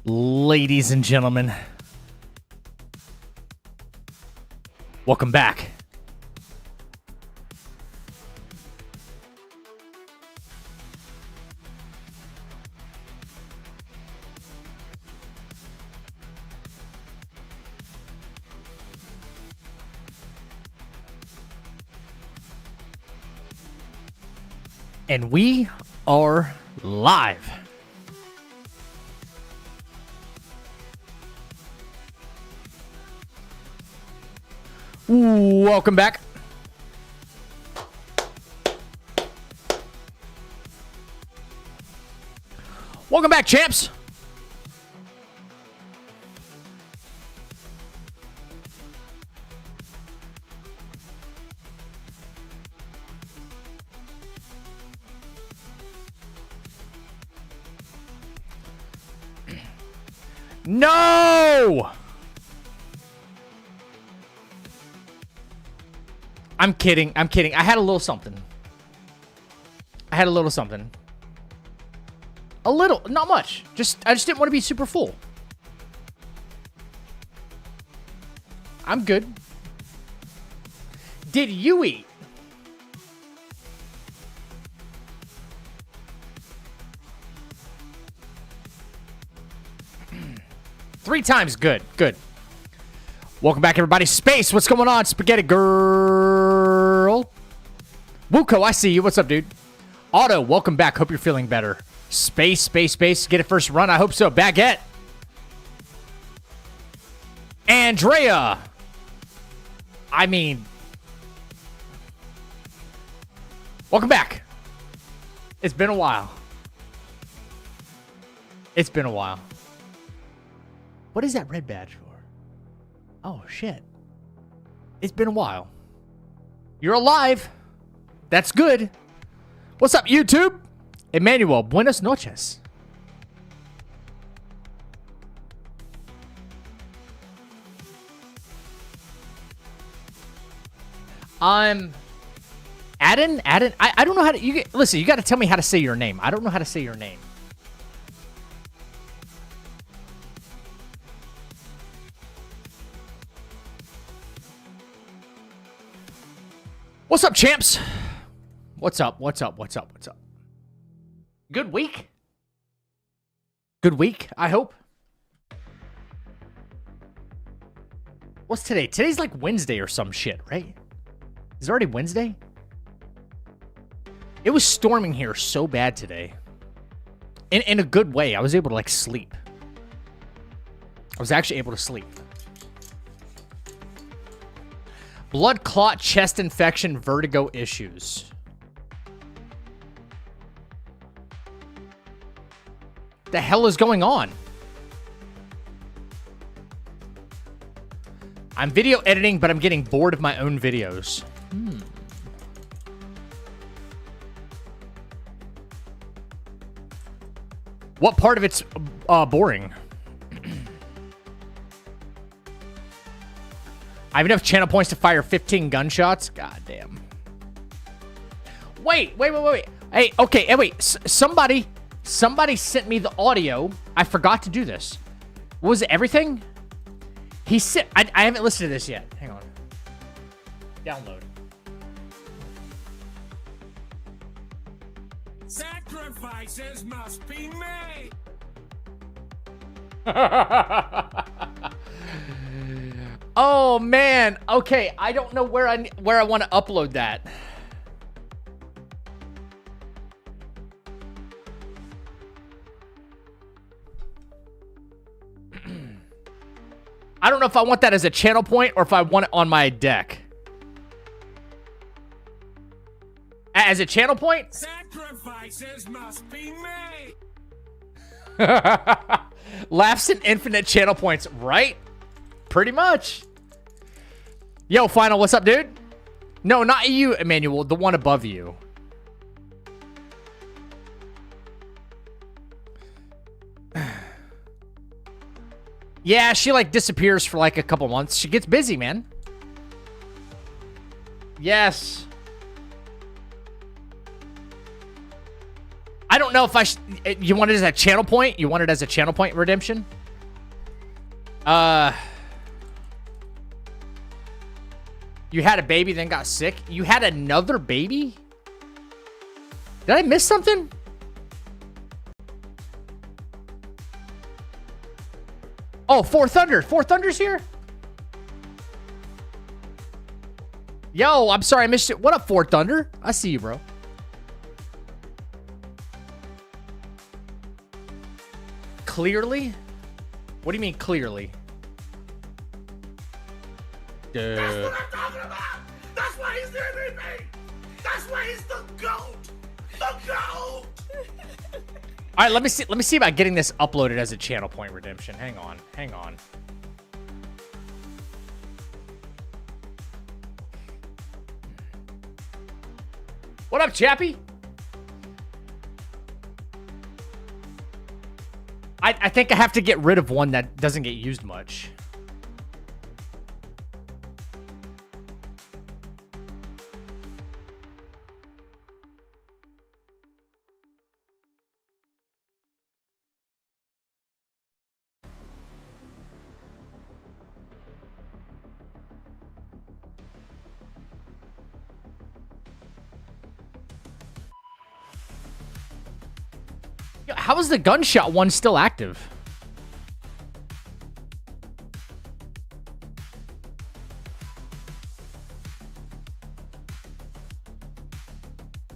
Ladies and gentlemen, welcome back. And we are live. Welcome back. Welcome back, champs. No! I'm kidding. I'm kidding. I had a little something. A little, not much. I just didn't want to be super full. I'm good. Did you eat? Three times. Good. Good. Welcome back, everybody. Space, what's going on? Spaghetti girl. Wuko, I see you. What's up, dude? Otto, welcome back. Hope you're feeling better. Space. Get a first run. I hope so. Baguette. Andrea. I mean, welcome back. It's been a while. What is that red badge for? Oh, shit. It's been a while. You're alive. That's good. What's up, YouTube? Emmanuel, buenas noches. I'm Adden. I don't know how to. Listen, you got to tell me how to say your name. I don't know how to say your name. What's up, champs? What's up? Good week? Good week, I hope. What's today? Today's like Wednesday or some shit, right? Is it already Wednesday? It was storming here so bad today. In a good way. I was able to like sleep. I was actually able to sleep. Blood clot, chest infection, vertigo issues. The hell is going on? I'm video editing, but I'm getting bored of my own videos. What part of it's boring? I have enough channel points to fire 15 gunshots? God damn. Wait. Hey, okay, hey, wait. Somebody sent me the audio. I forgot to do this. What was it, everything? He sent... I haven't listened to this yet. Hang on. Download. Sacrifices must be made. Oh man. Okay, I don't know where I want to upload that. I don't know if I want that as a channel point or if I want it on my deck. As a channel point? Sacrifices must be made. Laughs and infinite channel points, right? Pretty much. Yo, Final, what's up, dude? No, not you, Emmanuel. The one above you. Yeah, she like disappears for like a couple months. She gets busy, man. Yes. don't know if I you want it as a channel point? You want it as a channel point redemption? You had a baby, then got sick. You had another baby? Did I miss something? Oh, Four Thunder. Four Thunder's here? Yo, I'm sorry I missed it. What up, Four Thunder? I see you, bro. Clearly? What do you mean clearly? That's what I'm talking about! That's why he's the MVP! That's why he's the GOAT! The GOAT! All right, let me see about getting this uploaded as a channel point redemption. Hang on. What up, Chappie? I think I have to get rid of one that doesn't get used much. How is the gunshot one still active?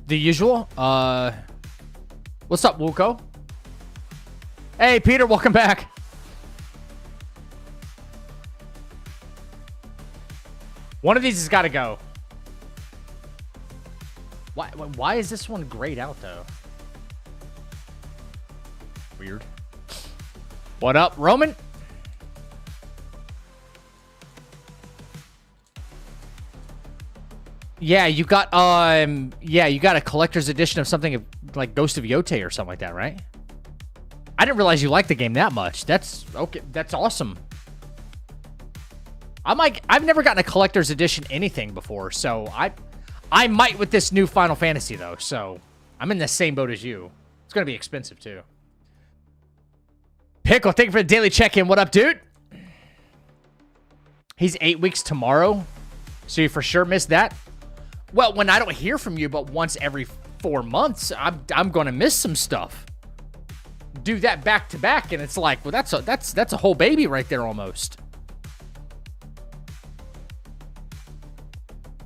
The usual? What's up, Wuko? Hey, Peter, welcome back. One of these has got to go. Why is this one grayed out, though? Weird. What up, Roman? Yeah, you got a collector's edition of something like Ghost of Yote or something like that, right? I didn't realize you liked the game that much. That's okay. That's awesome. I've never gotten a collector's edition anything before, so I might with this new Final Fantasy though. So I'm in the same boat as you. It's gonna be expensive too. Pickle, thank you for the daily check-in. What up, dude? He's 8 weeks tomorrow, so you for sure missed that. Well, when I don't hear from you, but once every 4 months, I'm gonna miss some stuff. Do that back to back, and it's like, well, that's a whole baby right there almost.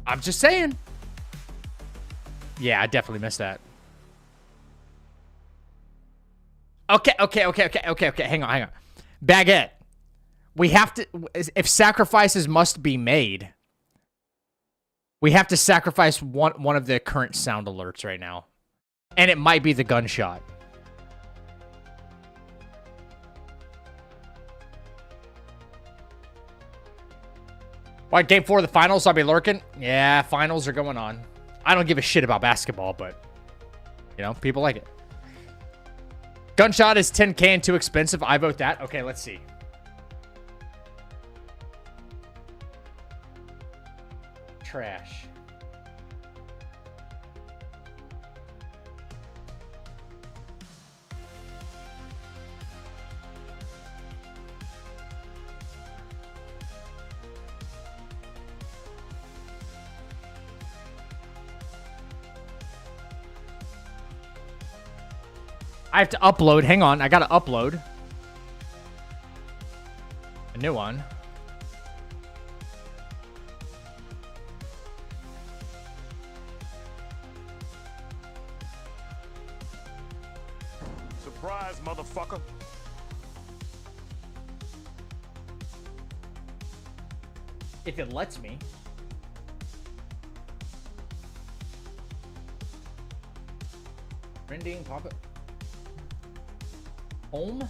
I'm just saying. Yeah, I definitely missed that. Okay. Hang on. Baguette. We have to, if sacrifices must be made, we have to sacrifice one of the current sound alerts right now. And it might be the gunshot. What, game 4 of the finals? I'll be lurking? Yeah, finals are going on. I don't give a shit about basketball, but, you know, people like it. Gunshot is 10K and too expensive. I vote that. Okay, let's see. Trash. I have to upload. Hang on. I got to upload a new one. Surprise, motherfucker. If it lets me. Rending, pop it. Home.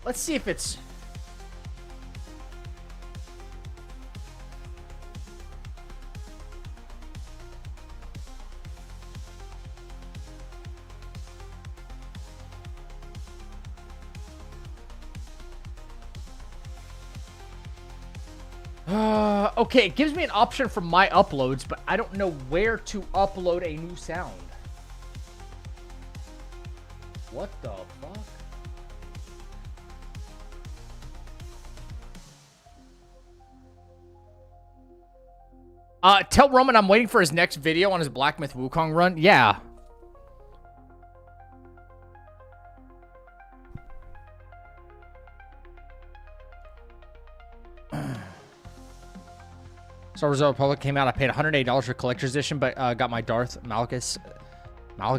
Let's see if it's... Okay, it gives me an option for my uploads, but I don't know where to upload a new sound. What the fuck? Tell Roman I'm waiting for his next video on his Black Myth Wukong run. Yeah. Star Wars Republic came out. I paid $108 for collector's edition, but got my Darth Malgus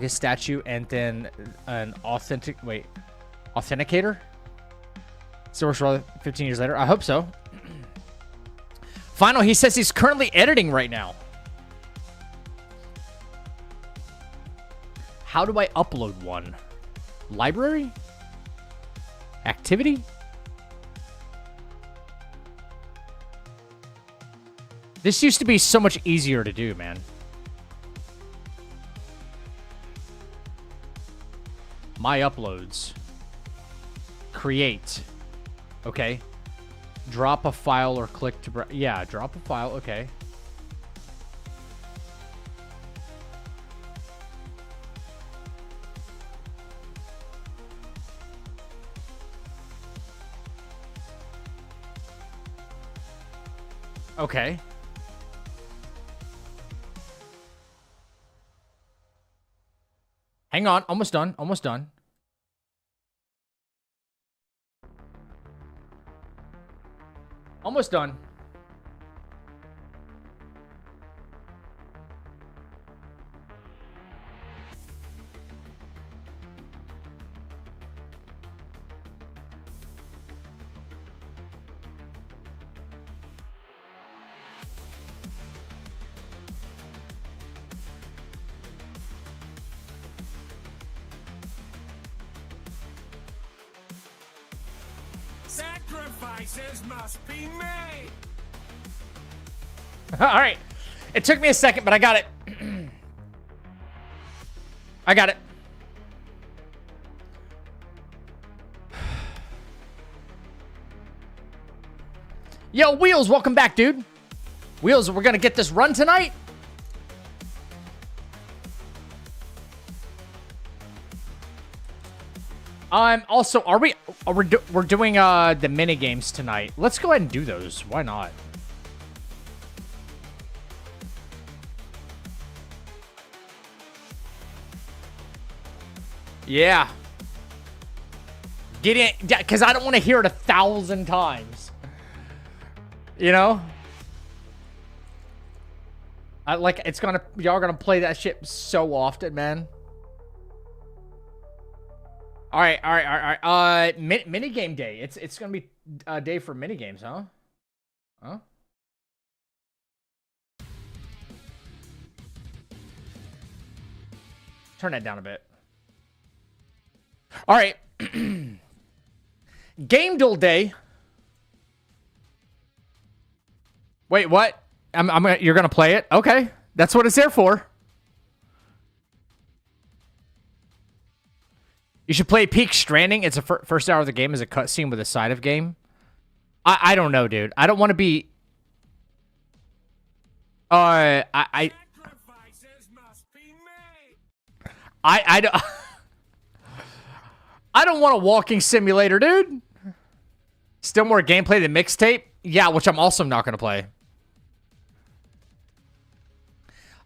statue and then an authenticator. Star Wars Republic 15 years later. I hope so. Final, he says he's currently editing right now. How do I upload one? Library? Activity? This used to be so much easier to do, man. My uploads. Create. Okay. Drop a file or click to... Yeah, drop a file. Okay. Okay. Hang on. Almost done. Almost done. Almost done. Sacrifices must be made. All right. It took me a second, but I got it. I got it. Yo, Wheels, welcome back, dude. Wheels, we're going to get this run tonight. Also, we're doing the mini games tonight. Let's go ahead and do those. Why not? Yeah. Get in, because I don't want to hear it 1,000 times. You know? Y'all gonna play that shit so often, man. All right. Mini game day. It's gonna be a day for mini games, huh? Huh? Turn that down a bit. All right. Game duel day. Wait, what? You're gonna play it? Okay, that's what it's there for. You should play Peak Stranding. It's the first hour of the game is a cutscene with a side of game. I don't know, dude. I don't want to be. I don't. I don't want a walking simulator, dude. Still more gameplay than mixtape? Yeah, which I'm also not going to play.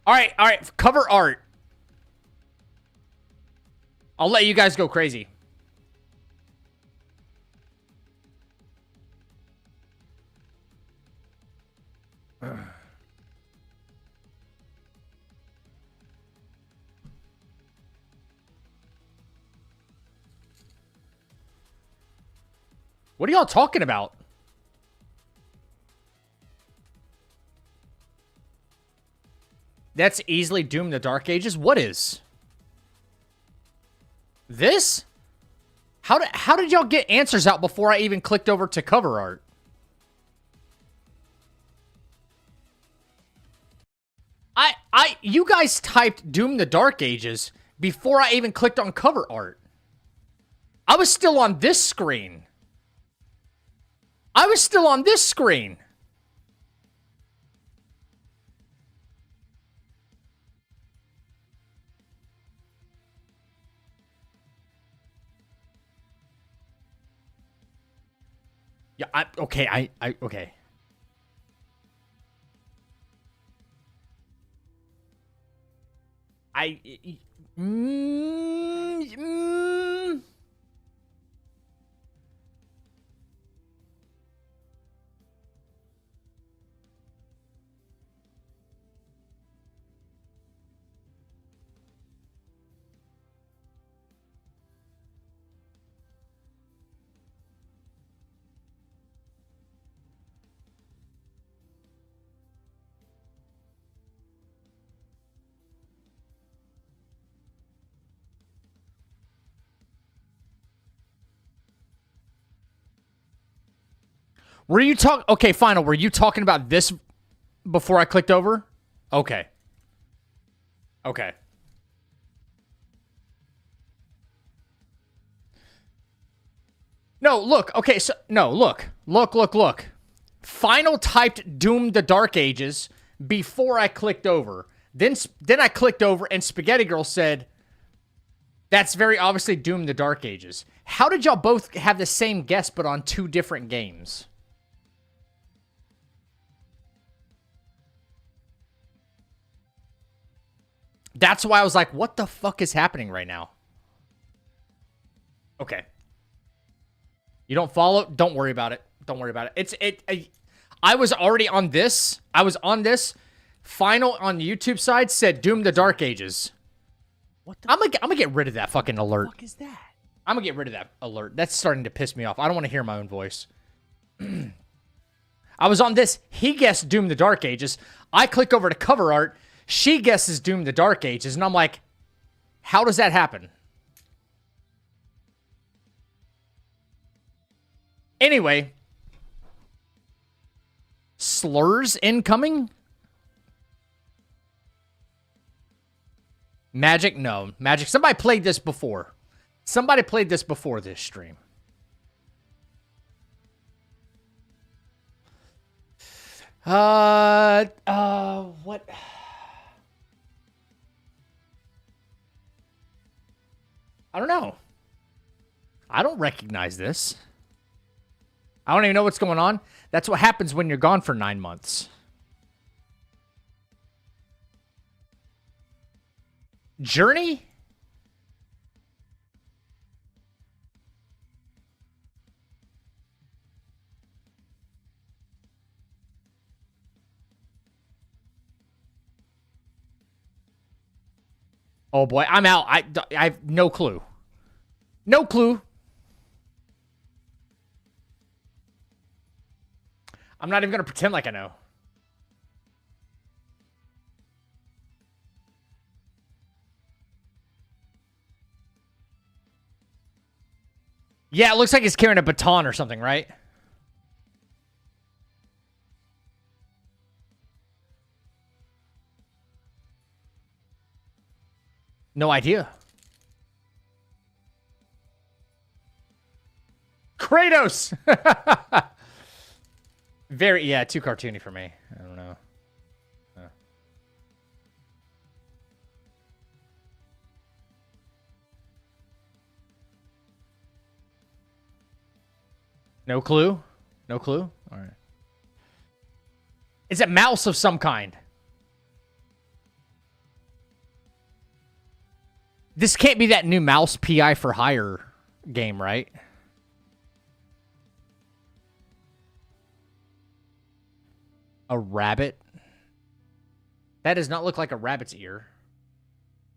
All right. Cover art. I'll let you guys go crazy. What are y'all talking about? That's easily Doom the Dark Ages. What is? This? How did y'all get answers out before I even clicked over to cover art? You guys typed Doom the Dark Ages before I even clicked on cover art. I was still on this screen. Yeah, okay, okay. I, mm, mm, were you okay, final, were you talking about this before I clicked over? Okay. Okay. No, look. Okay, so no, look. Look. Final typed Doom the Dark Ages before I clicked over. Then I clicked over and Spaghetti Girl said, "That's very obviously Doom the Dark Ages." How did y'all both have the same guess but on two different games? That's why I was like, what the fuck is happening right now? Okay. You don't follow? Don't worry about it. Don't worry about it. I was already on this. I was on this. Final on the YouTube side said Doom the Dark Ages. What the I'm gonna get rid of that fucking alert. What the fuck is that? I'm gonna get rid of that alert. That's starting to piss me off. I don't want to hear my own voice. I was on this. He guessed Doom the Dark Ages. I click over to cover art. She guesses Doom the Dark Ages. And I'm like, how does that happen? Anyway. Slurs incoming? Magic? No. Magic. Somebody played this before. Somebody played this before this stream. What? I don't know. I don't recognize this. I don't even know what's going on. That's what happens when you're gone for 9 months. Journey? Oh boy, I'm out. I have no clue. No clue. I'm not even going to pretend like I know. Yeah, it looks like he's carrying a baton or something, right? No idea. Kratos! Very, yeah, too cartoony for me. I don't know. No clue? No clue? All right. Is it mouse of some kind? This can't be that new mouse PI for hire game, right? A rabbit? That does not look like a rabbit's ear.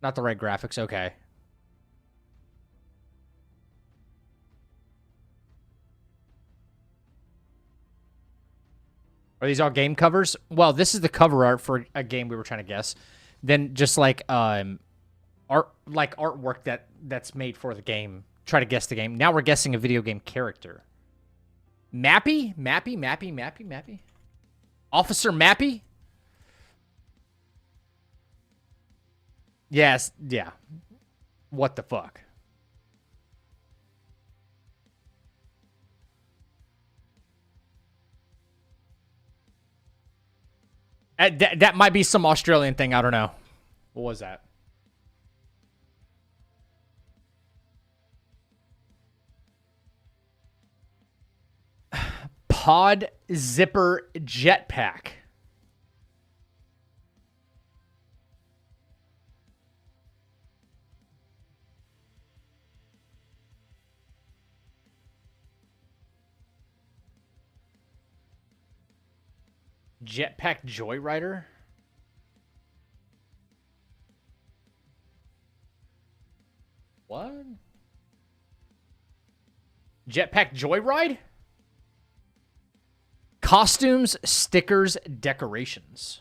Not the right graphics. Okay. Are these all game covers? Well, this is the cover art for a game we were trying to guess. Then just like artwork that's made for the game. Try to guess the game. Now we're guessing a video game character. Mappy? Mappy? Officer Mappy? Yes, yeah. What the fuck? That might be some Australian thing. I don't know. What was that? Pod Zipper Jetpack. Jetpack Joyrider? What? Jetpack Joyride? Costumes, stickers, decorations.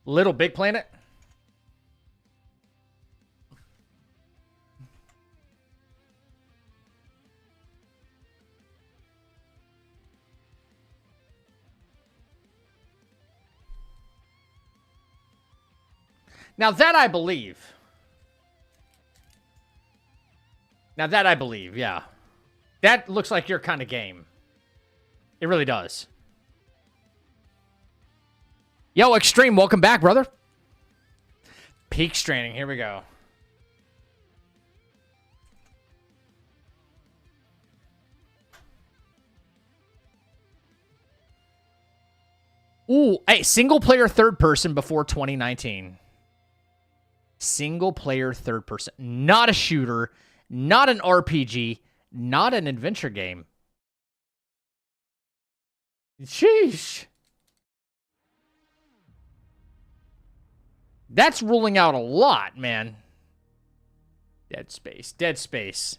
Little Big Planet? Now that I believe. Yeah. That looks like your kind of game. It really does. Yo, Extreme, welcome back, brother. Peak Stranding, here we go. Ooh, hey, single player third person before 2019. Single player third person. Not a shooter, not an RPG, not an adventure game. Sheesh. That's ruling out a lot, man. Dead Space. Dead Space.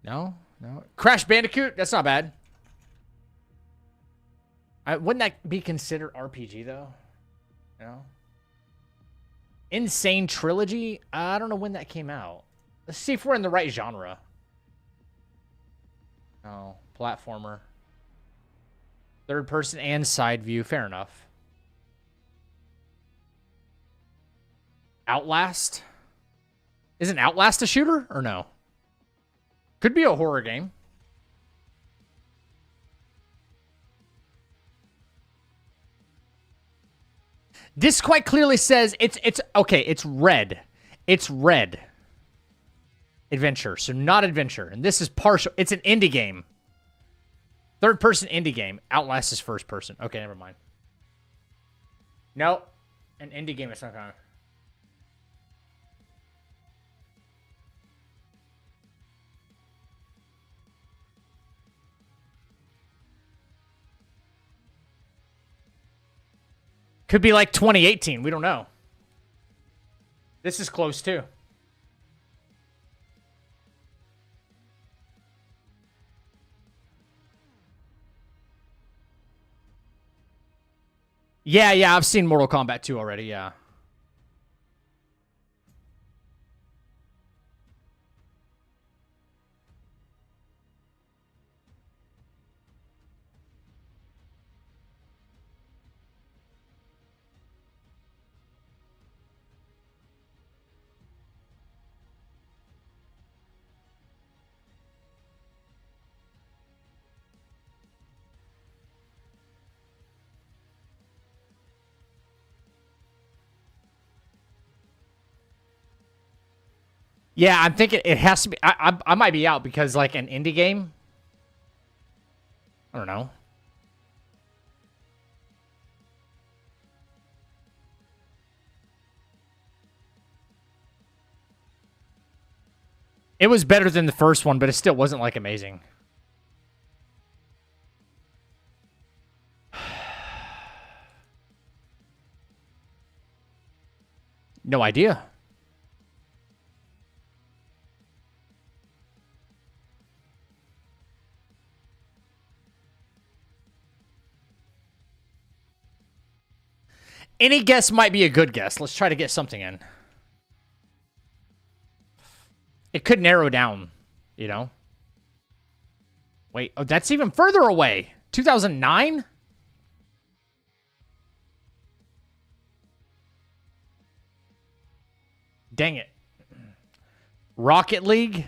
No? No. Crash Bandicoot? That's not bad. Wouldn't that be considered RPG, though? No? Insane Trilogy? I don't know when that came out. Let's see if we're in the right genre. Oh, platformer. Third person and side view. Fair enough. Outlast? Isn't Outlast a shooter or no? Could be a horror game. This quite clearly says it's okay, it's red. It's red. Adventure, so not adventure. And this is partial. It's an indie game. Third person indie game. Outlast is first person. Okay, never mind. No. An indie game is not gonna. Could be like 2018. We don't know. This is close too. Yeah, I've seen Mortal Kombat 2 already, yeah. Yeah, I'm thinking it has to be. I might be out because like an indie game. I don't know. It was better than the first one, but it still wasn't like amazing. No idea. Any guess might be a good guess. Let's try to get something in. It could narrow down, you know? Wait, oh, that's even further away. 2009? Dang it. Rocket League?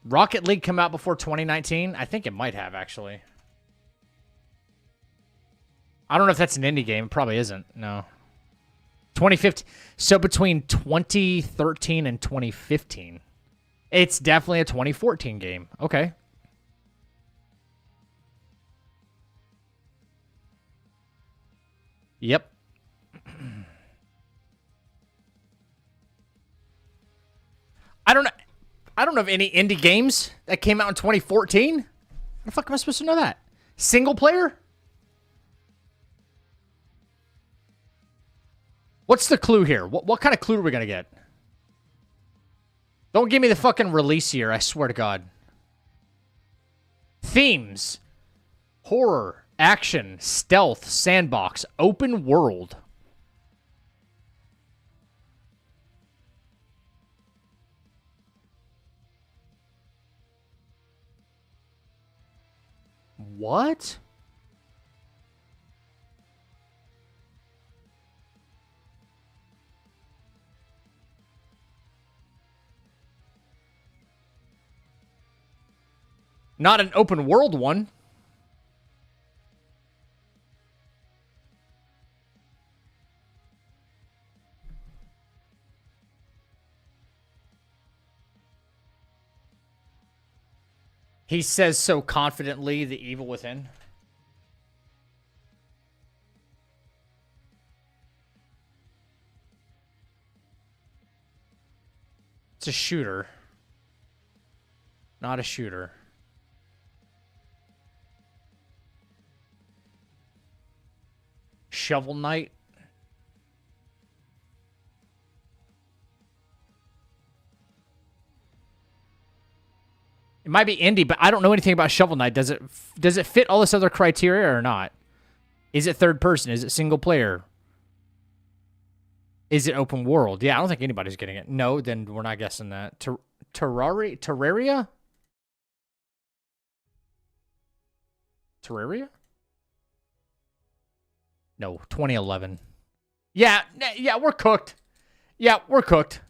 Rocket League come out before 2019? I think it might have, actually. I don't know if that's an indie game. It probably isn't. No. 2015. So between 2013 and 2015. It's definitely a 2014 game. Okay. Yep. I don't know. I don't know of any indie games that came out in 2014. How the fuck am I supposed to know that? Single player? What's the clue here? What kind of clue are we going to get? Don't give me the fucking release year, I swear to God. Themes. Horror, action, stealth, sandbox, open world. What? Not an open world one. He says so confidently, the evil within. It's a shooter. Not a shooter. Shovel Knight. It might be indie, but I don't know anything about Shovel Knight. Does it fit all this other criteria or not? Is it third person? Is it single player? Is it open world? Yeah, I don't think anybody's getting it. No, then we're not guessing that. Terraria? Terraria? No, 2011. Yeah, we're cooked. Yeah, we're cooked.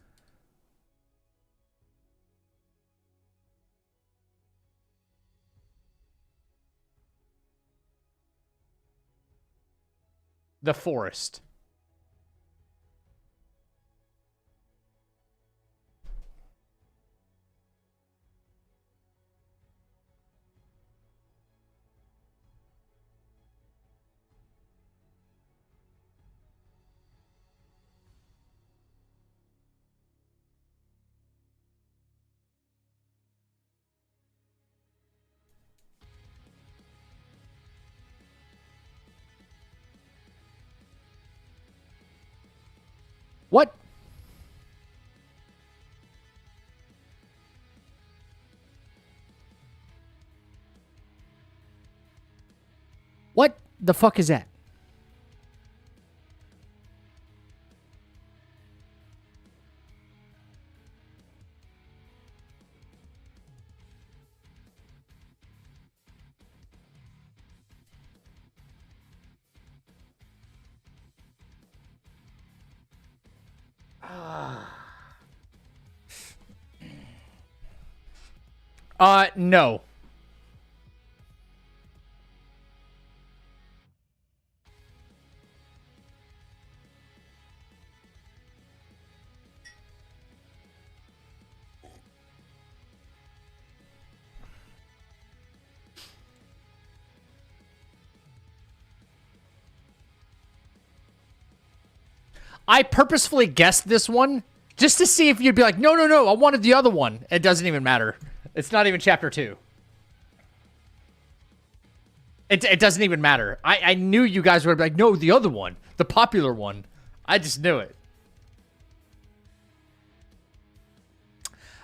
The Forest. What? What the fuck is that? No. I purposefully guessed this one just to see if you'd be like, no, I wanted the other one. It doesn't even matter. It's not even chapter 2. It doesn't even matter. I knew you guys would be like, no, the other one. The popular one. I just knew it.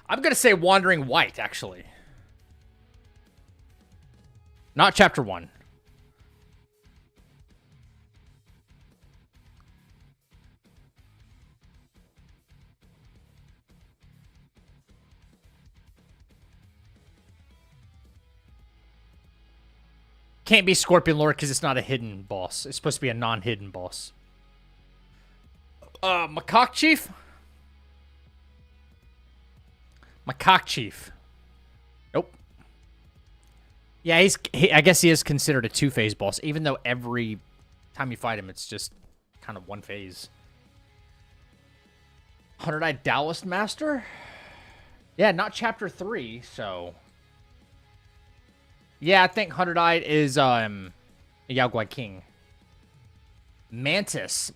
I'm going to say Wandering White, actually. Not chapter 1. Can't be Scorpion Lord because it's not a hidden boss. It's supposed to be a non-hidden boss. Macaque Chief? Macaque Chief. Yeah, I guess he is considered a two-phase boss, even though every time you fight him, it's just kind of one phase. 100-Eyed Taoist Master? Yeah, not Chapter 3, so... Yeah, I think 100-Eyed is, Yao Guai King. Mantis.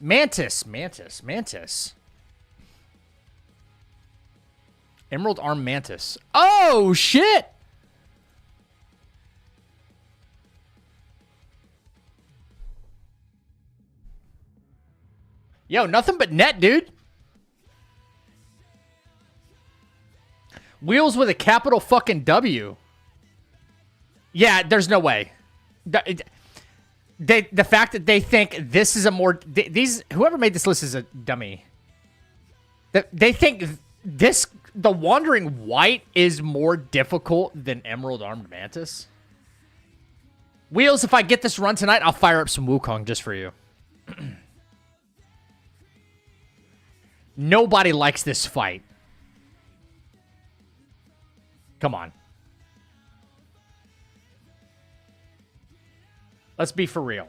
Emerald Arm Mantis. Oh, shit! Yo, nothing but net, dude. Wheels with a capital fucking W. Yeah, there's no way. The fact that they think this is a more... Whoever made this list is a dummy. They think the Wandering White is more difficult than Emerald Armed Mantis. Wheels, if I get this run tonight, I'll fire up some Wukong just for you. Nobody likes this fight. Come on. Let's be for real.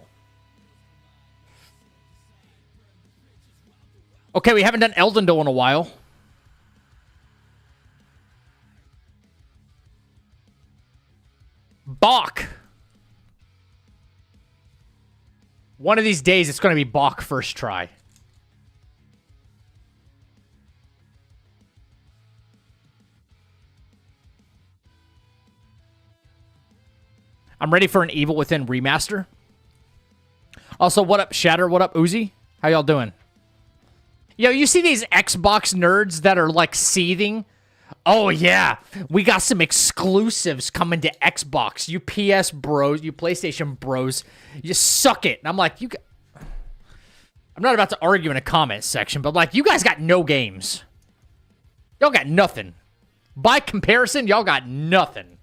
Okay, we haven't done Eldendil in a while. Bach. One of these days, it's going to be Bach first try. I'm ready for an Evil Within remaster. Also, what up, Shatter? What up, Uzi? How y'all doing? Yo, you see these Xbox nerds that are, like, seething? Oh, yeah. We got some exclusives coming to Xbox. You PS bros, you PlayStation bros, you suck it. And I'm like, I'm not about to argue in a comment section, but, like, you guys got no games. Y'all got nothing. By comparison, y'all got nothing.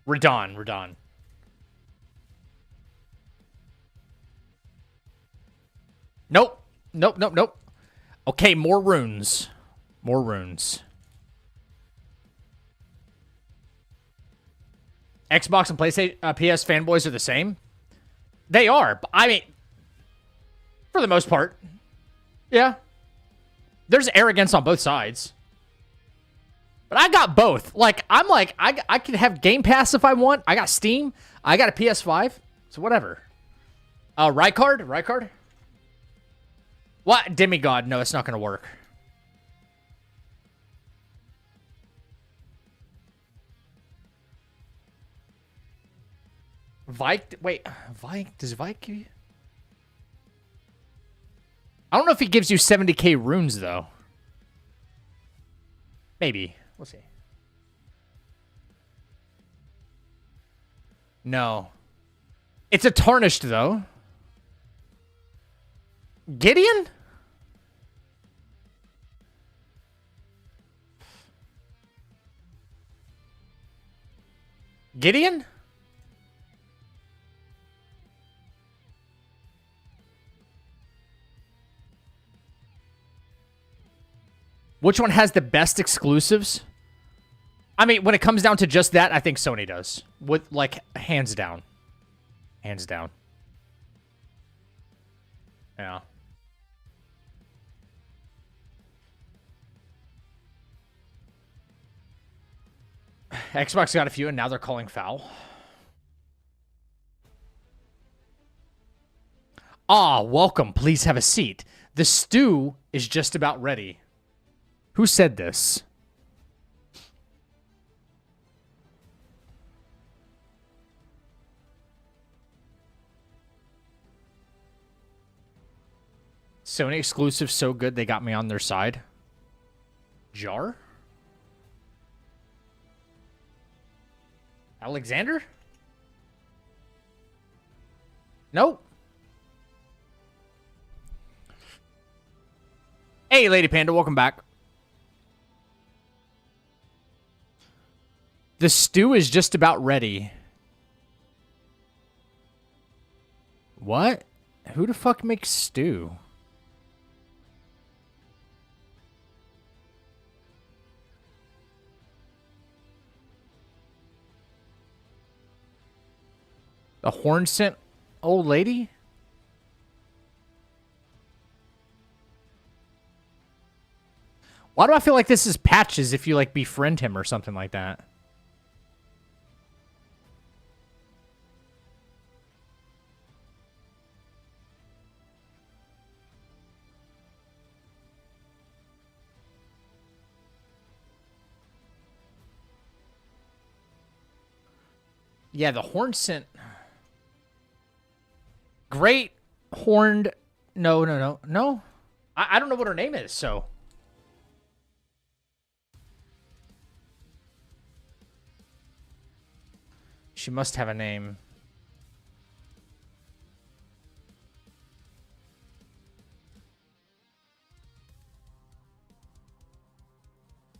Radon. Nope. Okay, more runes. Xbox and PlayStation, PS fanboys are the same. They are. I mean, for the most part. Yeah. There's arrogance on both sides. But I got both. Like, I can have Game Pass if I want. I got Steam. I got a PS5. So whatever. Rykard? What? Demigod. No, it's not going to work. Vike? Wait. Vike? Does Vike give you... I don't know if he gives you 70k runes, though. Maybe. We'll see. No. It's a tarnished, though. Gideon? Gideon? Which one has the best exclusives? I mean, when it comes down to just that, I think Sony does. With, like, hands down. Hands down. Yeah. Xbox got a few, and now they're calling foul. Ah, welcome. Please have a seat. The stew is just about ready. Who said this? Sony exclusive so good they got me on their side. Jar? Alexander? Nope. Hey, Lady Panda, welcome back. The stew is just about ready. What? Who the fuck makes stew? The horn scent old lady? Why do I feel like this is Patches if you, like, befriend him or something like that? Yeah, the horn scent. Great horned. No. I don't know what her name is, so. She must have a name.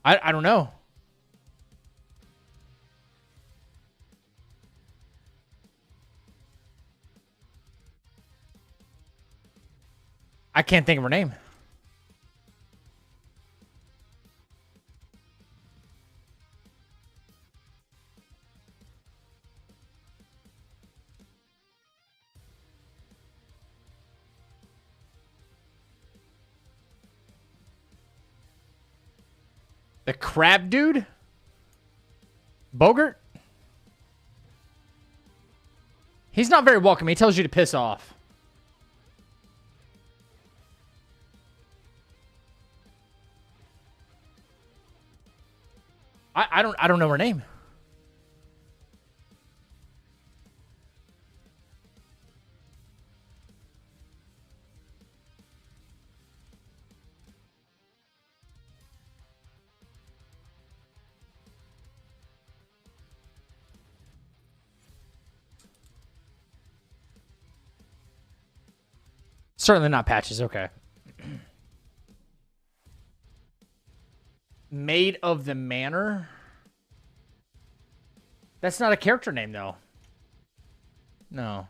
I don't know. I can't think of her name. The crab dude? Bogart? He's not very welcome. He tells you to piss off. I don't know her name. Certainly not Patches. Okay. Maid of the Manor? That's not a character name, though. No.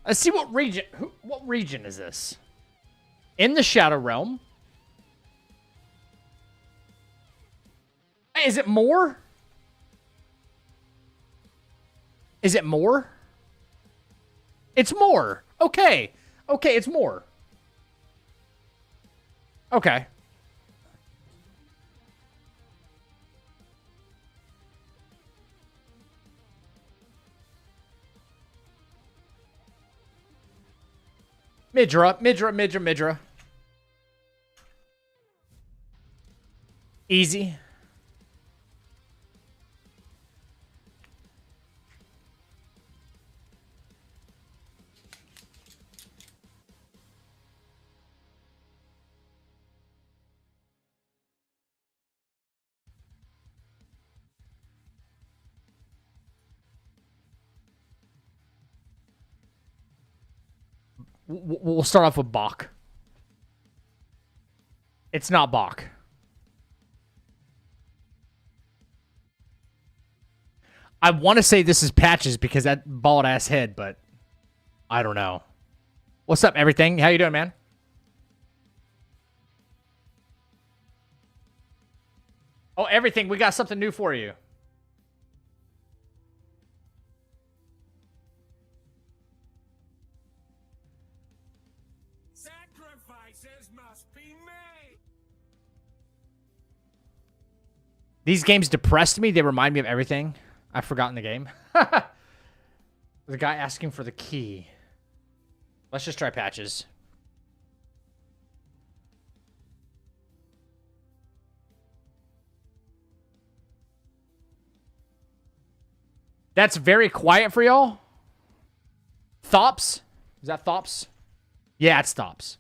Let's see what region. What region is this? In the Shadow Realm. Is it more? Is it more? It's more. Okay. Okay, it's more. Okay. Midra. Easy. We'll start off with Bach. It's not Bach. I want to say this is Patches because that bald ass head, but I don't know. What's up, everything? How you doing, man? Oh, everything. We got something new for you. Sacrifices must be made. These games depressed me. They remind me of everything I've forgotten the game. The guy asking for the key. Let's just try Patches. That's very quiet for y'all. Thops? Is that Thops? Yeah, it's Thops.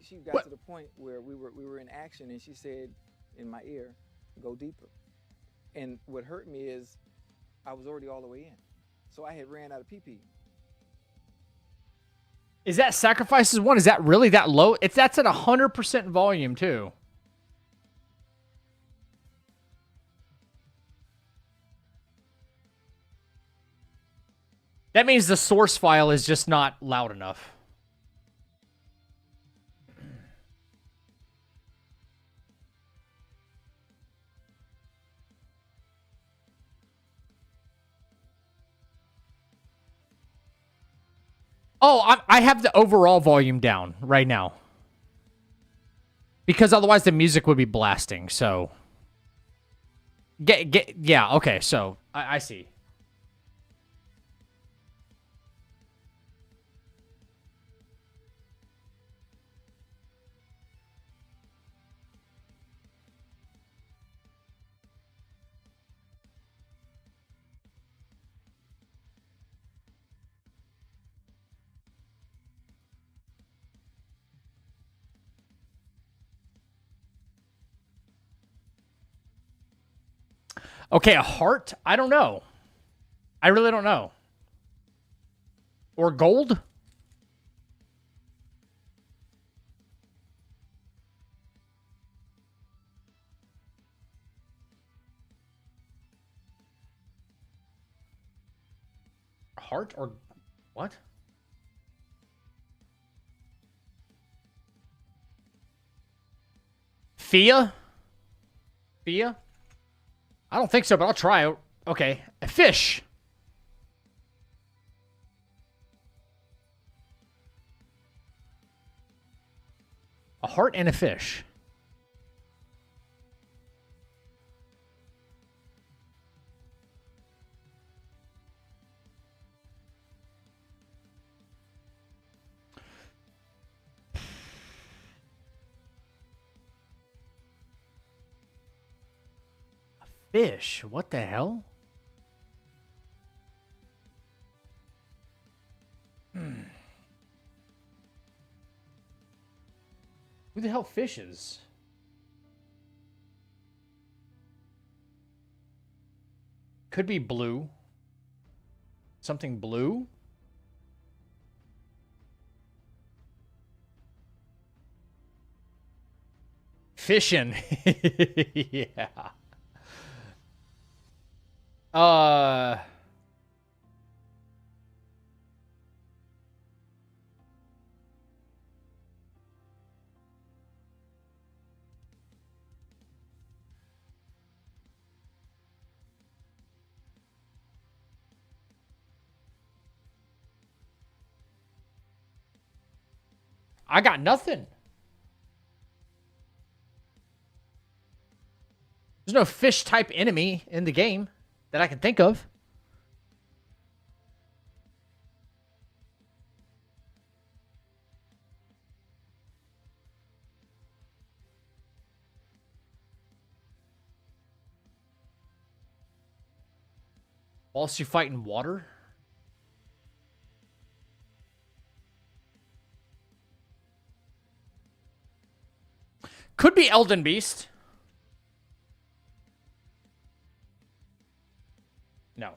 she got to the point where we were in action, and she said in my ear, "Go deeper." And what hurt me is I was already all the way in, so I had ran out of PP. Is that Sacrifices 1? Is that really that low? That's at 100% volume too. That means the source file is just not loud enough. Oh, I have the overall volume down right now. Because otherwise the music would be blasting, so... Yeah, okay, so I see. Okay, a heart? I don't know. I really don't know. Or gold? Heart or what? Fia? Fia? I don't think so, but I'll try it. Okay. A fish. A heart and a fish. Fish? What the hell? Who the hell fishes? Could be blue. Something blue? Fishing. Yeah. I got nothing. There's no fish type enemy in the game that I can think of. Whilst you fight in water? Could be Elden Beast. No.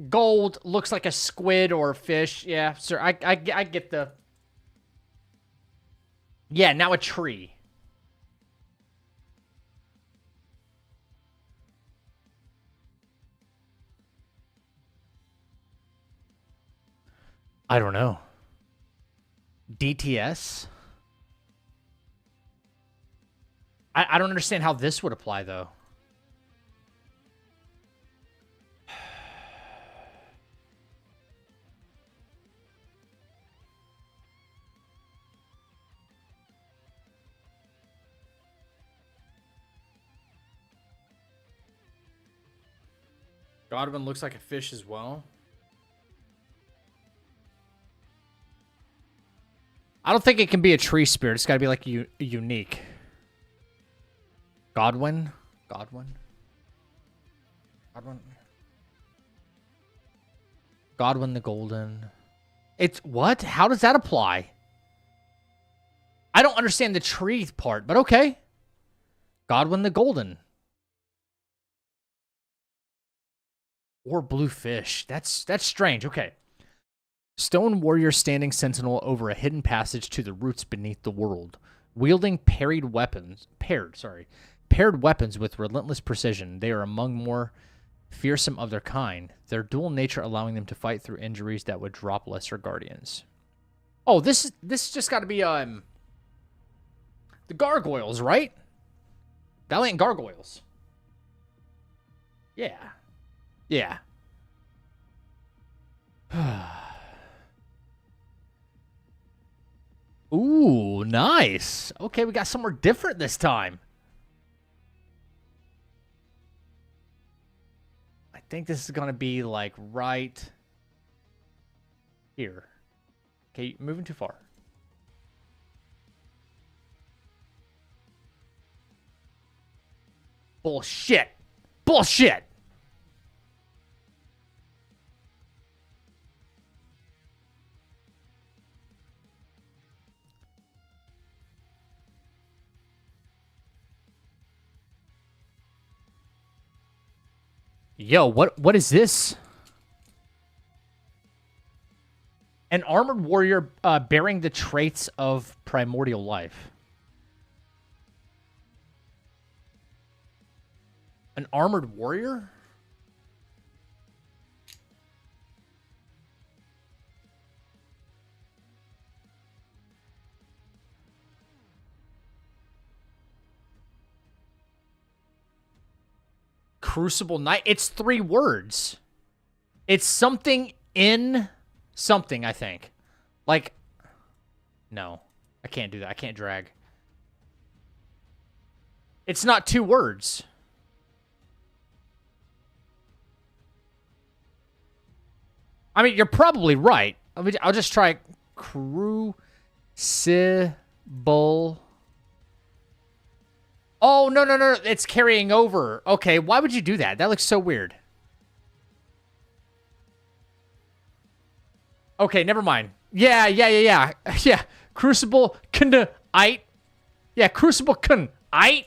Gold looks like a squid or a fish. Yeah, sir. I get the... Yeah, now a tree. I don't know. DTS? I don't understand how this would apply, though. Godwin looks like a fish as well. I don't think it can be a tree spirit. It's got to be like unique. Godwin? Godwin? Godwin? Godwin the Golden. It's what? How does that apply? I don't understand the tree part, but okay. Godwin the Golden. Or blue fish. That's strange. Okay. Stone warrior standing sentinel over a hidden passage to the roots beneath the world, wielding paired weapons with relentless precision. They are among more fearsome of their kind, their dual nature allowing them to fight through injuries that would drop lesser guardians. Oh, this just got to be the gargoyles, right? Valiant gargoyles. Yeah. Yeah. Ooh, nice. Okay, we got somewhere different this time. I think this is going to be like right here. Okay, moving too far. Bullshit. Bullshit. Yo, what is this? An armored warrior bearing the traits of primordial life. An armored warrior? Crucible Knight. It's 3 words. It's something in something, I think. Like, no. I can't do that. I can't drag. It's not 2 words. I mean, you're probably right. I'll just try crucible. Oh, no. It's carrying over. Okay, why would you do that? That looks so weird. Okay, never mind. Yeah. Yeah, Crucible Knight. Yeah, Crucible Knight.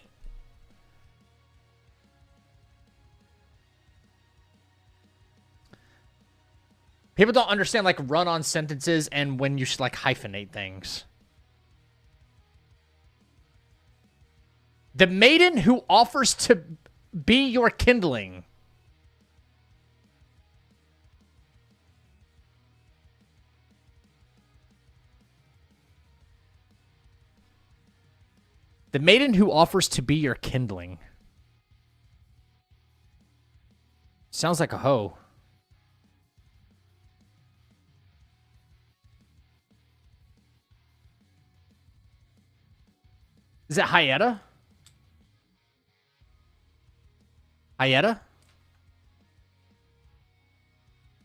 People don't understand, like, run-on sentences and when you should, like, hyphenate things. The maiden who offers to be your kindling. The maiden who offers to be your kindling. Sounds like a hoe. Is it Hyetta? Hyetta?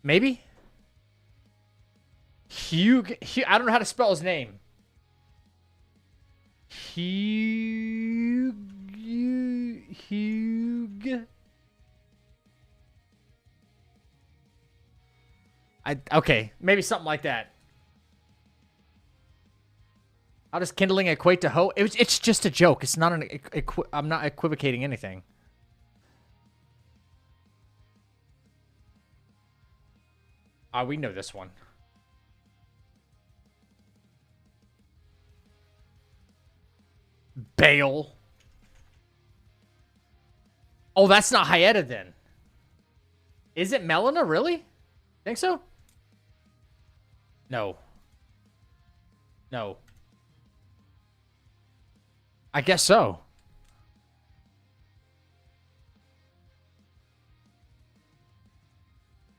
Maybe? Hugh. I don't know how to spell his name. Hugh. Okay, maybe something like that. How does kindling equate to hoe? It's just a joke. It's not an. I'm not equivocating anything. We know this one. Bale. Oh, that's not Hyetta then. Is it Melina, really? Think so? No. No. I guess so.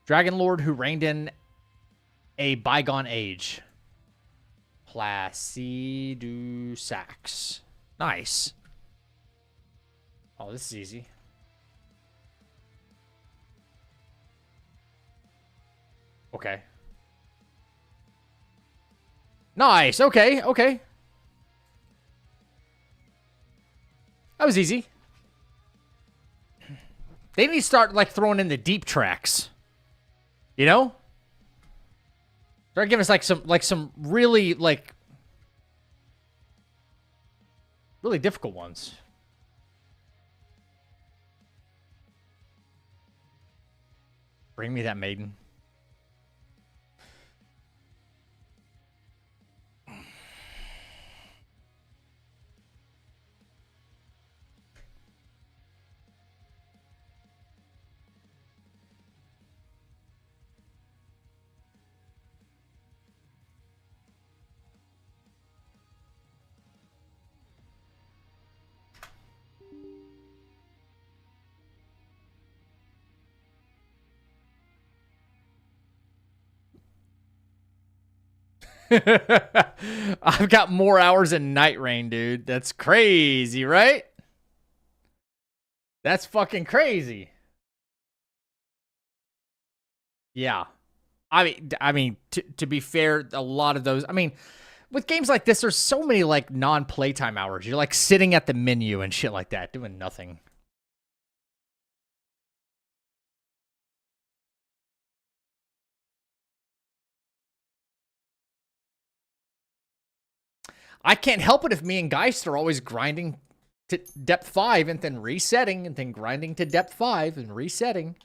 Dragon Lord who reigned in a bygone age. Placidusax. Nice. Oh, this is easy. Okay. Nice. Okay. Okay. That was easy. They need to start, like, throwing in the deep tracks. You know? Start giving us some really really difficult ones. Bring me that maiden. I've got more hours in Night Rain, dude. That's crazy, right? That's fucking crazy. Yeah. I mean, to be fair, a lot of those. I mean, with games like this, there's so many like non-playtime hours. You're like sitting at the menu and shit like that, doing nothing. I can't help it if me and Geist are always grinding to depth 5 and then resetting and then grinding to depth 5 and resetting.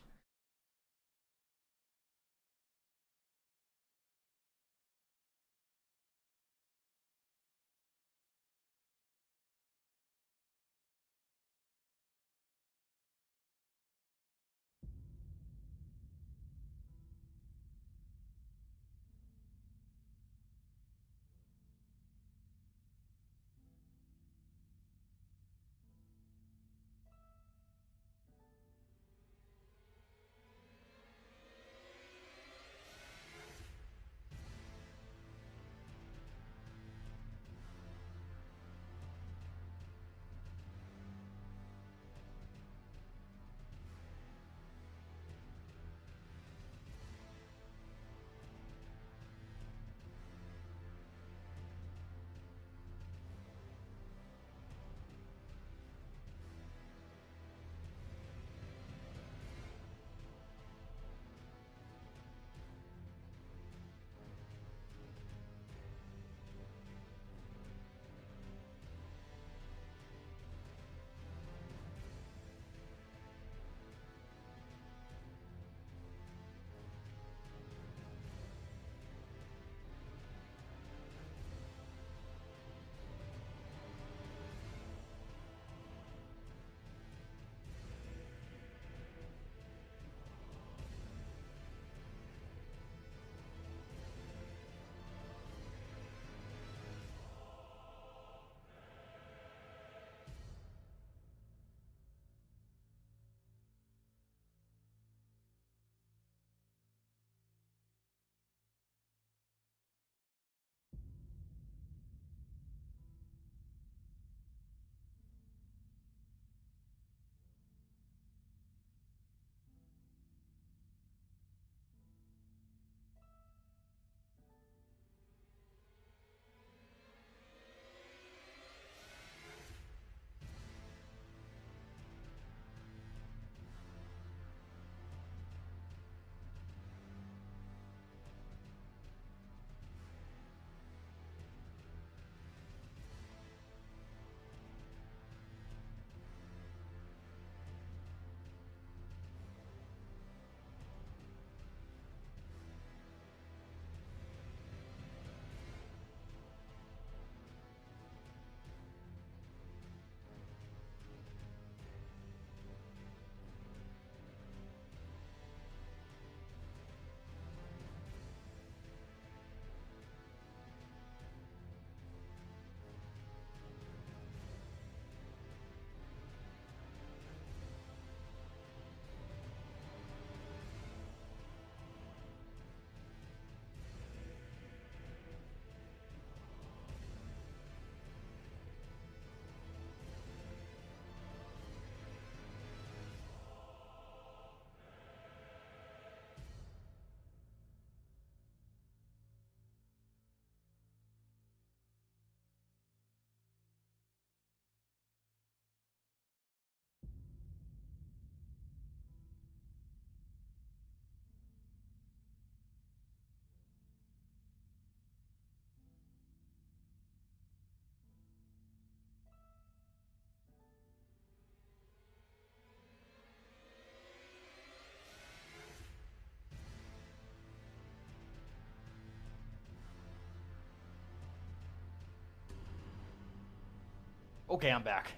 Okay, I'm back.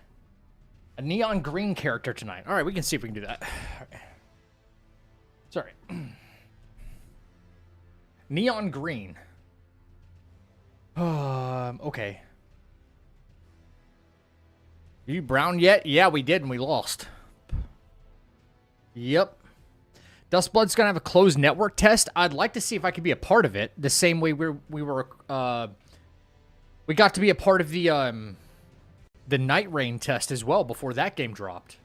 A neon green character tonight. All right, we can see if we can do that. All right. Sorry. Neon green. Okay. You brown yet? Yeah, we did, and we lost. Yep. Dustblood's gonna have a closed network test. I'd like to see if I could be a part of it. The same way we got to be a part of the Night Rain test as well before that game dropped.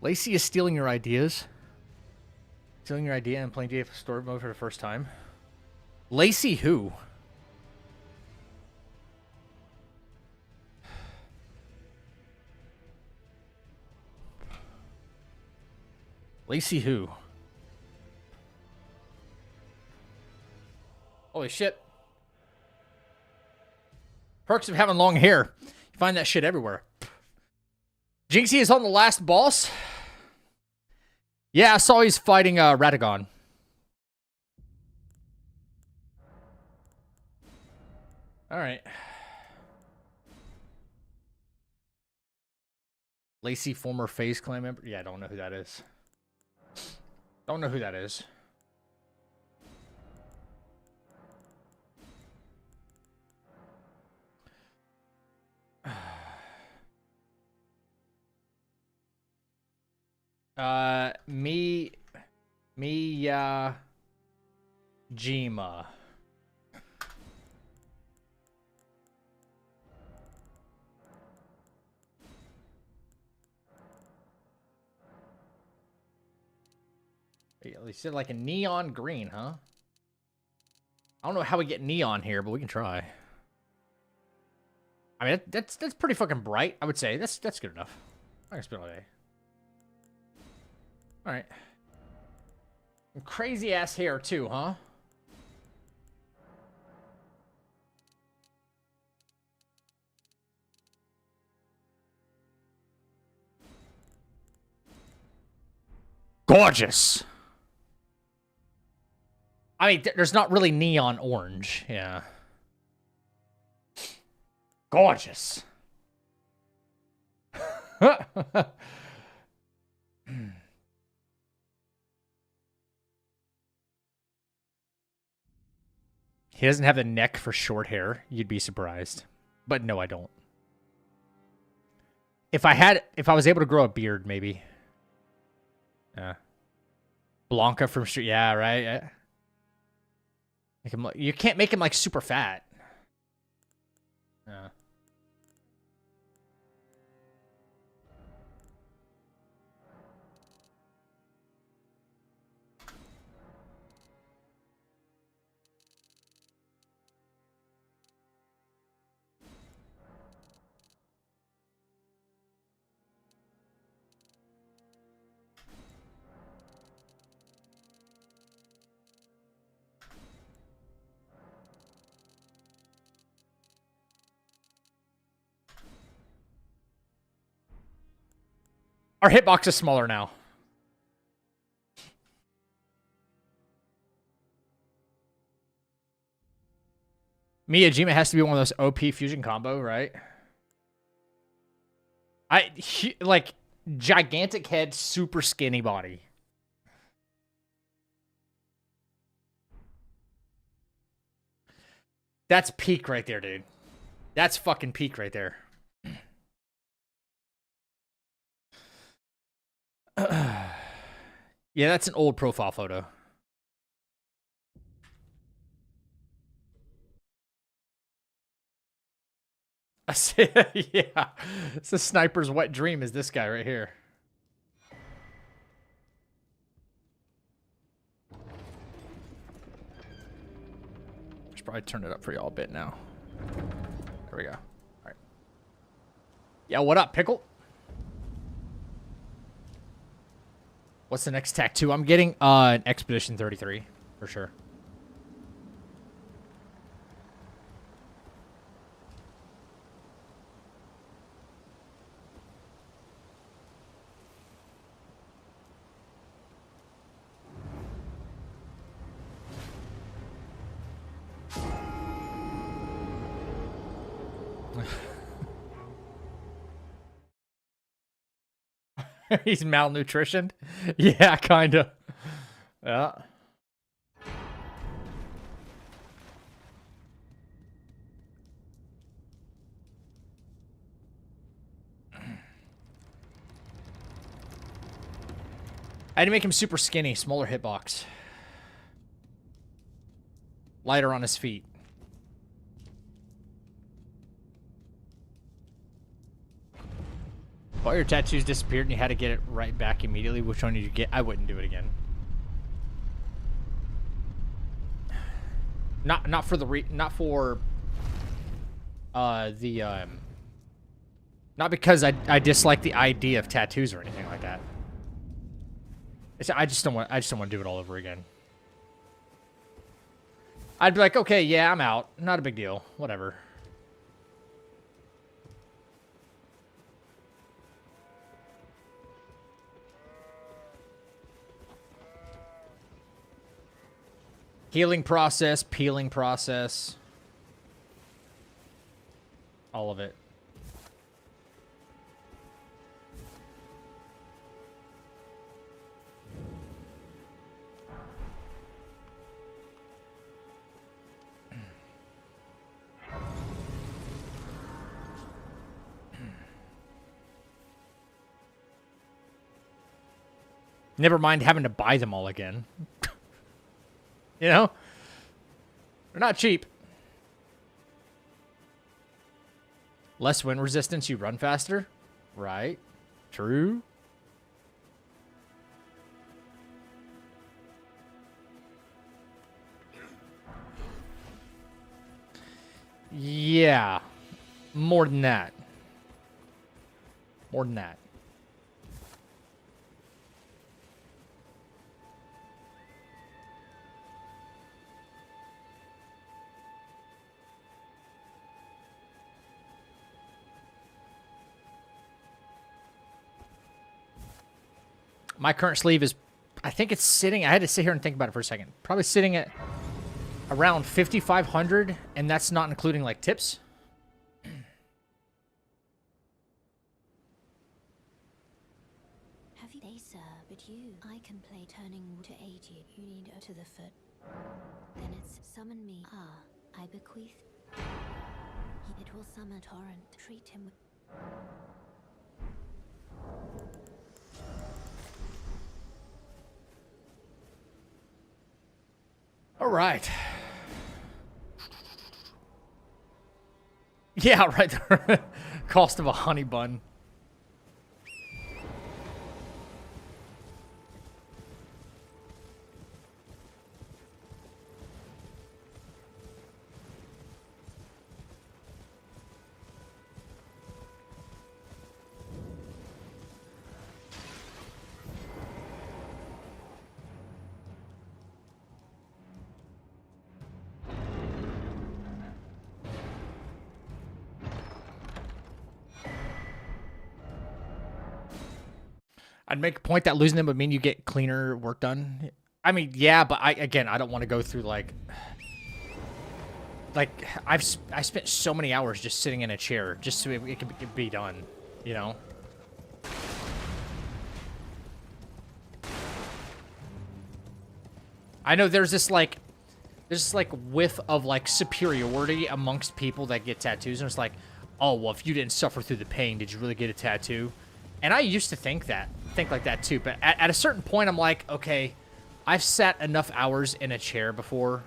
Lacey is stealing your ideas. Stealing your idea and playing DF story mode for the first time. Lacey who? Lacey who? Holy shit. Perks of having long hair. You find that shit everywhere. Jinxie is on the last boss. Yeah, I saw he's fighting Radagon. Alright. Lacey, former FaZe Clan member. Yeah, I don't know who that is. Don't know who that is. Jima. You said like a neon green, huh? I don't know how we get neon here, but we can try. I mean, that's pretty fucking bright, I would say. That's good enough. I can spend all day. All right. Crazy ass hair too, huh? Gorgeous. I mean, there's not really neon orange. Yeah. Gorgeous. He doesn't have the neck for short hair. You'd be surprised. But no, I don't. If I was able to grow a beard, maybe. Yeah. Blanca from Street. Yeah, right. Make him, you can't make him like super fat. Yeah. Our hitbox is smaller now. Miyajima has to be one of those OP fusion combo, right? Like, gigantic head, super skinny body. That's peak right there, dude. That's fucking peak right there. Yeah, that's an old profile photo. Yeah, it's a sniper's wet dream is this guy right here. Should probably turn it up for y'all a bit now. There we go. All right. Yeah, what up, Pickle? What's the next tattoo I'm getting? An Expedition 33, for sure. He's malnutritioned. Yeah, kind of. Yeah. I had to make him super skinny, smaller hitbox. Lighter on his feet. If all your tattoos disappeared and you had to get it right back immediately, which one did you get? I wouldn't do it again. Not for the not because I dislike the idea of tattoos or anything like that. I just don't want to do it all over again. I'd be like, okay, yeah, I'm out. Not a big deal. Whatever. Healing process, peeling process. All of it. Never mind having to buy them all again. You know? They're not cheap. Less wind resistance, you run faster. Right. True. Yeah. More than that. More than that. My current sleeve is, I think it's sitting, I had to sit here and think about it for a second. Probably sitting at around 5,500, and that's not including, like, tips. Have you, they, sir, but you, I can play turning to aid you. You need to the foot. Then it's summon me. Ah, I bequeath. It will summon torrent. Treat him with. All right. Yeah, right there. Cost of a honey bun. I'd make a point that losing them would mean you get cleaner work done. I mean, yeah, but I don't want to go through like I spent so many hours just sitting in a chair just so it could be done, you know. I know there's this whiff of like superiority amongst people that get tattoos, and it's like, oh well, if you didn't suffer through the pain, did you really get a tattoo? And I used to think like that too, but at a certain point, I'm like, okay, I've sat enough hours in a chair before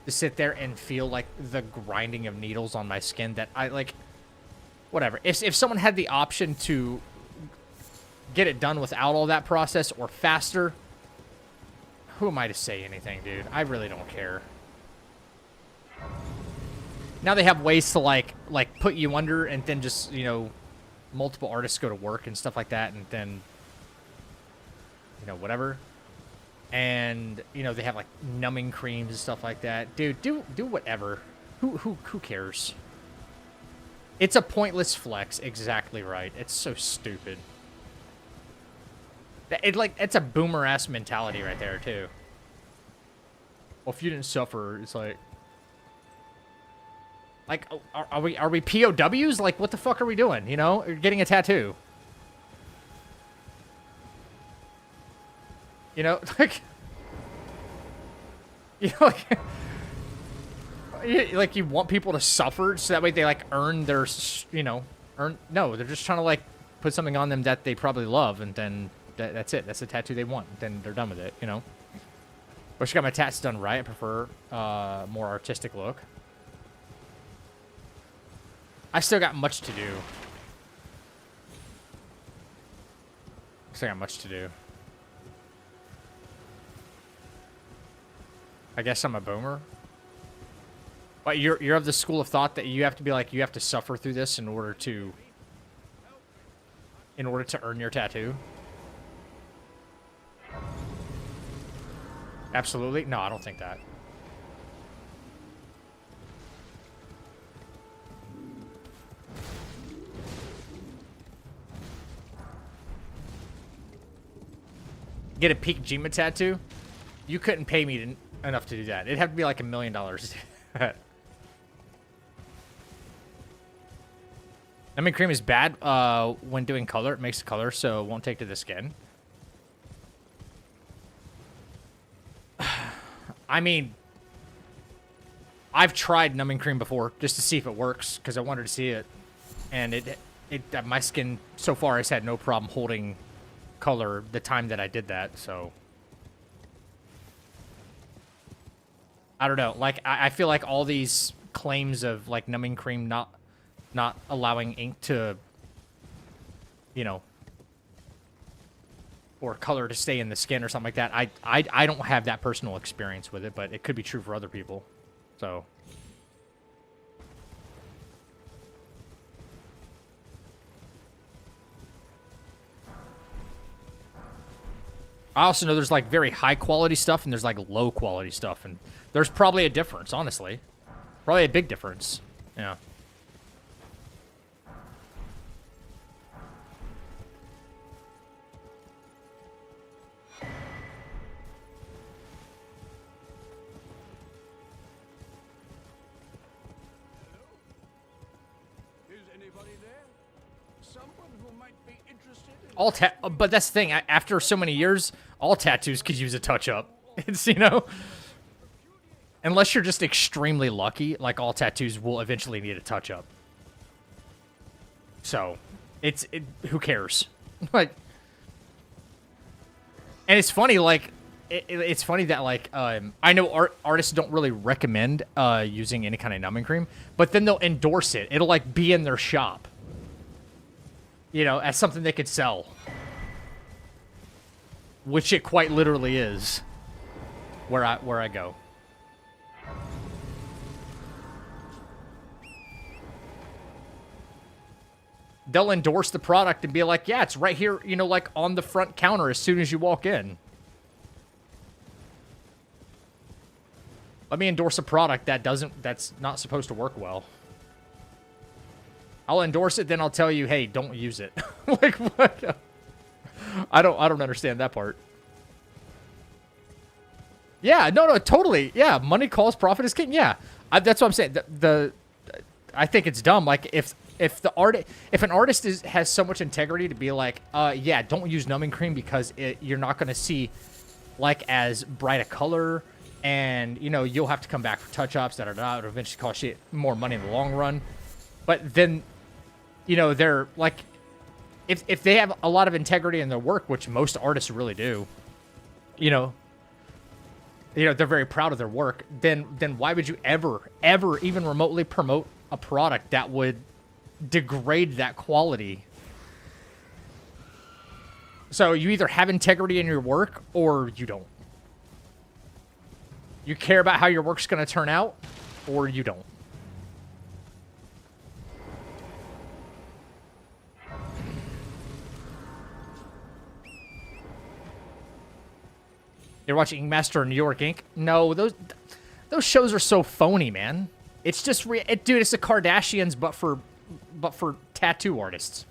to sit there and feel like the grinding of needles on my skin that I like, whatever. If someone had the option to get it done without all that process or faster, who am I to say anything, dude? I really don't care. Now they have ways to like put you under and then just, you know, multiple artists go to work and stuff like that, and then, you know, whatever. And, you know, they have like numbing creams and stuff like that. Dude, do whatever. Who cares? It's a pointless flex. Exactly right. It's so stupid. It's a boomer ass mentality right there too. Well, if you didn't suffer, it's like are we POWs? Like, what the fuck are we doing? You know, you're getting a tattoo. You know, like, you know, like you want people to suffer so that way they like earn their, you know, no, they're just trying to like put something on them that they probably love, and then that's it. That's the tattoo they want. Then they're done with it, you know. Wish I got my tats done right. I prefer more artistic look. I still got much to do. Still got much to do. I guess I'm a boomer. But you're of the school of thought that you have to be like, you have to suffer through this in order to earn your tattoo. Absolutely. No, I don't think that. Get a peak Jima tattoo? You couldn't pay me enough to do that. It'd have to be like $1 million. Numbing cream is bad when doing color. It makes the color, so it won't take to the skin. I mean, I've tried numbing cream before just to see if it works because I wanted to see it, and my skin so far has had no problem holding color the time that I did that. So I don't know. Like I feel like all these claims of like numbing cream not allowing ink to, you know, or color to stay in the skin or something like that. I don't have that personal experience with it, but it could be true for other people. So I also know there's like very high quality stuff and there's like low quality stuff, and there's probably a difference, honestly. Probably a big difference. Yeah. But that's the thing. After so many years, all tattoos could use a touch-up. It's, you know, unless you're just extremely lucky, like all tattoos will eventually need a touch-up. So, who cares? Like, and it's funny, like, it's funny that, like, I know artists don't really recommend using any kind of numbing cream, but then they'll endorse it. It'll, like, be in their shop. You know, as something they could sell. Which it quite literally is. Where I go. They'll endorse the product and be like, yeah, it's right here, you know, like on the front counter as soon as you walk in. Let me endorse a product that's not supposed to work well. I'll endorse it, then I'll tell you, hey, don't use it. Like, what? I don't understand that part. Yeah, no, totally. Yeah, money calls, profit is king. Yeah, that's what I'm saying. I think it's dumb. Like, if an artist has so much integrity to be like, yeah, don't use numbing cream because you're not going to see like as bright a color, and you know you'll have to come back for touch-ups that would eventually cost you more money in the long run. But then, you know, they're like, if they have a lot of integrity in their work, which most artists really do, you know, they're very proud of their work, then why would you ever even remotely promote a product that would degrade that quality? So you either have integrity in your work or you don't. You care about how your work's going to turn out or you don't. You're watching Ink Master or New York Ink? No, those shows are so phony, man. It's just dude, it's the Kardashians, but for tattoo artists.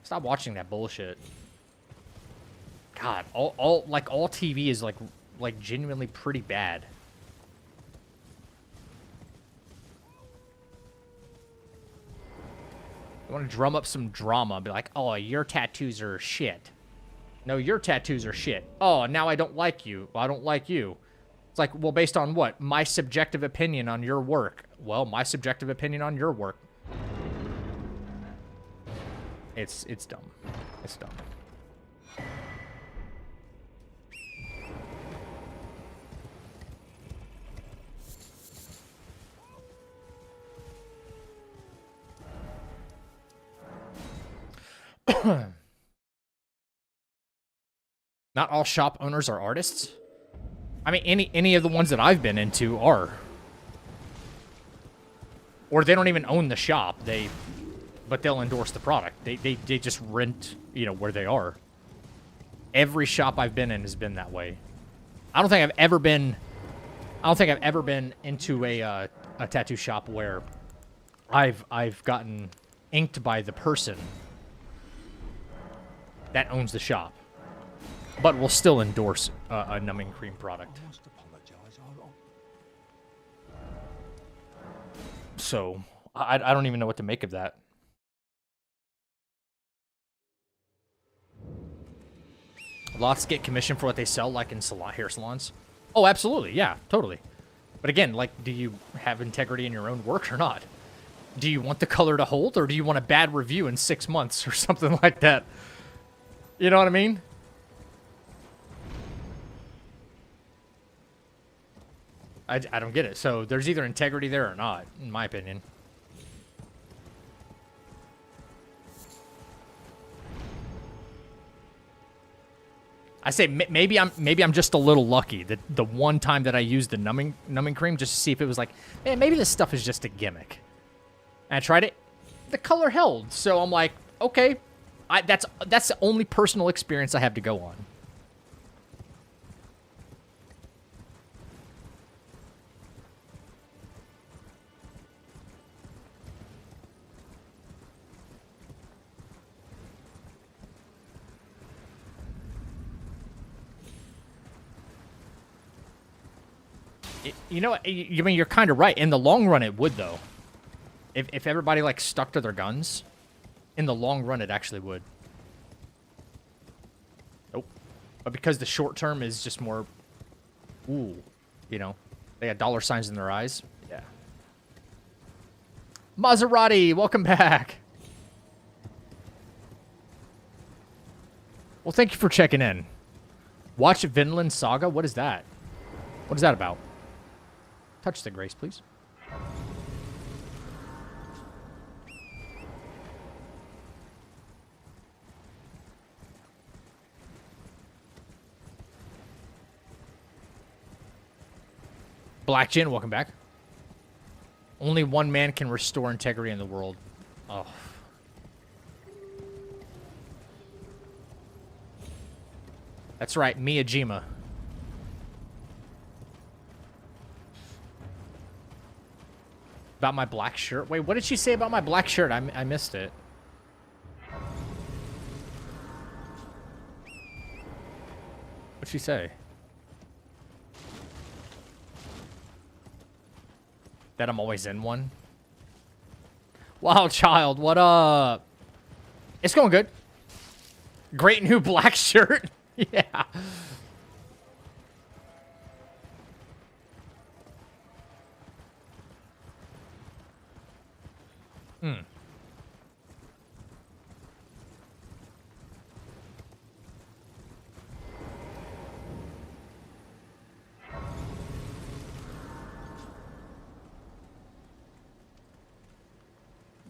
Stop watching that bullshit. God, all TV is like genuinely pretty bad. I want to drum up some drama, be like, oh, your tattoos are shit. No, your tattoos are shit. Oh, now I don't like you. Well, I don't like you. It's like, well, based on what? My subjective opinion on your work. Well, my subjective opinion on your work. It's dumb. It's dumb. Not all shop owners are artists. I mean, any of the ones that I've been into are. Or they don't even own the shop. But they'll endorse the product. They just rent, you know, where they are. Every shop I've been in has been that way. I don't think I've ever been into a tattoo shop where I've gotten inked by the person that owns the shop, but will still endorse a numbing cream product. So I don't even know what to make of that. Lots get commission for what they sell, like in hair salons. Oh, absolutely, yeah, totally. But again, like, do you have integrity in your own work or not? Do you want the color to hold, or do you want a bad review in 6 months or something like that? You know what I mean? I don't get it. So there's either integrity there or not, in my opinion. I say maybe I'm just a little lucky that the one time that I used the numbing cream just to see if it was like, man, maybe this stuff is just a gimmick. And I tried it, the color held. So I'm like, okay, that's the only personal experience I have to go on. You know, I mean, you're kind of right. In the long run, it would, though. If everybody, like, stuck to their guns, in the long run, it actually would. Nope. But because the short term is just more, ooh, you know, they got dollar signs in their eyes. Yeah. Maserati, welcome back. Well, thank you for checking in. Watch Vinland Saga? What is that? What is that about? Touch the grace, please. Black Jin, welcome back. Only one man can restore integrity in the world. Oh. That's right, Miyajima. About my black shirt? Wait, what did she say about my black shirt? I missed it. What'd she say? That I'm always in one? Wild Child, what up? It's going good. Great new black shirt. Yeah. Hmm.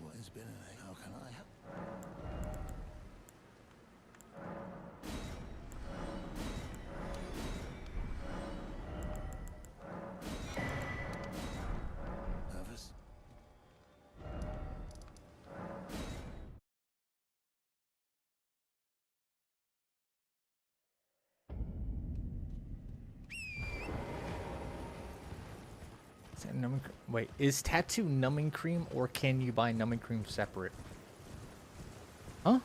What has been and how can I help? Nervous? Wait, is tattoo numbing cream or can you buy numbing cream separate? Huh?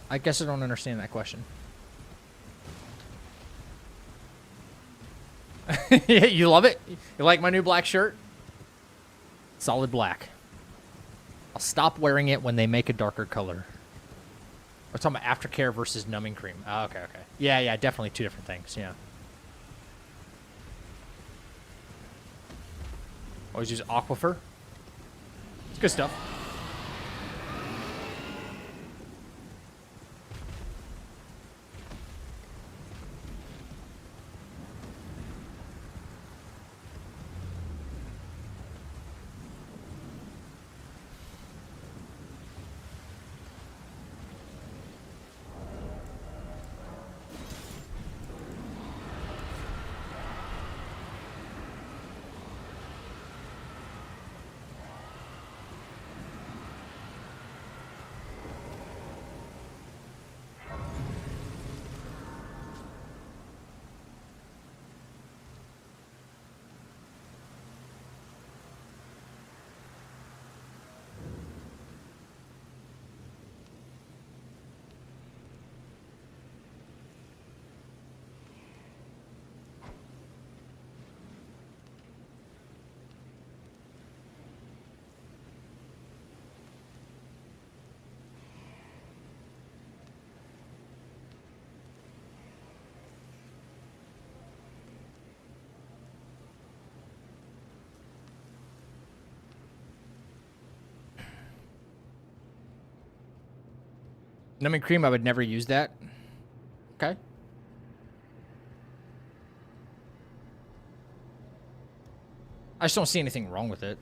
I guess I don't understand that question. You love it? You like my new black shirt? Solid black. I'll stop wearing it when they make a darker color. We're talking about aftercare versus numbing cream. Oh, okay, okay. Yeah, yeah, definitely two different things, yeah. Always use Aquifer. It's good stuff. Numbing cream, I would never use that. Okay. I just don't see anything wrong with it.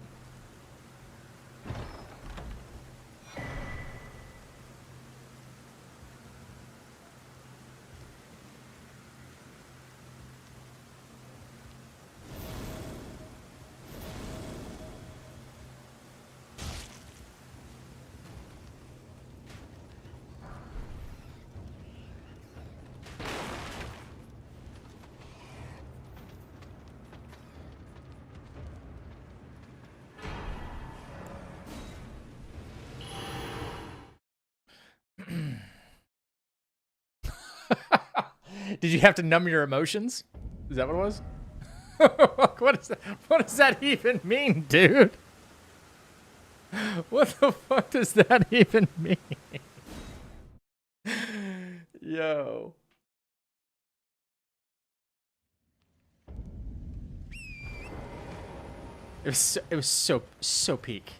Did you have to numb your emotions? Is that what it was? What does that even mean, dude? What the fuck does that even mean? Yo. It was so peak.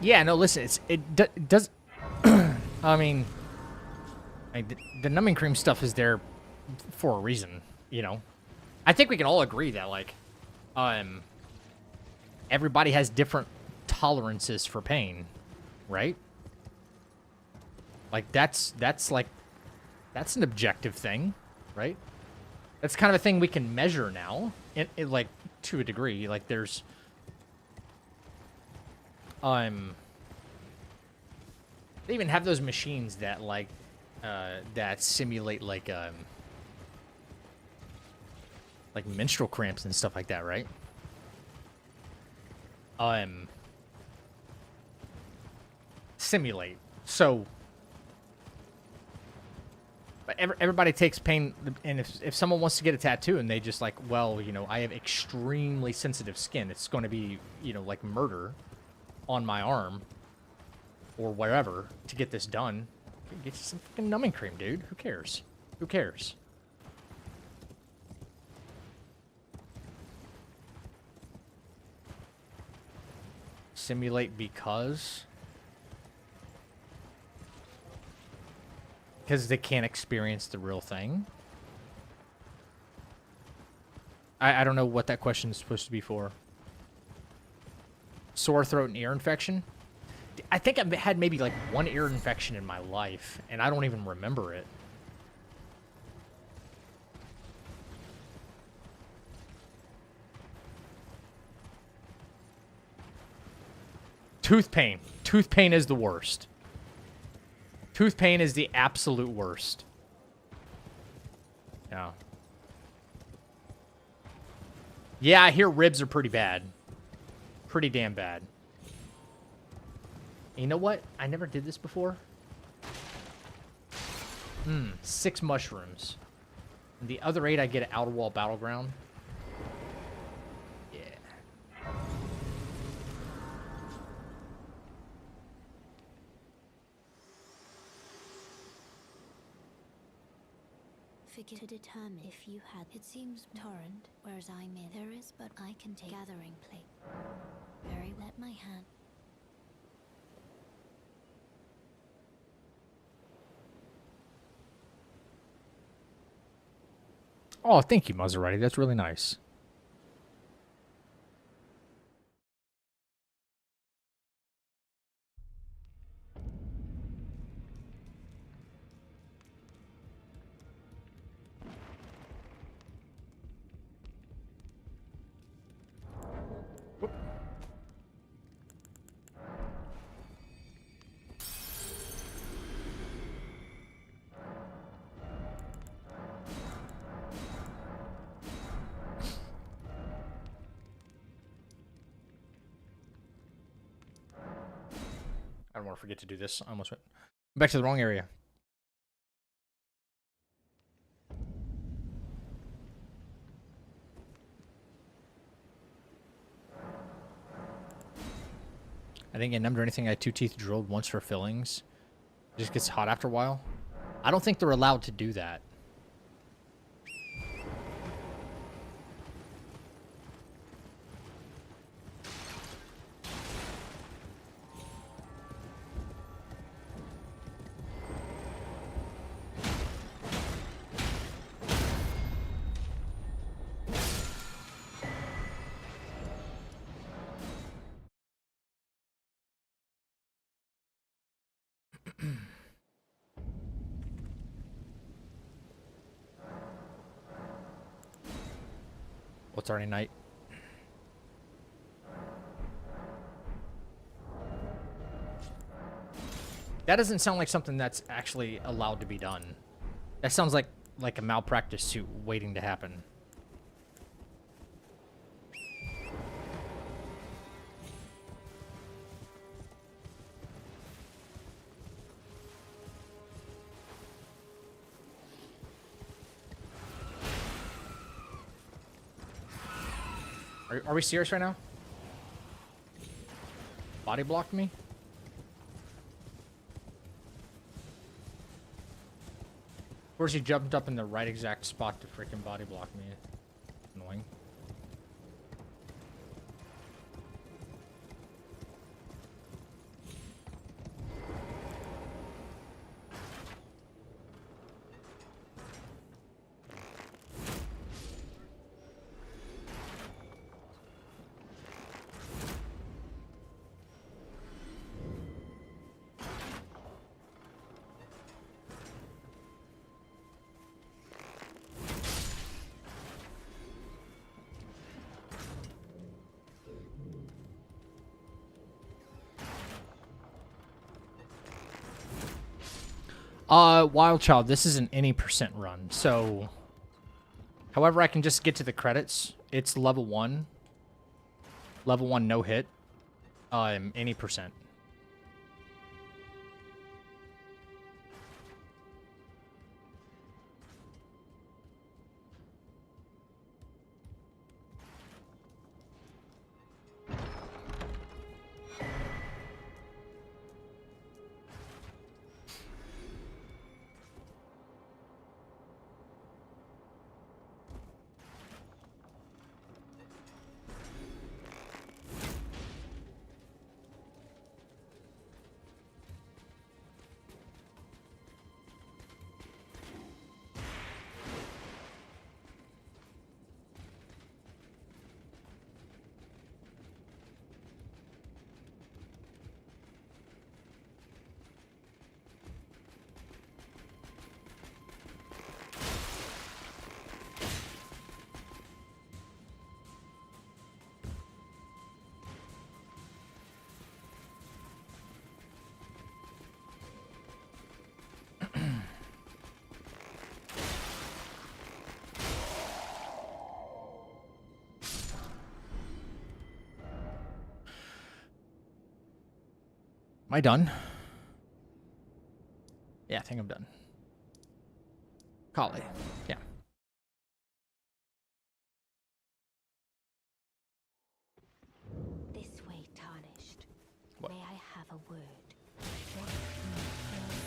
Yeah, no, listen, it does. I mean, the numbing cream stuff is there for a reason, you know. I think we can all agree that like, everybody has different tolerances for pain, right? Like that's an objective thing, right? That's kind of a thing we can measure now, like to a degree. Like there's they even have those machines that like that simulate like menstrual cramps and stuff like that, right? Simulate. So but everybody takes pain, and if someone wants to get a tattoo and they just like, well, you know, I have extremely sensitive skin, it's going to be, you know, like murder on my arm or wherever to get this done. Get you some fucking numbing cream, dude. Who cares? Who cares? Simulate because they can't experience the real thing. I don't know what that question is supposed to be for. Sore throat and ear infection? I think I've had maybe like one ear infection in my life, and I don't even remember it. Tooth pain. Tooth pain is the worst. Tooth pain is the absolute worst. Yeah. Yeah, I hear ribs are pretty bad. Pretty damn bad. You know what? I never did this before. 6 mushrooms. And the other 8 I get at Outer Wall Battleground. Yeah. Figure to determine if you had. It seems torrent, whereas I may. There is, but I can take gathering plate. Very wet my hand. Oh, thank you, Maserati. That's really nice. Whoop. I don't want to forget to do this. I almost went back to the wrong area. I didn't get numbed or anything. I had 2 teeth drilled once for fillings. It just gets hot after a while. I don't think they're allowed to do that. What's already night? That doesn't sound like something that's actually allowed to be done. That sounds like a malpractice suit waiting to happen. Are we serious right now? Body blocked me? Of course, he jumped up in the right exact spot to freaking body block me. Annoying. Wild Child, this is an any % run, so... However, I can just get to the credits. It's level 1. Level 1 no hit. Any %. Am I done? Yeah, I think I'm done. Kali. Yeah. This way, tarnished. What? May I have a word? No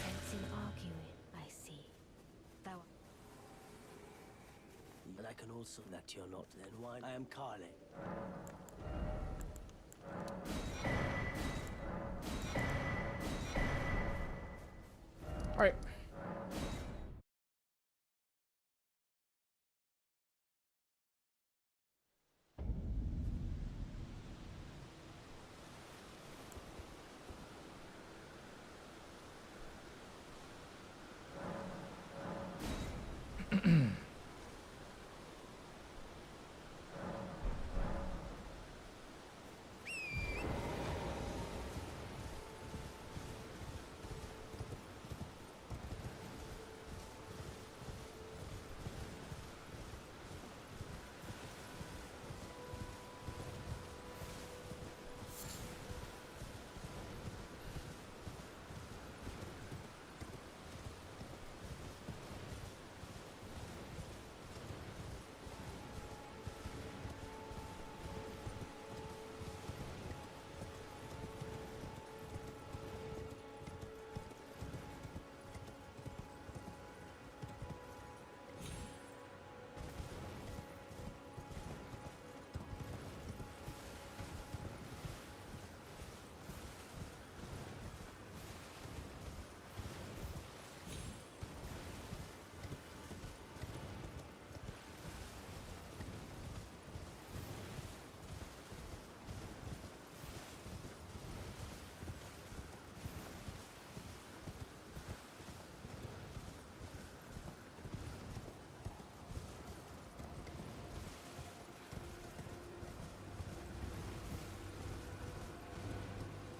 sense in arguing, I see. Thou But I can also that you're not then why I am Carly. All right.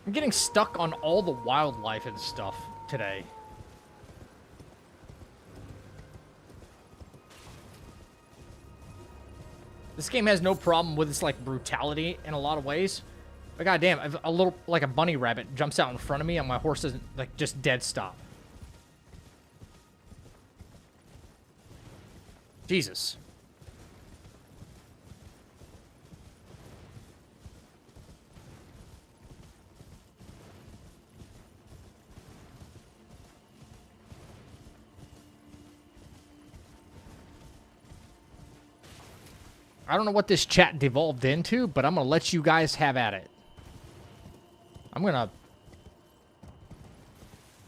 I'm getting stuck on all the wildlife and stuff today. This game has no problem with its, like, brutality in a lot of ways. But goddamn, if a little, like a bunny rabbit jumps out in front of me and my horse doesn't, like, just dead stop. Jesus. I don't know what this chat devolved into, but I'm going to let you guys have at it. I'm going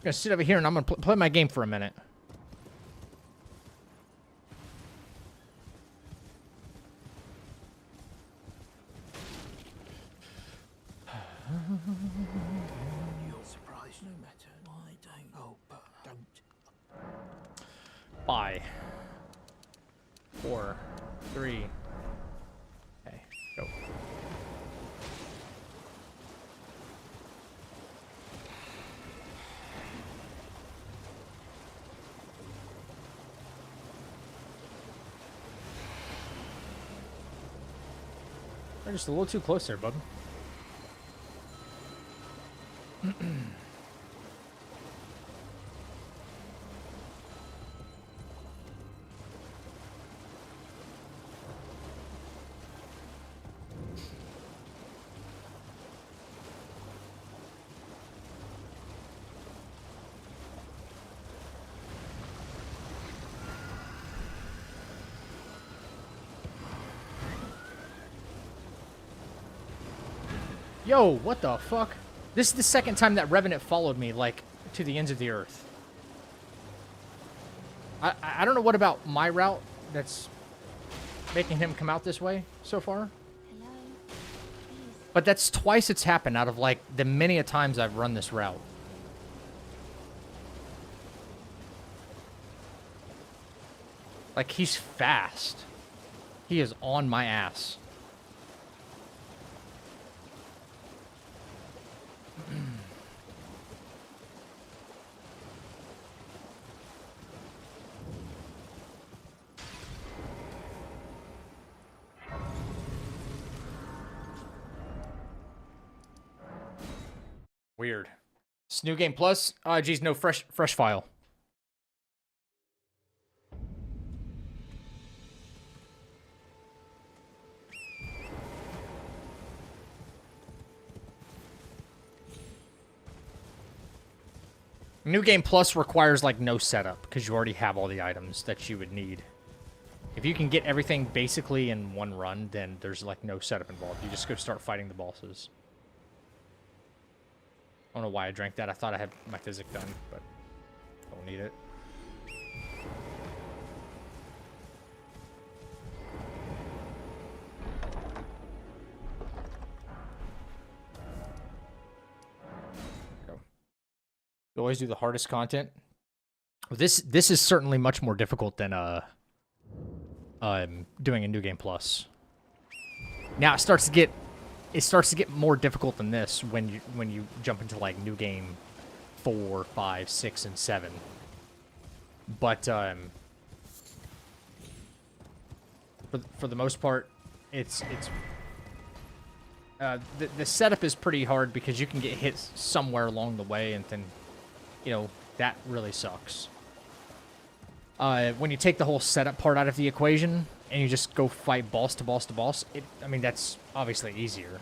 to sit over here and I'm going to play my game for a minute. You're surprised no matter why don't. Oh, but don't. 5, 4, 3. Okay, go. We're just a little too close there, bud. Yo, what the fuck? This is the second time that Revenant followed me, like, to the ends of the earth. I don't know what about my route that's making him come out this way so far. hello? Please. But that's twice it's happened out of, like, the many a times I've run this route. Like, he's fast. He is on my ass. Weird. It's New Game Plus. Geez, no fresh file. New Game Plus requires like no setup because you already have all the items that you would need. If you can get everything basically in one run, then there's like no setup involved. You just go start fighting the bosses. I don't know why I drank that. I thought I had my physic done, but don't need it. Go. You always do the hardest content. This is certainly much more difficult than doing a New Game Plus. Now it starts to get more difficult than this when you jump into like New Game 4, 5, 6, and 7. But for the most part, the setup is pretty hard because you can get hit somewhere along the way, and then that really sucks. When you take the whole setup part out of the equation and you just go fight boss to boss to boss, I mean, that's obviously easier.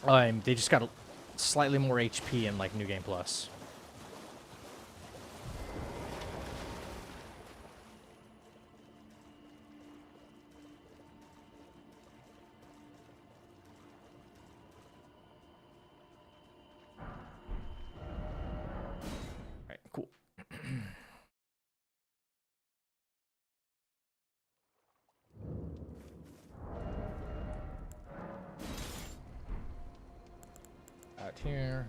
They just got slightly more HP in like New Game Plus. All right, cool. Out here.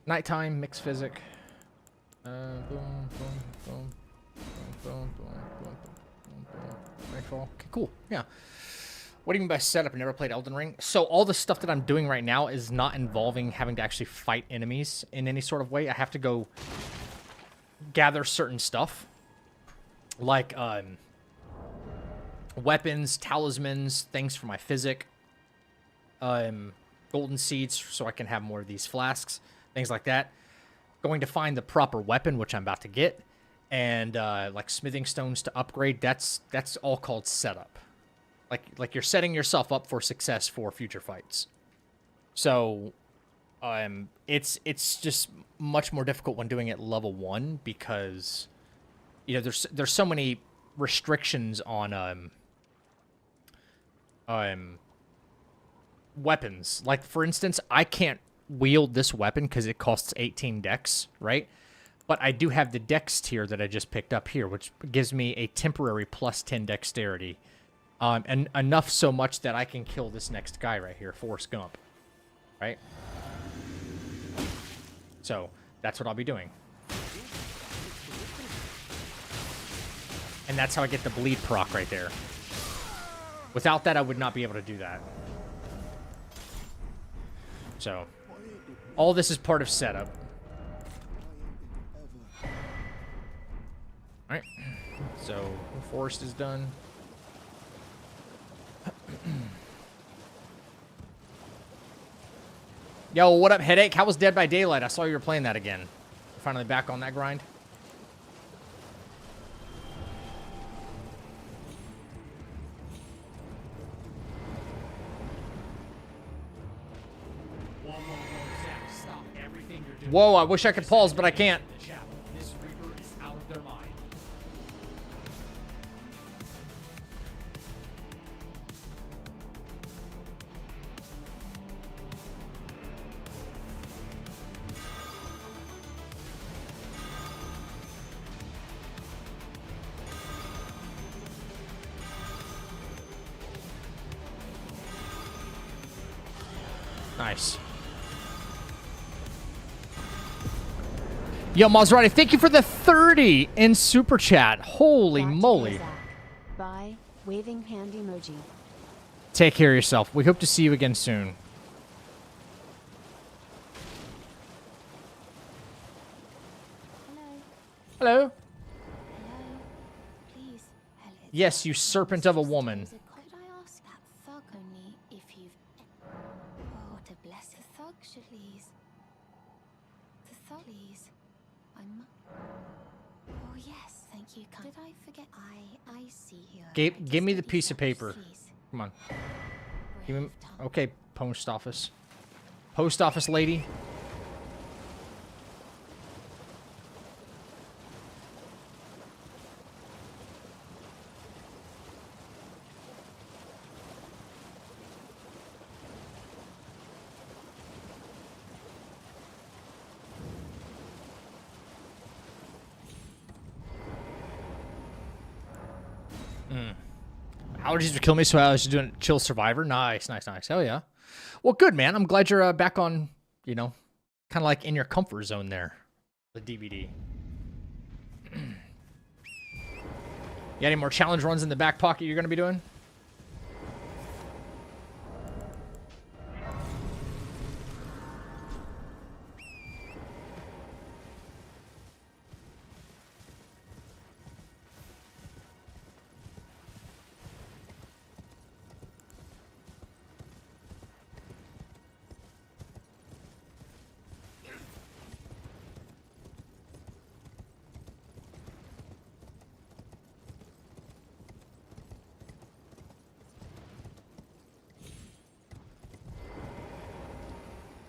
Nighttime, mixed physic. Boom, boom, boom, boom, boom, boom, boom. Nightfall. Okay, cool. Yeah. What do you mean by setup? I never played Elden Ring. So all the stuff that I'm doing right now is not involving having to actually fight enemies in any sort of way. I have to go gather certain stuff. Like, weapons, talismans, things for my physic, golden seeds so I can have more of these flasks, things like that. Going to find the proper weapon, which I'm about to get, and like smithing stones to upgrade. That's all called setup. Like you're setting yourself up for success for future fights. So, it's just much more difficult when doing it level 1 because there's so many restrictions on weapons. Like, for instance, I can't wield this weapon because it costs 18 dex, right? But I do have the dex tier that I just picked up here, which gives me a temporary plus 10 dexterity. And enough so much that I can kill this next guy right here, Forrest Gump. Right? So, that's what I'll be doing. And that's how I get the bleed proc right there. Without that, I would not be able to do that. So, all this is part of setup. Alright. So, Forest is done. Yo, what up, Headache? How was Dead by Daylight? I saw you were playing that again. Finally back on that grind. Whoa, I wish I could pause, but I can't. This Reaper is out of their mind. Nice. Yo, Maserati, thank you for the 30 in Super Chat. Holy moly. Bye. Waving hand emoji. Take care of yourself. We hope to see you again soon. Hello. Hello. Hello. Please. Yes, you serpent of a woman. Could I ask that thug only if you've... Oh, what a blessing. The thug should please. The thug, please. I'm... Oh, yes, thank you. Did I forget? I see you. Give me the piece of paper. Please. Come on. Give me... Okay, post office. Post office lady. Allergies would kill me, so I was just doing chill survivor. Nice, nice, nice. Hell yeah. Well, good, man. I'm glad you're back on, you know, kind of like in your comfort zone there. The DVD. You got any more challenge runs in the back pocket you're going to be doing?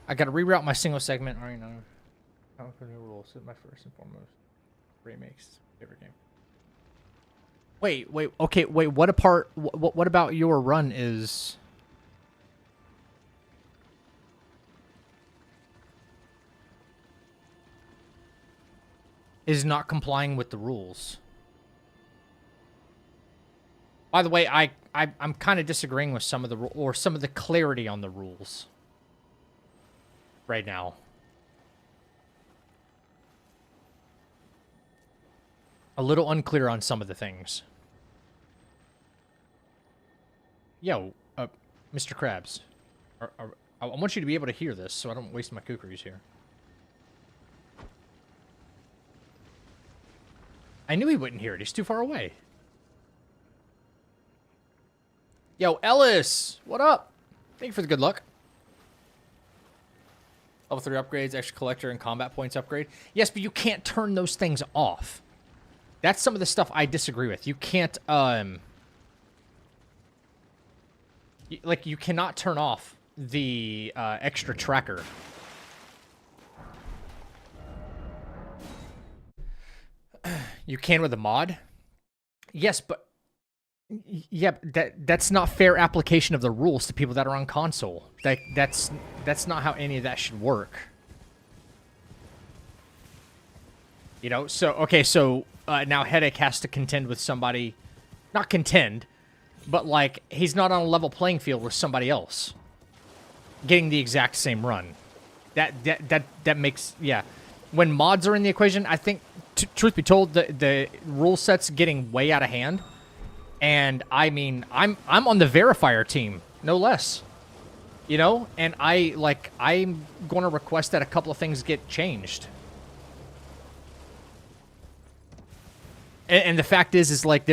I gotta reroute my single segment. All right, now. How for new rules? This is my first and foremost. Remakes favorite game. Wait. Okay, wait. What apart? What about your run is? Is not complying with the rules. By the way, I'm kind of disagreeing with some of the clarity on the rules right now. A little unclear on some of the things. Yo, Mr. Krabs, I want you to be able to hear this so I don't waste my kookaries here. I knew he wouldn't hear it. He's too far away. Yo, Ellis, what up? Thank you for the good luck. Level 3 upgrades, extra collector, and combat points upgrade. Yes, but you can't turn those things off. That's some of the stuff I disagree with. You can't, you cannot turn off the extra tracker. You can with a mod. Yes, but yeah, that's not fair application of the rules to people that are on console. That's not how any of that should work. You know, so okay, so now Headache has to contend with somebody, not contend, but like he's not on a level playing field with somebody else, getting the exact same run. That makes, yeah. When mods are in the equation, I think, truth be told, the rule set's getting way out of hand. And I mean, I'm on the verifier team, no less. You know, and I'm going to request that a couple of things get changed. And the fact is like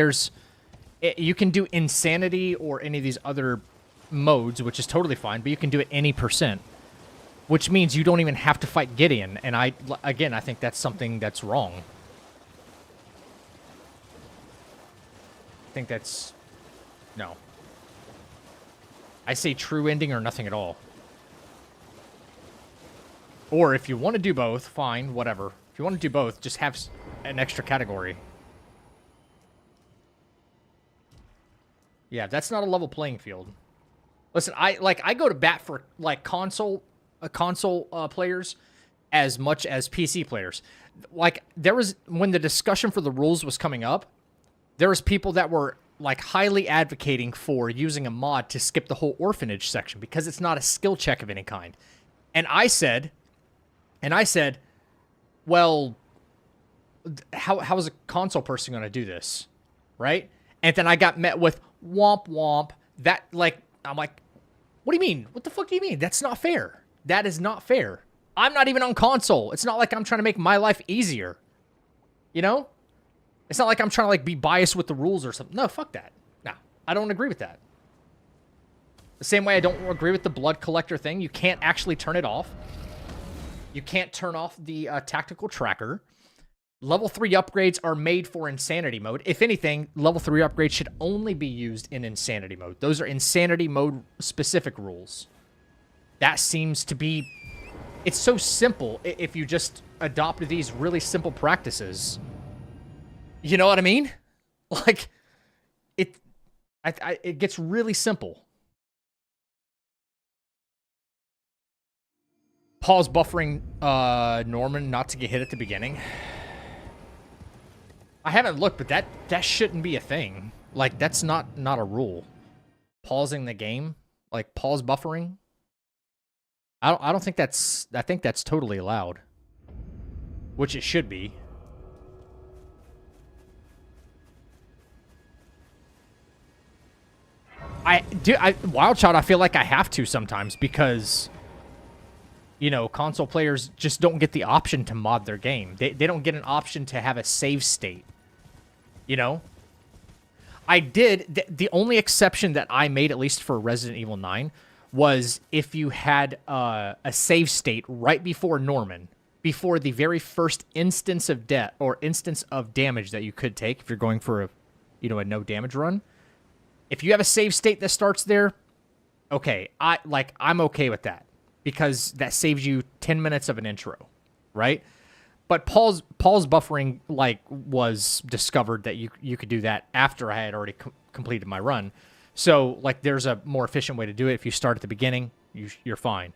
you can do insanity or any of these other modes, which is totally fine, but you can do it any %, which means you don't even have to fight Gideon. And I think that's something that's wrong. I think that's... No. I say true ending or nothing at all. Or if you want to do both, fine, whatever. If you want to do both, just have an extra category. Yeah, that's not a level playing field. Listen, I go to bat for like console players as much as PC players. Like there was, when the discussion for the rules was coming up, there was people that were like highly advocating for using a mod to skip the whole orphanage section because it's not a skill check of any kind. And I said, well, how is a console person going to do this? Right? And then I got met with womp womp. That, like, I'm like, what do you mean? What the fuck do you mean? That's not fair. That is not fair. I'm not even on console. It's not like I'm trying to make my life easier. You know? It's not like I'm trying to like be biased with the rules or something. No, fuck that. No, I don't agree with that. The same way I don't agree with the blood collector thing. You can't actually turn it off. You can't turn off the tactical tracker. Level 3 upgrades are made for insanity mode. If anything, level 3 upgrades should only be used in insanity mode. Those are insanity mode specific rules. That seems to be... It's so simple if you just adopt these really simple practices. You know what I mean? Like, it gets really simple. Pause buffering Norman not to get hit at the beginning. I haven't looked, but that shouldn't be a thing. Like, that's not a rule. Pausing the game, like pause buffering. I don't think that's... I think that's totally allowed. Which it should be. Wild Child, I feel like I have to sometimes because, you know, console players just don't get the option to mod their game. They don't get an option to have a save state. You know? I did. The only exception that I made, at least for Resident Evil 9, was if you had a save state right before Norman, before the very first instance of death or instance of damage that you could take if you're going for a, you know, a no damage run. If you have a save state that starts there, okay, I'm okay with that because that saves you 10 minutes of an intro, right? But pause buffering like was discovered that you could do that after I had already completed my run. So like there's a more efficient way to do it. If you start at the beginning, you're fine.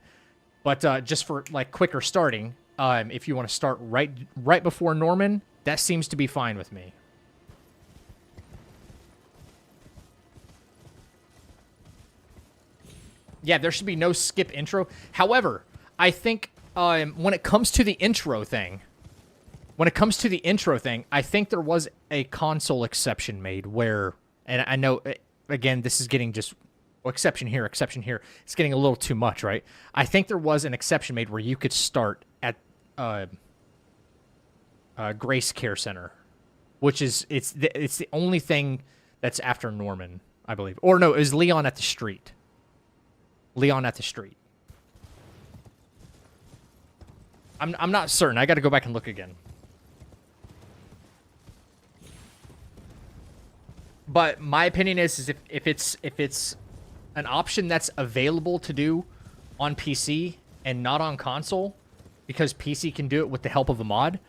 But just for like quicker starting, if you want to start right before Norman, that seems to be fine with me. Yeah, there should be no skip intro. However, I think when it comes to the intro thing, I think there was a console exception made where, and I know, again, this is getting just exception here. It's getting a little too much, right? I think there was an exception made where you could start at Grace Care Center, which is it's the only thing that's after Norman, I believe. Or no, it was Leon at the Street. Leon at the Street. I'm not certain. I got to go back and look again. But my opinion is if it's an option that's available to do on PC and not on console, because PC can do it with the help of a mod,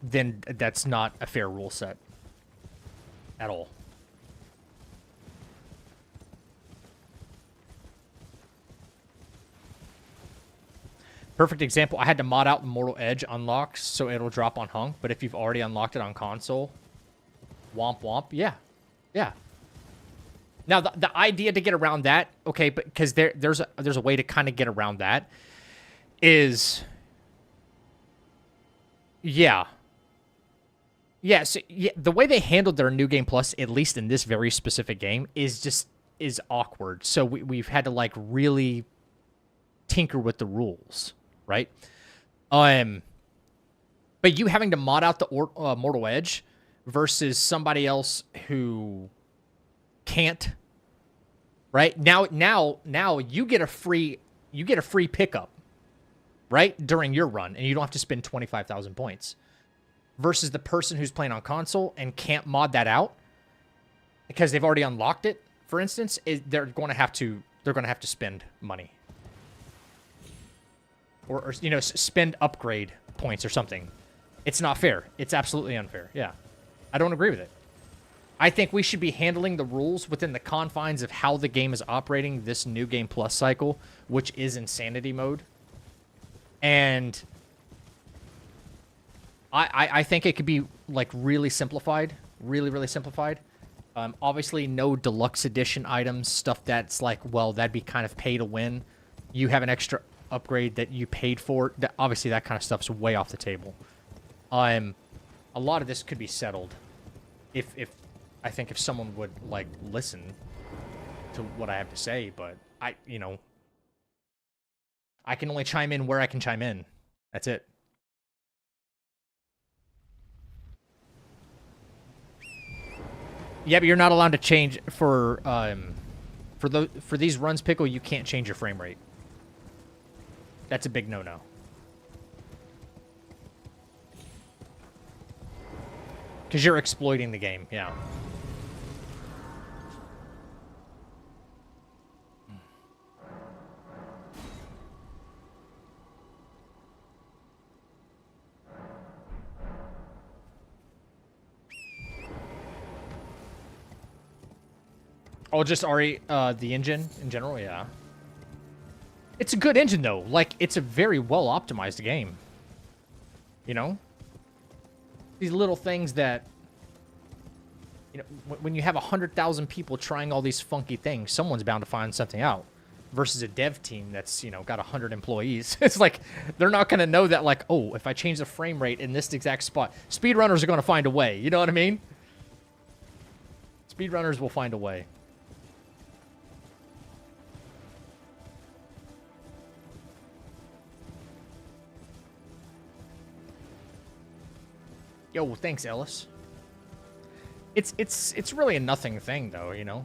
then that's not a fair rule set at all. Perfect example, I had to mod out Mortal Edge unlocks so it'll drop on Hunk, but if you've already unlocked it on console, womp womp, yeah. Yeah. Now, the idea to get around that, okay, but because there's a way to kind of get around that, is, yeah. Yeah, so yeah, the way they handled their New Game Plus, at least in this very specific game, is awkward. So we've had to, like, really tinker with the rules, right? But you having to mod out the Mortal Edge versus somebody else who can't, right? Now you get a free pickup, right? During your run, and you don't have to spend 25,000 points. Versus the person who's playing on console and can't mod that out because they've already unlocked it, for instance, they're going to have to spend money. Or you know, spend upgrade points or something. It's not fair. It's absolutely unfair. Yeah. I don't agree with it. I think we should be handling the rules within the confines of how the game is operating this New Game Plus cycle, which is Insanity Mode. And I think it could be, like, really simplified. Really, really simplified. Obviously, no deluxe edition items. Stuff that's like, well, that'd be kind of pay to win. You have an extra upgrade that you paid for. Obviously, that kind of stuff's way off the table. A lot of this could be settled if I think if someone would, like, listen to what I have to say, but I can only chime in where I can chime in. That's it. Yeah, but you're not allowed to change for these runs, Pickle. You can't change your frame rate. That's a big no-no. Because you're exploiting the game, yeah. Oh, just RE, the engine in general, yeah. It's a good engine, though. Like, it's a very well-optimized game. You know? These little things that... You know, when you have 100,000 people trying all these funky things, someone's bound to find something out. Versus a dev team that's, you know, got 100 employees. It's like, they're not going to know that, like, oh, if I change the frame rate in this exact spot... Speedrunners are going to find a way. You know what I mean? Speedrunners will find a way. Yo, thanks, Ellis. It's really a nothing thing, though, you know?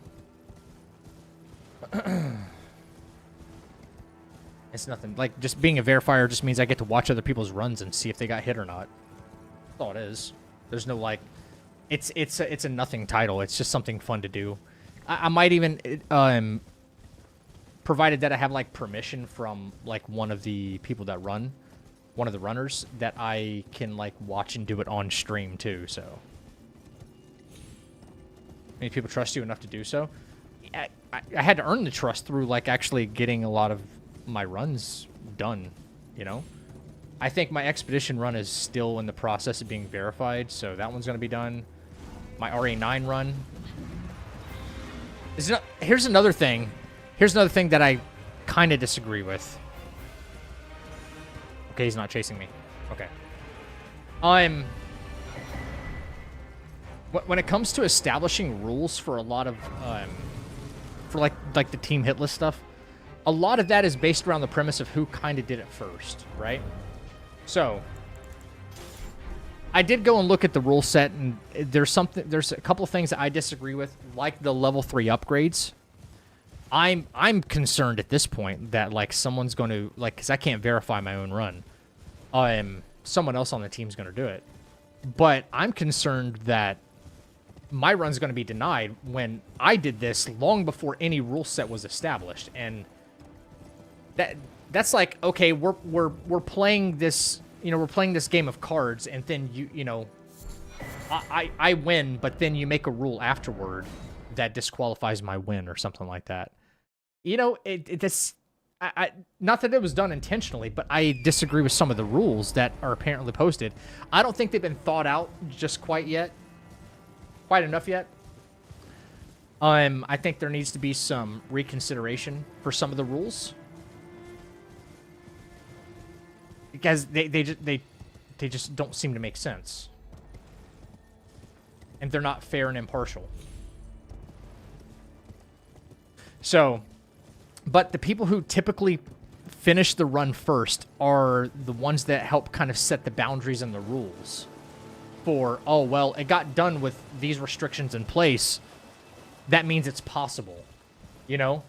It's nothing. Like, just being a verifier just means I get to watch other people's runs and see if they got hit or not. That's all it is. There's no, like... It's a nothing title. It's just something fun to do. I might even... provided that I have, like, permission from, like, one of the people that run... One of the runners, that I can, like, watch and do it on stream, too, so... Many people trust you enough to do so. I had to earn the trust through, like, actually getting a lot of my runs done, you know? I think my Expedition run is still in the process of being verified, so that one's going to be done. My RA9 run. Here's another thing. Here's another thing that I kind of disagree with. Okay, he's not chasing me. Okay. When it comes to establishing rules for a lot of, for like the team hit list stuff, a lot of that is based around the premise of who kind of did it first, right? So, I did go and look at the rule set, and there's a couple of things that I disagree with, like the level 3 upgrades. I'm concerned at this point that, like, someone's going to, like, because I can't verify my own run. Someone else on the team's going to do it. But I'm concerned that my run's going to be denied when I did this long before any rule set was established. And that's like, okay, we're playing this, you know, we're playing this game of cards, and then you know, I win, but then you make a rule afterward that disqualifies my win or something like that. You know, this, not that it was done intentionally, but I disagree with some of the rules that are apparently posted. I don't think they've been thought out just quite enough yet. I think there needs to be some reconsideration for some of the rules. Because they just don't seem to make sense. And they're not fair and impartial. So, but the people who typically finish the run first are the ones that help kind of set the boundaries and the rules for, oh, well, it got done with these restrictions in place. That means it's possible, you know?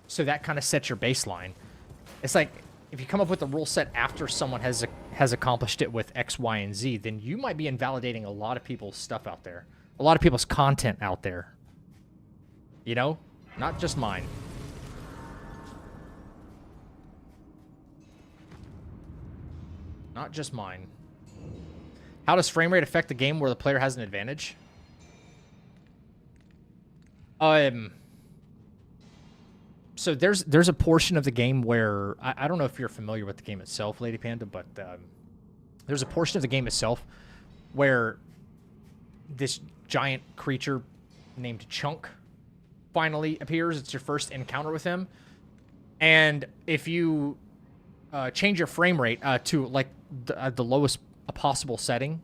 So that kind of sets your baseline. It's like, if you come up with a rule set after someone has accomplished it with X, Y, and Z, then you might be invalidating a lot of people's stuff out there. A lot of people's content out there. You know? Not just mine. Not just mine. How does frame rate affect the game where the player has an advantage? So there's a portion of the game where I don't know if you're familiar with the game itself, Lady Panda, but there's a portion of the game itself where this giant creature named Chunk finally appears. It's your first encounter with him, and if you change your frame rate to like the lowest possible setting,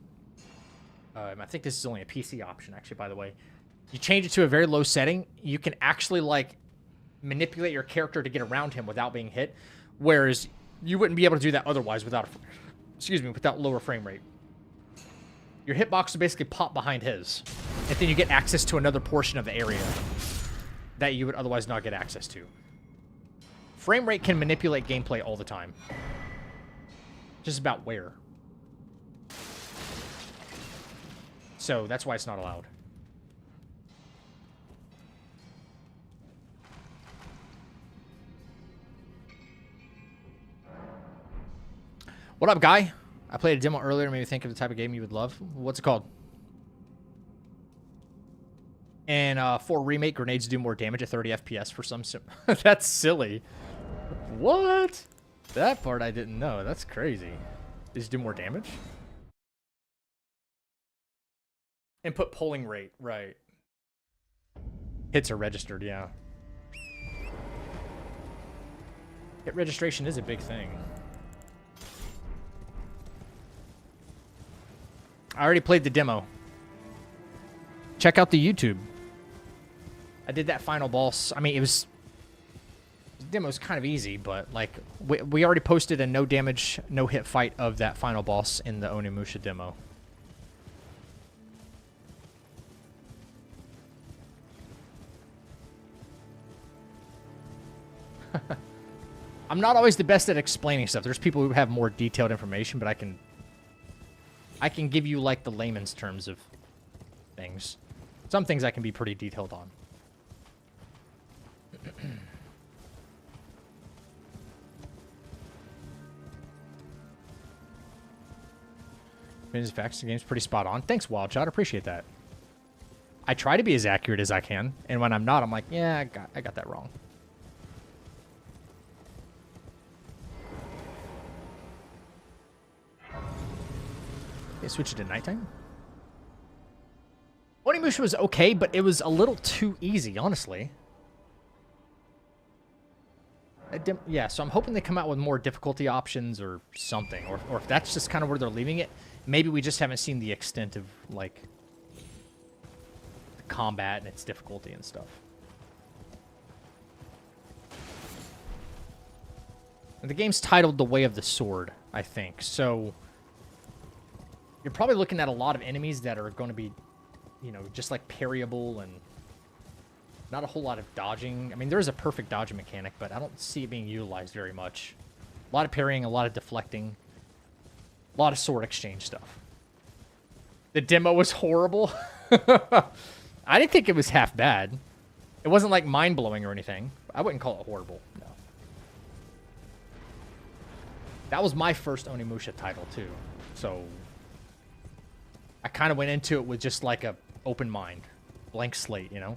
I think this is only a PC option, actually, by the way. You change it to a very low setting, you can actually like manipulate your character to get around him without being hit, whereas you wouldn't be able to do that otherwise without, without lower frame rate. Your hitbox will basically pop behind his. And then you get access to another portion of the area that you would otherwise not get access to. Frame rate can manipulate gameplay all the time. Just about where. So that's why it's not allowed. What up, guy? I played a demo earlier, made me think of the type of game you would love. What's it called? And for remake, grenades do more damage at 30 FPS for some sim. That's silly. What? That part I didn't know. That's crazy. Does it do more damage? Input polling rate, right. Hits are registered, yeah. Hit registration is a big thing. I already played the demo. Check out the YouTube. I did that final boss. I mean, the demo's kind of easy, but like we already posted a no damage, no hit fight of that final boss in the Onimusha demo. I'm not always the best at explaining stuff. There's people who have more detailed information, but I can give you like the layman's terms of things. Some things I can be pretty detailed on. In fact, the game's pretty spot on. Thanks, Wildshot. Appreciate that. I try to be as accurate as I can, and when I'm not, I'm like, yeah, I got that wrong. Okay, switch it to nighttime. Onimusha was okay, but it was a little too easy, honestly. Yeah, so I'm hoping they come out with more difficulty options or something. Or if that's just kind of where they're leaving it, maybe we just haven't seen the extent of, like, the combat and its difficulty and stuff. And the game's titled The Way of the Sword, I think. So you're probably looking at a lot of enemies that are going to be, you know, just like parryable and not a whole lot of dodging. I mean, there is a perfect dodging mechanic, but I don't see it being utilized very much. A lot of parrying, a lot of deflecting, a lot of sword exchange stuff. The demo was horrible. I didn't think it was half bad. It wasn't like mind-blowing or anything. I wouldn't call it horrible, no. That was my first Onimusha title, too. So I kind of went into it with just like a open mind. Blank slate, you know?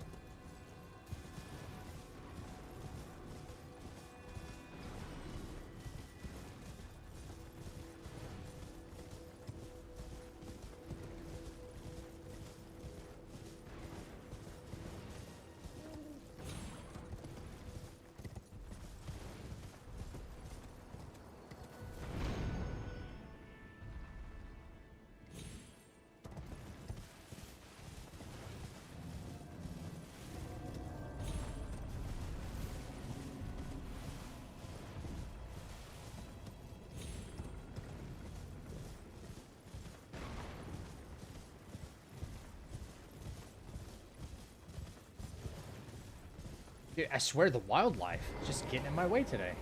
Dude, I swear the wildlife is just getting in my way today.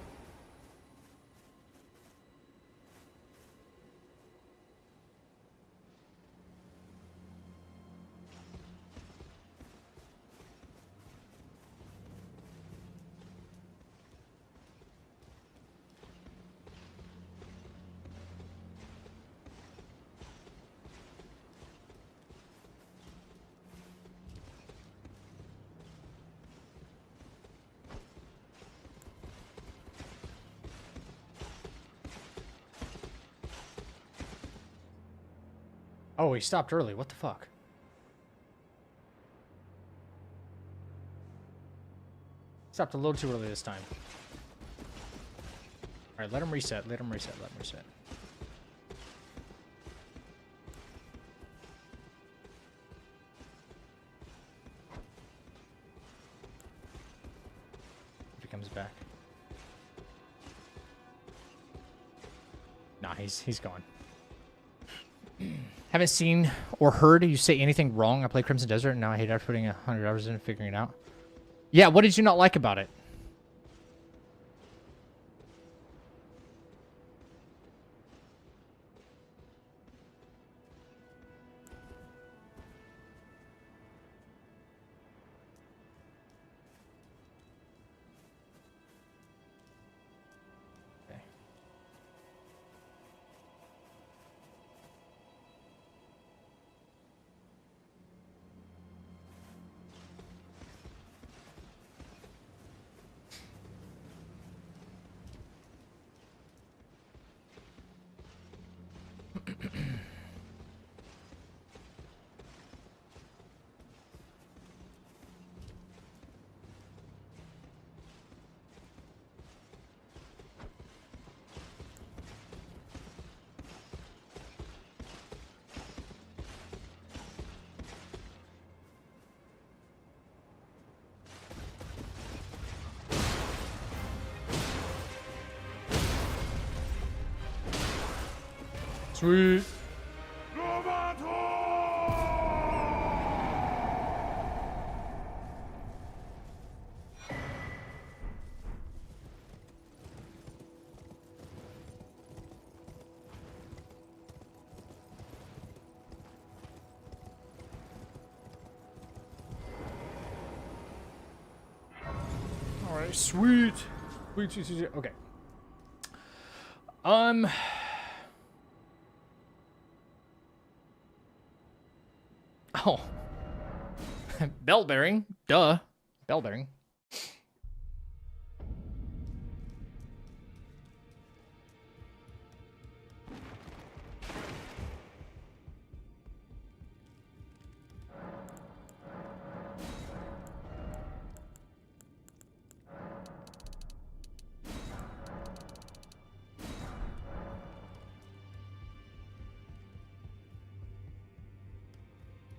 Oh, he stopped early. What the fuck? Stopped a little too early this time. Alright, let him reset. Let him reset. Let him reset. If he comes back. Nah, he's gone. Haven't seen or heard you say anything wrong. I played Crimson Desert, and now I hate after putting 100 hours in and figuring it out. Yeah, what did you not like about it? Okay. Sweet. All right, sweet. Sweet, sweet, sweet. Okay. Oh. Bell bearing. Duh. Bell bearing.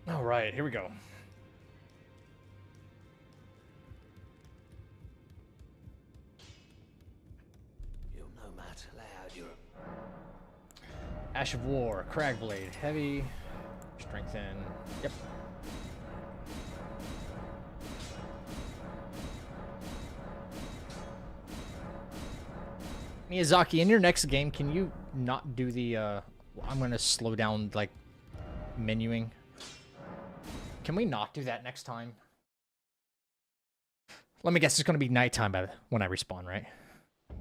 All right, here we go. You'll no matter loud. You're Ash of War, Cragblade, heavy, strengthen. Yep. Miyazaki, in your next game, can you not do the, I'm gonna slow down, like, menuing? Can we not do that next time? Let me guess, it's gonna be nighttime by when I respawn, right?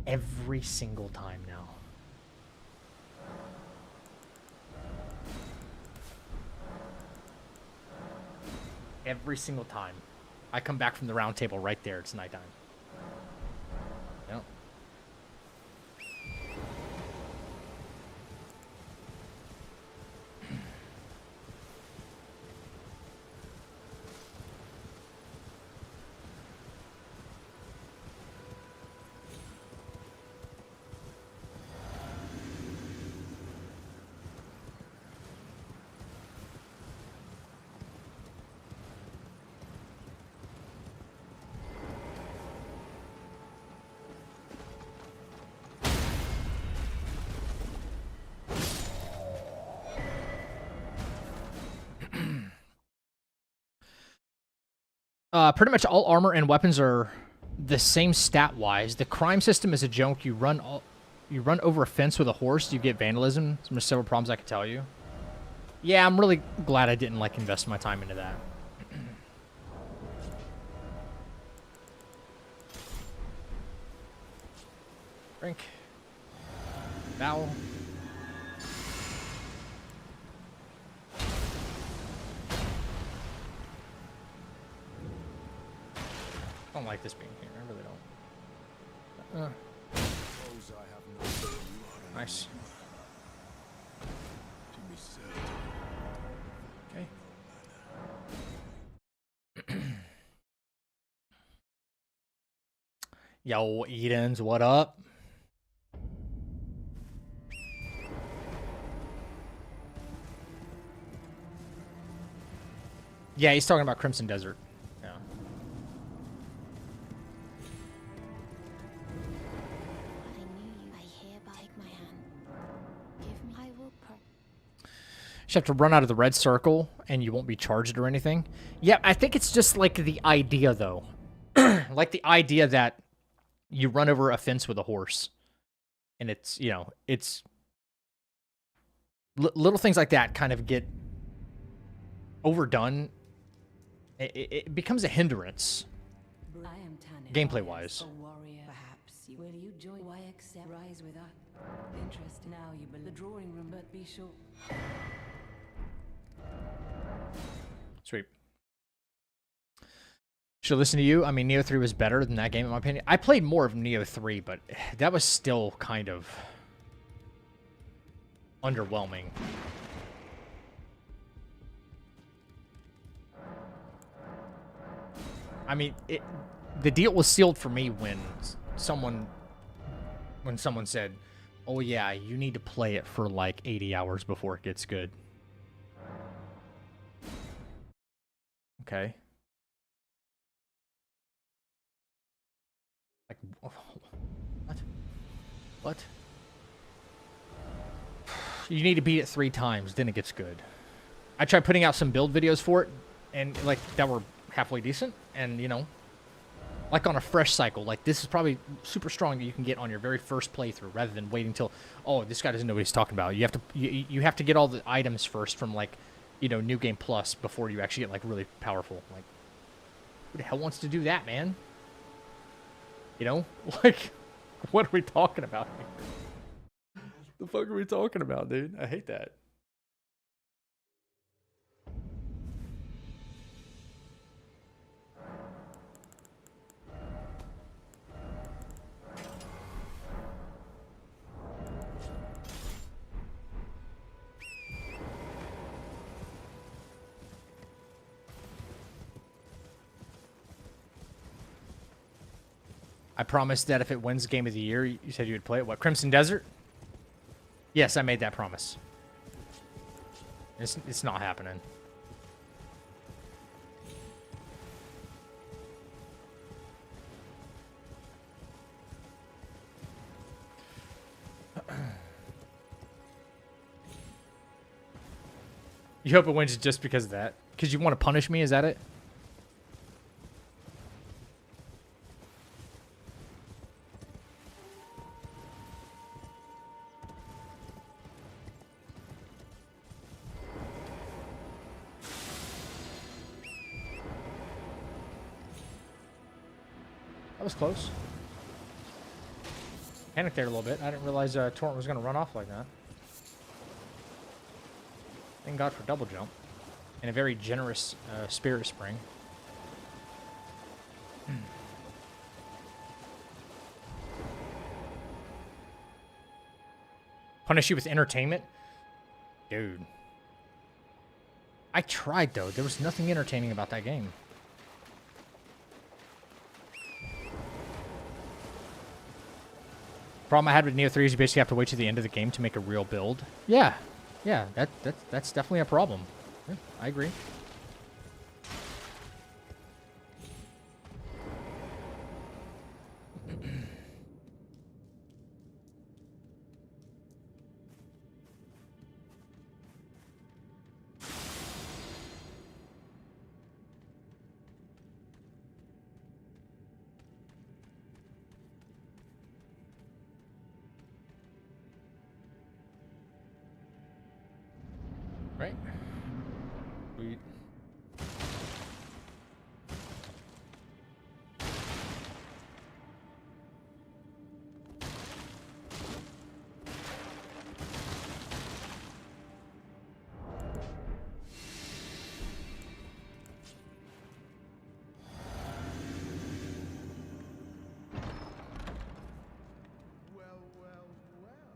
Every single time now. Every single time. I come back from the round table right there, it's nighttime. Yep. Pretty much all armor and weapons are the same stat-wise. The crime system is a joke. You run over a fence with a horse, you get vandalism. There's several problems I could tell you. Yeah, I'm really glad I didn't like invest my time into that. Drink. Bow. I don't like this being here. I really don't. Nice. Okay. Yo, Edens, what up? Yeah, he's talking about Crimson Desert. Yeah. You have to run out of the red circle, and you won't be charged or anything. Yeah, I think it's just like the idea, though. Like the idea that you run over a fence with a horse. And it's, you know, it's... little things like that kind of get overdone. It becomes a hindrance. Gameplay-wise. Perhaps you will you join? Why accept? Rise with us. Interest now you believe the drawing room, but be sure. Sweet. Should listen to you. I mean, Neo 3 was better than that game, in my opinion. I played more of Neo 3, but that was still kind of underwhelming. I mean, the deal was sealed for me when someone said, "Oh yeah, you need to play it for like 80 hours before it gets good." Okay. Like, what? What? You need to beat it 3 times, then it gets good. I tried putting out some build videos for it, and like that were halfway decent, and you know, like on a fresh cycle, like this is probably super strong that you can get on your very first playthrough, rather than waiting till, oh, this guy doesn't know what he's talking about. You have to get all the items first from like, you know, New Game Plus before you actually get like really powerful. Like, who the hell wants to do that, man? You know, like, what are we talking about here? The fuck are we talking about, dude? I hate that. I promised that if it wins Game of the Year, you said you would play it. What, Crimson Desert? Yes, I made that promise. It's not happening. You hope it wins just because of that? Because you want to punish me? Is that it? That was close. Panicked there a little bit. I didn't realize Torrent was going to run off like that. Thank God for double jump. And a very generous Spirit Spring. Punish you with entertainment? Dude. I tried, though. There was nothing entertaining about that game. Problem I had with Neo 3 is you basically have to wait to the end of the game to make a real build. Yeah. Yeah, that's definitely a problem. Yeah, I agree. Right? Sweet. Well, well, well.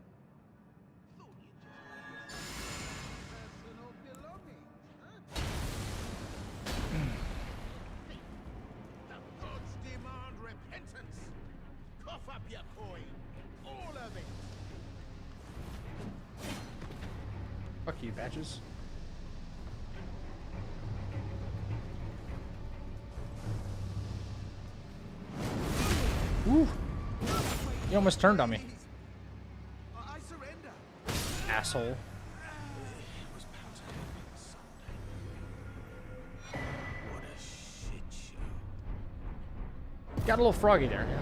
Thought you just personal belongings, huh? The gods demand repentance. Cough up your coin. All of it. Fuck you, badges. Ooh. You almost turned on me. I surrender. Asshole. It was powder. Got a little froggy there. Yeah.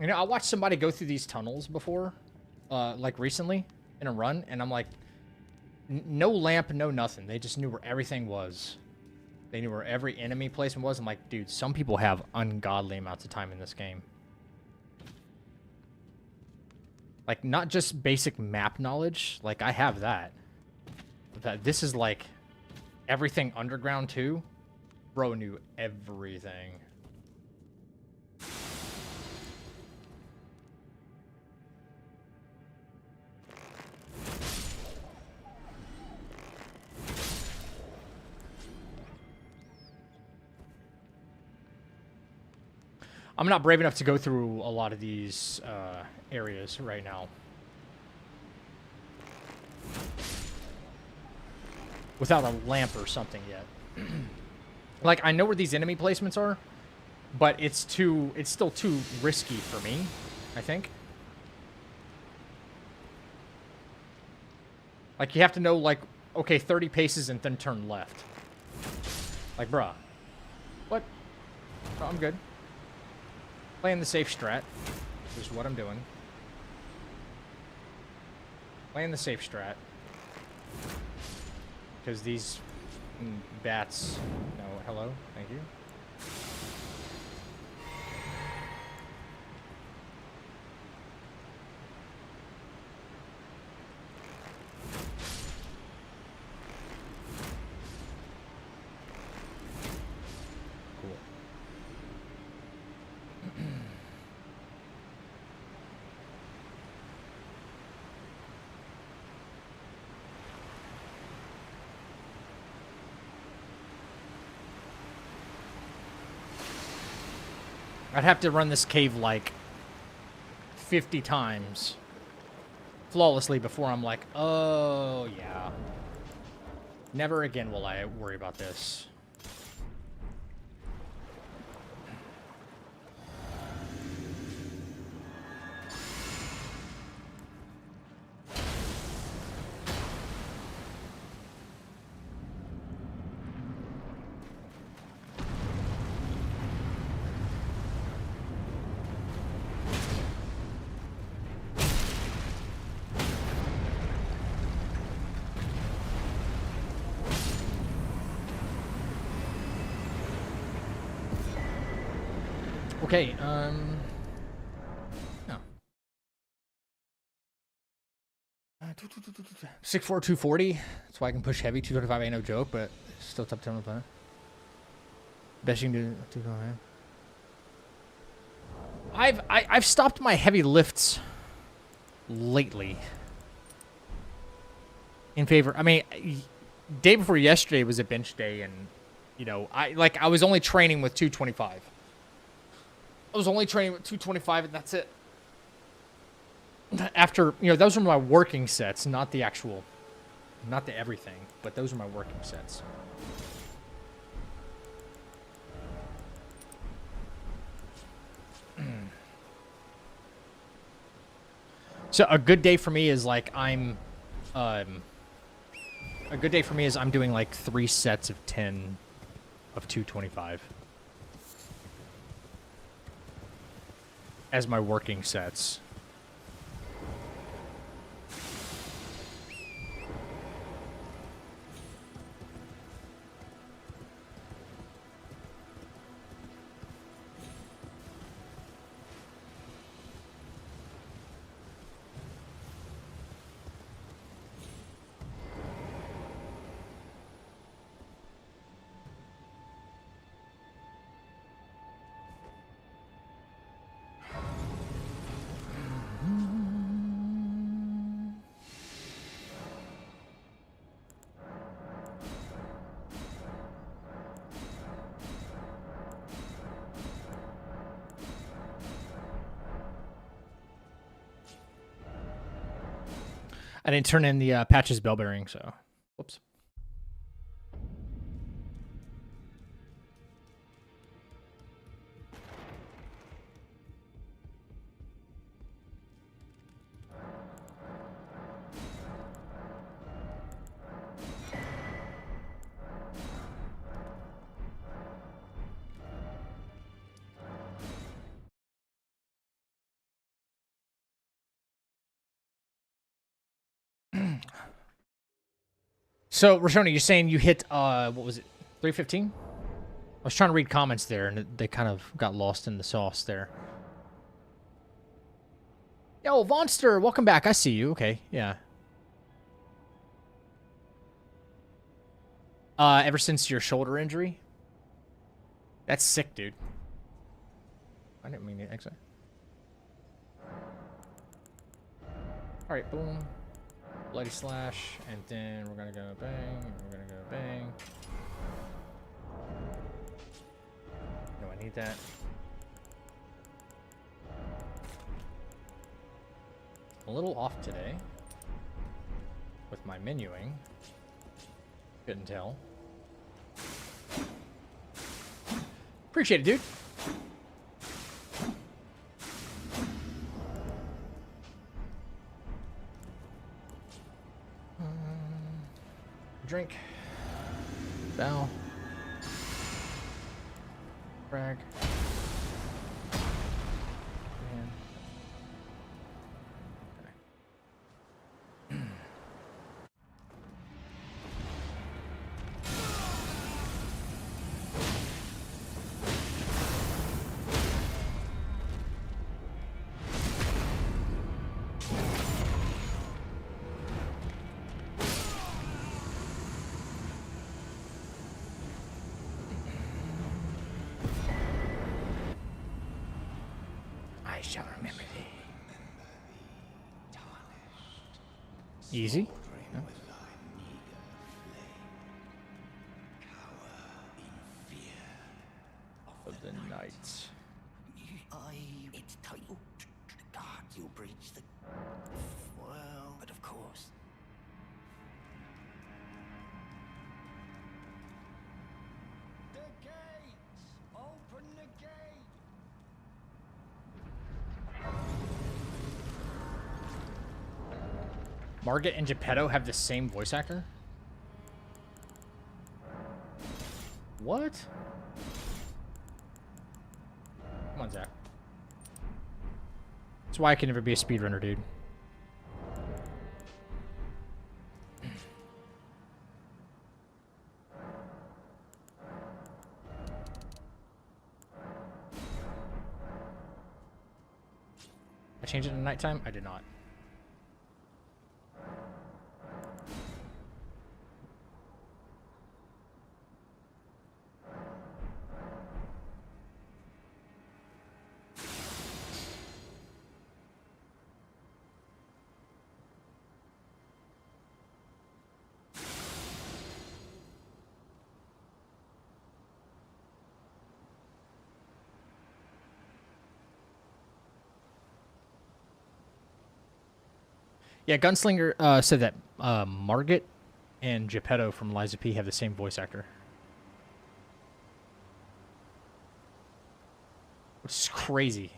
You know, I watched somebody go through these tunnels before, like recently in a run, and I'm like, no lamp, no nothing. They just knew where everything was. They knew where every enemy placement was. I'm like, dude, some people have ungodly amounts of time in this game. Like, not just basic map knowledge. Like, I have that. But this is like everything underground too. Bro knew everything. I'm not brave enough to go through a lot of these areas right now. Without a lamp or something yet. Like, I know where these enemy placements are, but it's still too risky for me, I think. Like, you have to know, like, okay, 30 paces and then turn left. Like, bruh. What? Oh, I'm good. Playing the safe strat is what I'm doing. Playing the safe strat. Because these bats... No, hello? Thank you. Cool. I'd have to run this cave like 50 times flawlessly before I'm like, oh yeah. Never again will I worry about this. Okay, no. 6'4", 240. That's why I can push heavy. 225 ain't no joke, but still top 10 with that. Best you can do. 225. I've stopped my heavy lifts lately. In favor. I mean, day before yesterday was a bench day, and you know, I was only training with 225. I was only training with 225, and that's it. After, you know, those were my working sets, not the actual, not the everything, but those are my working sets. So a good day for me is like a good day for me is I'm doing like 3 sets of 10 of 225 as my working sets. I didn't turn in the patches bell bearing, so whoops. So, Rashoni, you're saying you hit, what was it, 315? I was trying to read comments there, and they kind of got lost in the sauce there. Yo, Vonster, welcome back. I see you. Okay, yeah. Ever since your shoulder injury? That's sick, dude. I didn't mean to exit. Alright, boom. Bloody slash, and then we're gonna go bang, and we're gonna go bang. No, I need that. I'm a little off today with my menuing. Couldn't tell. Appreciate it, dude. Drink. Bow. Frag. Man. Okay. I shall remember thee. Easy. Yeah. Of the night. It's title. God, you breach the. Well, but of course. The gates! Open the gate! Margit and Geppetto have the same voice actor? What? Come on, Zach. That's why I can never be a speedrunner, dude. I changed it to nighttime? I did not. Yeah, Gunslinger said that Margit and Geppetto from Liza P have the same voice actor. Which is crazy.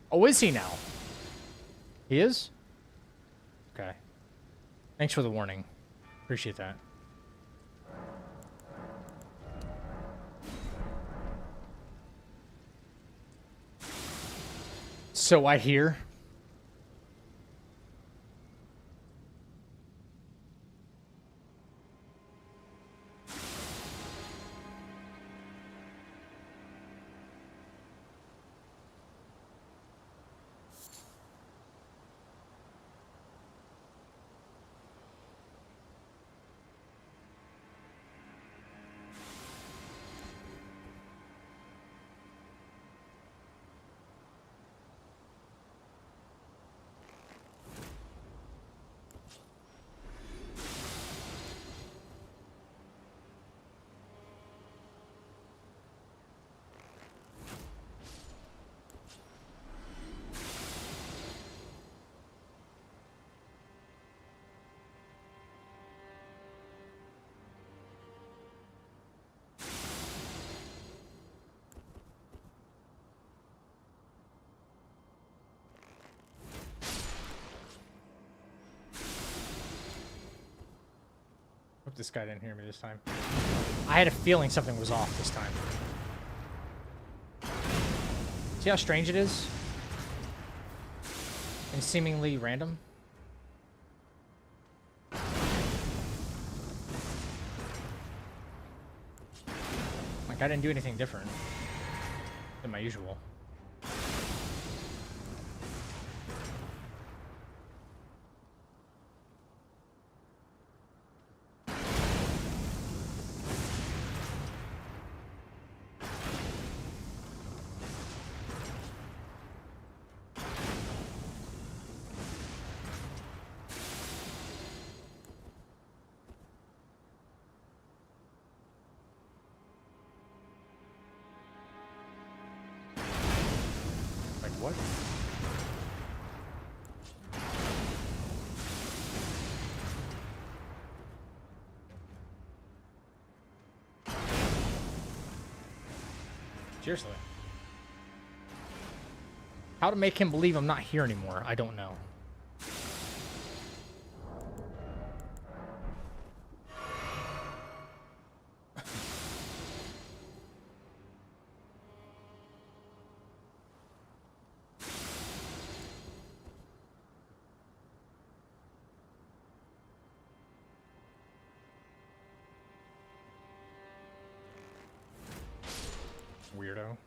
Oh, is he now? He is? Okay. Thanks for the warning. Appreciate that. So I hear. Hope this guy didn't hear me this time. I had a feeling something was off this time. See how strange it is? And seemingly random? Like, I didn't do anything different than my usual. What? Seriously. How to make him believe I'm not here anymore, I don't know. Weirdo.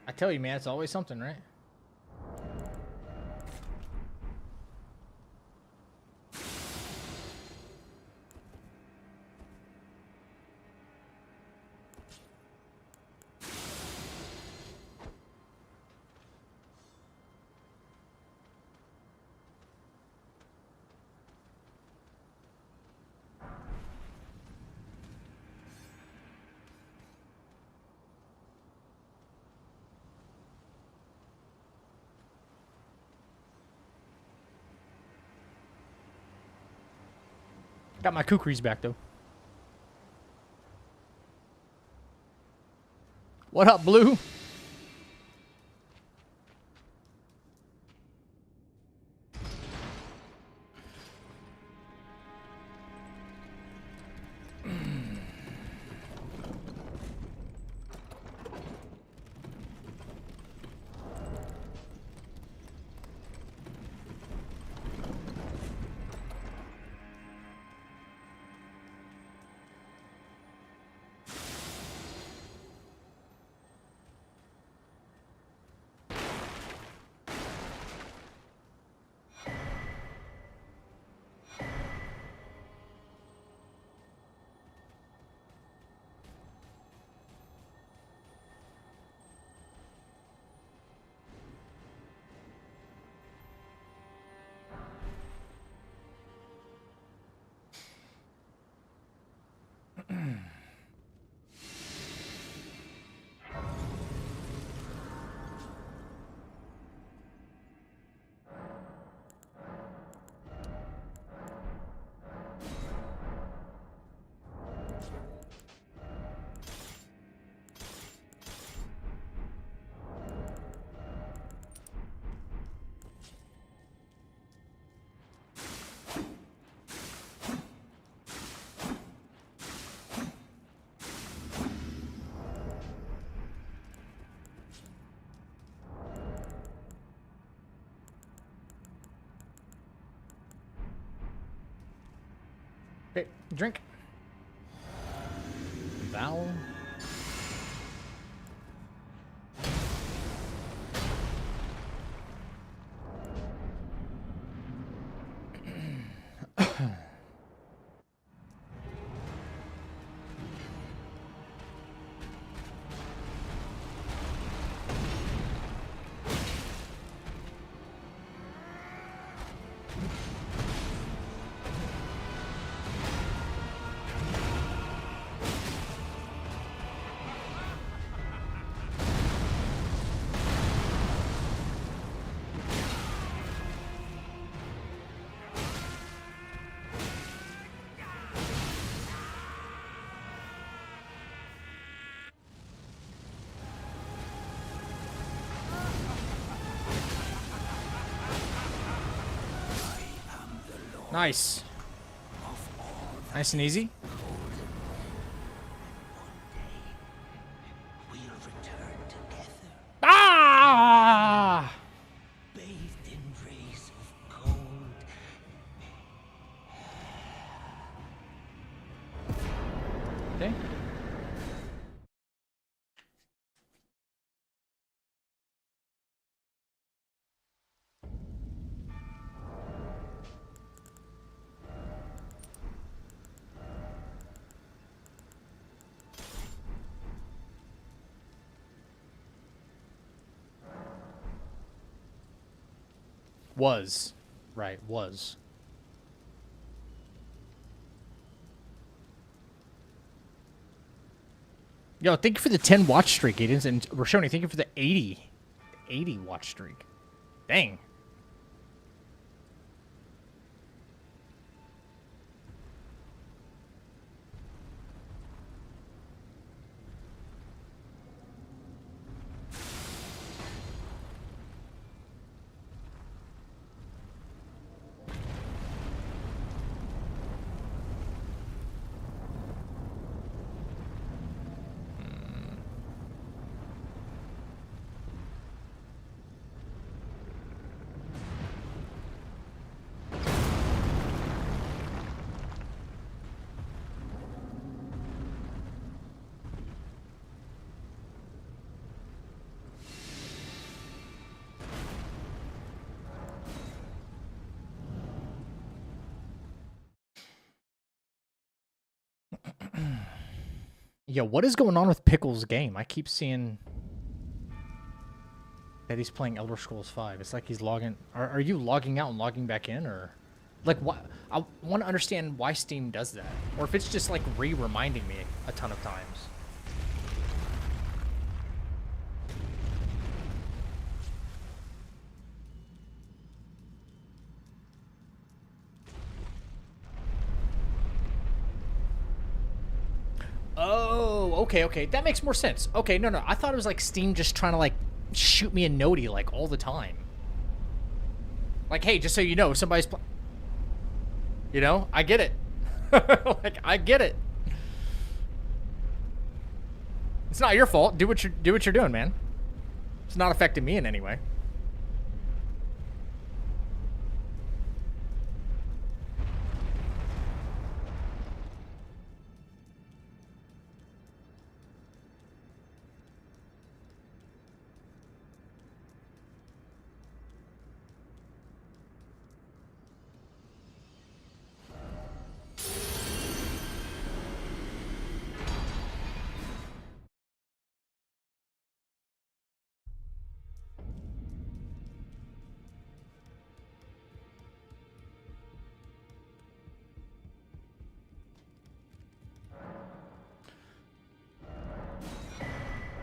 I tell you, man, it's always something, right? Got my kukris back, though. What up, Blue? Okay, drink. Vowel. Nice. Nice and easy. We'll return together, Ah! bathed in rays of gold. Okay. Was. Right, was. Yo, thank you for the 10 watch streak, Aidens. And Roshoni, thank you for the 80 watch streak. Dang. Yo, what is going on with Pickle's game? I keep seeing that he's playing Elder Scrolls 5. It's like he's logging... Are you logging out and logging back in, or... Like, what? I want to understand why Steam does that. Or if it's just, like, reminding me a ton of times. Oh, okay. That makes more sense. Okay, no. I thought it was, like, Steam just trying to, like, shoot me a noti, like, all the time. Like, hey, just so you know, somebody's... You know? I get it. Like, I get it. It's not your fault. Do what you're doing, man. It's not affecting me in any way.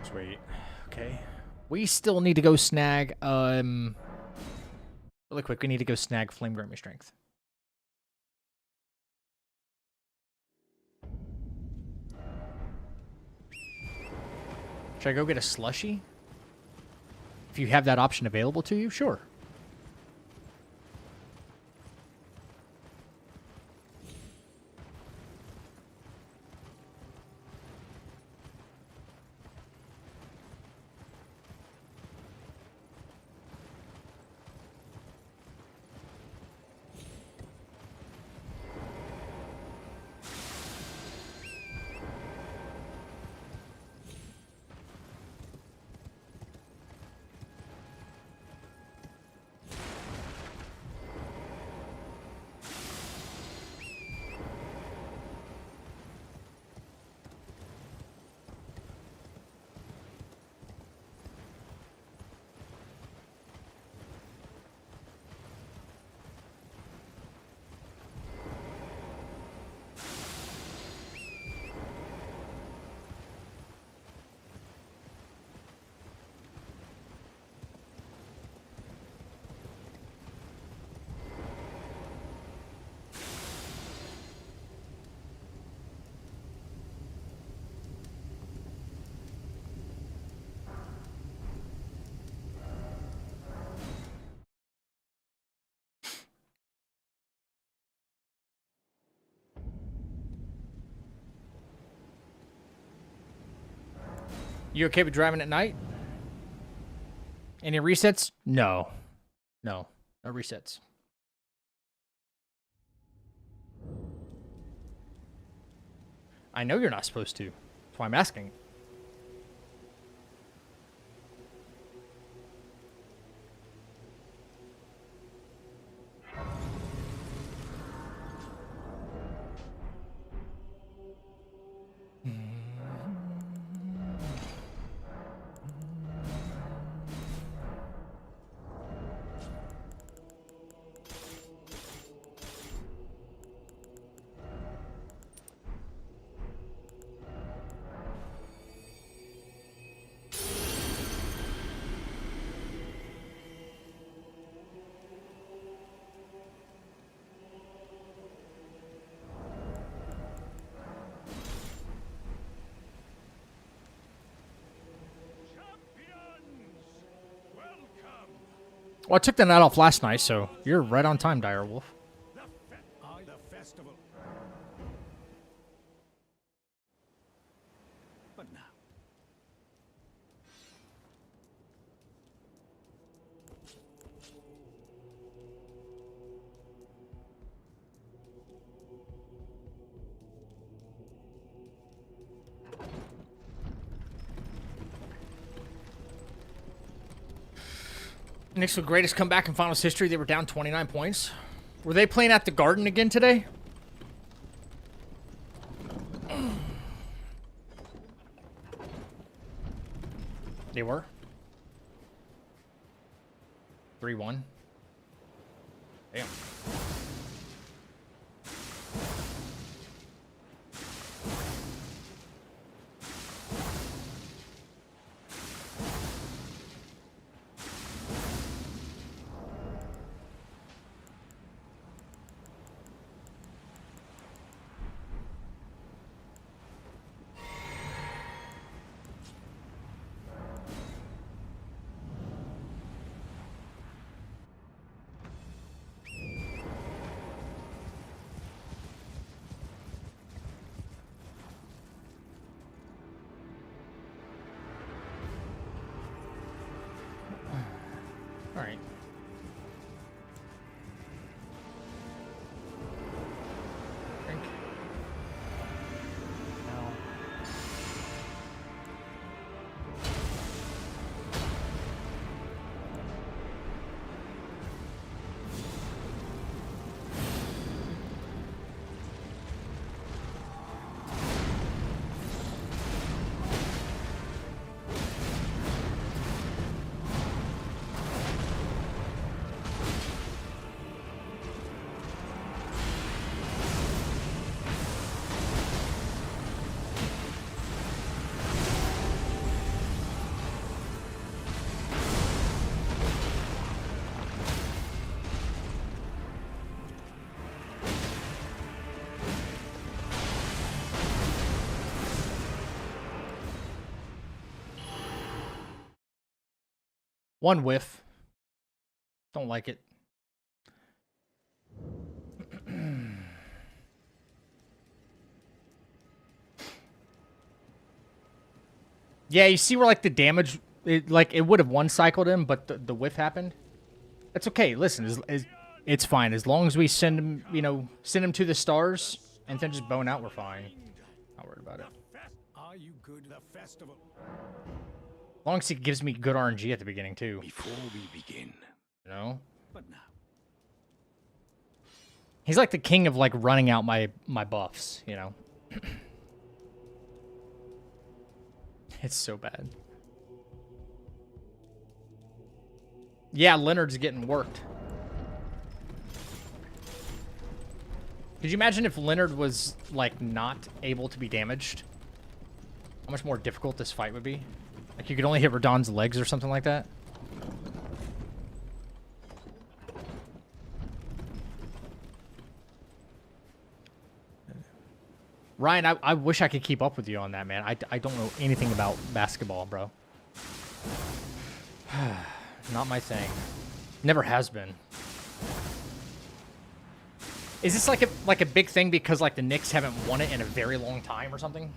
Sweet. Okay. We still need to go snag, really quick, we need to go snag Flame Grammy Strength. Should I go get a slushie? If you have that option available to you, sure. You okay with driving at night? Any resets? No. No. No resets. I know you're not supposed to. That's why I'm asking. Well, I took the night off last night, so you're right on time, Direwolf. The festival. But now. Knicks with greatest comeback in finals history. They were down 29 points. Were they playing at the Garden again today? They were. 3-1. Damn. All right. Drink. No. One whiff. Don't like it. Yeah, you see where like the damage, it would have one cycled him, but the whiff happened. That's okay. Listen, it's fine as long as we send him, send him to the stars and then just bone out. We're fine. Not worried about it. Are you good? The festival. As long as he gives me good RNG at the beginning too. Before we begin. You know? But now. He's like the king of like running out my buffs, you know? It's so bad. Yeah, Leonard's getting worked. Could you imagine if Leonard was like not able to be damaged? How much more difficult this fight would be? Like you could only hit Radon's legs or something like that? Ryan, I wish I could keep up with you on that, man. I don't know anything about basketball, bro. Not my thing. Never has been. Is this like a big thing because like the Knicks haven't won it in a very long time or something?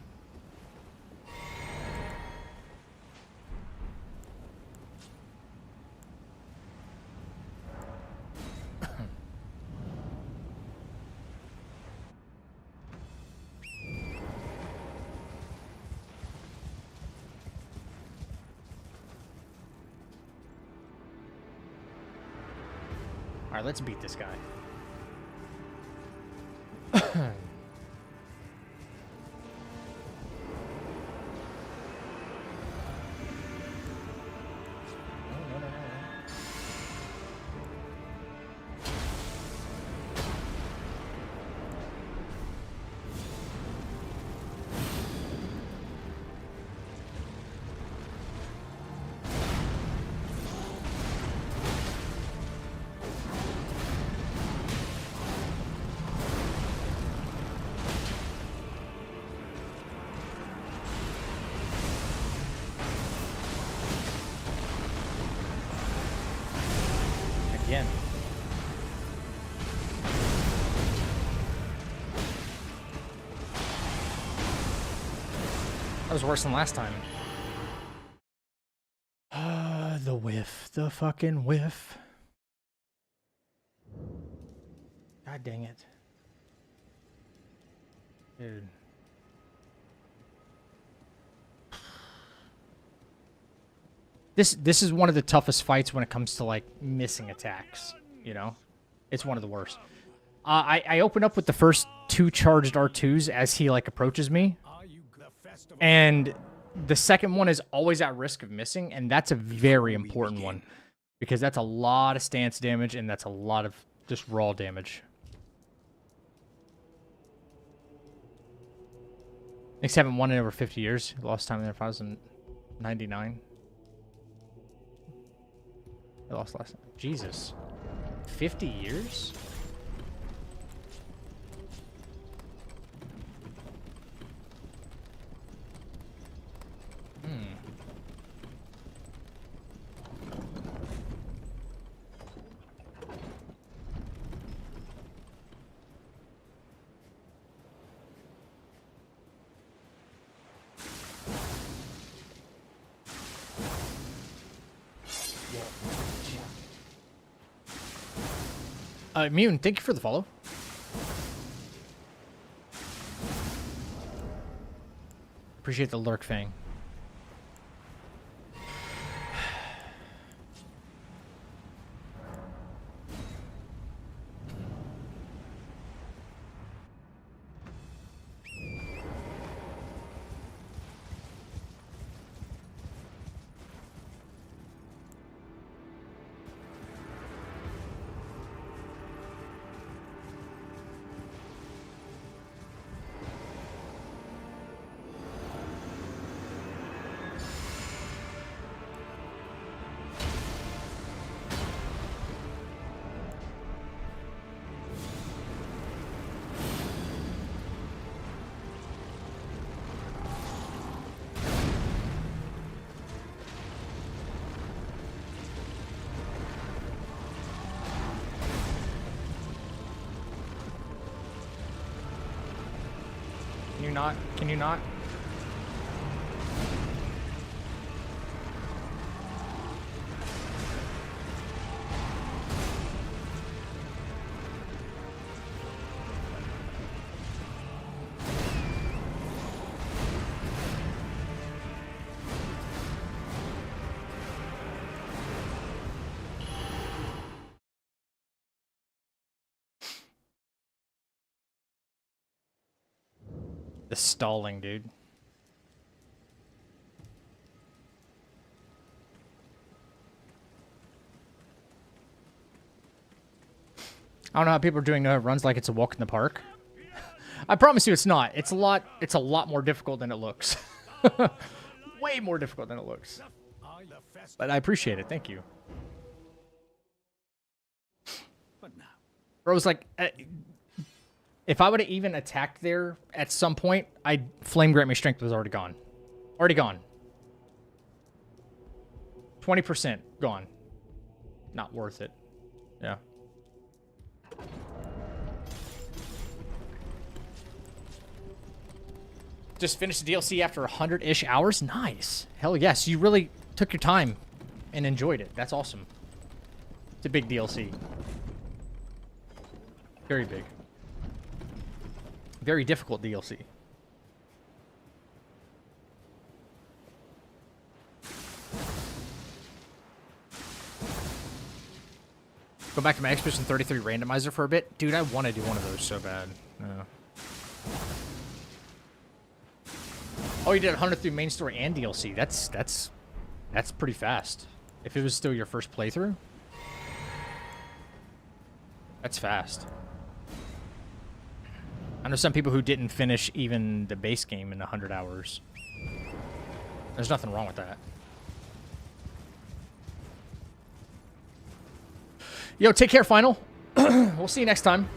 Alright, let's beat this guy. Again. That was worse than last time. The whiff. The fucking whiff. God dang it. Dude. This is one of the toughest fights when it comes to, like, missing attacks, you know? It's one of the worst. I open up with the first 2 charged R2s as he, like, approaches me. And the second one is always at risk of missing, and that's a very important one. Because that's a lot of stance damage, and that's a lot of just raw damage. Knicks haven't won in over 50 years. Lost time in their finals in 99. They lost last time. Jesus. 50 years? Mune, thank you for the follow. Appreciate the lurk, Fang. Can you not? The stalling, dude. I don't know how people are doing runs like it's a walk in the park. I promise you it's not. It's a lot more difficult than it looks. Way more difficult than it looks. But I appreciate it. Thank you. Bro's like, if I would have even attacked there at some point, Flame Grant Me Strength was already gone. Already gone. 20% gone. Not worth it. Yeah. Just finished the DLC after 100-ish hours? Nice. Hell yes. You really took your time and enjoyed it. That's awesome. It's a big DLC. Very big. Very difficult DLC. Go back to my Expedition 33 randomizer for a bit. Dude, I want to do one of those so bad. Oh, you did 100 through main story and DLC. That's pretty fast. If it was still your first playthrough, that's fast. I know some people who didn't finish even the base game in 100 hours. There's nothing wrong with that. Yo, take care, Final. We'll see you next time.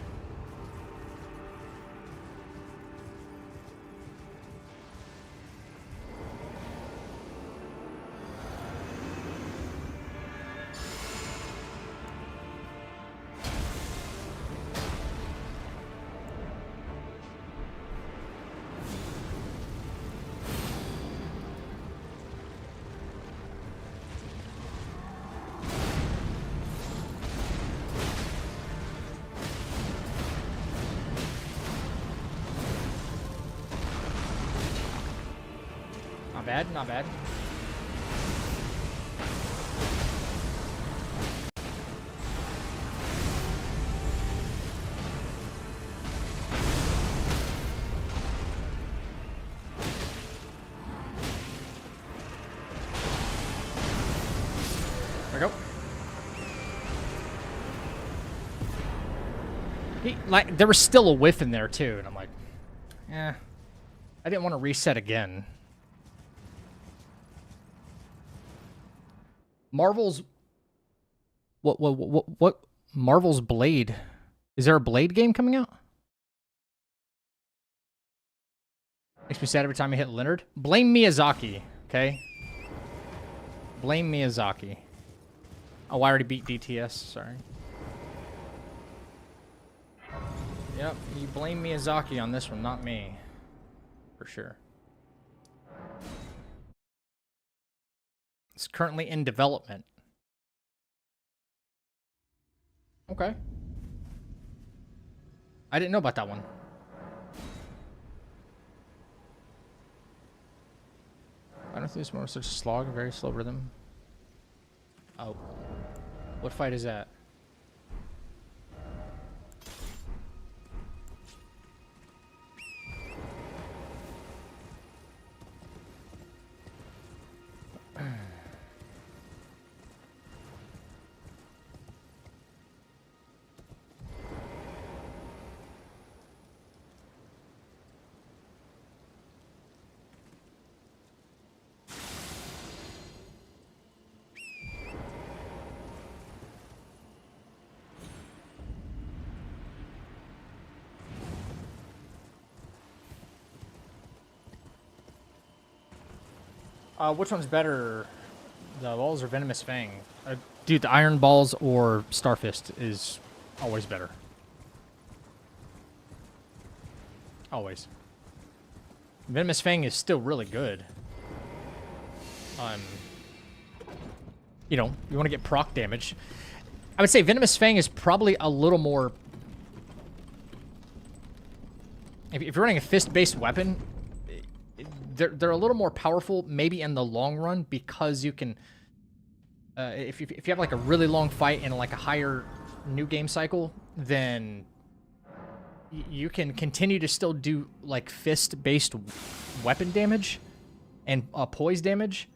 Not bad, not bad. There we go. Like, there was still a whiff in there too, and I'm like, eh, I didn't want to reset again. Marvel's what Marvel's Blade? Is there a Blade game coming out? Makes me sad every time I hit Leonard. Blame Miyazaki, okay? Blame Miyazaki. Oh, I already beat DTS, sorry. Yep, you blame Miyazaki on this one, not me. For sure. It's currently in development. Okay. I didn't know about that one. I don't think this more such a slog, a very slow rhythm. Oh. What fight is that? Which one's better, the balls or Venomous Fang? Dude, the Iron Balls or Starfist is always better. Always. Venomous Fang is still really good. You know, you want to get proc damage. I would say Venomous Fang is probably a little more... If you're running a fist-based weapon, they're a little more powerful, maybe in the long run, because you can... if you have like a really long fight and like a higher new game cycle, then you can continue to still do like fist-based weapon damage and poise damage,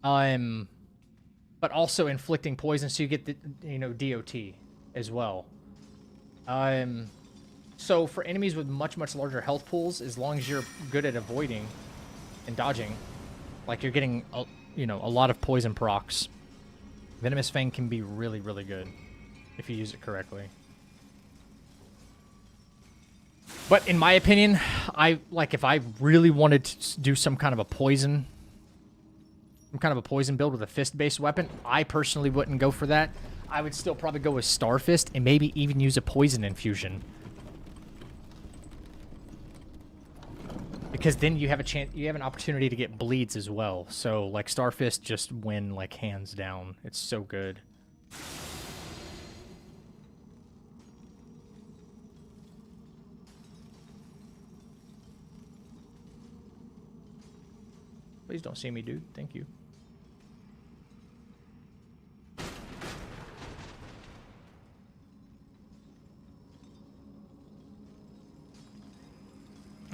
but also inflicting poison, so you get the DOT as well. So for enemies with much larger health pools, as long as you're good at avoiding and dodging, like you're getting a lot of poison procs, Venomous Fang can be really good if you use it correctly. But in my opinion, if I really wanted to do some kind of a poison build with a fist-based weapon, I personally wouldn't go for that. I would still probably go with Starfist and maybe even use a poison infusion. Because then you have a chance, you have an opportunity to get bleeds as well. So like Starfist just win like hands down. It's so good. Please don't see me, dude. Thank you.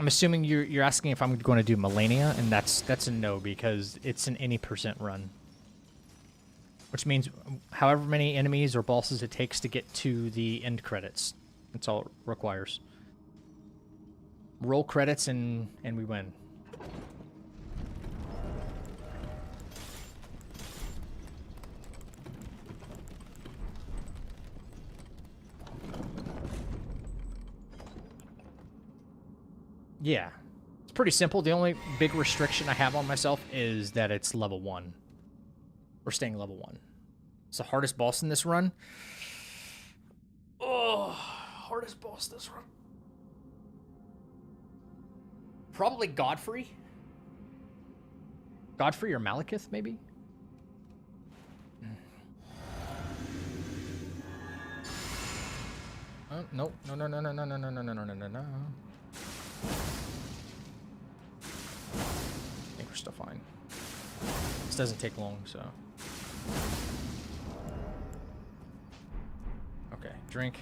I'm assuming you're asking if I'm going to do Melania, and that's a no because it's an any % run. Which means however many enemies or bosses it takes to get to the end credits. That's all it requires. Roll credits and we win. Yeah. It's pretty simple. The only big restriction I have on myself is that it's level 1. We're staying level 1. It's the hardest boss in this run. Oh, hardest boss this run. Probably Godfrey. Godfrey or Malekith, maybe? Oh, no. No, no, no, no, no, no, no, no, no, no, no, no. I think we're still fine. This doesn't take long, so... Okay, drink.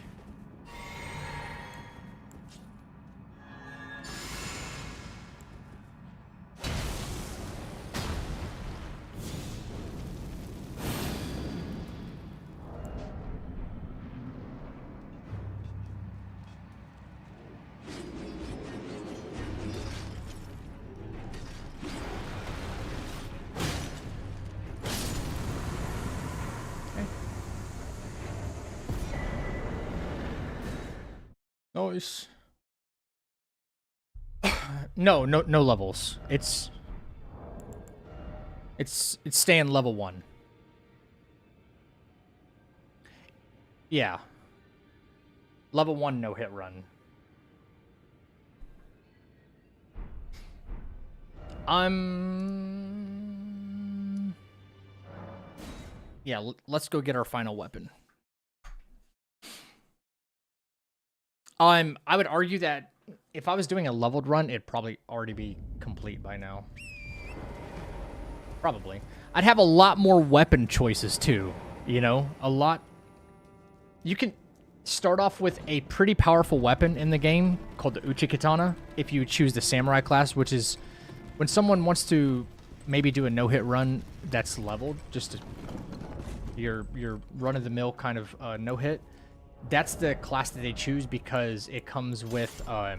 Nice. No levels. It's staying level 1. Yeah. Level 1 no hit run. Yeah, let's go get our final weapon. I would argue that if I was doing a leveled run, it'd probably already be complete by now. Probably. I'd have a lot more weapon choices too, you know? A lot. You can start off with a pretty powerful weapon in the game called the Uchikatana if you choose the samurai class, which is when someone wants to maybe do a no-hit run that's leveled, just your run-of-the-mill kind of no-hit. That's the class that they choose because it comes with the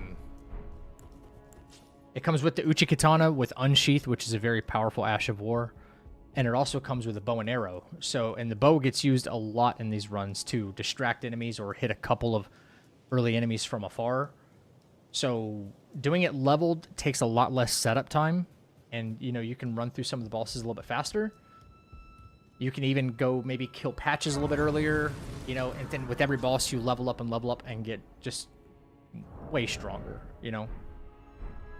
Uchikatana with Unsheath, which is a very powerful Ash of War, and it also comes with a bow and arrow. So, and the bow gets used a lot in these runs to distract enemies or hit a couple of early enemies from afar. So, doing it leveled takes a lot less setup time, and you know you can run through some of the bosses a little bit faster. You can even go maybe kill patches a little bit earlier, you know, and then with every boss you level up and get just way stronger, you know?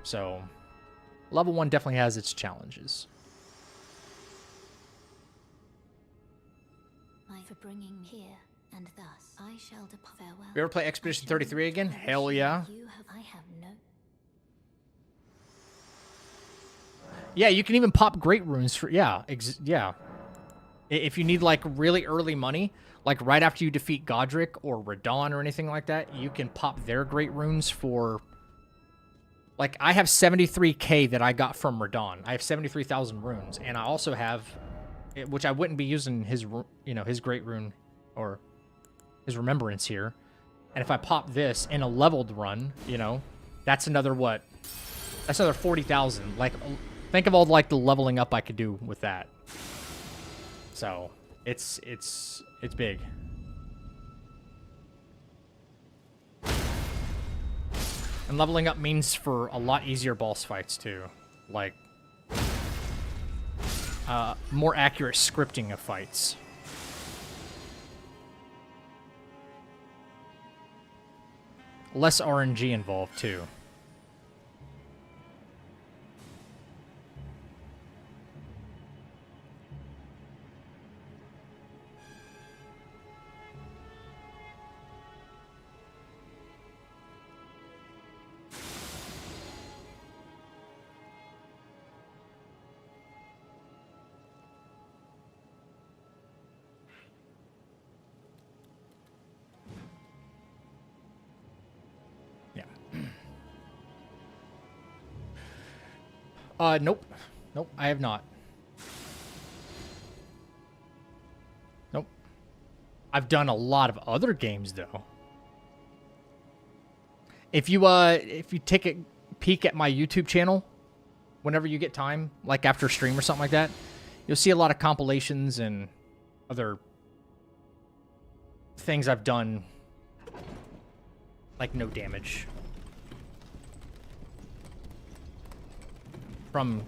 So, level 1 definitely has its challenges. For bringing me here, and thus I shall depart. Farewell. You ever play Expedition 33 again? Hell yeah. I have no. Yeah, you can even pop great runes for yeah. If you need like really early money, like right after you defeat Godric or Radon or anything like that, you can pop their great runes for. Like I have 73k that I got from Radon. I have 73,000 runes, and I also have, which I wouldn't be using his, you know, his great rune or his remembrance here. And if I pop this in a leveled run, you know, that's another what? That's another 40,000. Like, think of all like the leveling up I could do with that. So it's big. And leveling up means for a lot easier boss fights too, like more accurate scripting of fights. Less RNG involved too. Nope. Nope, I have not. Nope. I've done a lot of other games, though. If you take a peek at my YouTube channel, whenever you get time, like after stream or something like that, you'll see a lot of compilations and other things I've done, like no damage. From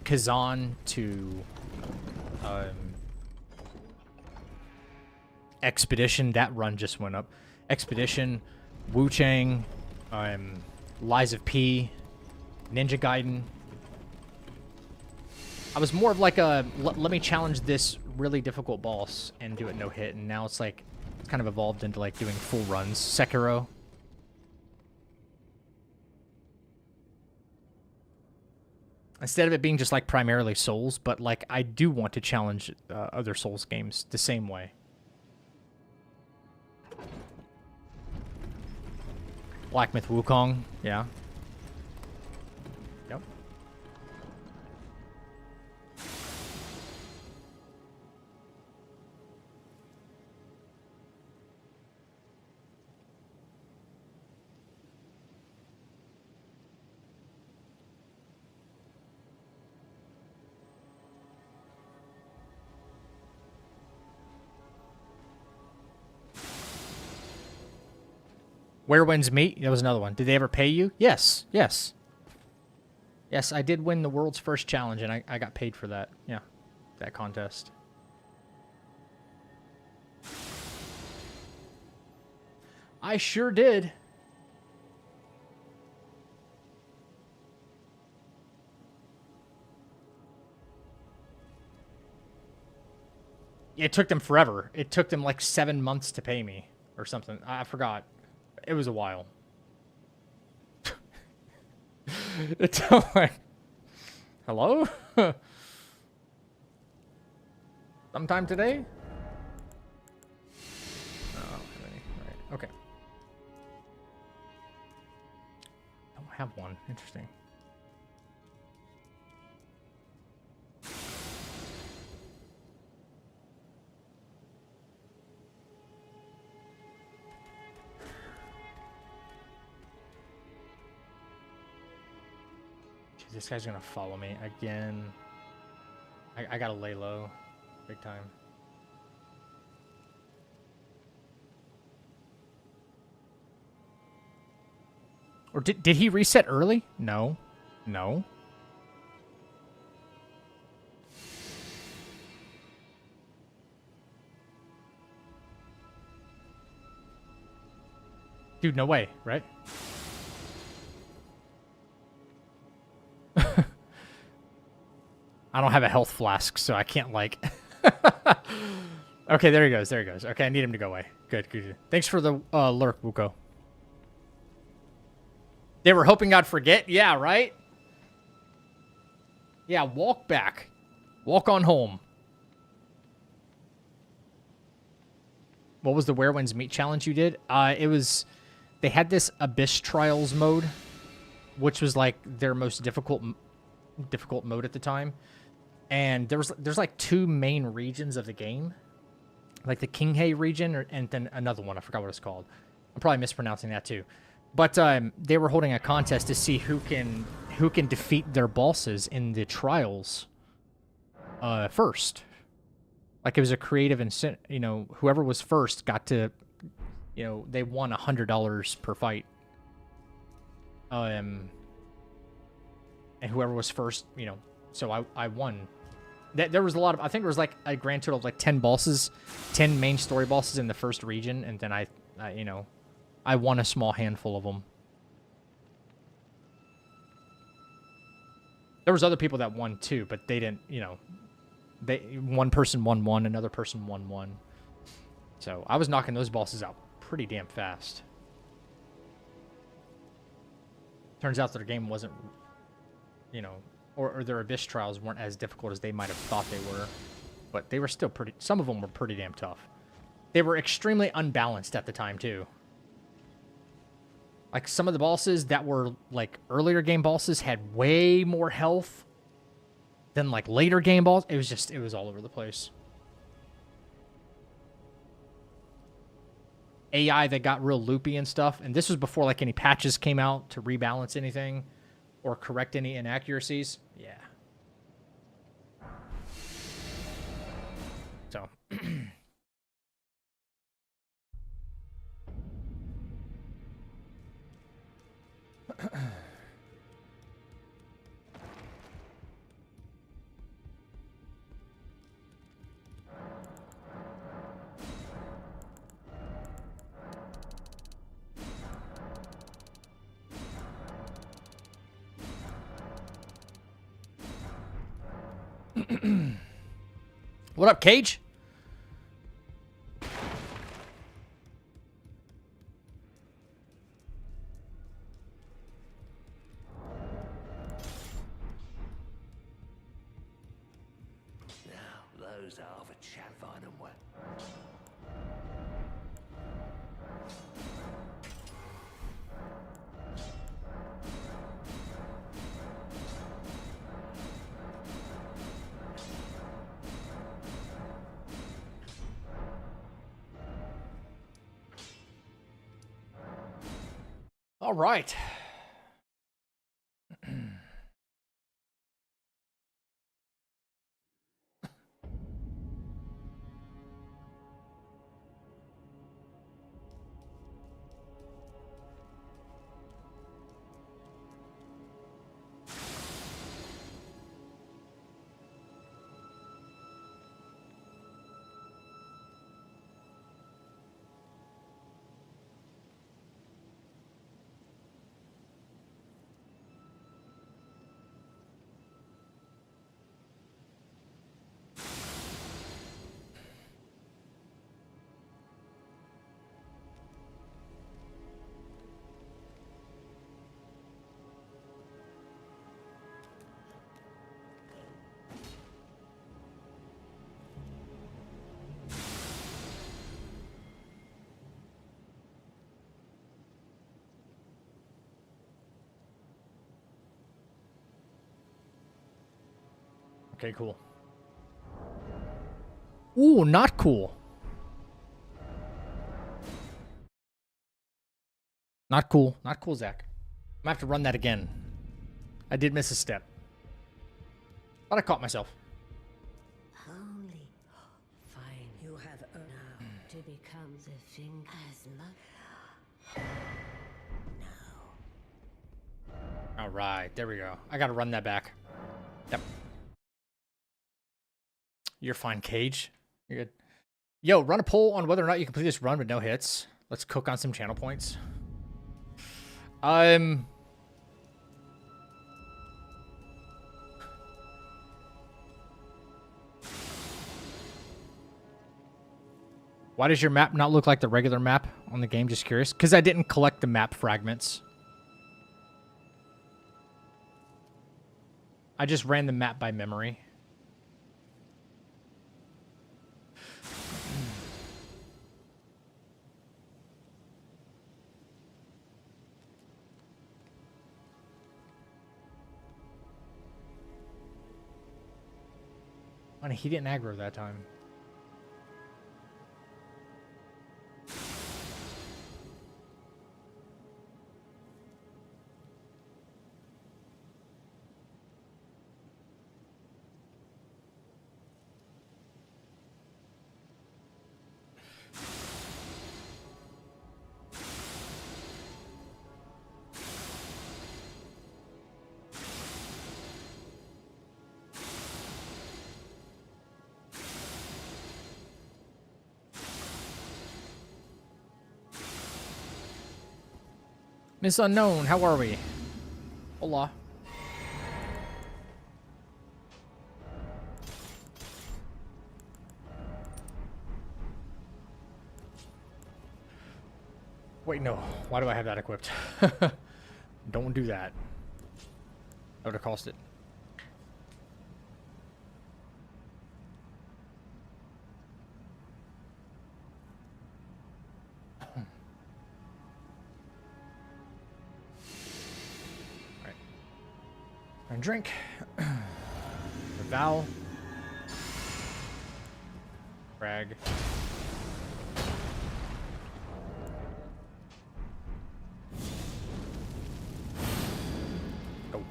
Kazan to Expedition, that run just went up. Expedition, Wu Chang, Lies of P, Ninja Gaiden. I was more of like a let me challenge this really difficult boss and do it no hit, and now it's like it's kind of evolved into like doing full runs. Sekiro. Instead of it being just like primarily Souls, but like I do want to challenge other Souls games the same way. Black Myth Wukong, yeah. Yep. Where Winds Meet? That was another one. Did they ever pay you? Yes. Yes. Yes, I did win the world's first challenge, and I got paid for that. Yeah, that contest. I sure did. It took them forever. It took them like 7 months to pay me or something. I forgot. It was a while. It's like, hello? Sometime today? Oh, right. Okay. Don't have one. Interesting. This guy's gonna follow me again. I gotta lay low, big time. Or did he reset early? No, no. Dude, no way, right? I don't have a health flask, so I can't, like... Okay, there he goes, there he goes. Okay, I need him to go away. Good, good, good. Thanks for the lurk, Wuko. They were hoping I'd forget? Yeah, right? Yeah, walk back. Walk on home. What was the Where Winds Meet challenge you did? It was... They had this Abyss Trials mode, which was, like, their most difficult mode at the time. And there's like two main regions of the game, like the Qinghe region and then another one. I forgot what it's called. I'm probably mispronouncing that too. But they were holding a contest to see who can defeat their bosses in the trials first. Like it was a creative and whoever was first got to, they won $100 per fight. And whoever was first, so I won. There was a lot of, I think there was like a grand total of like 10 bosses, 10 main story bosses in the first region, and then I won a small handful of them. There was other people that won too, but they didn't, one person won one, another person won one. So I was knocking those bosses out pretty damn fast. Turns out that the game wasn't, or their Abyss trials weren't as difficult as they might have thought they were. But they were still pretty... Some of them were pretty damn tough. They were extremely unbalanced at the time, too. Like some of the bosses that were like earlier game bosses had way more health than like later game boss. It was all over the place. AI that got real loopy and stuff. And this was before like any patches came out to rebalance anything or correct any inaccuracies. Yeah. So. What up, Cage? Now, those are the Chavine and what? All right. Okay, cool. Ooh, not cool. Not cool. Not cool, Zach. I'm gonna have to run that again. I did miss a step. But I caught myself. Holy. Fine. You have earned now to become the thing as much. No. All right, there we go. I gotta run that back. Yep. You're fine, Cage. You're good. Yo, run a poll on whether or not you complete this run with no hits. Let's cook on some channel points. Why does your map not look like the regular map on the game? Just curious. Because I didn't collect the map fragments. I just ran the map by memory. Funny, he didn't aggro that time. Miss Unknown, how are we? Hola. Wait, no. Why do I have that equipped? Don't do that. That would have cost it. And drink. Val. Frag. Go.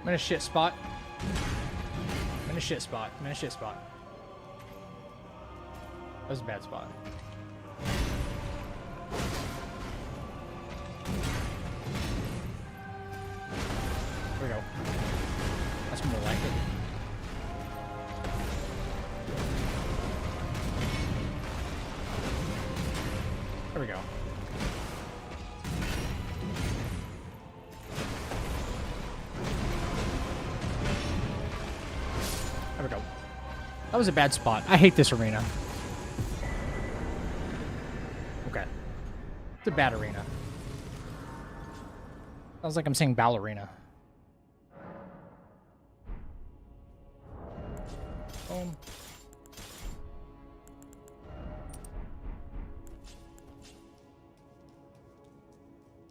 I'm in a shit spot. I'm in a shit spot. I'm in a shit spot. That was a bad spot. There we go. That's more like it. There we go. There we go. That was a bad spot. I hate this arena. Okay. It's a bad arena. Sounds like I'm saying ballerina. Boom.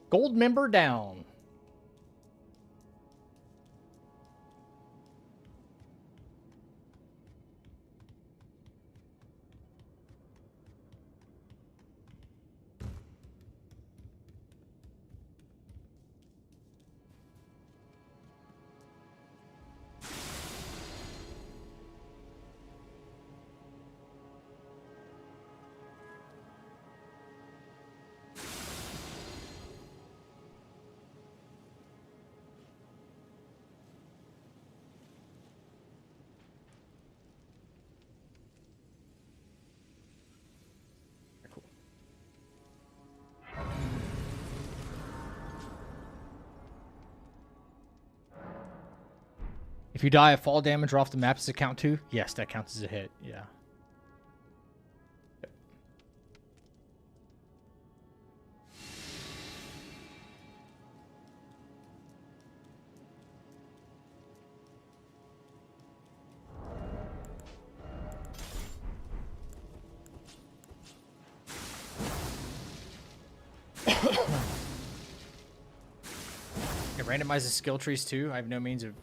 Gold member down. Cool. If you die of fall damage or off the map, does it count too? Yes, that counts as a hit. Yeah. It randomizes skill trees too. I have no means of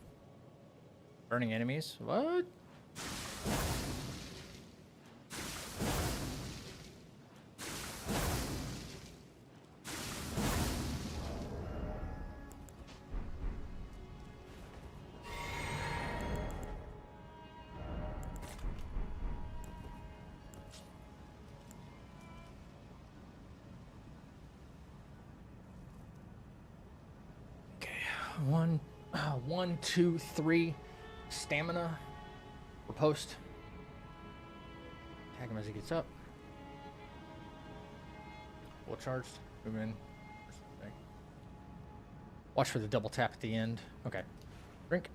burning enemies. What? Okay, 1, 2, 3 stamina or post. Tag him as he gets up. Full charged. Move in. Watch for the double tap at the end. Okay. Drink.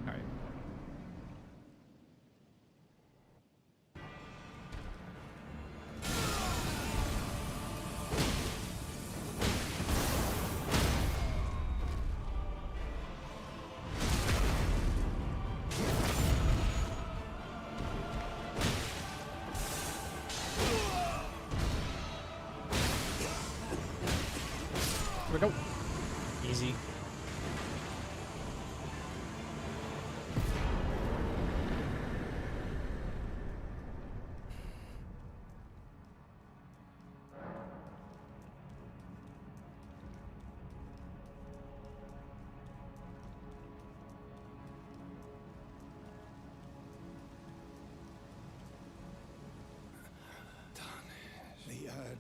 Alright. Here we go. Easy.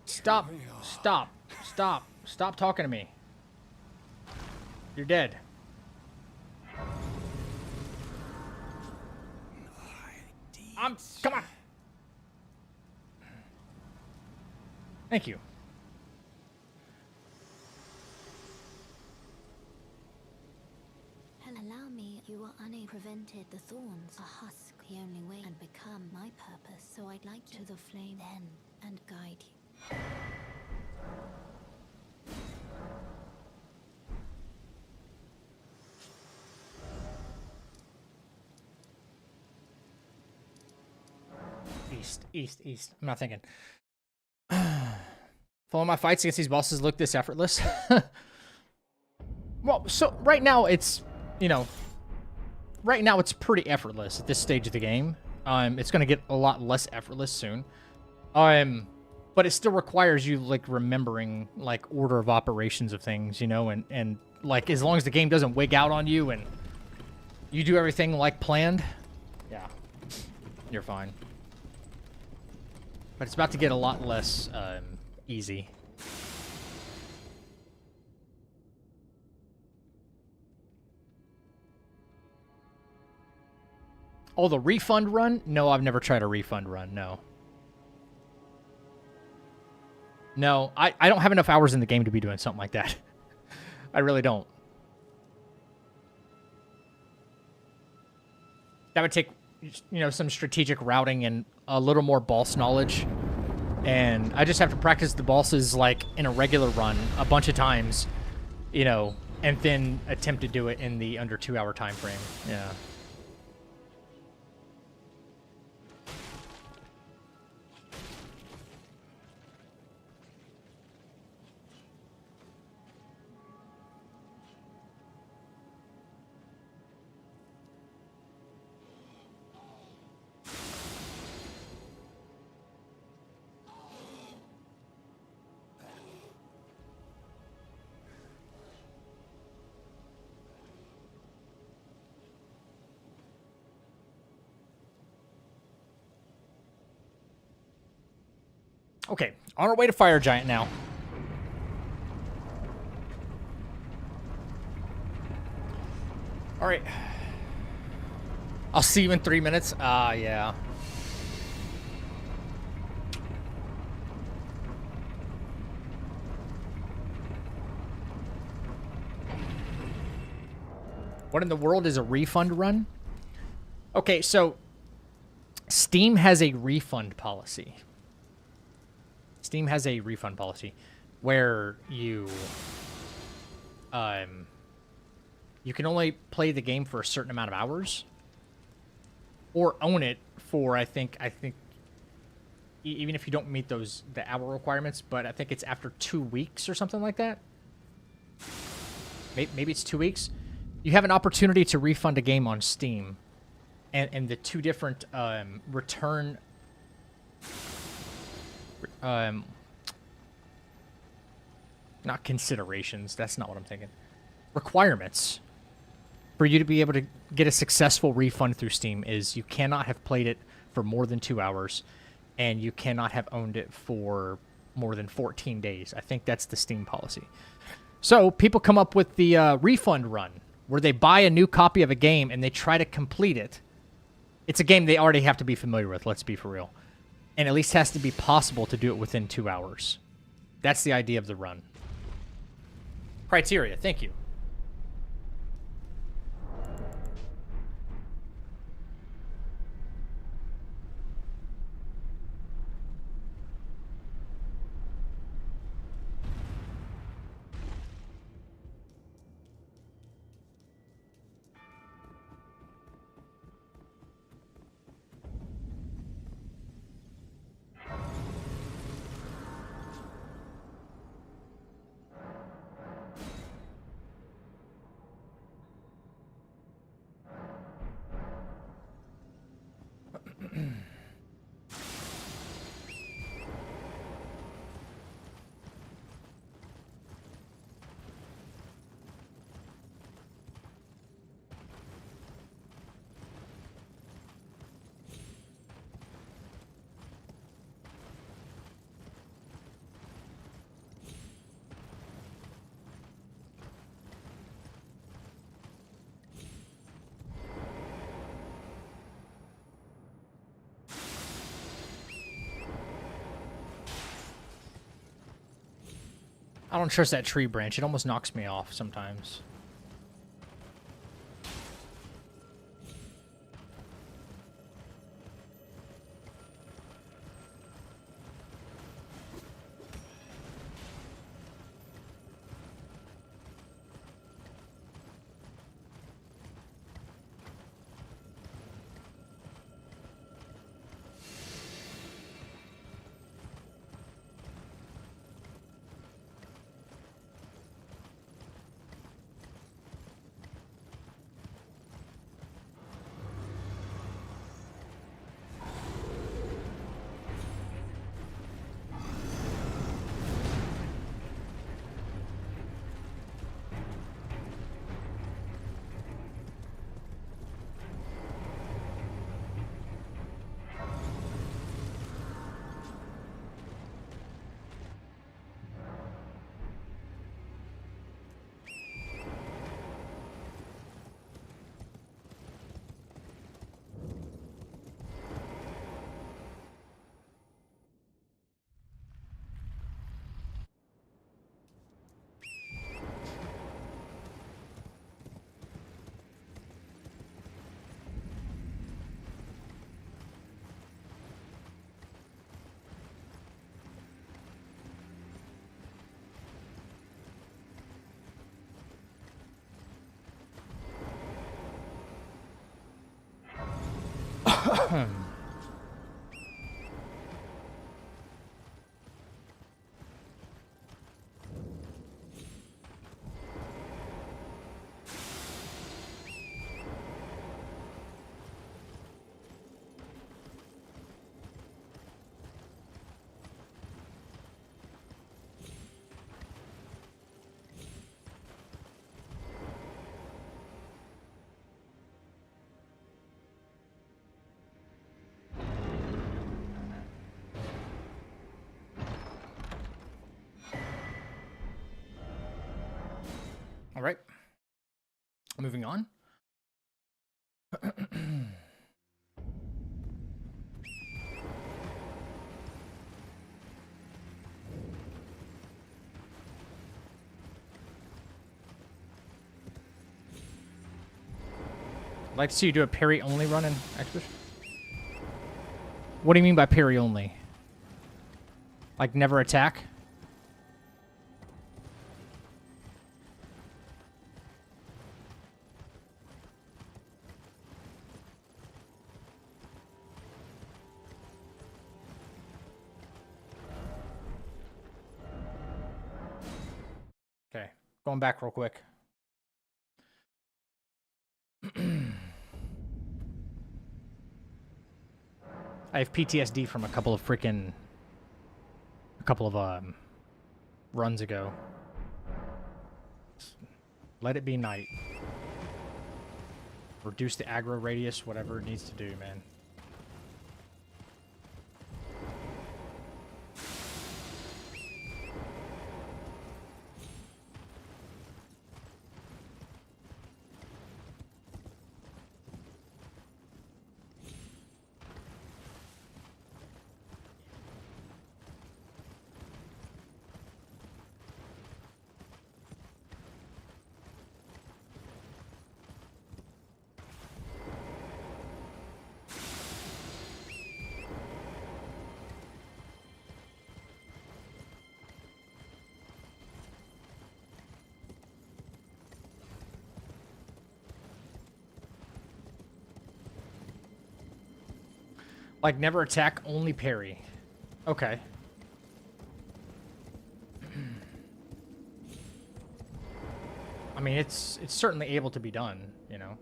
Stop. Stop. Stop. Stop talking to me. You're dead. I Come on. Thank you. Allow me, you are unable prevented the thorns, a husk, the only way and become my purpose. So I'd like to the flame then and guide you. East. I'm not thinking. Following my fights against these bosses look this effortless. Well, so right now it's, right now it's pretty effortless at this stage of the game. It's gonna get a lot less effortless soon. But it still requires you like remembering like order of operations of things, and like as long as the game doesn't wig out on you and you do everything like planned, yeah, you're fine. But it's about to get a lot less easy. Oh, the refund run? No, I've never tried a refund run, no. No, I don't have enough hours in the game to be doing something like that. I really don't. That would take, some strategic routing and a little more boss knowledge. And I just have to practice the bosses, like, in a regular run a bunch of times, and then attempt to do it in the under 2 hour time frame. Yeah. Okay, on our way to Fire Giant now. All right. I'll see you in 3 minutes. Yeah. What in the world is a refund run? Okay, so Steam has a refund policy. Steam has a refund policy where you can only play the game for a certain amount of hours or own it for I think even if you don't meet the hour requirements, but I think it's after 2 weeks or something like that. Maybe it's 2 weeks. You have an opportunity to refund a game on Steam, and the two different return not considerations, that's not what I'm thinking. Requirements for you to be able to get a successful refund through Steam is you cannot have played it for more than 2 hours, and you cannot have owned it for more than 14 days. I think that's the Steam policy. So people come up with the refund run, where they buy a new copy of a game and they try to complete it. It's a game they already have to be familiar with, let's be for real. And at least has to be possible to do it within 2 hours. That's the idea of the run. Criteria, thank you. I don't trust that tree branch. It almost knocks me off sometimes. All right. Moving on. I'd like to see you do a parry only run in Expedition. What do you mean by parry only? Like never attack? Okay, going back real quick. I have PTSD from a couple of runs ago. Let it be night. Reduce the aggro radius, whatever it needs to do, man. Like never attack, only parry. Okay. I mean, it's certainly able to be done, you know.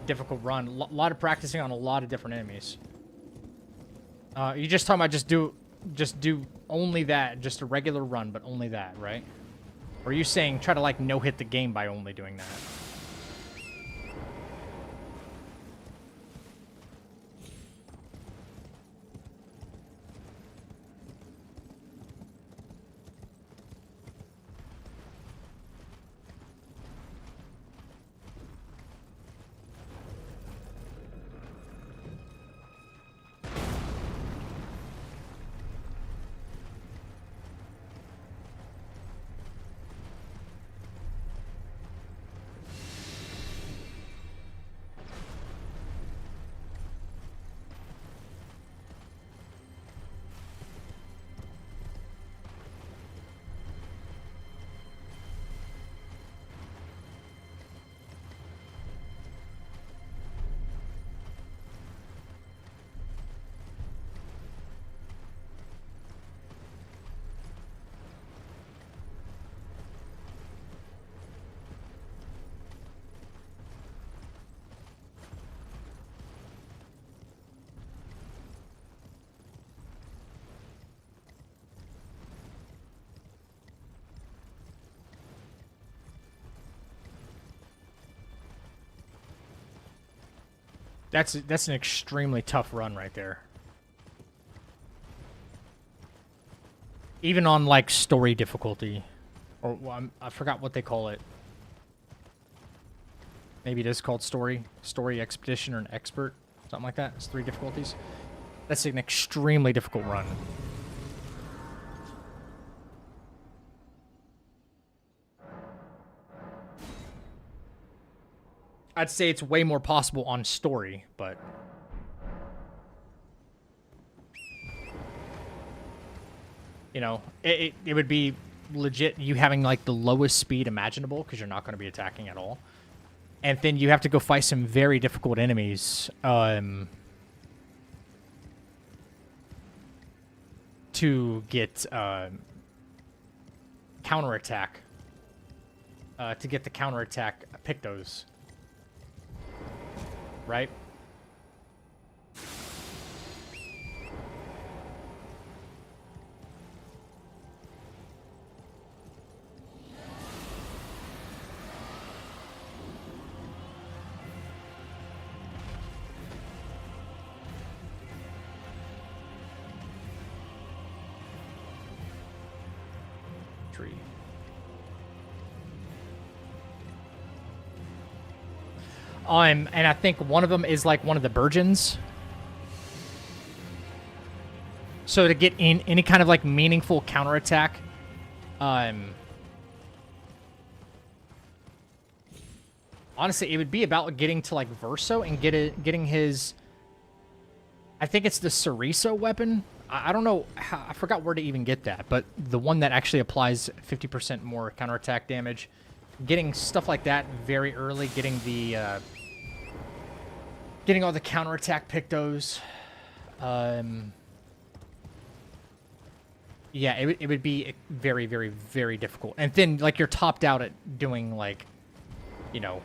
Difficult run. A lot of practicing on a lot of different enemies. You just talking about just do only that, just a regular run, but only that, right? Or are you saying try to like no-hit the game by only doing that? That's an extremely tough run right there. Even on like story difficulty, or well, I forgot what they call it. Maybe it is called story expedition, or an expert, something like that. It's 3 difficulties. That's an extremely difficult run. I'd say it's way more possible on story, but you know, it would be legit you having like the lowest speed imaginable because you're not going to be attacking at all. And then you have to go fight some very difficult enemies to get counterattack. To get the counterattack Pictos. Right? Tree. And I think one of them is like one of the Burgeons. So to get in any kind of like meaningful counterattack, honestly, it would be about getting to like Verso and getting his. I think it's the Ceriso weapon. I don't know. I forgot where to even get that, but the one that actually applies 50% more counterattack damage. Getting stuff like that very early, getting all the counterattack Pictos. Yeah, it would be very, very, very difficult. And then, like, you're topped out at doing, like, you know,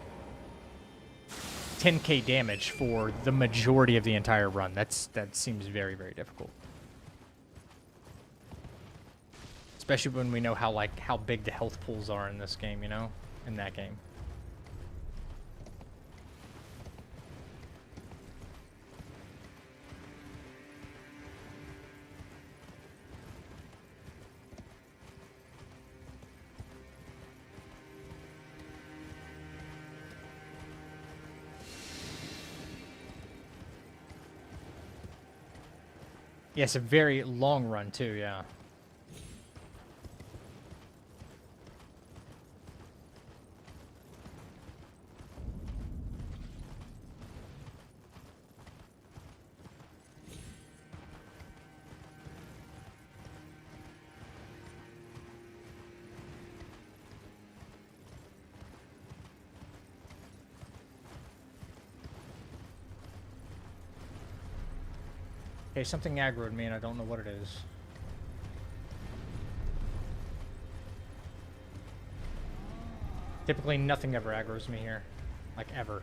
10k damage for the majority of the entire run. That seems very, very difficult. Especially when we know how big the health pools are in this game, you know? In that game. Yeah, it's a very long run too, yeah. Okay, something aggroed me and I don't know what it is. Typically nothing ever aggroes me here. Like, ever.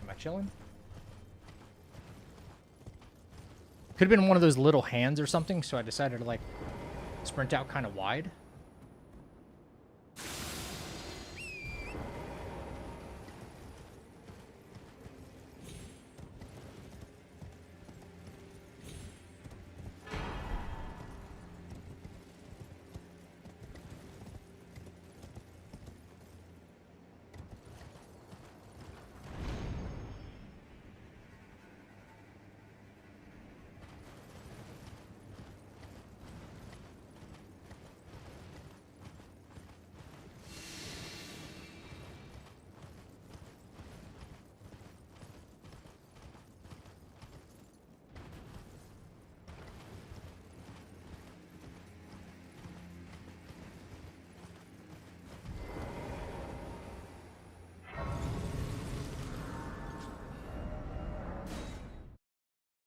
Am I chilling? Could have been one of those little hands or something, so I decided to, like, sprint out kind of wide.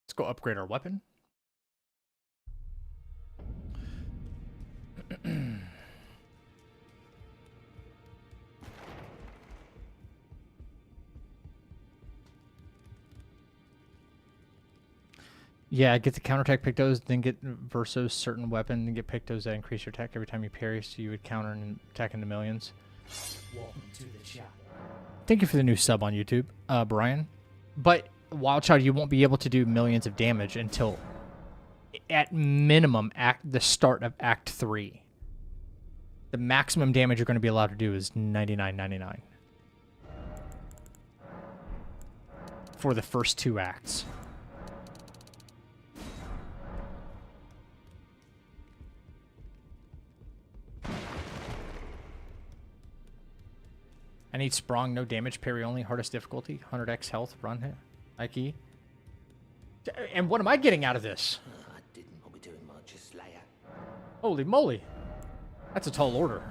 Let's go upgrade our weapon. Yeah, get the counterattack Pictos, then get Verso's certain weapon, then get Pictos that increase your attack every time you parry, so you would counter and attack into millions. Welcome to the chat. Thank you for the new sub on YouTube, Brian. But Wild Child, you won't be able to do millions of damage until, at minimum, the start of Act 3. The maximum damage you're going to be allowed to do is 99.99 for the first 2 acts. I need Sprung, no damage, parry only, hardest difficulty, 100x health, run hit, Ike. And what am I getting out of this? I didn't want to be doing much, just Slayer. Holy moly. That's a tall order.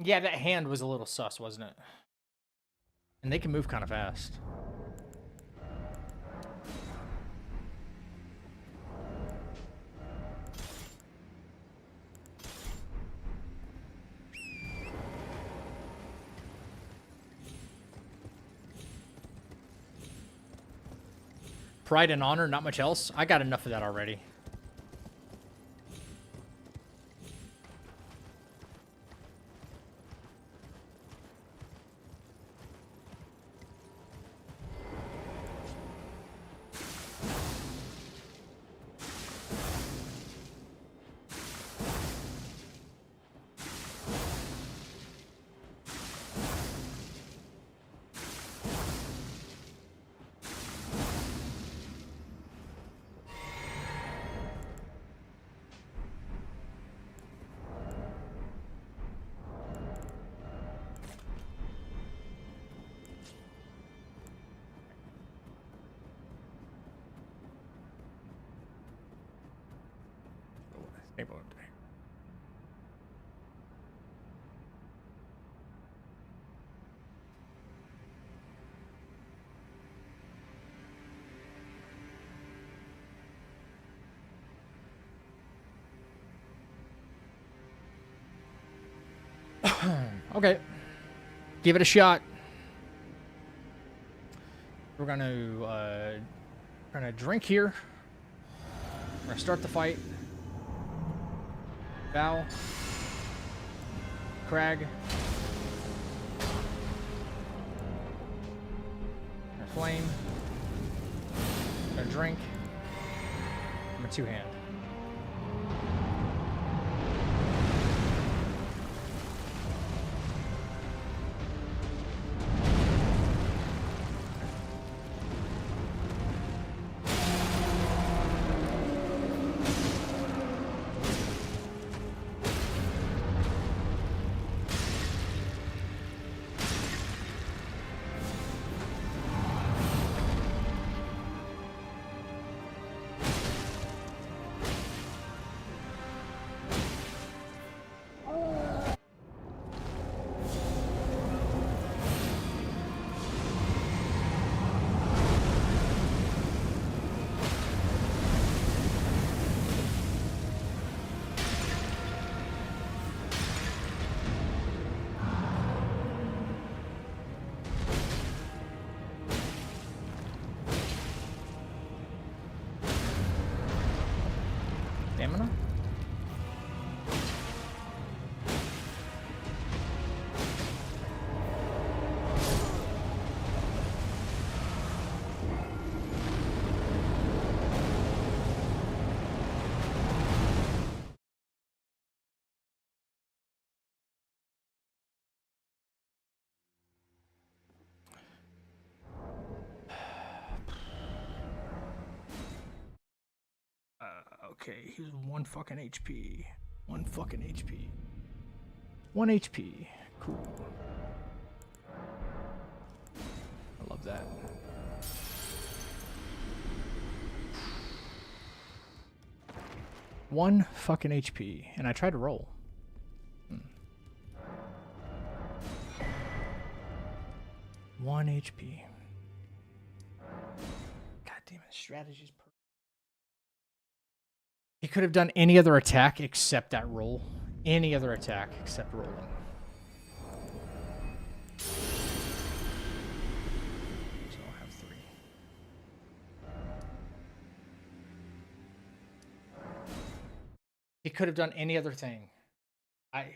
Yeah, that hand was a little sus, wasn't it? And they can move kind of fast. Pride and honor, not much else. I got enough of that already. Okay. Give it a shot. We're gonna drink here. We're gonna start the fight. Bow. Crag. Gonna flame. Gonna drink. I'm a 2-hand. Stamina? Okay, he's 1 fucking HP. 1 fucking HP. 1 HP. Cool. I love that. One fucking HP, and I tried to roll. 1 HP. God damn it, strategy's perfect. He could have done any other attack except that roll. Any other attack except rolling. So I'll have 3. He could have done any other thing. I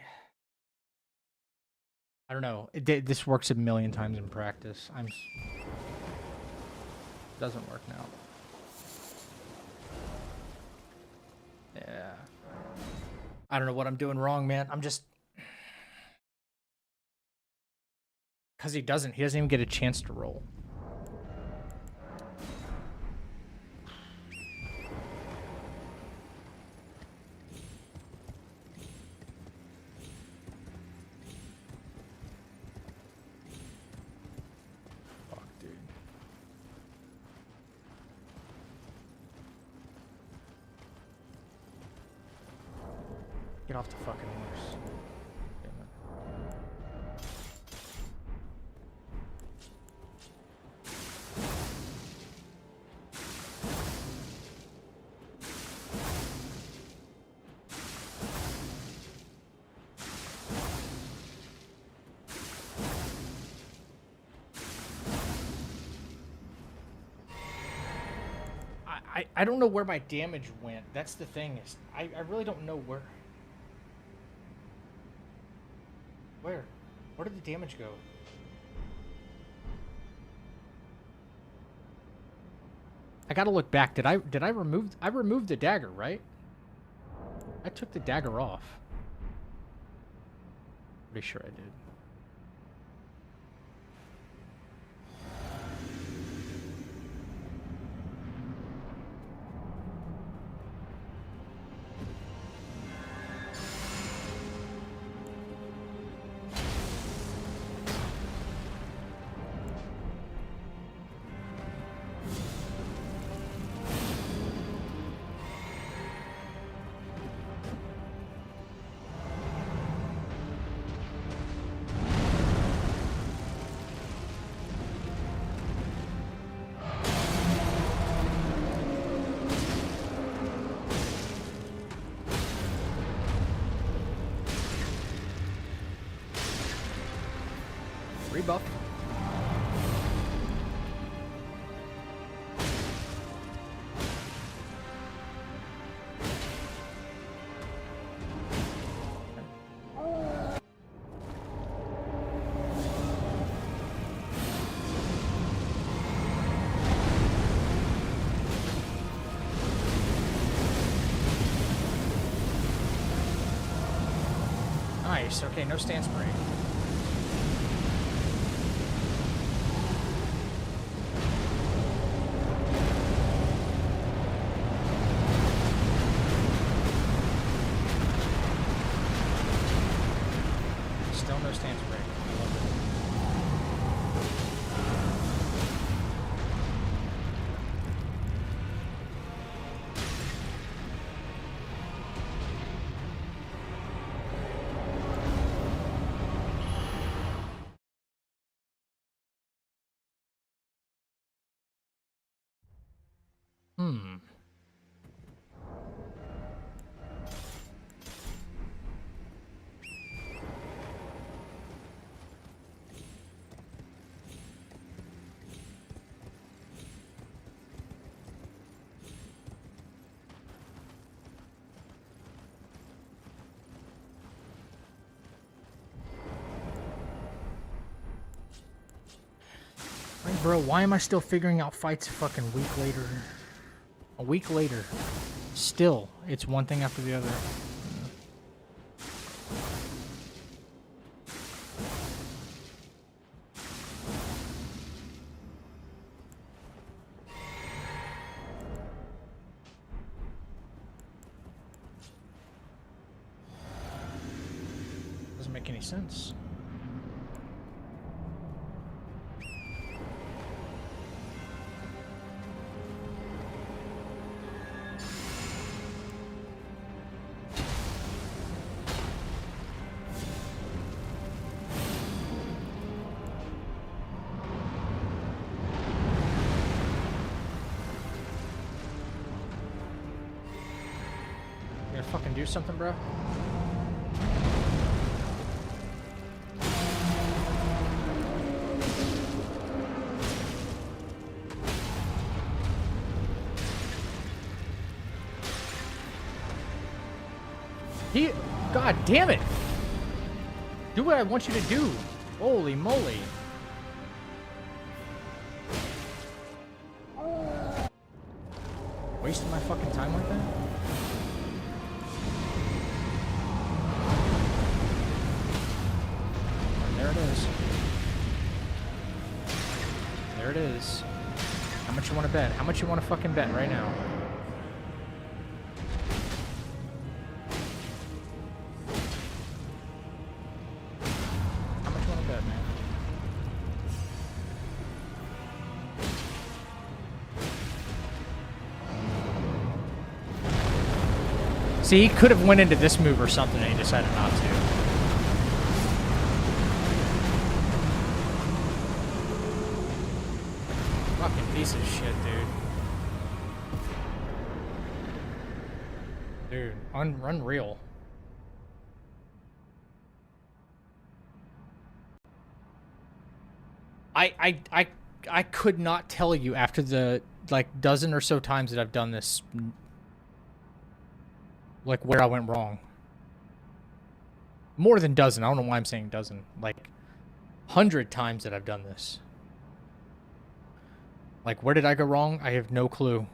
don't know. This works a million times in practice. Doesn't work now. Yeah. I don't know what I'm doing wrong, man. I'm just... Because he doesn't even get a chance to roll. Fuck, dude. Get off the fucking horse. Damn it. I don't know where my damage went. That's the thing. Is I really don't know where. Where did the damage go? I gotta look back. Did I remove? I removed the dagger, right? I took the dagger off. Pretty sure I did. Rebuff. Nice. Okay, no stance break. Still no stance break. I love it. Like, bro, why am I still figuring out fights a fucking week later? A week later. Still, it's one thing after the other. Doesn't make any sense. fucking do something, bro? God damn it! Do what I want you to do. Holy moly. Wasting my fucking time like that? And there it is. There it is. How much you want to bet? How much you want to fucking bet right now? How much you want to bet, man? See, he could have went into this move or something and he decided not to. Fucking piece of shit, dude. Dude, unreal. I could not tell you after the, like, dozen or so times that I've done this, like, where I went wrong. More than dozen. I don't know why I'm saying dozen. Like, 100 times that I've done this. Like, where did I go wrong? I have no clue.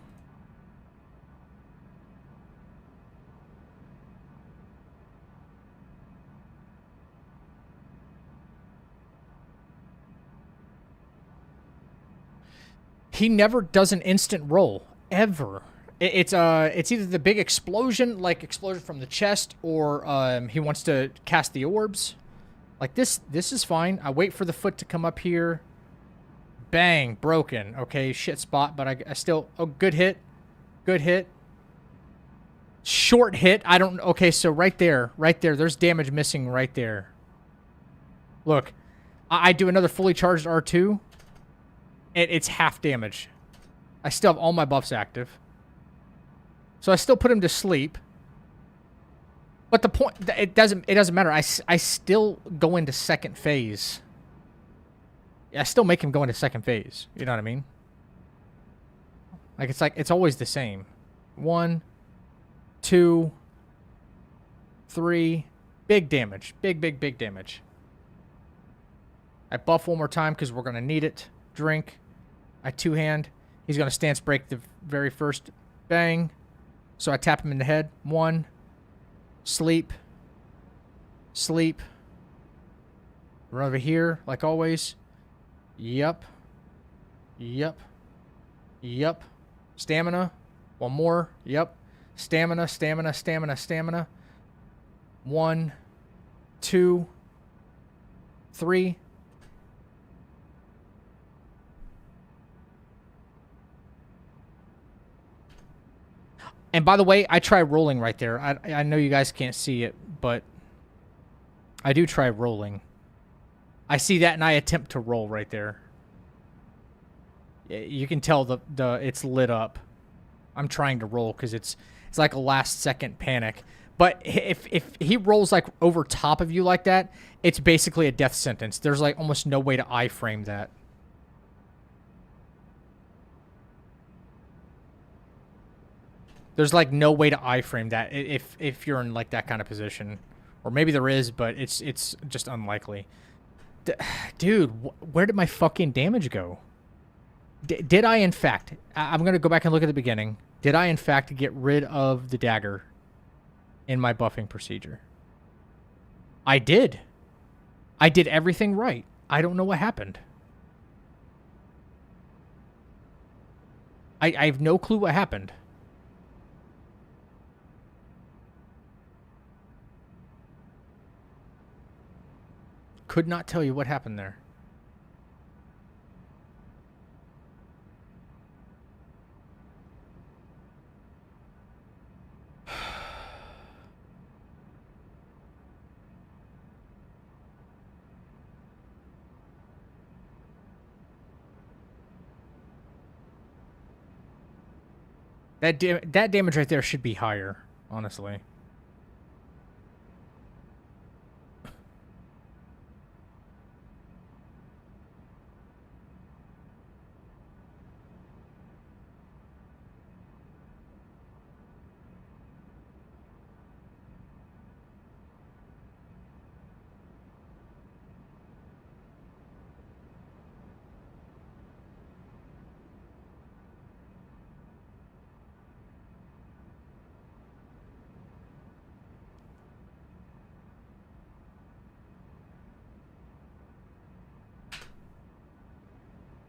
He never does an instant roll. Ever. It's either the big explosion, like explosion from the chest, or he wants to cast the orbs. Like this is fine. I wait for the foot to come up here. Bang, broken. Okay, shit spot, but I still, oh, good hit. Good hit. Short hit. I don't, okay, so right there, there's damage missing right there. Look, I do another fully charged R2. It's half damage. I still have all my buffs active. So I still put him to sleep. But the point, it doesn't matter. I still go into second phase. I still make him go into second phase. You know what I mean? Like, it's always the same. 1, 2, 3. Big damage. Big damage. I buff one more time because we're going to need it. Drink. I two-hand. He's going to stance break the very first bang. So I tap him in the head. 1. Sleep. Sleep. Run over here, like always. Yep. Yep. Yep. Stamina. One more. Yep. Stamina. 1, 2, 3. And by the way, I try rolling right there. I know you guys can't see it, but I do try rolling. I see that and I attempt to roll right there. You can tell the it's lit up. I'm trying to roll because it's like a last second panic. But if he rolls like over top of you like that, it's basically a death sentence. There's like almost no way to iframe that. There's like no way to iframe that if you're in like that kind of position. Or maybe there is, but it's just unlikely. Dude, where did my fucking damage go? Did I in fact... I'm going to go back and look at the beginning. Did I in fact get rid of the dagger in my buffing procedure? I did. I did everything right. I don't know what happened. I have no clue what happened. Could not tell you what happened there. That damage right there should be higher, honestly.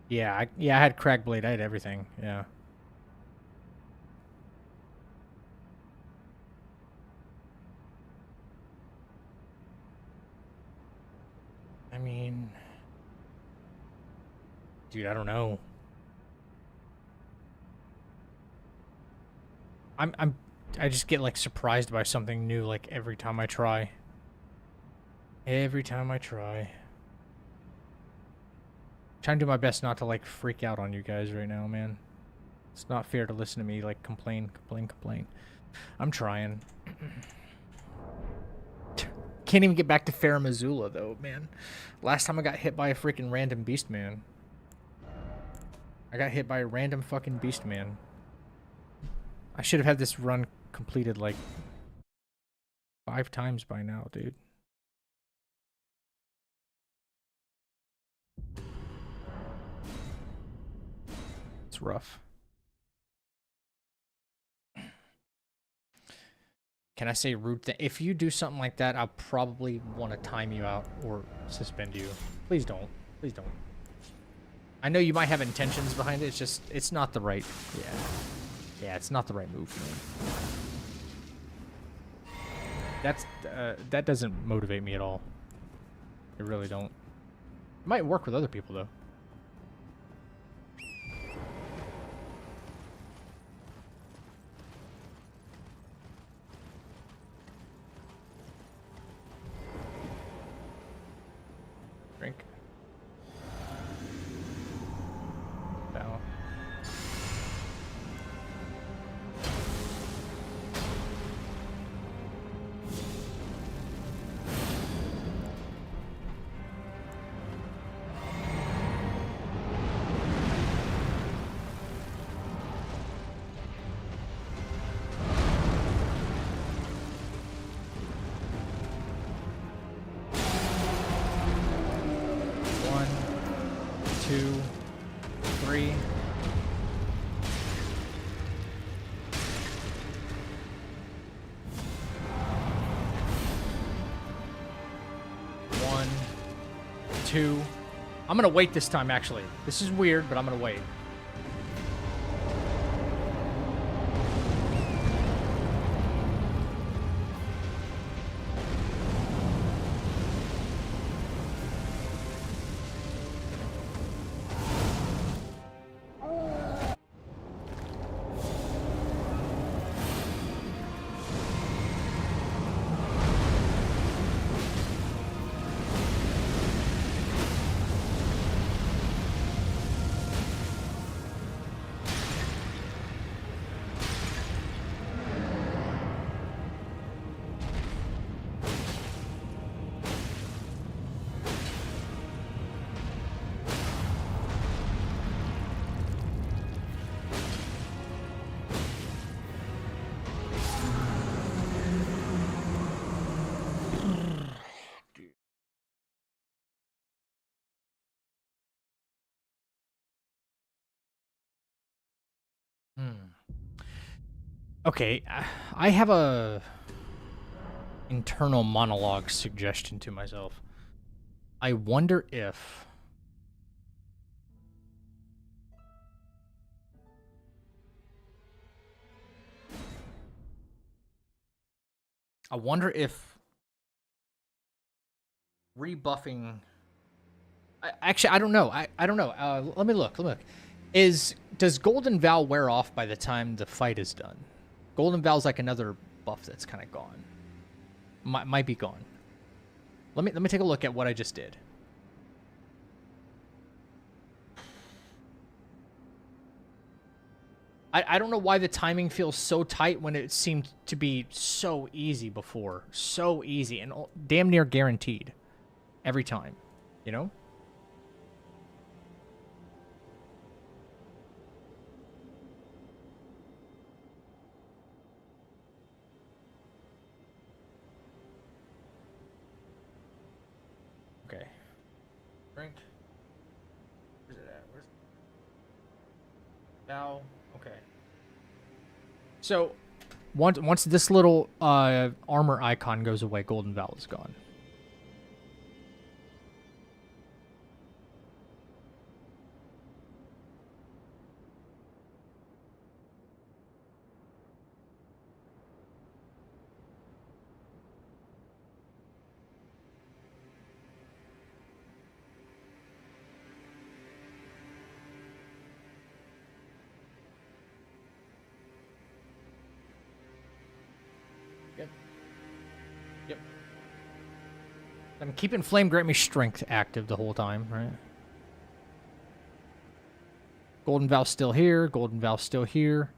Yeah, I had Cragblade. I had everything. Yeah. I mean, dude, I don't know. I just get like surprised by something new like every time I try. Every time I try. Trying to do my best not to like freak out on you guys right now, man. It's not fair to listen to me like complain. I'm trying. Can't even get back to Farah Missoula though, man. Last time I got hit by a freaking random beast man. I got hit by a random fucking beast man. I should have had this run completed like 5 times by now, dude. It's rough. Can I say rude thing? If you do something like that, I'll probably want to time you out or suspend you. Please don't. Please don't. I know you might have intentions behind it. It's just, it's not the right. Yeah. Yeah, it's not the right move for me. That doesn't motivate me at all. It really don't. It might work with other people though. Drink. Bow. Two, three. One, two. I'm gonna wait this time, actually. This is weird, but I'm gonna wait. Okay, I have a internal monologue suggestion to myself. I wonder if rebuffing. Actually, I don't know. I don't know. Let me look. Does Golden Val wear off by the time the fight is done? Golden Val's like another buff that's kind of gone. Might be gone. Let me take a look at what I just did. I don't know why the timing feels so tight when it seemed to be so easy before. So easy and damn near guaranteed. Every time. You know? Okay. Drink. Where's it at? Where's Val? Okay. So, once this little armor icon goes away, Golden Val is gone. Yep. I'm keeping Flame Grant Me Strength active the whole time, right? Golden Vow still here. Golden Vow still here.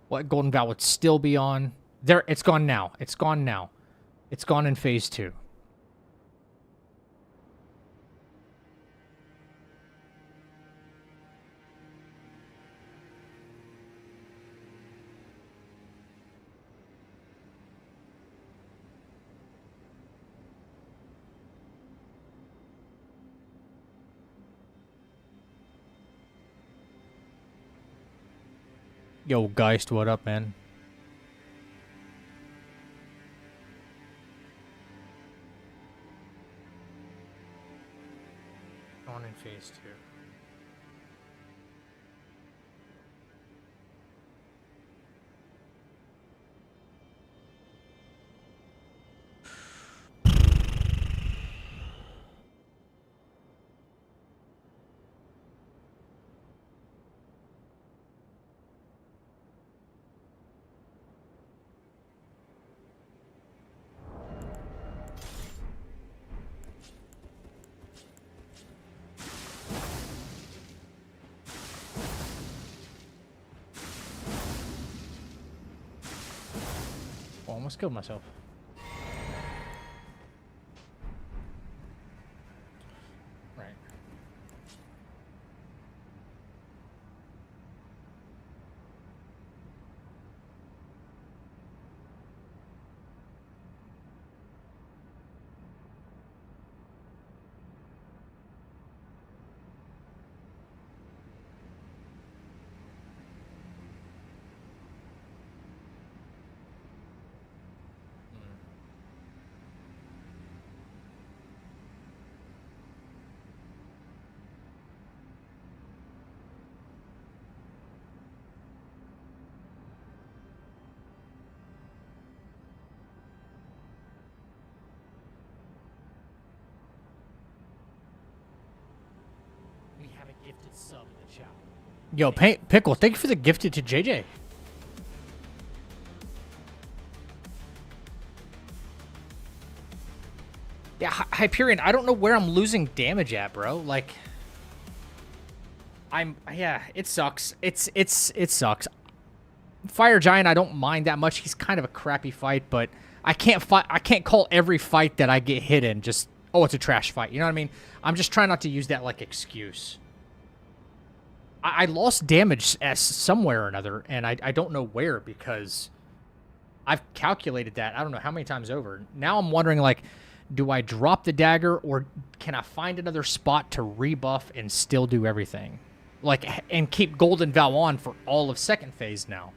What Golden Vow would still be on? There, it's gone now. It's gone now. It's gone in phase 2. Yo, Geist, what up, man? On in phase 2. Almost killed myself. Right. We have a gifted sub in the chat. Yo, Pickle, thank you for the gifted to JJ. Yeah, Hyperion, I don't know where I'm losing damage at, bro. Like, yeah, it sucks. It sucks. Fire Giant, I don't mind that much. He's kind of a crappy fight, but I can't call every fight that I get hit in just, oh, it's a trash fight. You know what I mean? I'm just trying not to use that like excuse. I lost damage as somewhere or another, and I don't know where because I've calculated that I don't know how many times over. Now I'm wondering, like, do I drop the dagger or can I find another spot to rebuff and still do everything? Like, and keep Golden Vow on for all of second phase now.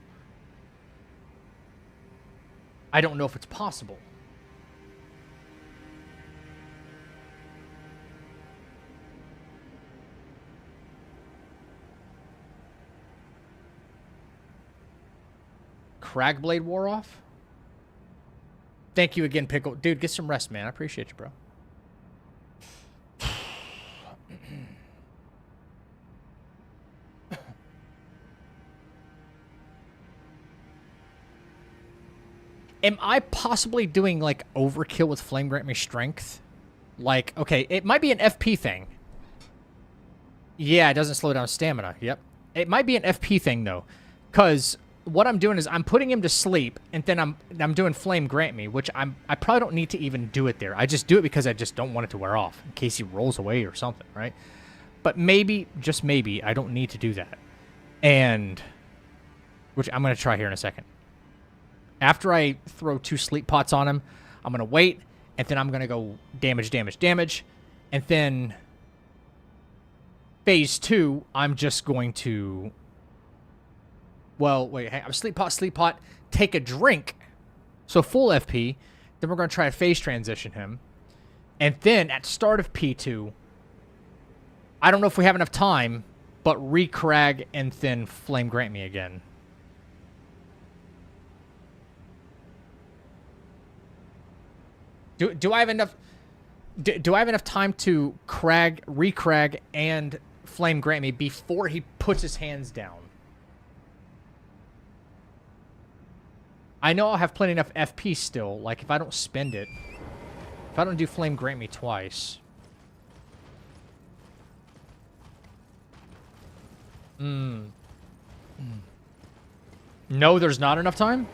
I don't know if it's possible. Cragblade wore off? Thank you again, Pickle. Dude, get some rest, man. I appreciate you, bro. Am I possibly doing, like, overkill with Flame Grant Me Strength? Like, okay, it might be an FP thing. Yeah, it doesn't slow down stamina. Yep. It might be an FP thing, though. Because what I'm doing is I'm putting him to sleep, and then I'm doing Flame Grant Me, which I probably don't need to even do it there. I just do it because I just don't want it to wear off, in case he rolls away or something, right? But maybe, just maybe, I don't need to do that. And, which I'm going to try here in a second. After I throw 2 sleep pots on him, I'm going to wait, and then I'm going to go damage, damage, damage. And then phase 2, I'm just going to, well, wait, hang on, sleep pot, take a drink. So full FP. Then we're going to try to phase transition him. And then at start of P2, I don't know if we have enough time, but re-crag and then Flame Grant Me again. Do I have enough? Do I have enough time to re-crag, and Flame Grant Me before he puts his hands down? I know I'll have plenty enough FP still. Like, if I don't spend it. If I don't do Flame Grant Me twice. No, there's not enough time?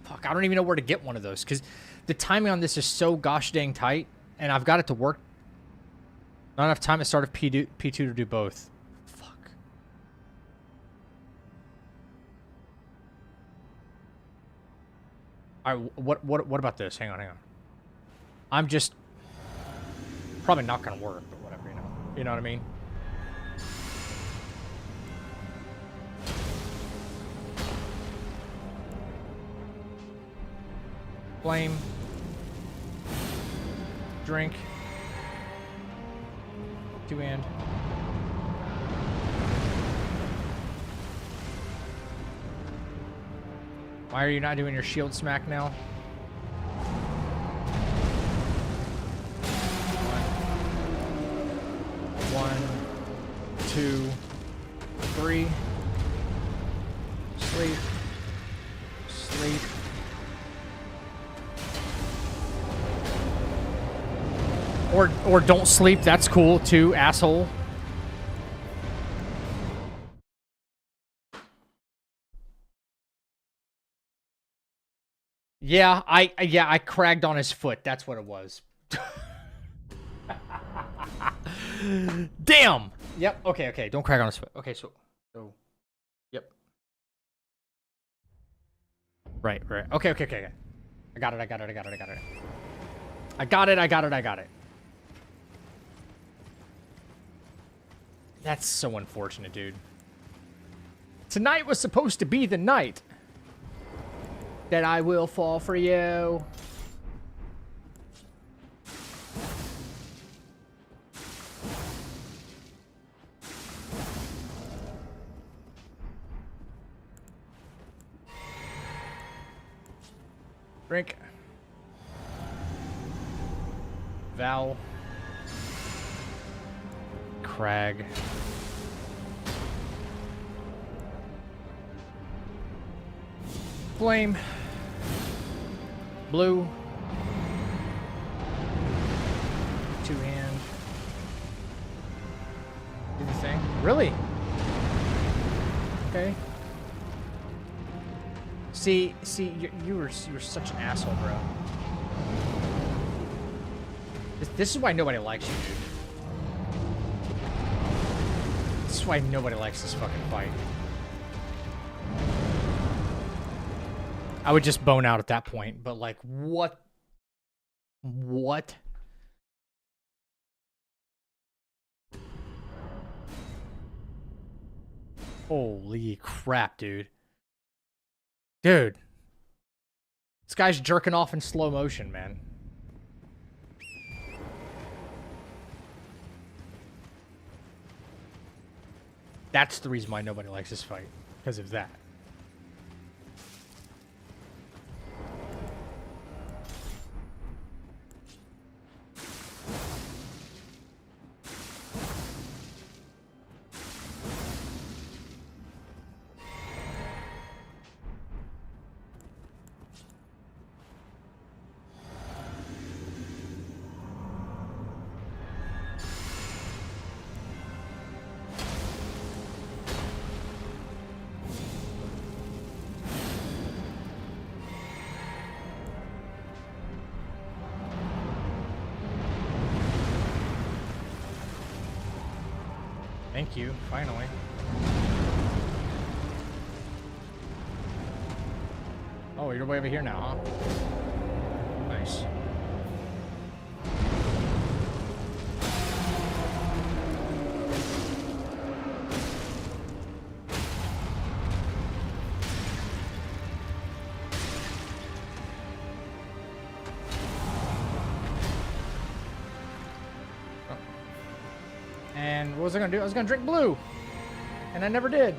Fuck, I don't even know where to get one of those, because the timing on this is so gosh dang tight, and I've got it to work. Not enough time at start of P2 to do both. Fuck. Alright, what about this? Hang on. I'm just probably not gonna work, but whatever, you know. You know what I mean? Flame. Drink. Two and. Why are you not doing your shield smack now? One, two, three. Sleep. Sleep. Or don't sleep, that's cool too, asshole. Yeah, I cragged on his foot. That's what it was. Damn. Yep. Okay. Don't crag on his foot. Okay, so yep. Right. Okay. I got it. That's so unfortunate, dude. Tonight was supposed to be the night that I will fall for you. Drink. Val. Crag. Flame. Blue. Two hand. Do the thing. Really? Okay. See, you were such an asshole, bro. This is why nobody likes you, dude. This is why nobody likes this fucking fight. I would just bone out at that point, but like, what? What? Holy crap, dude. Dude. This guy's jerking off in slow motion, man. That's the reason why nobody likes this fight. Because of that. Thank you, finally. Oh, you're way over here now, huh? Nice. And what was I gonna do? I was gonna drink blue. And I never did.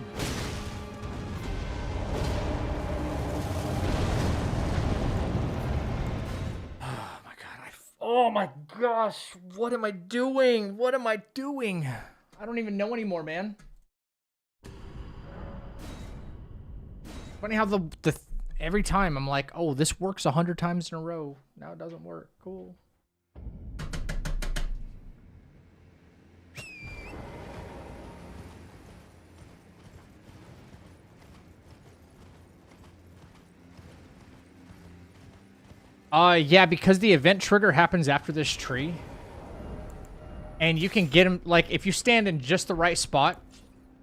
Oh my god, oh my gosh, what am I doing? What am I doing? I don't even know anymore, man. Funny how the every time I'm like, oh, this works 100 times in a row. Now it doesn't work. Cool. Yeah, because the event trigger happens after this tree. And you can get him, like, if you stand in just the right spot,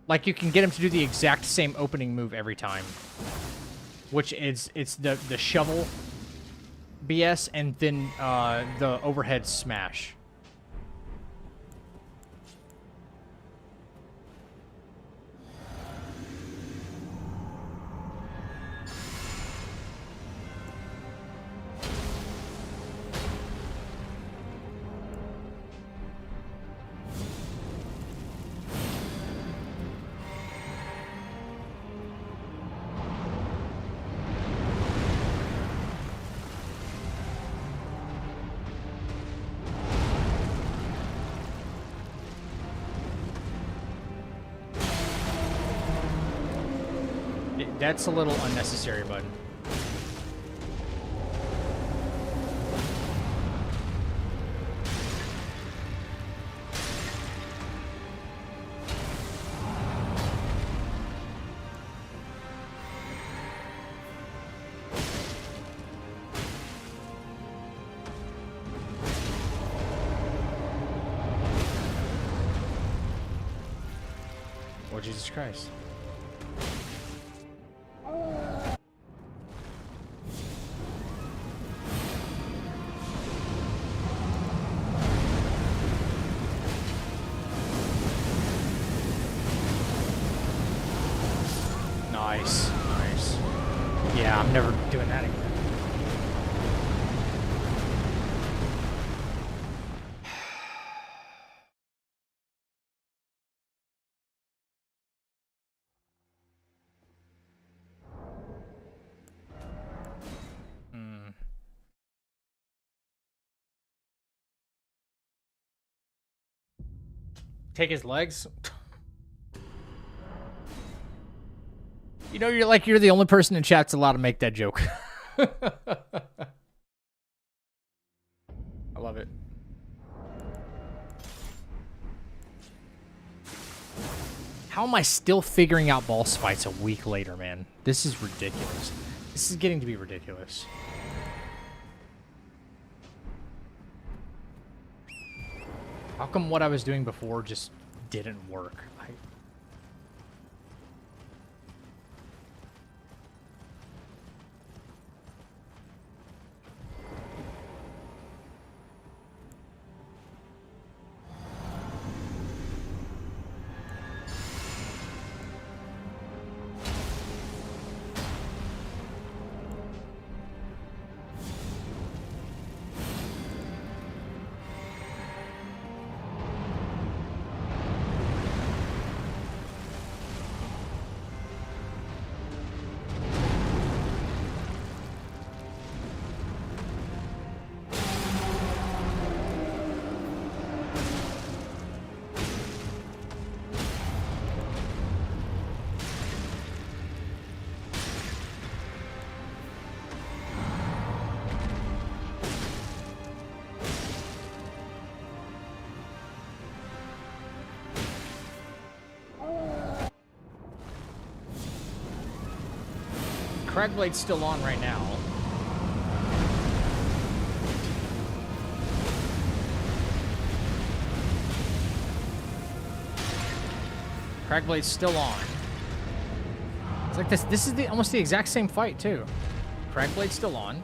like, you can get him to do the exact same opening move every time. Which is, it's the shovel BS and then the overhead smash. That's a little unnecessary, bud. Oh, Jesus Christ. Nice, nice. Yeah, I'm never doing that again. Take his legs? You know, you're the only person in chat's allowed to make that joke. I love it. How am I still figuring out boss fights a week later, man? This is ridiculous. This is getting to be ridiculous. How come what I was doing before just didn't work? Cragblade's still on right now. Cragblade's still on. It's like this. This is almost the exact same fight too. Cragblade's still on.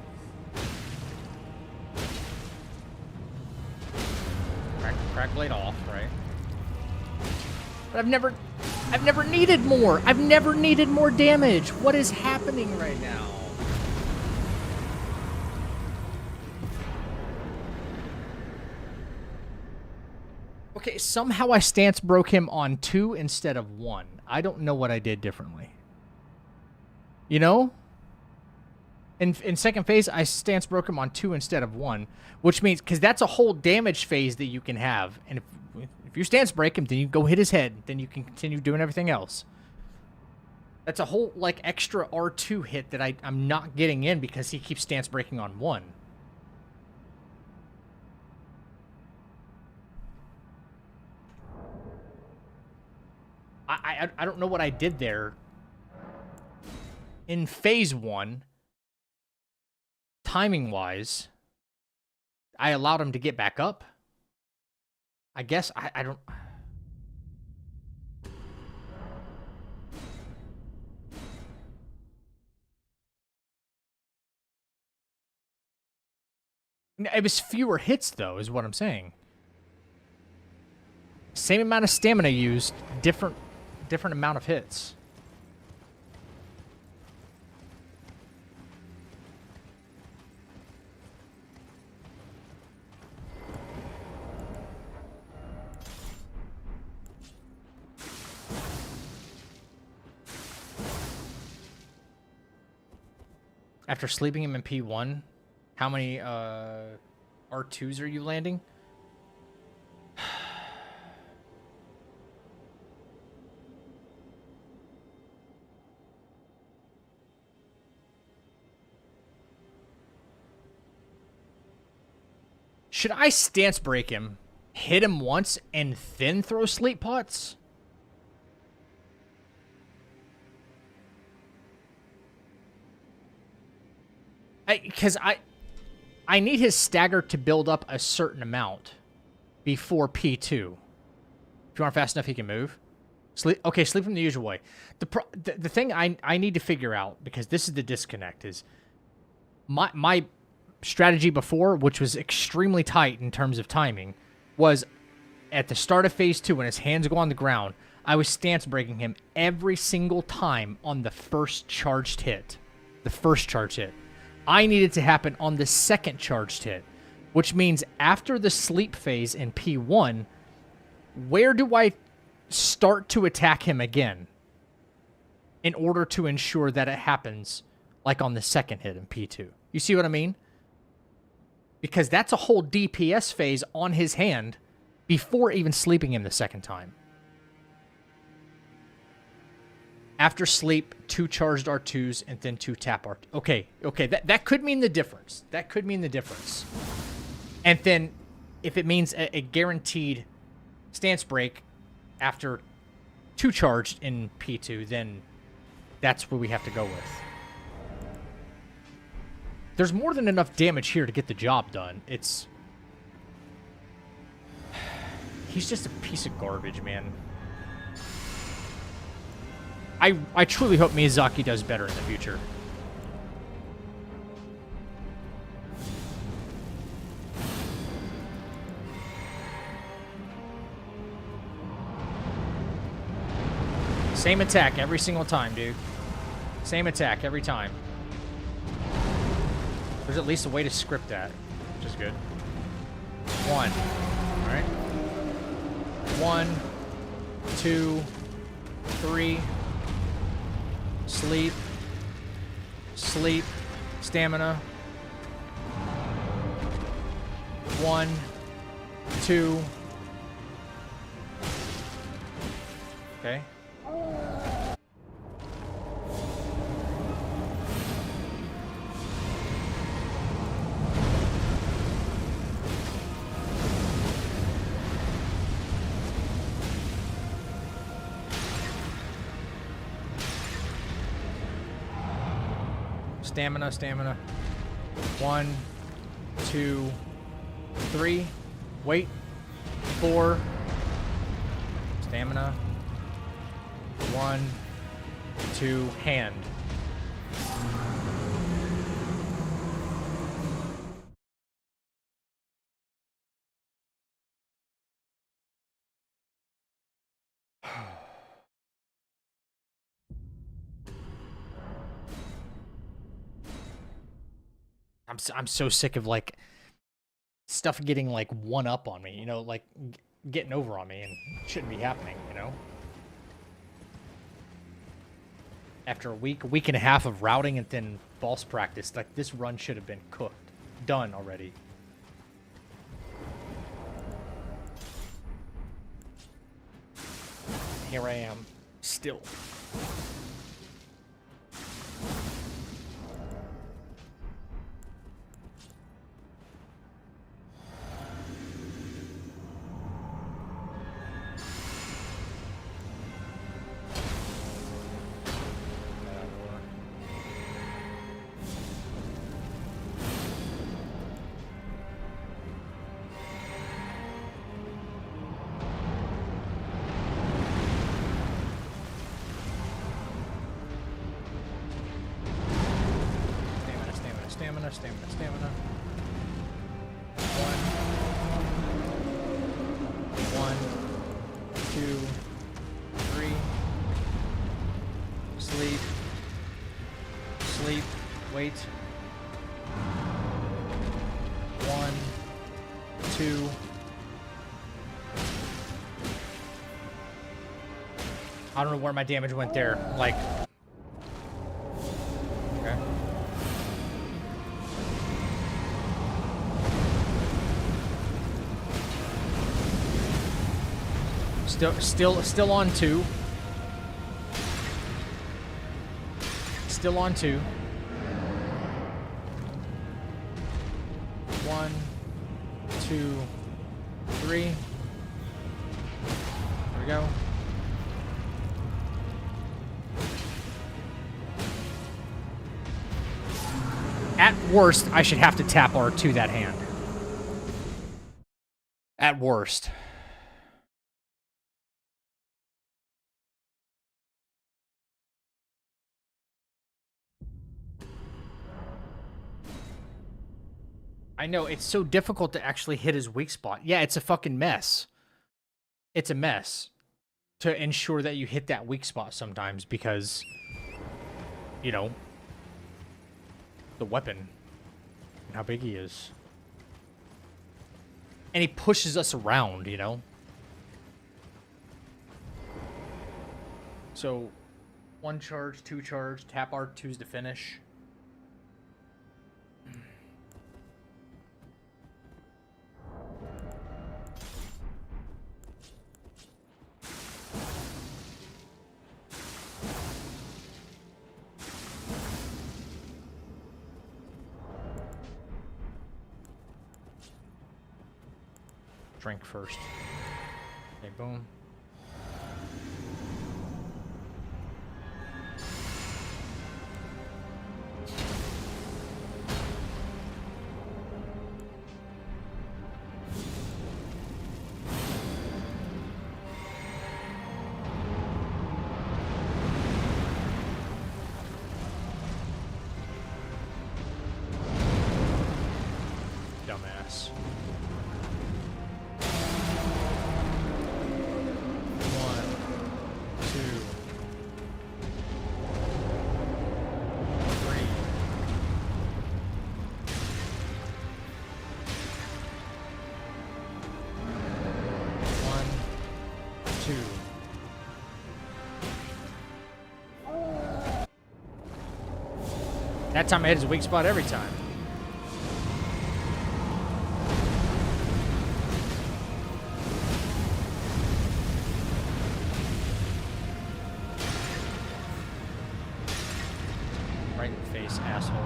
Crackblade off, right? But I've never needed more. I've never needed more damage. What is happening right now? Okay, somehow I stance broke him on 2 instead of 1. I don't know what I did differently. You know? In second phase, I stance broke him on 2 instead of 1, which means, because that's a whole damage phase that you can have. And if you stance break him, then you go hit his head. Then you can continue doing everything else. That's a whole, like, extra R2 hit that I'm not getting in because he keeps stance breaking on 1. I don't know what I did there. In phase 1, timing-wise, I allowed him to get back up. I guess I don't... It was fewer hits, though, is what I'm saying. Same amount of stamina used, different amount of hits. After sleeping him in P1, how many R2s are you landing? Should I stance break him, hit him once, and then throw sleep pots? Because I need his stagger to build up a certain amount before P2. If you aren't fast enough, he can move. Okay, sleep him the usual way. The thing I need to figure out, because this is the disconnect, is my strategy before, which was extremely tight in terms of timing, was at the start of phase 2 when his hands go on the ground, I was stance breaking him every single time on the first charged hit. The first charged hit. I needed to happen on the second charged hit, which means after the sleep phase in P1, where do I start to attack him again in order to ensure that it happens like on the second hit in P2? You see what I mean? Because that's a whole DPS phase on his hand before even sleeping him the second time. After sleep, 2 charged R2s, and then 2 tap R2s. Okay, that could mean the difference. That could mean the difference. And then, if it means a guaranteed stance break after 2 charged in P2, then that's what we have to go with. There's more than enough damage here to get the job done. He's just a piece of garbage, man. I truly hope Miyazaki does better in the future. Same attack every single time, dude. Same attack every time. There's at least a way to script that, which is good. 1. All right. 1, 2, 3. Sleep. Sleep. Stamina. 1, 2. Okay. Stamina. 1, 2, 3. Wait. 4. Stamina. 1, 2. Hand. I'm so sick of, like, stuff getting, like, one up on me, you know, like, getting over on me, and it shouldn't be happening, you know? After a week and a half of routing and then boss practice, like this run should have been cooked, done already. Here I am, still. Stamina. One, two, three. Sleep. Wait. 1, 2. I don't know where my damage went there. Like. Okay. Still on 2. Still on 2. 1, 2, 3. There we go. At worst, I should have to tap R2 that hand. At worst. I know, it's so difficult to actually hit his weak spot. Yeah, it's a fucking mess. It's a mess to ensure that you hit that weak spot sometimes because, you know, the weapon and how big he is. And he pushes us around, you know? So, 1 charge, 2 charge, tap R2s to finish. Drink first. Okay, boom. Dumbass. 1, 2, 3. 1, 2. That time I hit his weak spot every time. Right in the face, asshole.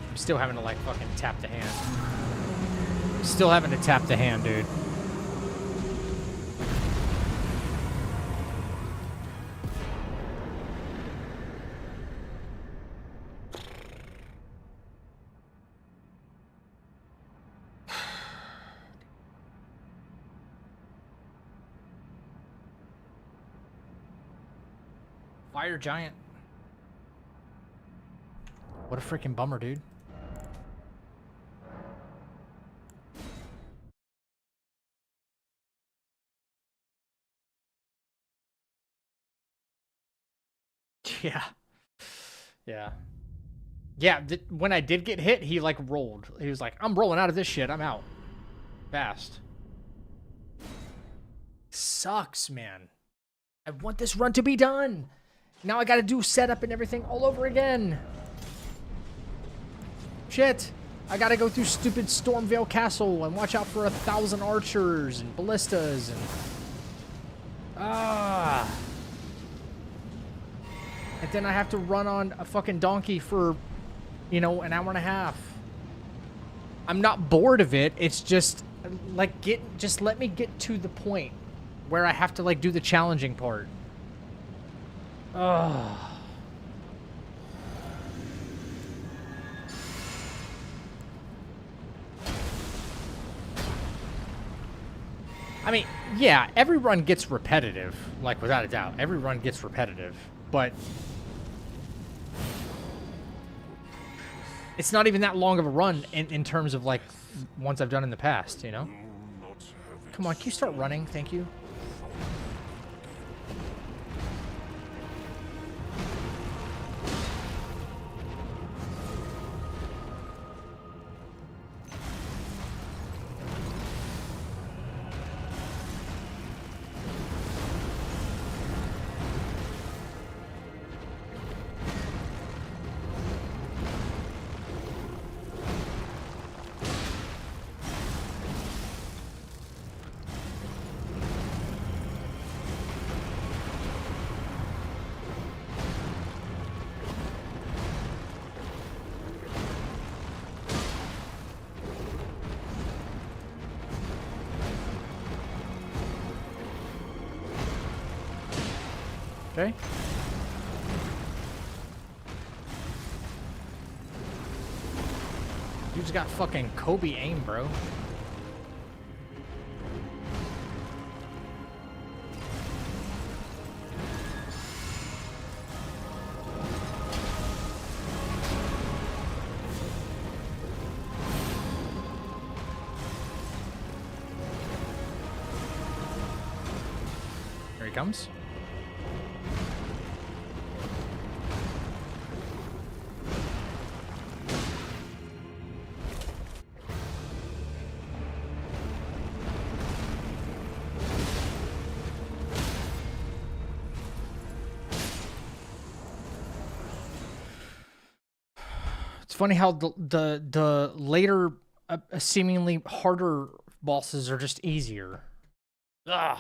I'm still having to, like, fucking tap the hand. Still having to tap the hand, dude. Fire giant. What a freaking bummer, dude. Yeah. Yeah. Yeah, when I did get hit, he like rolled. He was like, I'm rolling out of this shit. I'm out. Fast. Sucks, man. I want this run to be done. Now I gotta do setup and everything all over again. Shit. I gotta go through stupid Stormvale Castle and watch out for 1,000 archers and ballistas and... And then I have to run on a fucking donkey for, you know, an hour and a half. I'm not bored of it. It's just, like, just let me get to the point where I have to, like, do the challenging part. Ugh. I mean, yeah, every run gets repetitive, like, without a doubt. Every run gets repetitive, but it's not even that long of a run in terms of, like, ones I've done in the past, you know? Come on, can you start running? Thank you. Okay. You just got fucking Kobe aim, bro. Here he comes. It's funny how the later, seemingly harder bosses are just easier. Ugh.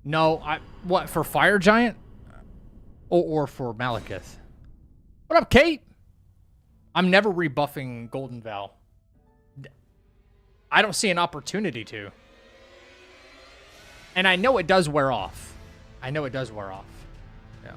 No, what, for Fire Giant? Or for Malekith? What up, Kate? I'm never rebuffing Golden Val. I don't see an opportunity to. And I know it does wear off. I know it does wear off. Yeah.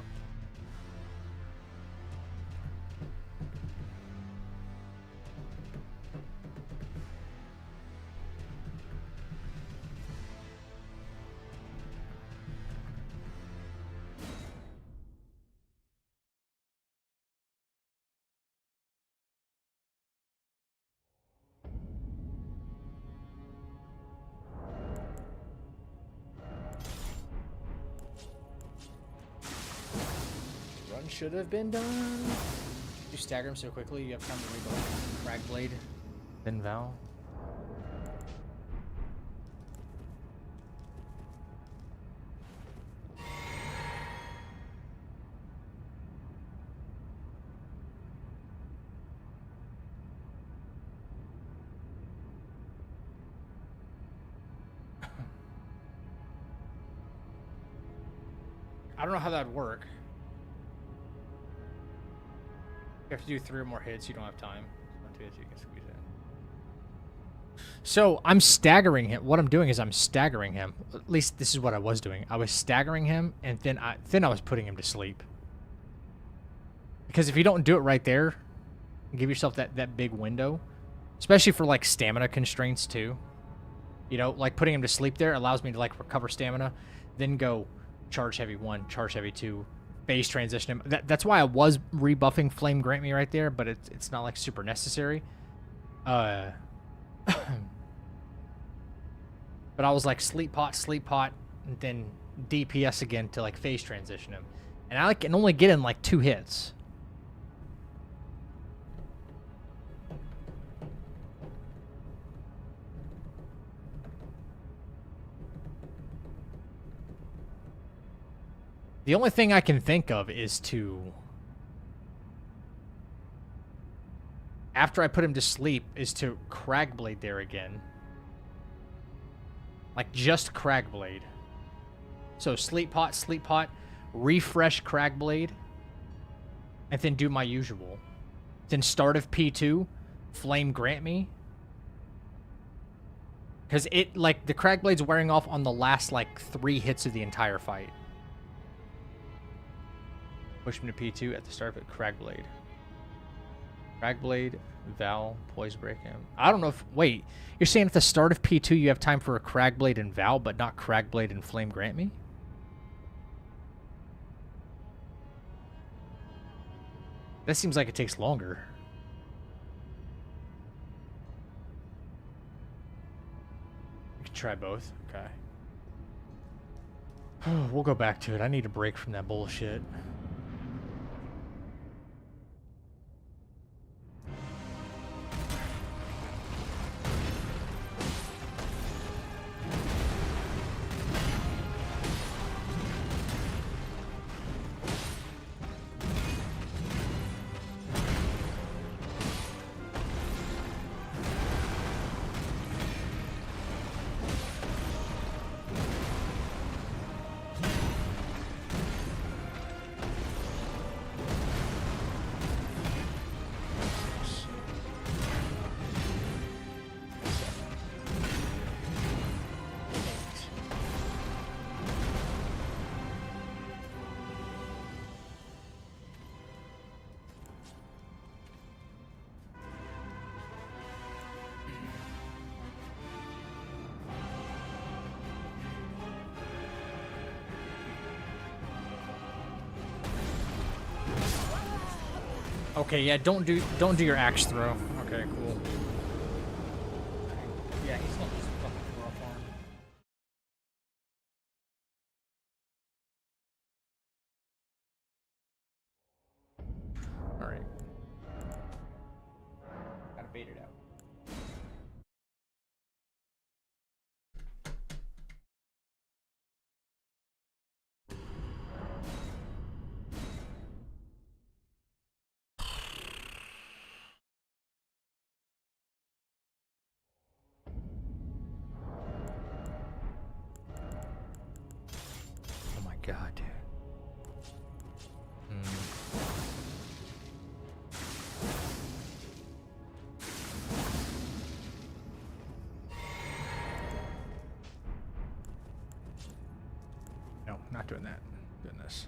Run should have been done. You stagger him so quickly, you have time to rebuild Crag Blade, then Val. I don't know how that'd work. You have to do 3 or more hits. You don't have time. 1, 2, 3, you can squeeze it. So I'm staggering him. What I'm doing is I'm staggering him. At least this is what I was doing. I was staggering him, and then I was putting him to sleep. Because if you don't do it right there, give yourself that big window, especially for like stamina constraints too. You know, like putting him to sleep there allows me to like recover stamina, then go charge heavy 1, charge heavy 2. Phase transition him. That's why I was rebuffing Flame Grant Me right there, but it's not like super necessary. But I was like sleep pot, and then DPS again to like phase transition him. And I can only get in like 2 hits. The only thing I can think of is to, after I put him to sleep, is to Cragblade there again. Like, just Cragblade. So, sleep pot, refresh Cragblade, and then do my usual. Then start of P2, Flame Grant Me. Because it, like, the Cragblade's wearing off on the last, like, 3 hits of the entire fight. Push him to P2 at the start of it, Cragblade. Cragblade, Val, Poise Break him. I don't know if... Wait, you're saying at the start of P2 you have time for a Cragblade and Val, but not Cragblade and Flame Grant Me? That seems like it takes longer. We can try both. Okay. We'll go back to it. I need a break from that bullshit. Okay, yeah, don't do your axe throw. Okay, cool. Yeah, he's not just fucking rough arm. All right. Gotta bait it out. Oh my god, dude. No, not doing that. Doing this.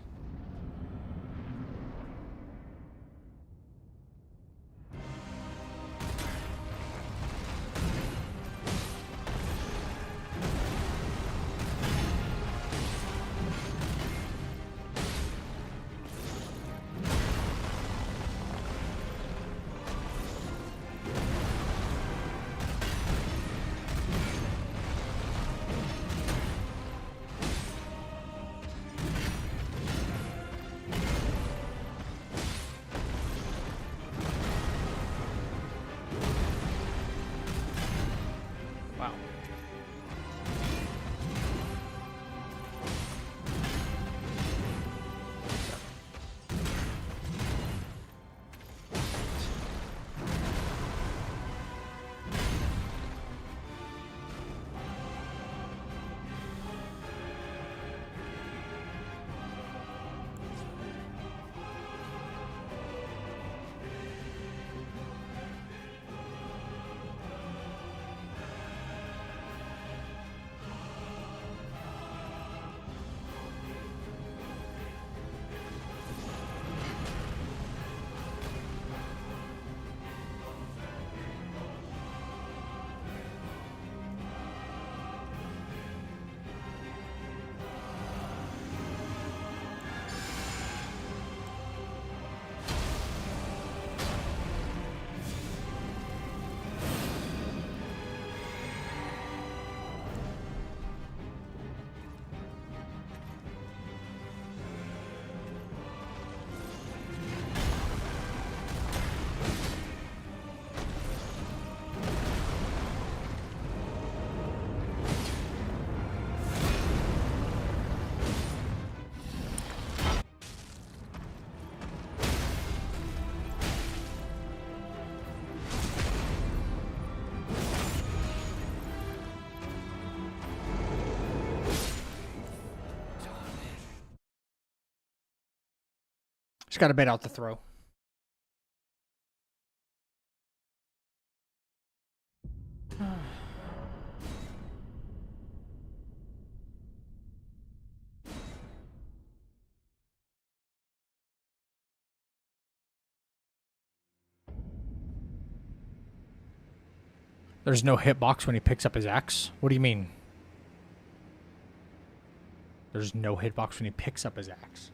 Just got to bait out the throw. There's no hitbox when he picks up his axe. What do you mean? There's no hitbox when he picks up his axe.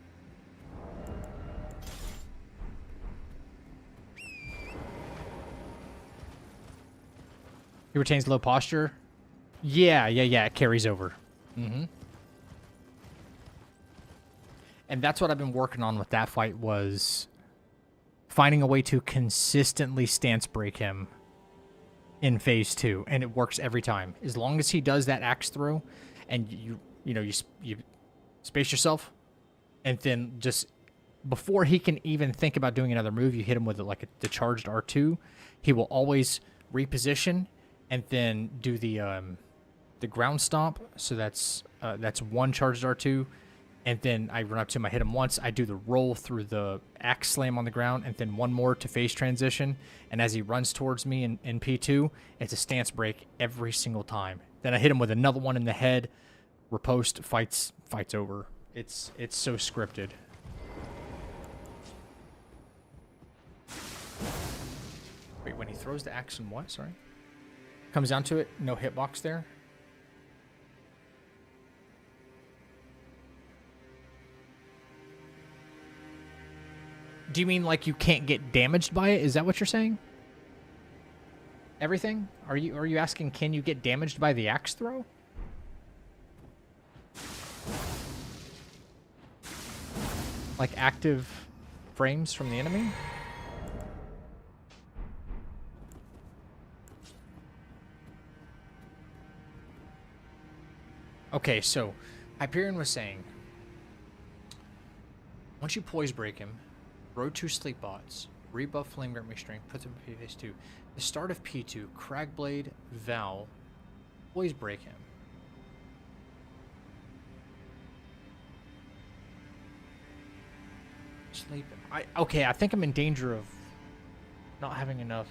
He retains low posture. Yeah. It carries over. And that's what I've been working on with that fight, was finding a way to consistently stance break him in phase 2, and it works every time. As long as he does that axe throw, and you space yourself, and then just before he can even think about doing another move, you hit him with the charged R2. He will always reposition and then do the ground stomp. So that's one charged R2. And then I run up to him, I hit him once, I do the roll through the axe slam on the ground, and then one more to phase transition. And as he runs towards me in P2, it's a stance break every single time. Then I hit him with another one in the head, riposte, fight's over. It's so scripted. Wait, when he throws the axe and what? Sorry? Comes down to it, no hitbox there. Do you mean like you can't get damaged by it? Is that what you're saying? Everything? Are you asking, can you get damaged by the axe throw? Like active frames from the enemy? Okay, so Hyperion was saying, once you poise break him, throw 2 sleep bots, rebuff Flame Grant Restraint, put them in phase 2. The start of P2, Cragblade, Val, poise break him. Sleep him. Okay, I think I'm in danger of not having enough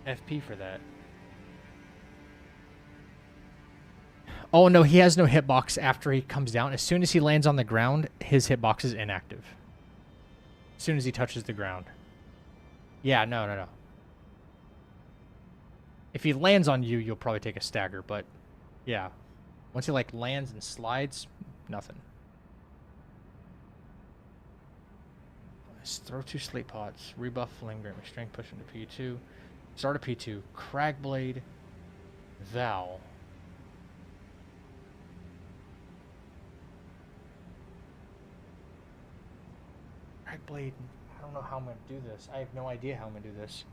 FP for that. Oh no, he has no hitbox after he comes down. As soon as he lands on the ground, his hitbox is inactive. As soon as he touches the ground. Yeah, no. If he lands on you, you'll probably take a stagger, but yeah. Once he like lands and slides, nothing. Let's throw 2 sleep pots, rebuff Flame Grant Restraint, push into P2. Start a P2, Cragblade, Val. Cragblade, I don't know how I'm going to do this. I have no idea how I'm going to do this.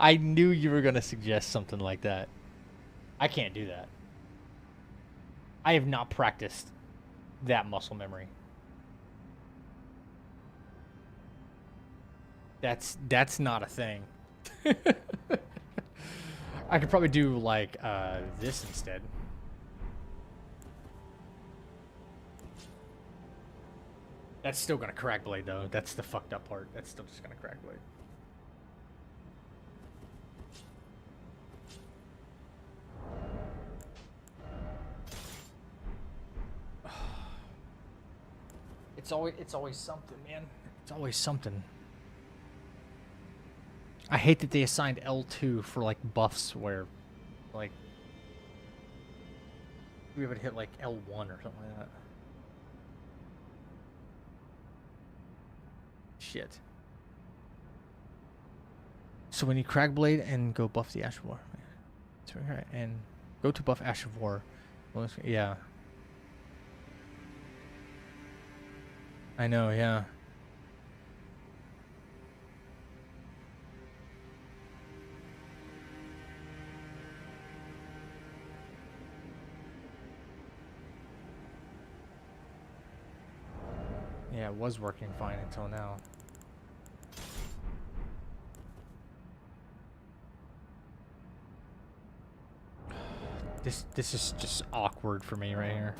I knew you were going to suggest something like that. I can't do that. I have not practiced that muscle memory. That's not a thing. I could probably do like this instead. That's still gonna crack blade though. That's the fucked up part. That's still just gonna crack blade. It's always something, man. It's always something. I hate that they assigned L2 for like buffs where like we would hit like L1 or something like that. Shit. So we need Cragblade and go buff the Ash of War. That's right. And go to buff Ash of War. Yeah. I know, yeah. Yeah, it was working fine until now. This is just awkward for me right here.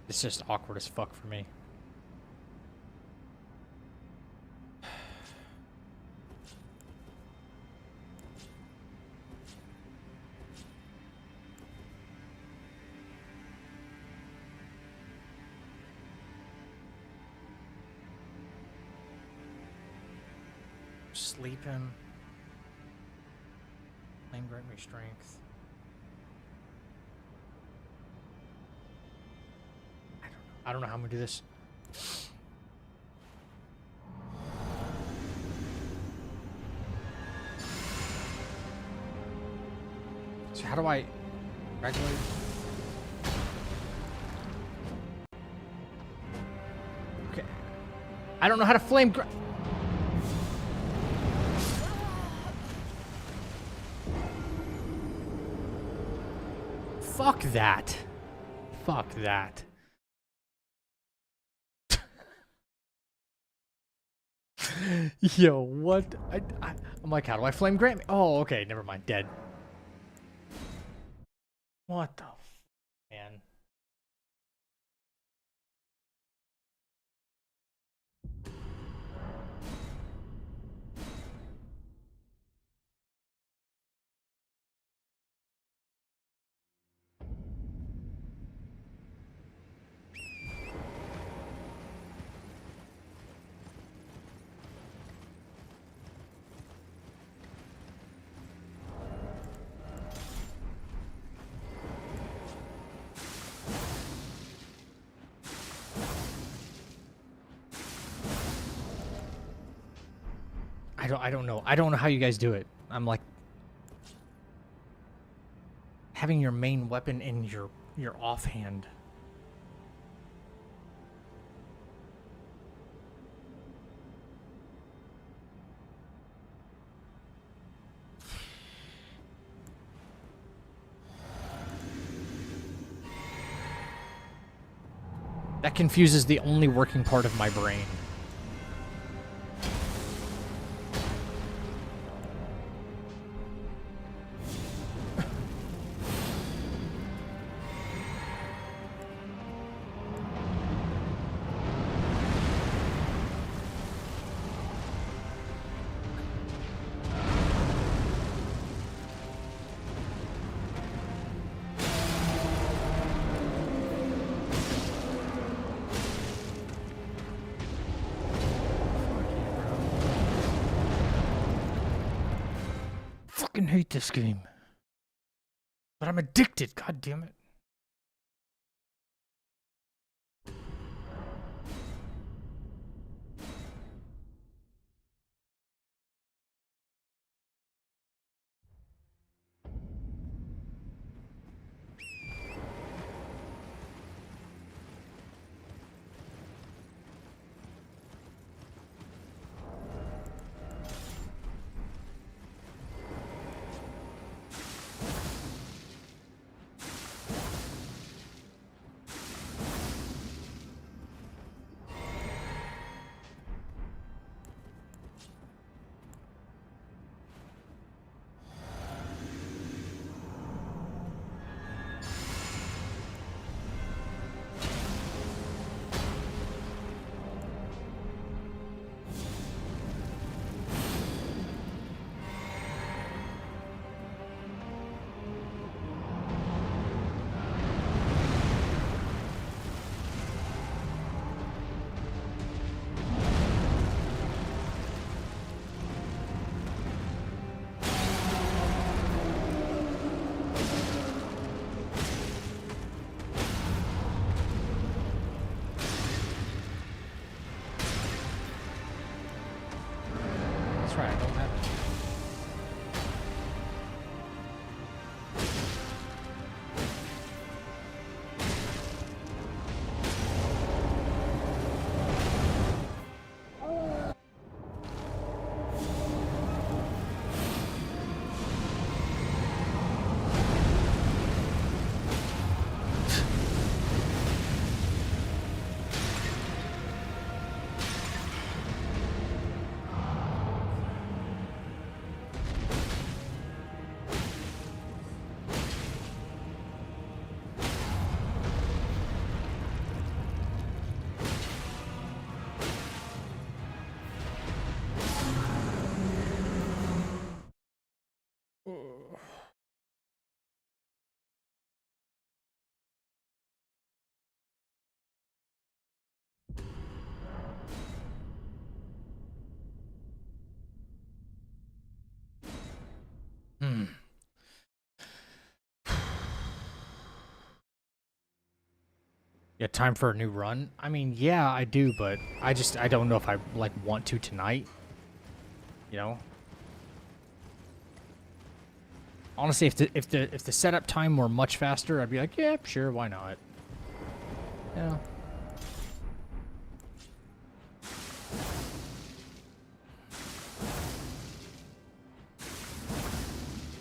It's just awkward as fuck for me. Sleeping. Flame grant me strength. I don't know how I'm gonna do this. So how do I graduate? Okay. I don't know how to flame Fuck that. Fuck that. Yo, what? I'm like, how do I flame grant me? Oh, okay, never mind. Dead. What the man? I don't know. I don't know how you guys do it. I'm like having your main weapon in your offhand. That confuses the only working part of my brain. Fucking hate this game. But I'm addicted, god damn it. Yeah, time for a new run? I mean, yeah, I do, but I don't know if I, like, want to tonight. You know? Honestly, if the setup time were much faster, I'd be like, yeah, sure, why not? Yeah.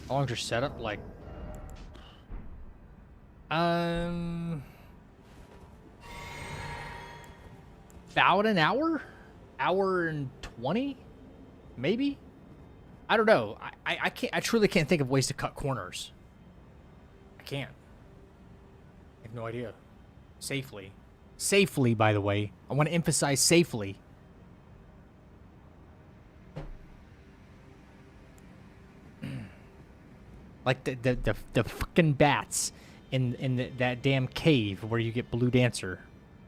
How long's your setup? Like, about an hour? Hour and 20? Maybe? I don't know. I can't. I truly can't think of ways to cut corners. I can't. I have no idea. Safely. Safely, by the way. I want to emphasize safely. Like the fucking bats in that damn cave where you get Blue Dancer.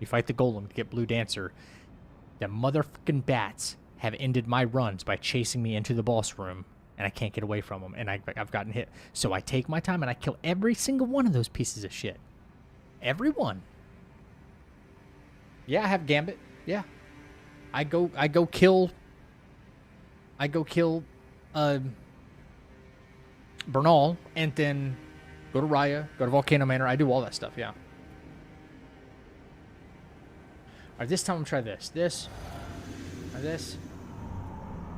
You fight the golem to get Blue Dancer. The motherfucking bats have ended my runs by chasing me into the boss room, and I can't get away from them, and I've gotten hit. So I take my time and I kill every single one of those pieces of shit. Every one. Yeah, I have Gambit. Yeah. I go kill Bernal, and then go to Raya, go to Volcano Manor. I do all that stuff, yeah. Alright, this time I'm try this. This. Or this.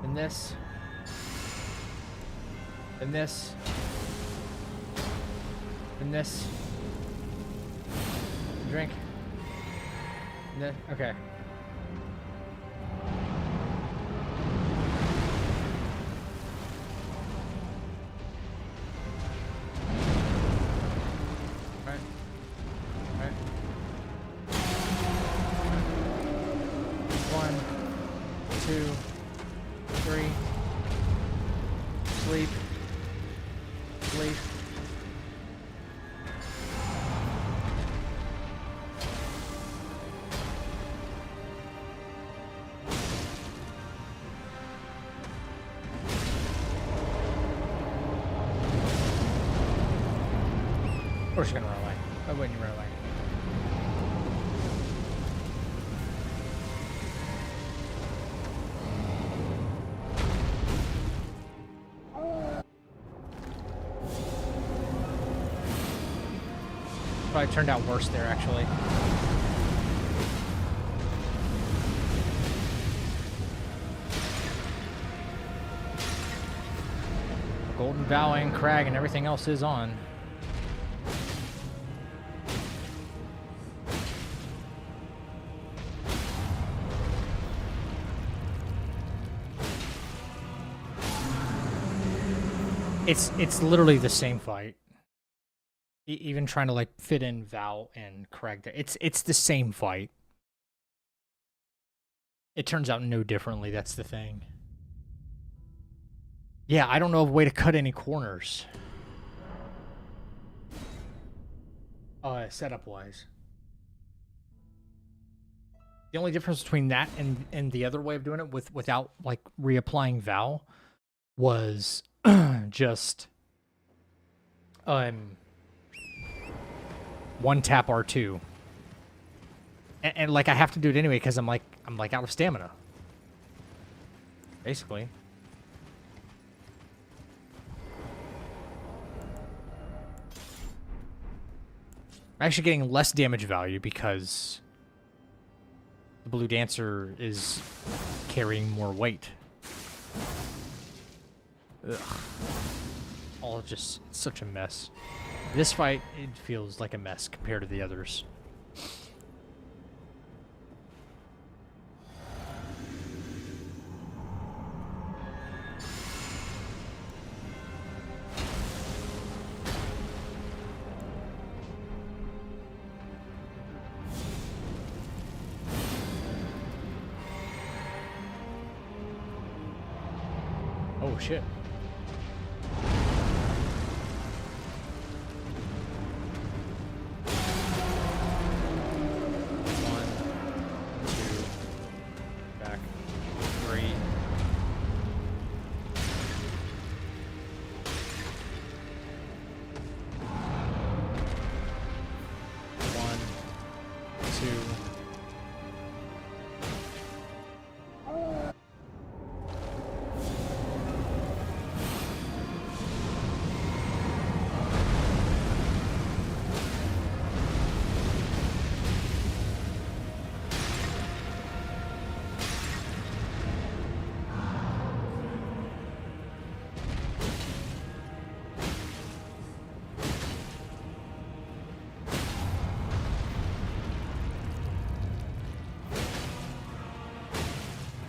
And this. And this. And this. Drink. And then, okay. Of course you're gonna run away. Why wouldn't you run away? Probably turned out worse there, actually. Golden Vow and Crag and everything else is on. It's literally the same fight. Even trying to like fit in Val and Craig there. It's the same fight. It turns out no differently, that's the thing. Yeah, I don't know of a way to cut any corners. Setup wise. The only difference between that and the other way of doing it without like reapplying Val was just one tap R2. And like I have to do it anyway because I'm like out of stamina. Basically. I'm actually getting less damage value because the Blue Dancer is carrying more weight. Ugh. All just such a mess. This fight, it feels like a mess compared to the others. Oh shit.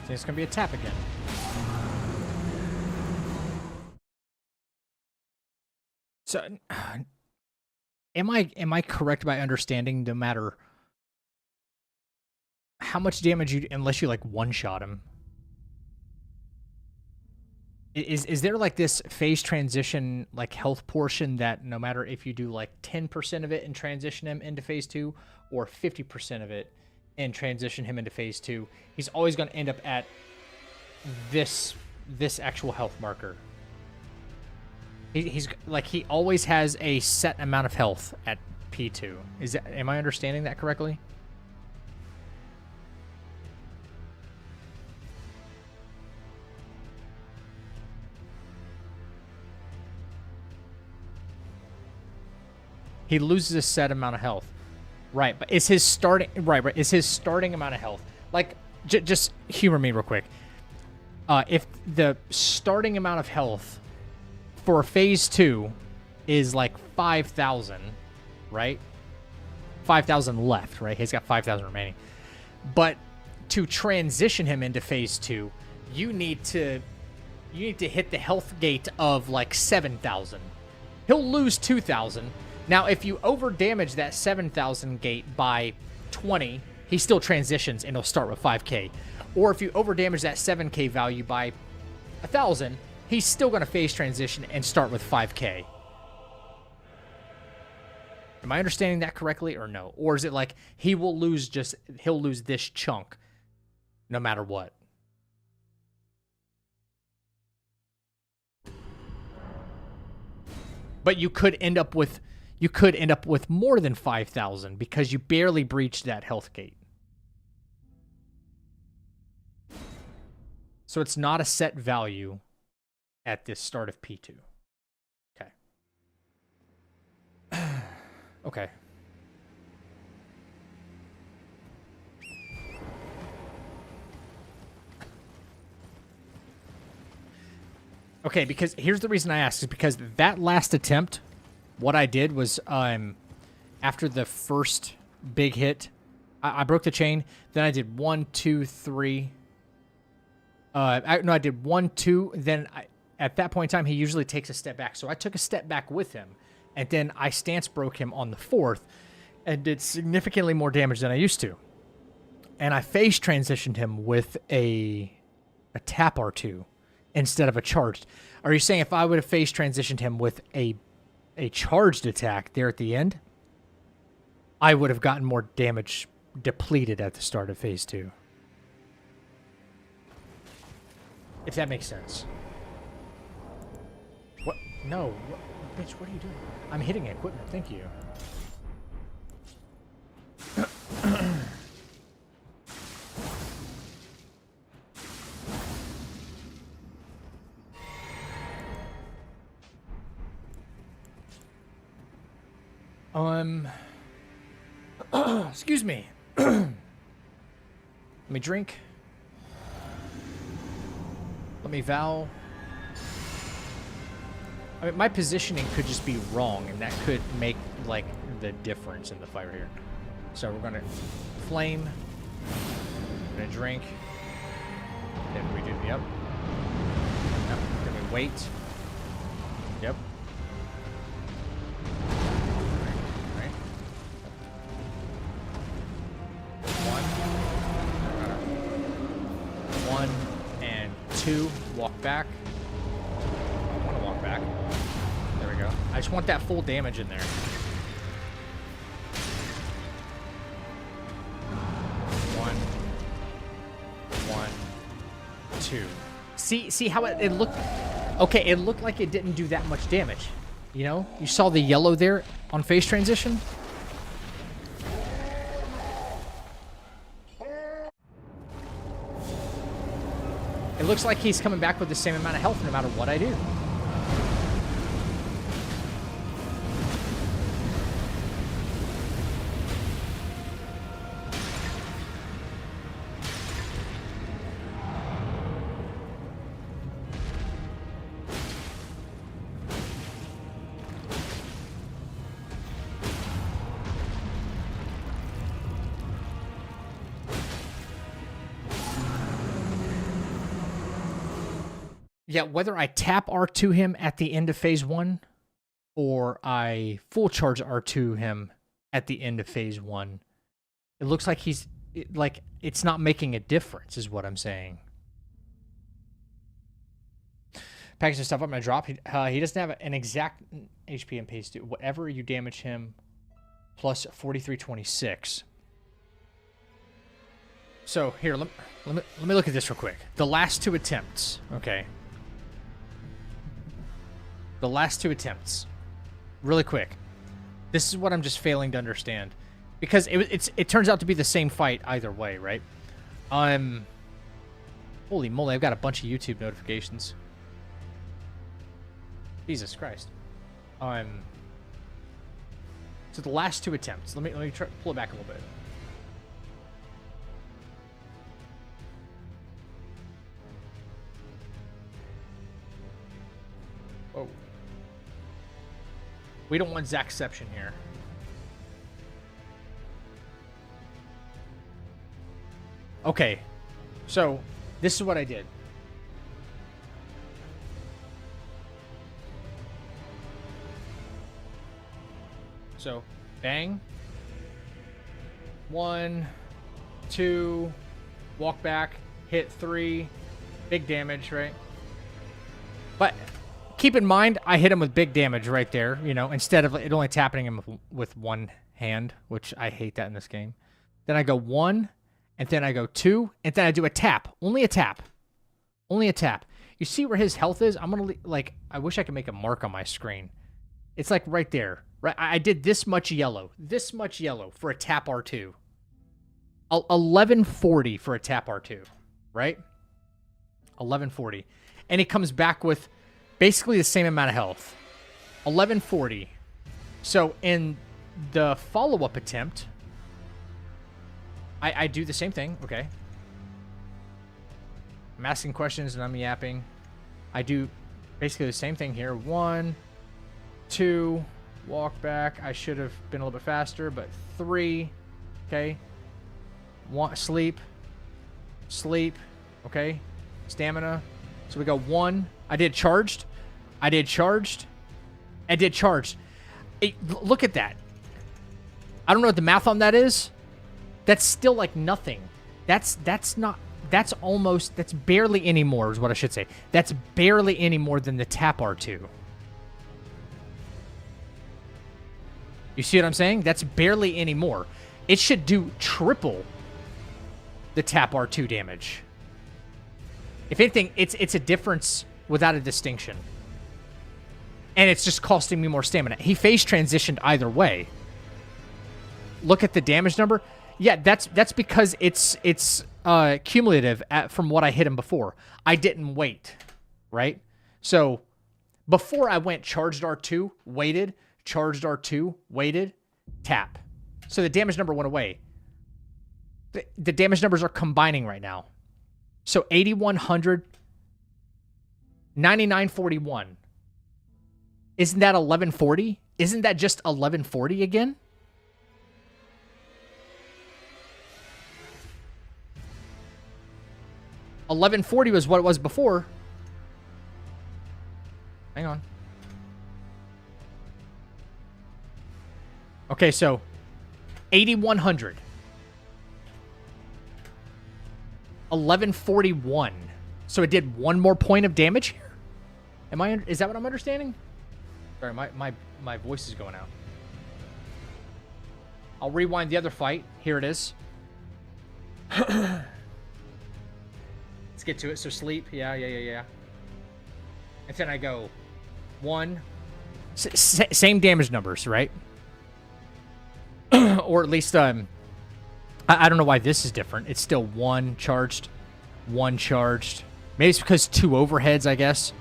think it's gonna be a tap again. So, am I correct by understanding no matter how much damage you, unless you like one-shot him, is there like this phase transition like health portion that no matter if you do like 10% of it and transition him into phase 2 or 50% of it and transition him into phase 2, he's always going to end up at this actual health marker? He's like, he always has a set amount of health at P2. Am I understanding that correctly? He loses a set amount of health. Right, but is his starting is his starting amount of health, like, just humor me real quick. If the starting amount of health for phase 2 is like 5,000, right? 5,000 left, right? He's got 5,000 remaining. But to transition him into phase 2, you need to hit the health gate of like 7,000. He'll lose 2,000. Now, if you over damage that 7,000 gate by 20, he still transitions and he'll start with 5k. Or if you over damage that 7k value by 1,000, he's still going to phase transition and start with 5k. Am I understanding that correctly or no? Or is it like he'll lose this chunk no matter what? But you could end up with more than 5,000 because you barely breached that health gate. So it's not a set value at this start of P2. Okay. Okay. Okay, because here's the reason I asked, is because that last attempt, what I did was, after the first big hit, I broke the chain. Then I did 1, 2, 3. I did 1, 2. Then at that point in time, he usually takes a step back. So I took a step back with him, and then I stance broke him on the 4th, and did significantly more damage than I used to. And I phase transitioned him with a tap R2 instead of a charged. Are you saying if I would have phase transitioned him with a charged attack there at the end, I would have gotten more damage depleted at the start of phase 2? If that makes sense. What? No. What? Bitch, what are you doing? I'm hitting equipment. Thank you. Excuse me. Let me drink. Let me vow. I mean, my positioning could just be wrong, and that could make, like, the difference in the fight right here. So we're gonna flame. We're gonna drink. Then we do, yep. Yep. Then we wait. Yep. Right. 1 and 2. Walk back. I want to walk back. There we go. I just want that full damage in there. 1, 2. See how it looked? Okay, it looked like it didn't do that much damage. You know? You saw the yellow there on phase transition? It looks like he's coming back with the same amount of health no matter what I do. Yeah, whether I tap R2 him at the end of phase 1 or I full charge R2 him at the end of phase 1, it looks like it's not making a difference is what I'm saying. Package of stuff I'm going to drop. He doesn't have an exact HP and pace. Whatever you damage him plus 4326. So here, let me look at this real quick. The last 2 attempts, okay. The last 2 attempts, really quick. This is what I'm just failing to understand, because it turns out to be the same fight either way, right? Holy moly, I've got a bunch of YouTube notifications. Jesus Christ. So the last 2 attempts. Let me try pull it back a little bit. Oh. We don't want Zackception here. Okay. So, this is what I did. So, bang. 1, 2, walk back, hit 3, big damage, right? But keep in mind, I hit him with big damage right there, you know, instead of it only tapping him with one hand, which I hate that in this game. Then I go 1, and then I go 2, and then I do a tap. Only a tap. Only a tap. You see where his health is? I'm going to, like, I wish I could make a mark on my screen. It's like right there. Right, I did this much yellow for a tap R2. 1140 for a tap R2, right? 1140. And it comes back with basically the same amount of health. 1140. So in the follow-up attempt, I do the same thing, okay? I'm asking questions and I'm yapping. I do basically the same thing here. 1, 2... walk back. I should have been a little bit faster, but 3. Okay. Sleep. Okay. Stamina. So we go 1. I did charged. Look at that. I don't know what the math on that is. That's still like nothing. That's barely any more is what I should say. That's barely any more than the tap R2. You see what I'm saying? That's barely any more. It should do triple the tap R2 damage. If anything, it's a difference without a distinction. And it's just costing me more stamina. He phase transitioned either way. Look at the damage number. Yeah, that's because it's cumulative from what I hit him before. I didn't wait, right? So before I went charged R2, waited, charged R2, waited, tap. So the damage number went away. The damage numbers are combining right now. So 8100, 9941. Isn't that 1140? Isn't that just 1140 again? $1140 was what it was before. Hang on. Okay, so 8100. 1141. So it did 1 more point of damage here? Is that what I'm understanding? Sorry, my voice is going out. I'll rewind the other fight. Here it is. Let's get to it. So sleep. Yeah. And then I go 1. Same damage numbers, right? Or at least, I don't know why this is different. It's still 1 charged, 1 charged. Maybe it's because 2 overheads, I guess.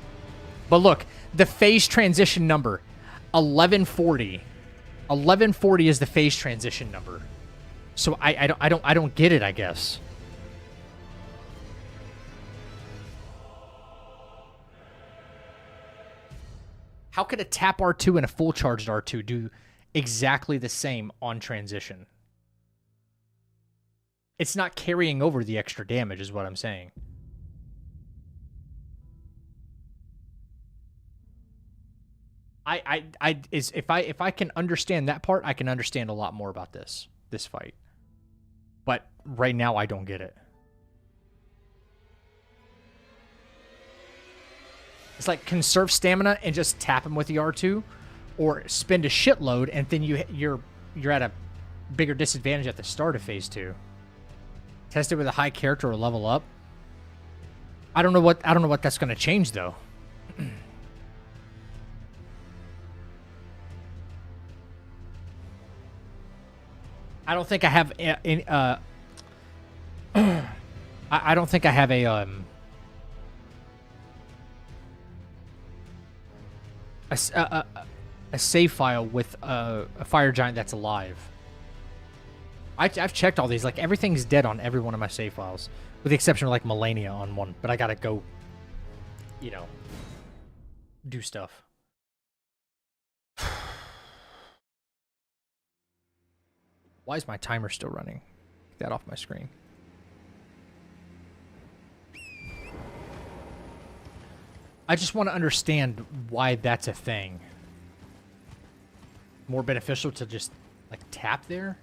But look, the phase transition number, 1140. 1140 is the phase transition number. So I don't get it, I guess. How could a tap R2 and a full charged R2 do exactly the same on transition? It's not carrying over the extra damage is what I'm saying. If I can understand that part, I can understand a lot more about this fight. But right now, I don't get it. It's like conserve stamina and just tap him with the R2, or spend a shitload and then you're at a bigger disadvantage at the start of phase 2. Test it with a high character or level up. I don't know what that's going to change though. I don't think I have I don't think I have a save file with a fire giant that's alive. I've checked all these. Like, everything's dead on every one of my save files, with the exception of like Melania on one. But I gotta go, you know, do stuff. Why is my timer still running? Get that off my screen. I just want to understand why that's a thing. More beneficial to just, like, tap there?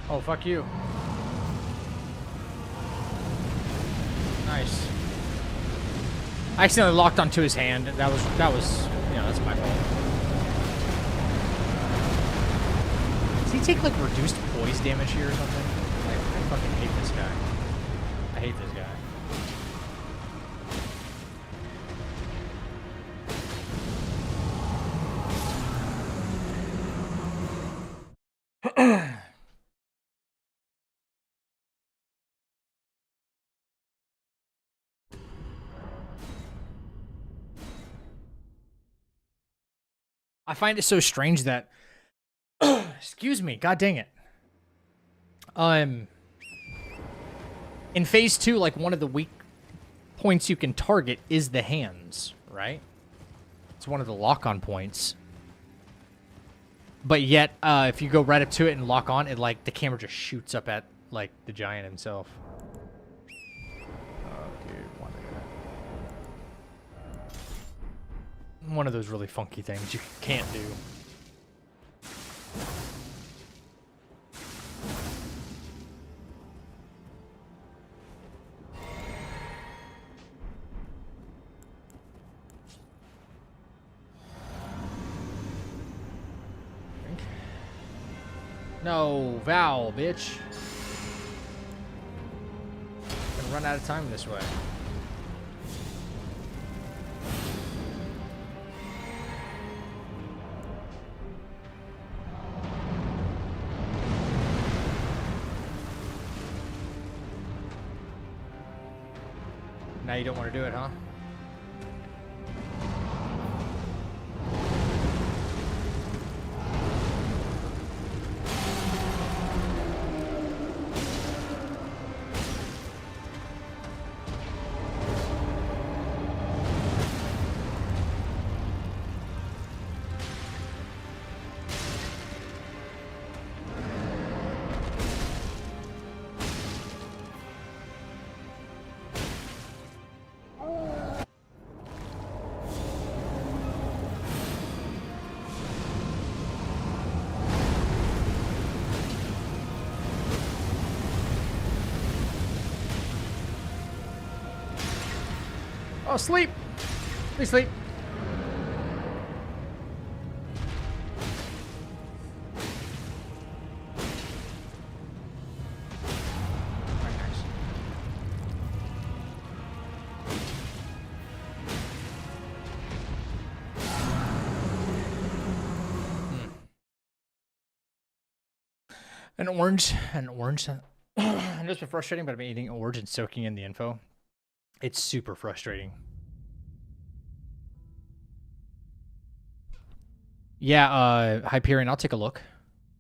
Oh, fuck you. Nice. I accidentally locked onto his hand. That was, you know, that's my fault. Does he take, like, reduced poise damage here or something? Like, I fucking hate this guy. I hate this guy. I find it so strange that, excuse me, god dang it. In phase 2, like, one of the weak points you can target is the hands, right? It's one of the lock-on points. But yet, if you go right up to it and lock on, it, like, the camera just shoots up at, like, the giant himself. Oh, dude, one of those really funky things you can't do. No, Val, bitch. Gonna run out of time this way. Now you don't want to do it, huh? No, sleep. Please sleep. Very nice. An orange. I know it's been frustrating, but I've been eating orange and soaking in the info. It's super frustrating. Yeah, Hyperion, I'll take a look.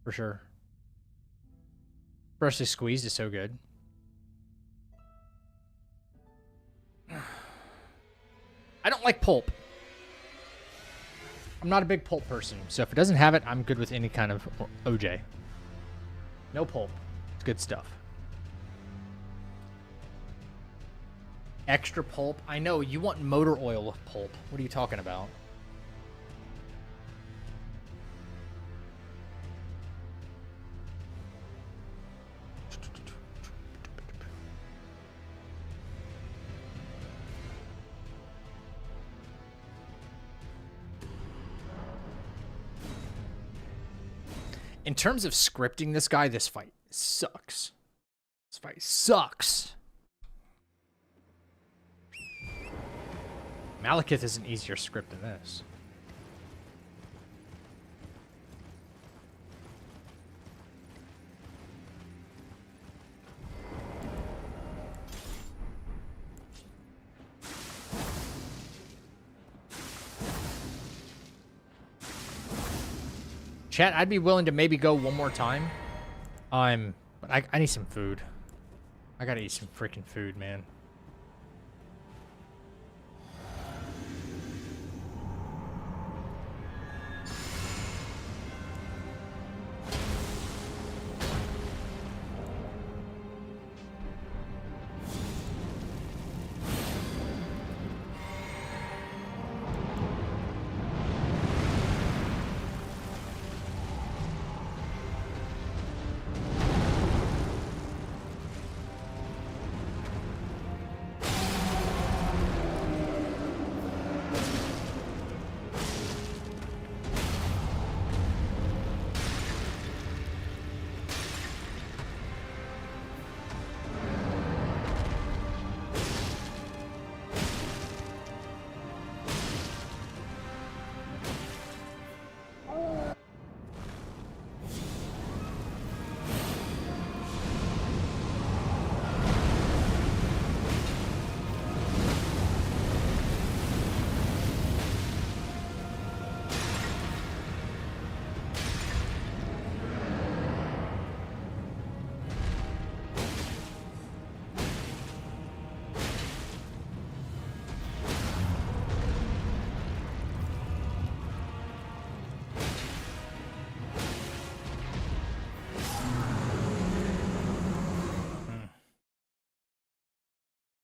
For sure. Freshly squeezed is so good. I don't like pulp. I'm not a big pulp person, so if it doesn't have it, I'm good with any kind of OJ. No pulp. It's good stuff. Extra pulp? I know, you want motor oil with pulp. What are you talking about? In terms of scripting this guy, this fight sucks. This fight sucks. Malekith is an easier script than this. Chat, I'd be willing to maybe go one more time. But I need some food. I gotta eat some freaking food, man.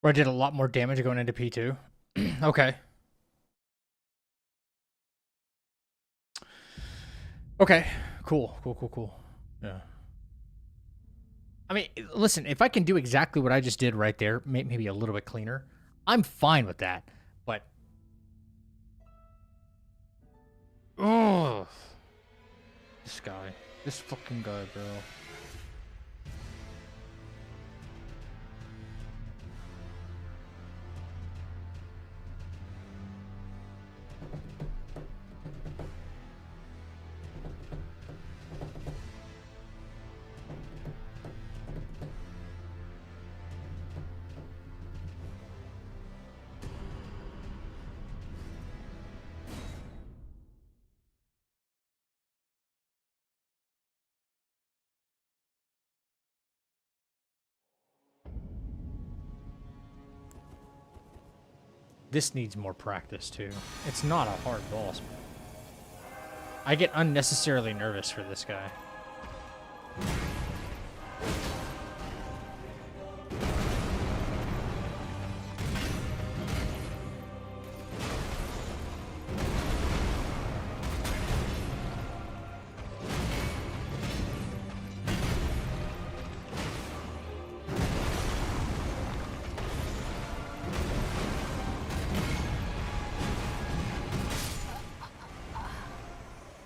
Where I did a lot more damage going into P2. Okay. Okay. Cool. Yeah. I mean, listen, if I can do exactly what I just did right there, maybe a little bit cleaner, I'm fine with that. But... oh, this guy. This fucking guy, bro. This needs more practice, too. It's not a hard boss. I get unnecessarily nervous for this guy.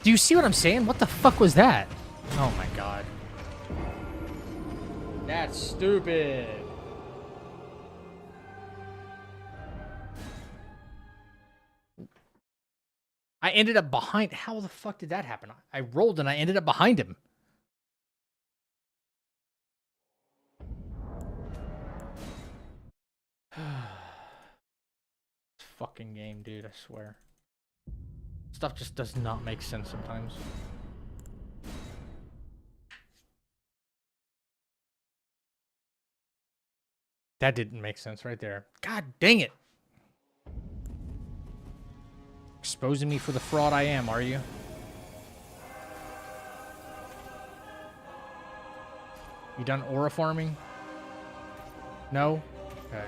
Do you see what I'm saying? What the fuck was that? Oh my god. That's stupid. I ended up behind. How the fuck did that happen? I rolled and I ended up behind him. Fucking game, dude, I swear. Stuff just does not make sense sometimes. That didn't make sense right there. God dang it. Exposing me for the fraud I am, are you? You done aura farming? No? Okay.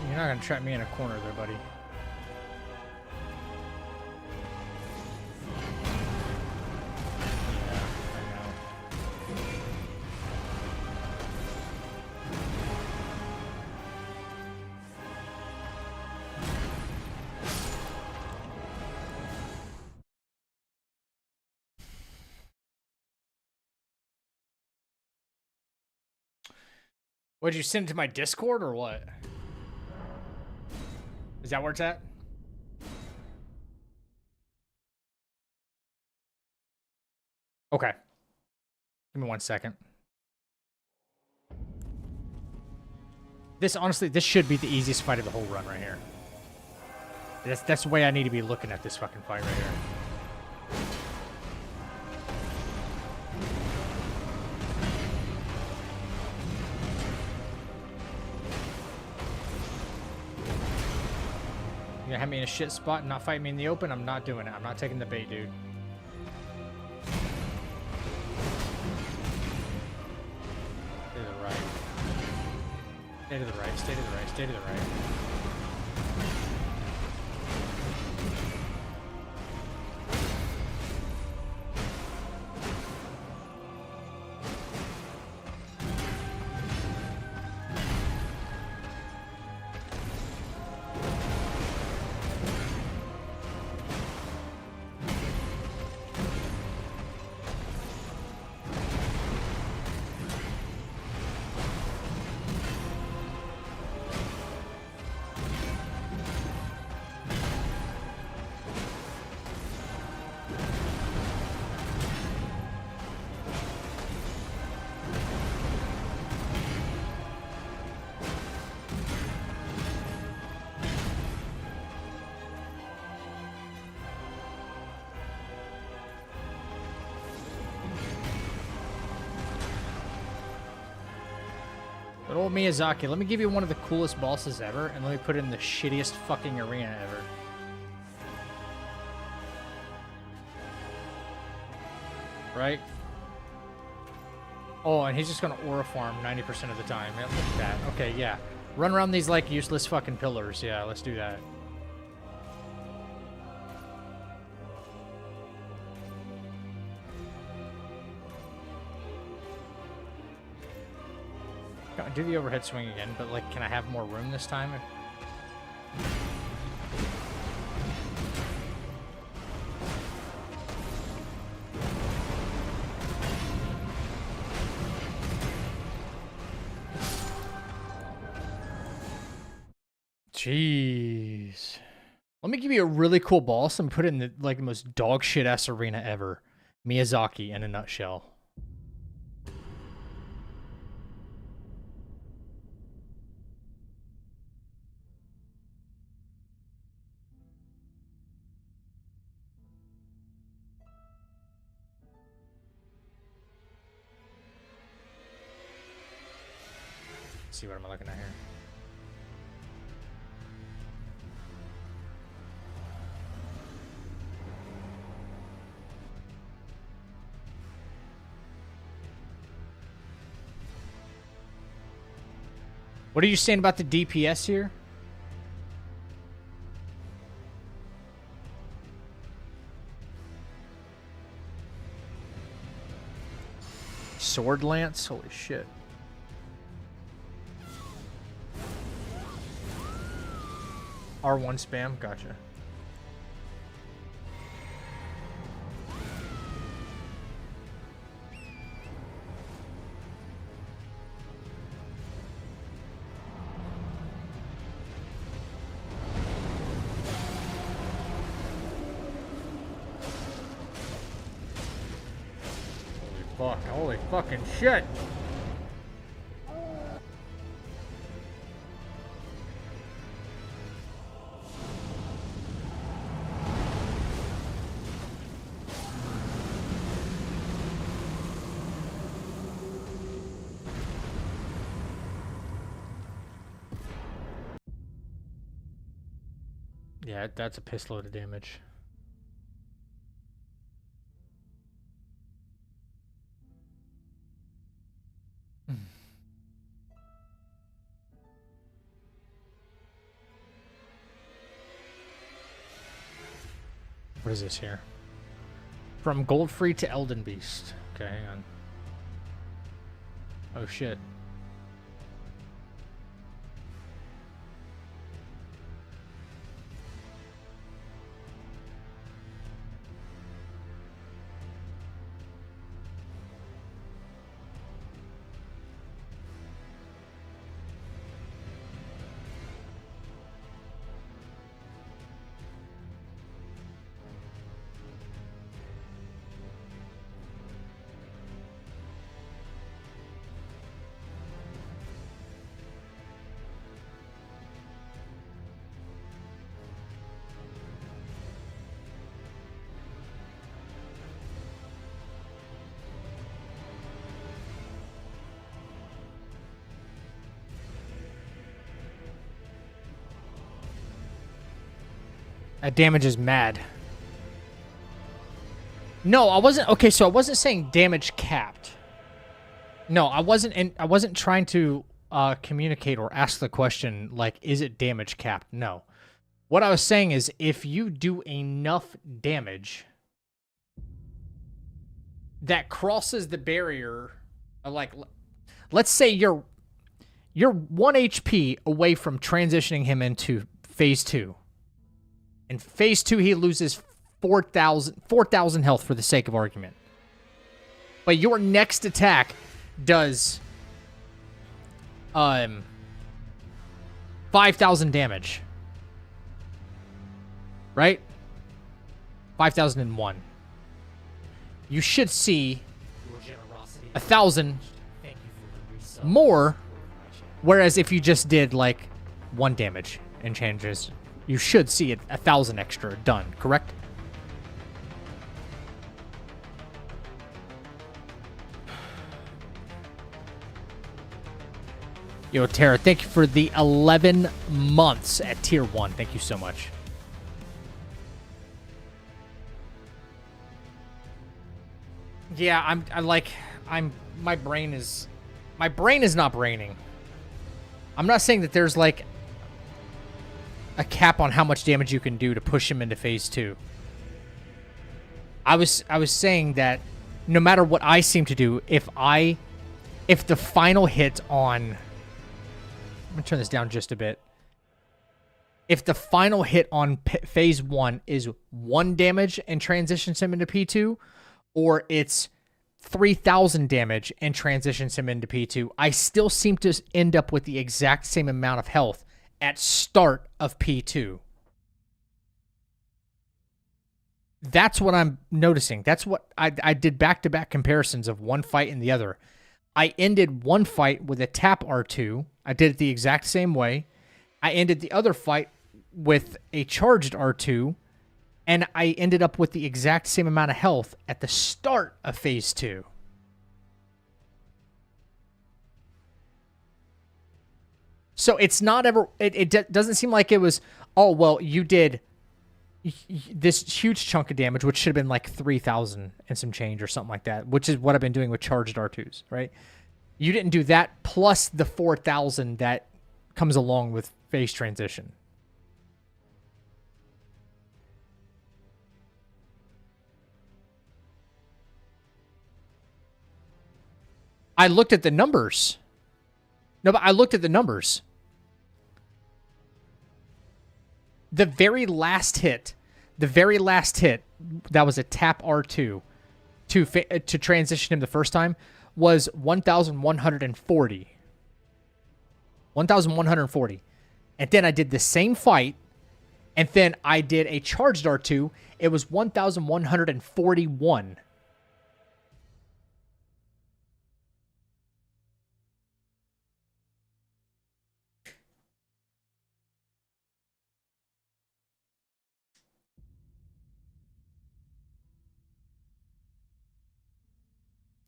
You're not gonna trap me in a corner there, buddy. Yeah, I know. What'd you send to my Discord or what? Is that where it's at? Okay. Give me 1 second. This, honestly, this should be the easiest fight of the whole run right here. That's the way I need to be looking at this fucking fight right here. You gonna have me in a shit spot and not fight me in the open? I'm not doing it. I'm not taking the bait, dude. Stay to the right. Stay to the right. Stay to the right. Stay to the right. But old Miyazaki, let me give you one of the coolest bosses ever, and let me put it in the shittiest fucking arena ever. Right? Oh, and he's just gonna aura farm 90% of the time. Yeah, look at that. Okay, yeah. Run around these, like, useless fucking pillars. Yeah, let's do that. Do the overhead swing again, but, like, can I have more room this time? Jeez. Let me give you a really cool boss and put it in the, like, the most dog shit ass arena ever. Miyazaki in a nutshell. Let's see what am I looking at here. What are you saying about the DPS here? Sword Lance? Holy shit. R1 spam? Gotcha. Fuck, holy fucking shit. Yeah, that's a piss load of damage. What is this here? From Goldfree to Elden Beast. Okay, hang on. Oh shit. That damage is mad. No, I wasn't. Okay, so I wasn't saying damage capped. No, I wasn't. And I wasn't trying to communicate or ask the question like, is it damage capped? No. What I was saying is, if you do enough damage that crosses the barrier, like, let's say you're 1 HP away from transitioning him into phase 2. In phase 2, he loses 4,000 health for the sake of argument. But your next attack does 5,000 damage. Right? 5,001. You should see 1,000 more, whereas if you just did like 1 damage and changes, you should see it 1,000 extra done, correct? Yo, Tara, thank you for the 11 months at tier 1. Thank you so much. Yeah, my brain is not braining. I'm not saying that there's like a cap on how much damage you can do to push him into phase 2. I was saying that no matter what I seem to do, if the final hit on, I'm gonna turn this down just a bit. If the final hit on phase 1 is 1 damage and transitions him into P2, or it's 3,000 damage and transitions him into P2, I still seem to end up with the exact same amount of health at start of P2. That's what I'm noticing. That's what I did back-to-back comparisons of one fight and the other. I ended one fight with a tap R2. I did it the exact same way. I ended the other fight with a charged R2, and I ended up with the exact same amount of health at the start of phase 2. So it's not ever, it doesn't seem like it was, oh, well, you did this huge chunk of damage, which should have been like 3,000 and some change or something like that, which is what I've been doing with charged R2s, right? You didn't do that plus the 4,000 that comes along with phase transition. I looked at the numbers. No, but I looked at the numbers. The very last hit, that was a tap R2 to transition him the first time was 1,140. 1,140. And then I did the same fight, and then I did a charged R2. It was 1,141.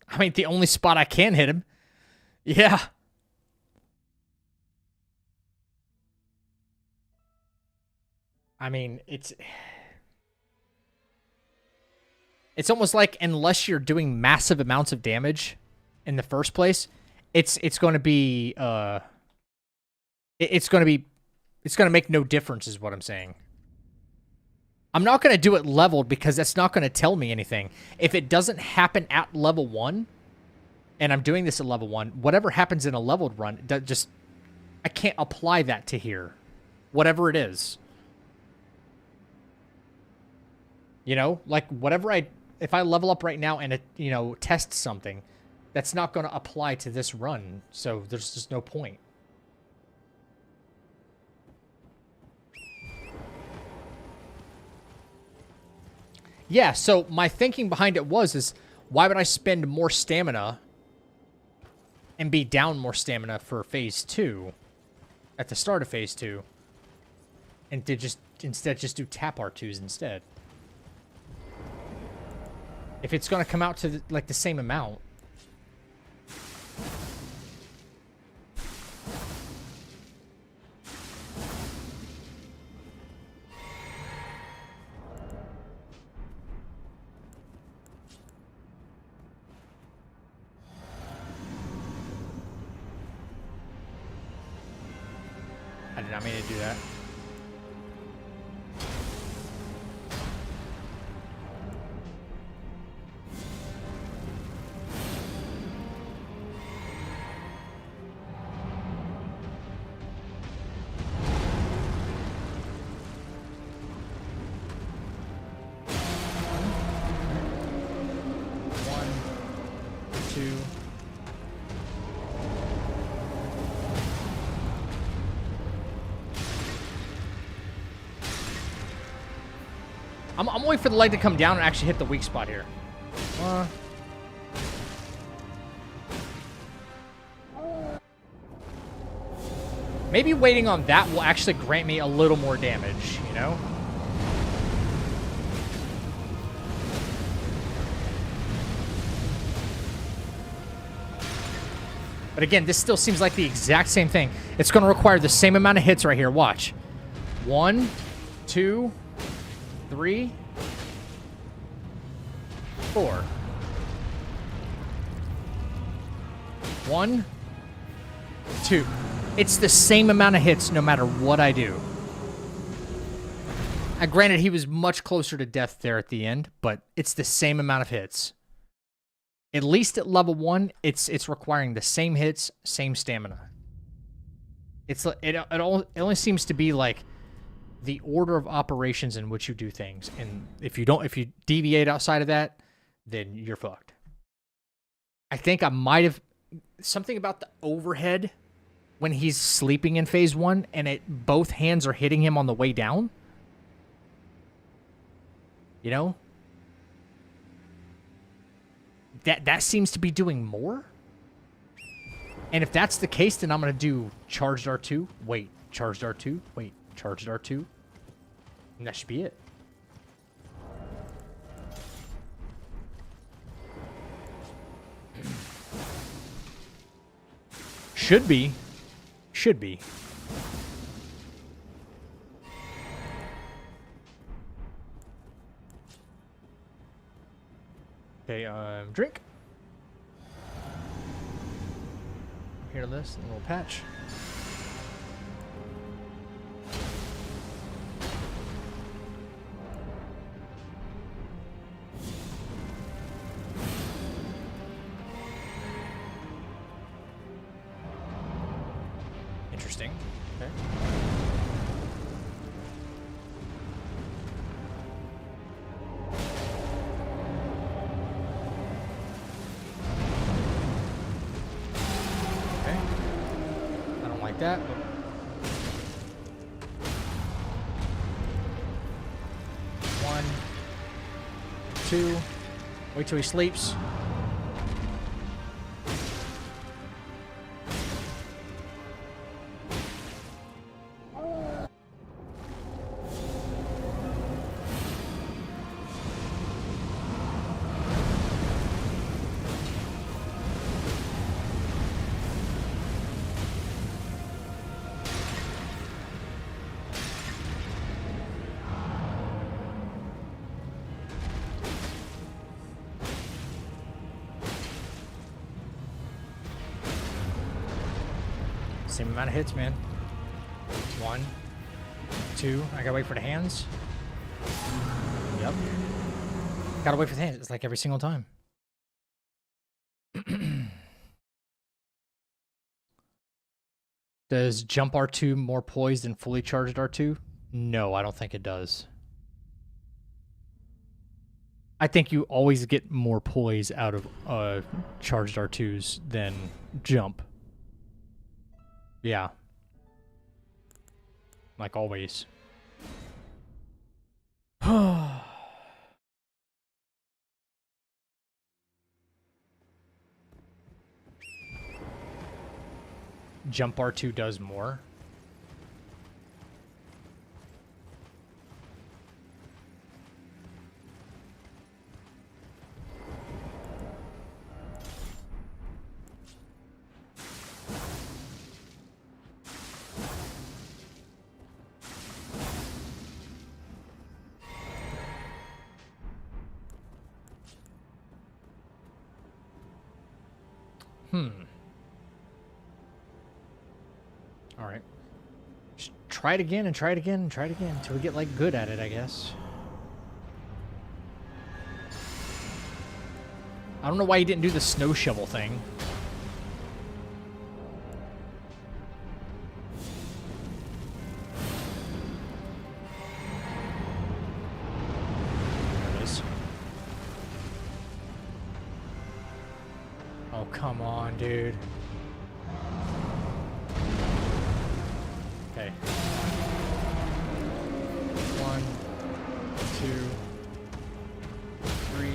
I mean, the only spot I can hit him. Yeah. I mean, it's almost like unless you're doing massive amounts of damage in the first place, it's going to be it's going to make no difference is what I'm saying. I'm not going to do it leveled because that's not going to tell me anything. If it doesn't happen at level 1, and I'm doing this at level 1, whatever happens in a leveled run, I can't apply that to here. Whatever it is. You know, like whatever if I level up right now and it, test something, that's not going to apply to this run. So there's just no point. Yeah, so my thinking behind it is why would I spend more stamina and be down more stamina for phase 2 at the start of phase 2 and to instead just do tap R2s instead? If it's going to come out to the same amount. I did not mean to do that. I'm waiting for the leg to come down and actually hit the weak spot here. Maybe waiting on that will actually grant me a little more damage, you know? But again, this still seems like the exact same thing. It's going to require the same amount of hits right here. Watch. 1, 2, 3, 4. 1, 2. It's the same amount of hits no matter what I do. Granted, he was much closer to death there at the end, but it's the same amount of hits. At least at level 1, it's requiring the same hits, same stamina. It only seems to be like the order of operations in which you do things, and if you deviate outside of that, then you're fucked. I think I might have something about the overhead when he's sleeping in phase 1 and both hands are hitting him on the way down. You know? That seems to be doing more. And if that's the case, then I'm going to do charged R2. Wait, charged R2. Wait, charged R2. And that should be it. Should be. Should be. Okay, drink. Hear this, a little patch. Interesting. Okay. Okay. I don't like that. But... One, two. Wait till he sleeps. Same amount of hits, man. One, two. I gotta wait for the hands. Yep. Gotta wait for the hands. It's like every single time. Does jump R2 more poise than fully charged R2? No, I don't think it does. I think you always get more poise out of charged R2s than jump. Yeah. Like always. Jump R2 does more. All right. Just try it again and try it again and try it again until we get like good at it, I guess. I don't know why you didn't do the snow shovel thing. There it is. Oh, come on, dude. Okay. 1, 2, 3.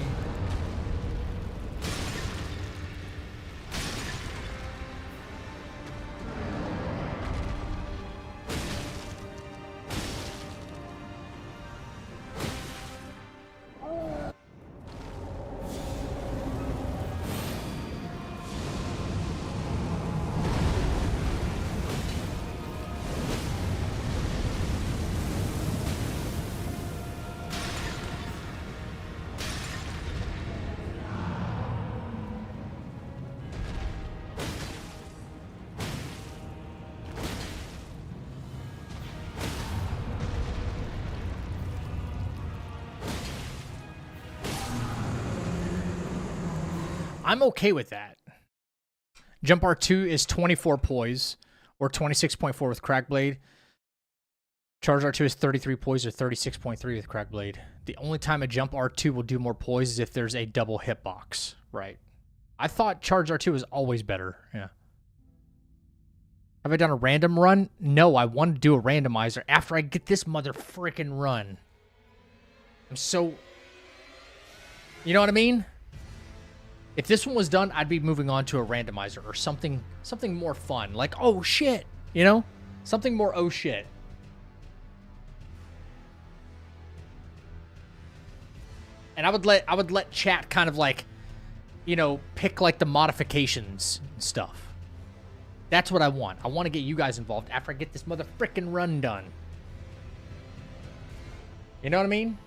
I'm okay with that. Jump R2 is 24 poise, or 26.4 with Crack Blade. Charge R2 is 33 poise, or 36.3 with Crack Blade. The only time a jump R2 will do more poise is if there's a double hitbox, right? I thought Charge R2 was always better, yeah. Have I done a random run? No, I want to do a randomizer after I get this mother frickin' run. I'm so... You know what I mean? If this one was done, I'd be moving on to a randomizer or something more fun. Like, oh shit, you know? Something more oh shit. And I would let chat kind of like, you know, pick like the modifications and stuff. That's what I want. I want to get you guys involved after I get this mother frickin' run done. You know what I mean?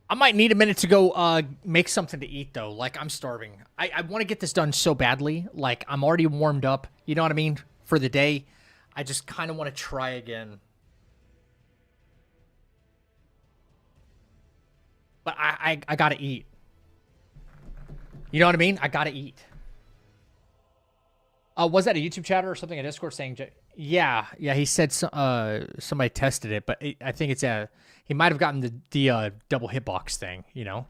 I might need a minute to go make something to eat, though. Like, I'm starving. I want to get this done so badly. Like, I'm already warmed up, you know what I mean, for the day. I just kind of want to try again. But I got to eat. You know what I mean? I got to eat. Was that a YouTube chatter or something in Discord saying... Yeah, he said somebody tested it, but I think it's a... He might have gotten the double hitbox thing, you know?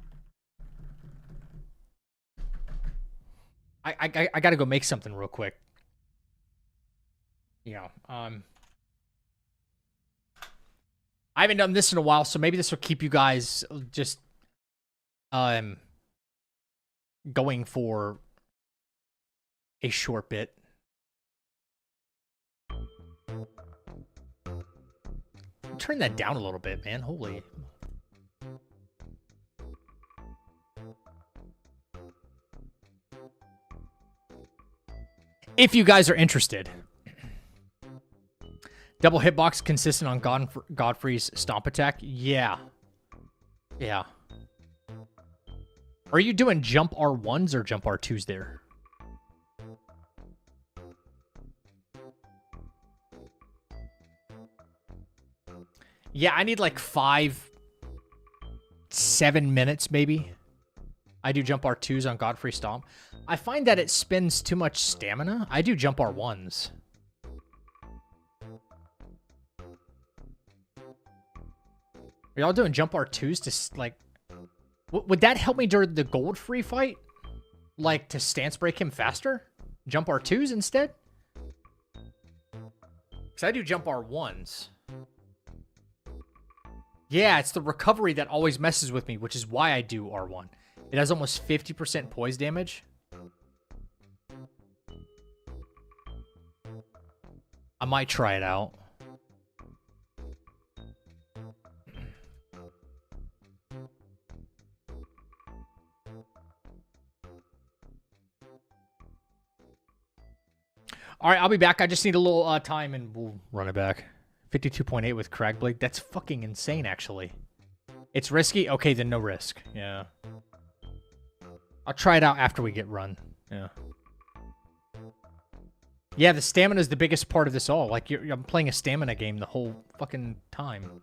I got to go make something real quick. You know, I haven't done this in a while, so maybe this will keep you guys just going for a short bit. Turn that down a little bit, man. Holy. If you guys are interested. Double hitbox consistent on Godfrey's stomp attack? Yeah. Yeah. Are you doing jump R1s or jump R2s there? Yeah, I need like 7 minutes maybe. I do jump R2s on Godfrey Stomp. I find that it spends too much stamina. I do jump R1s. Are y'all doing jump R2s to, like... Would that help me during the gold free fight? Like, to stance break him faster? Jump R2s instead? Because I do jump R1s. Yeah, it's the recovery that always messes with me, which is why I do R1. It has almost 50% poise damage. I might try it out. All right, I'll be back. I just need a little time, and we'll run it back. 52.8 with Cragblade. That's fucking insane, actually. It's risky? Okay, then no risk. Yeah. I'll try it out after we get run. Yeah. Yeah, the stamina is the biggest part of this all. Like, I'm playing a stamina game the whole fucking time.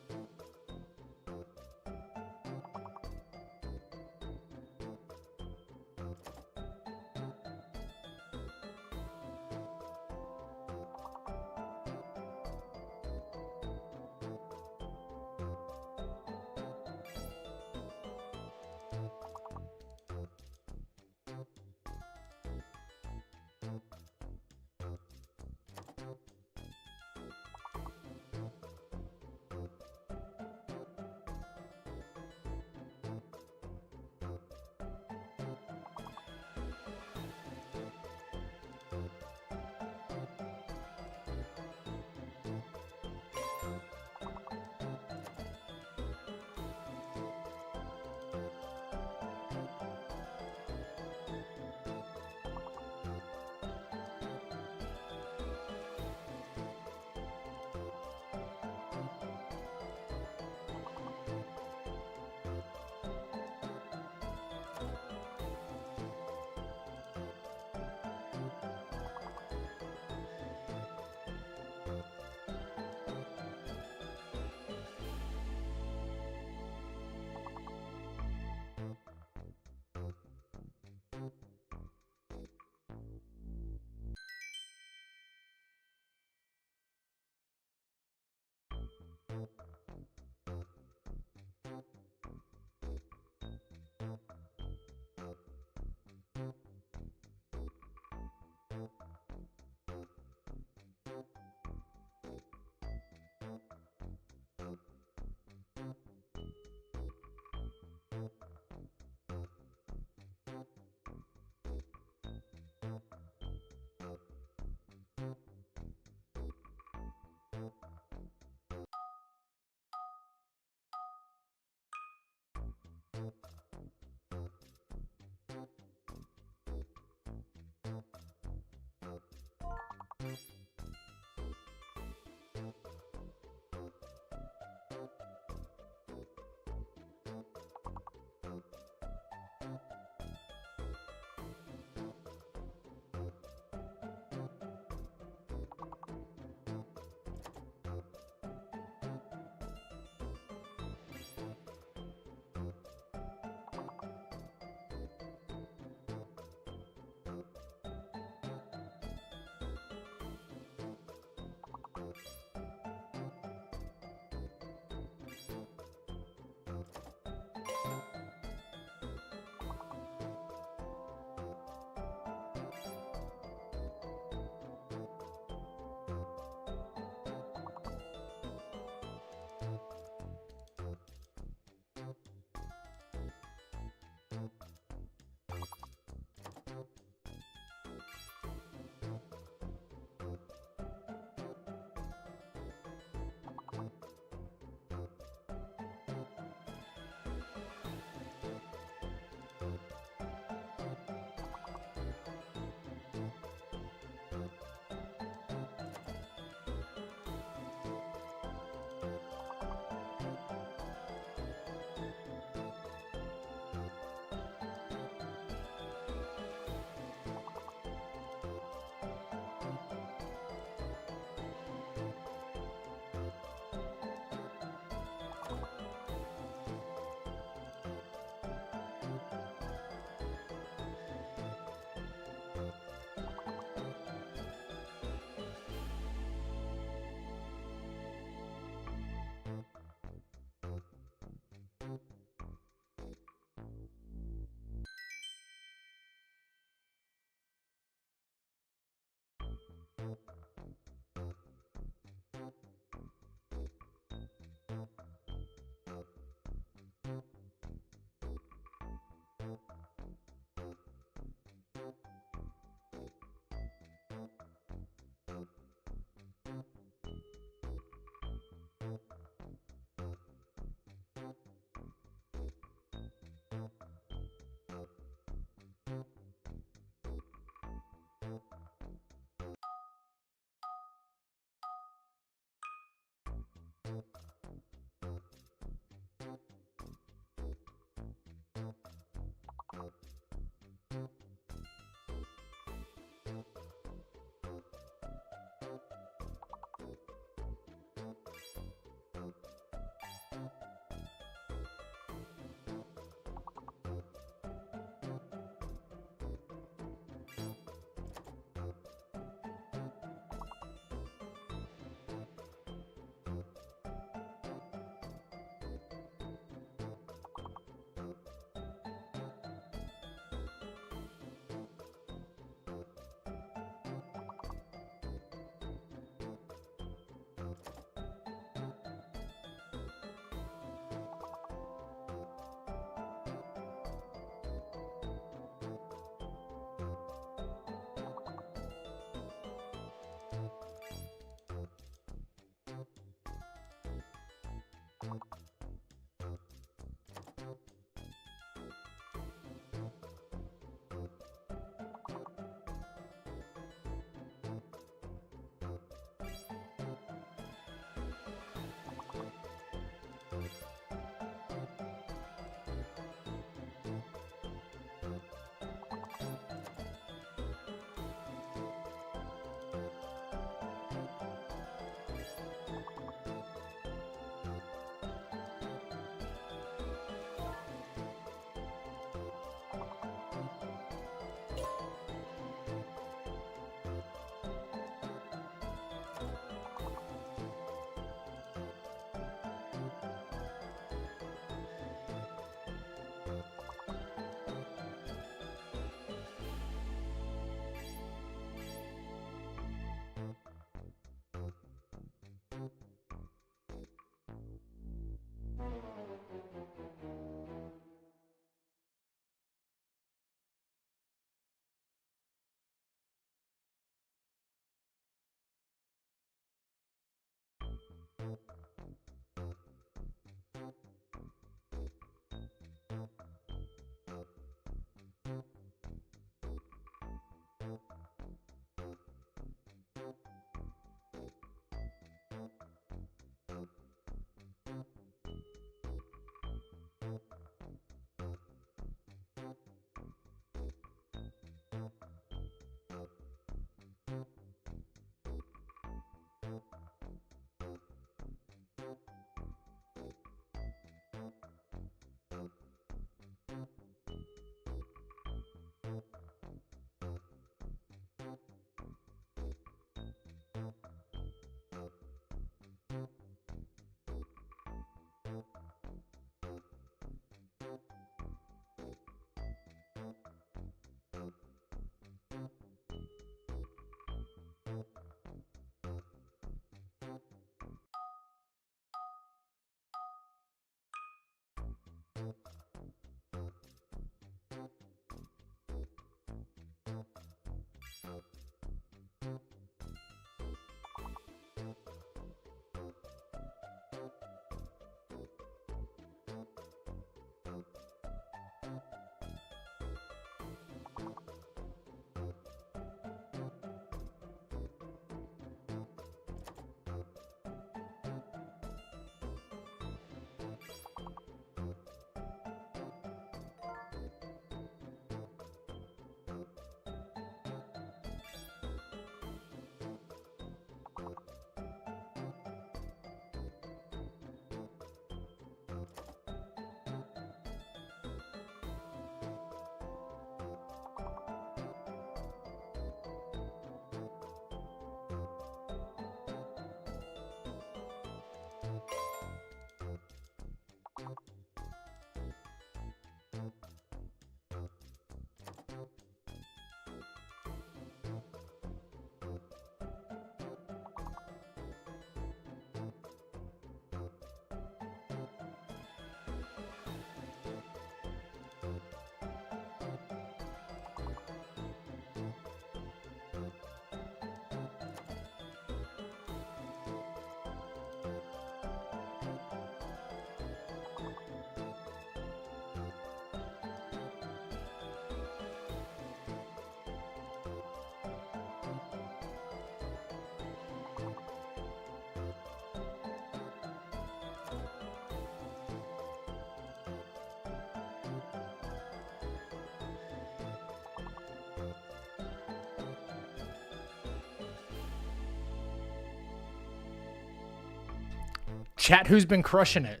Chat, who's been crushing it?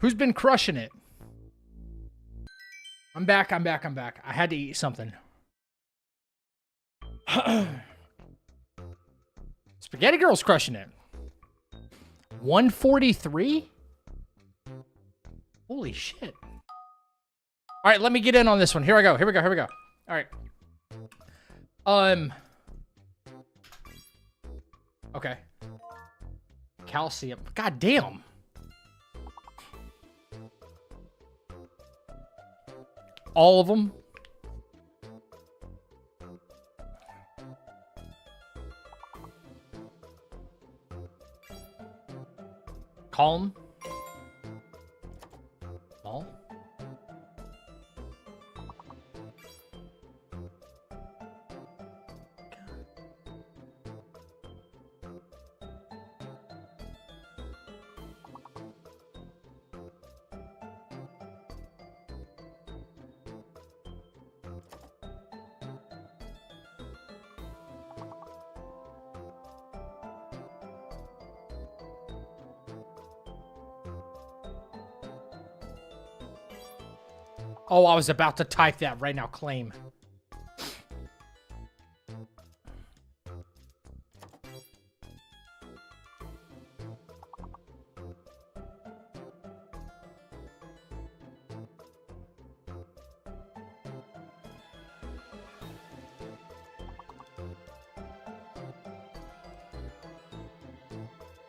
Who's been crushing it? I'm back. I had to eat something. Spaghetti Girl's crushing it. 143? Holy shit. All right, let me get in on this one. Here we go. All right. Okay. Calcium. God damn. All of them. Calm. All. Oh, I was about to type that right now. Claim.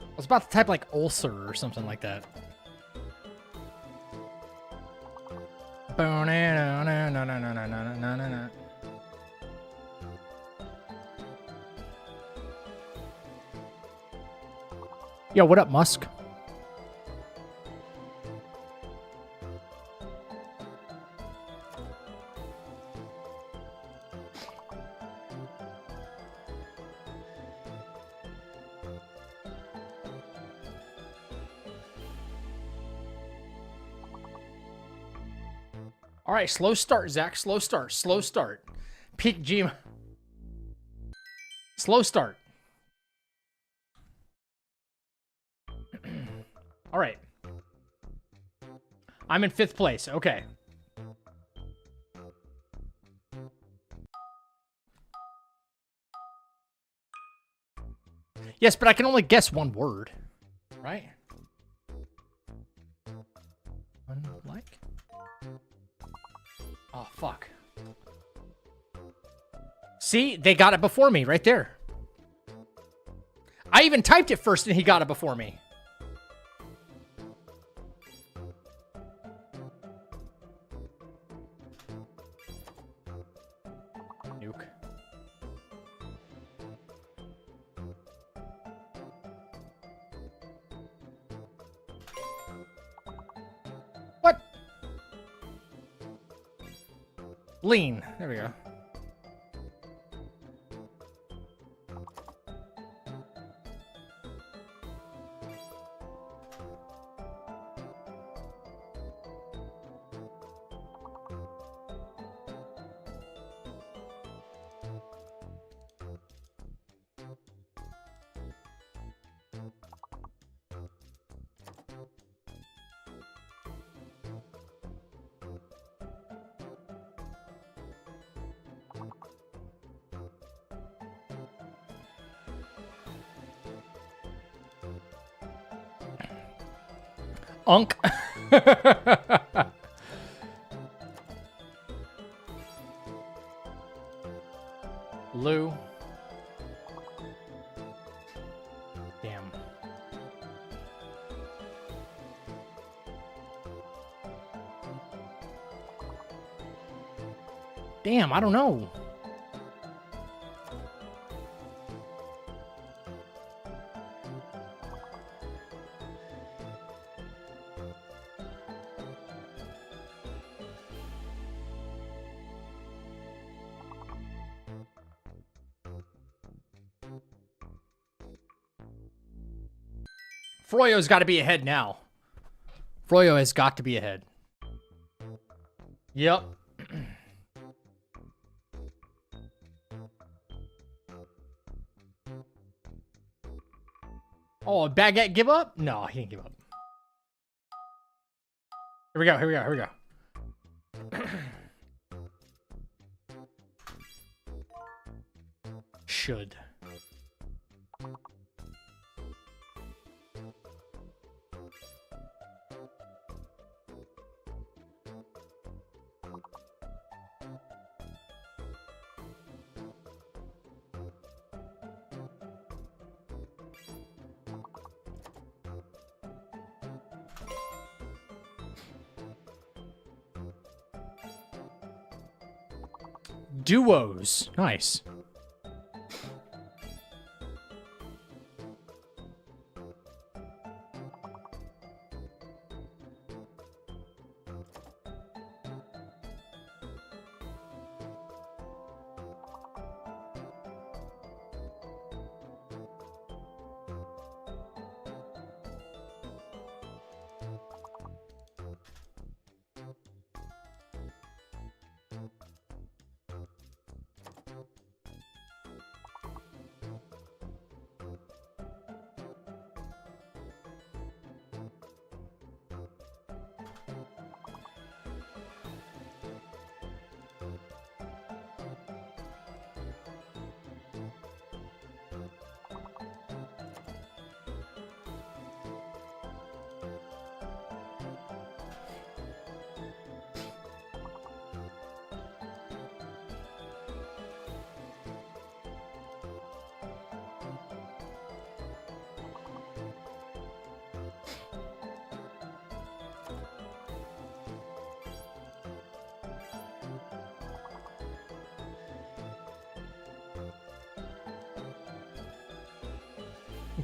I was about to type like ulcer or something like that. Yo, what up, Musk? All right, slow start, Zach. Slow start. Peak Gma. Slow start. All right. I'm in 5th place. Okay. Yes, but I can only guess one word, right? Unlike. Oh, fuck. See? They got it before me right there. I even typed it first and he got it before me. Nuke. What? Lean. There we go. Unk. Lou. Damn. Damn, I don't know. Froyo's got to be ahead now. Froyo has got to be ahead. Yep. Oh, Baguette give up? No, he didn't give up. Here we go, here we go, here we go. Should. Duos. Nice.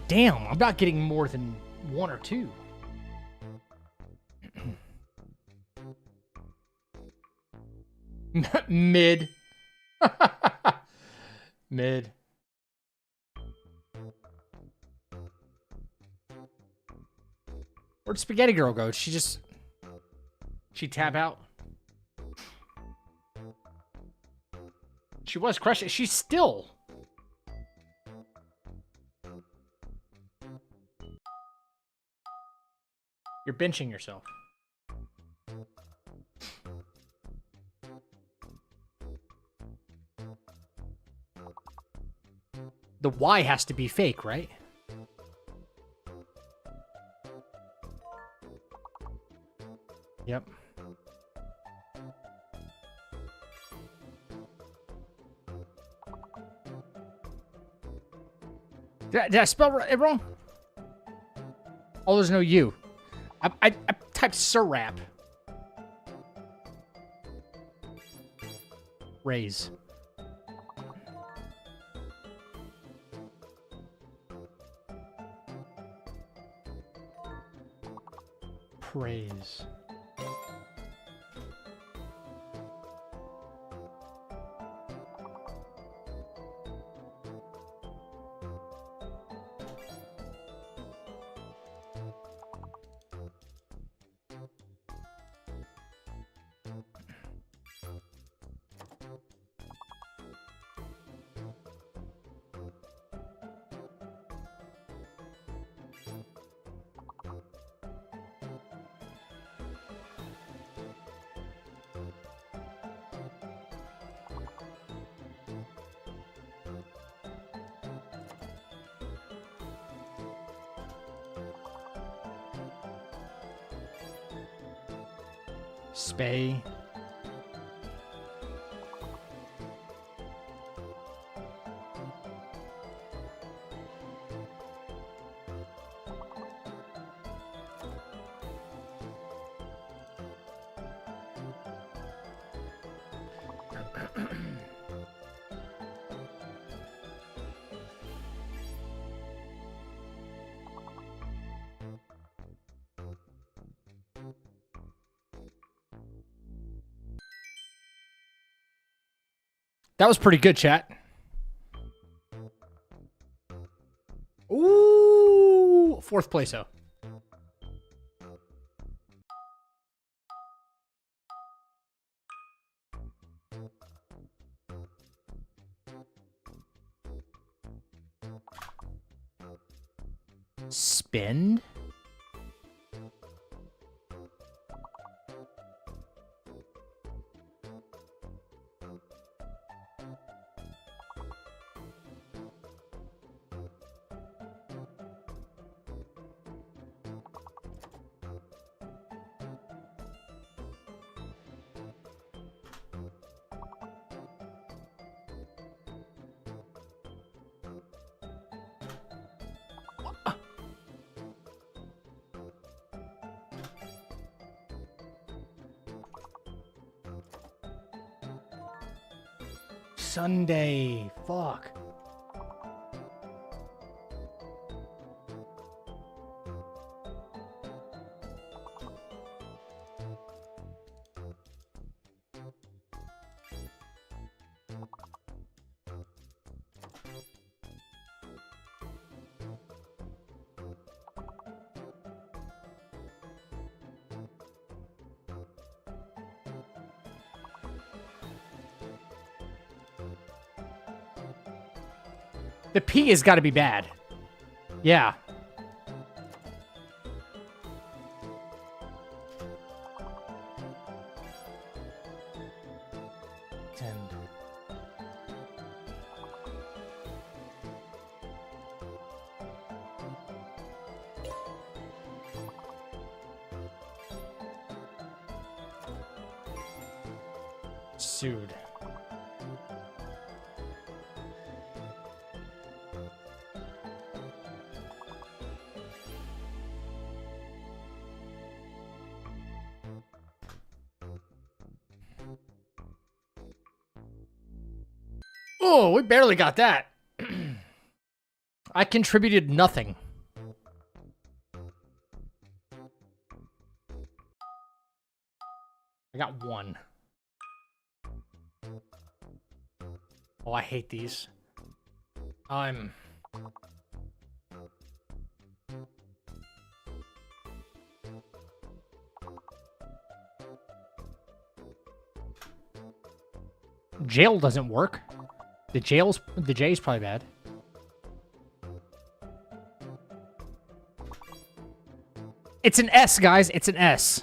Damn, I'm not getting more than one or two. Mid. Mid. Where'd Spaghetti Girl go? She tap out? She was crushing. She's still. You're benching yourself. The Y has to be fake, right? Yep. Did I spell it wrong? Oh, there's no U. I typed syrup. Raise. Praise. Spay. That was pretty good, chat. Ooh, fourth place, though. Spend? Sunday. Fuck. The P has got to be bad. Yeah. Send. Sued. Oh, we barely got that. I contributed nothing. I got one. Oh, I hate these. Jail doesn't work. The J's probably bad. It's an S, guys. It's an S.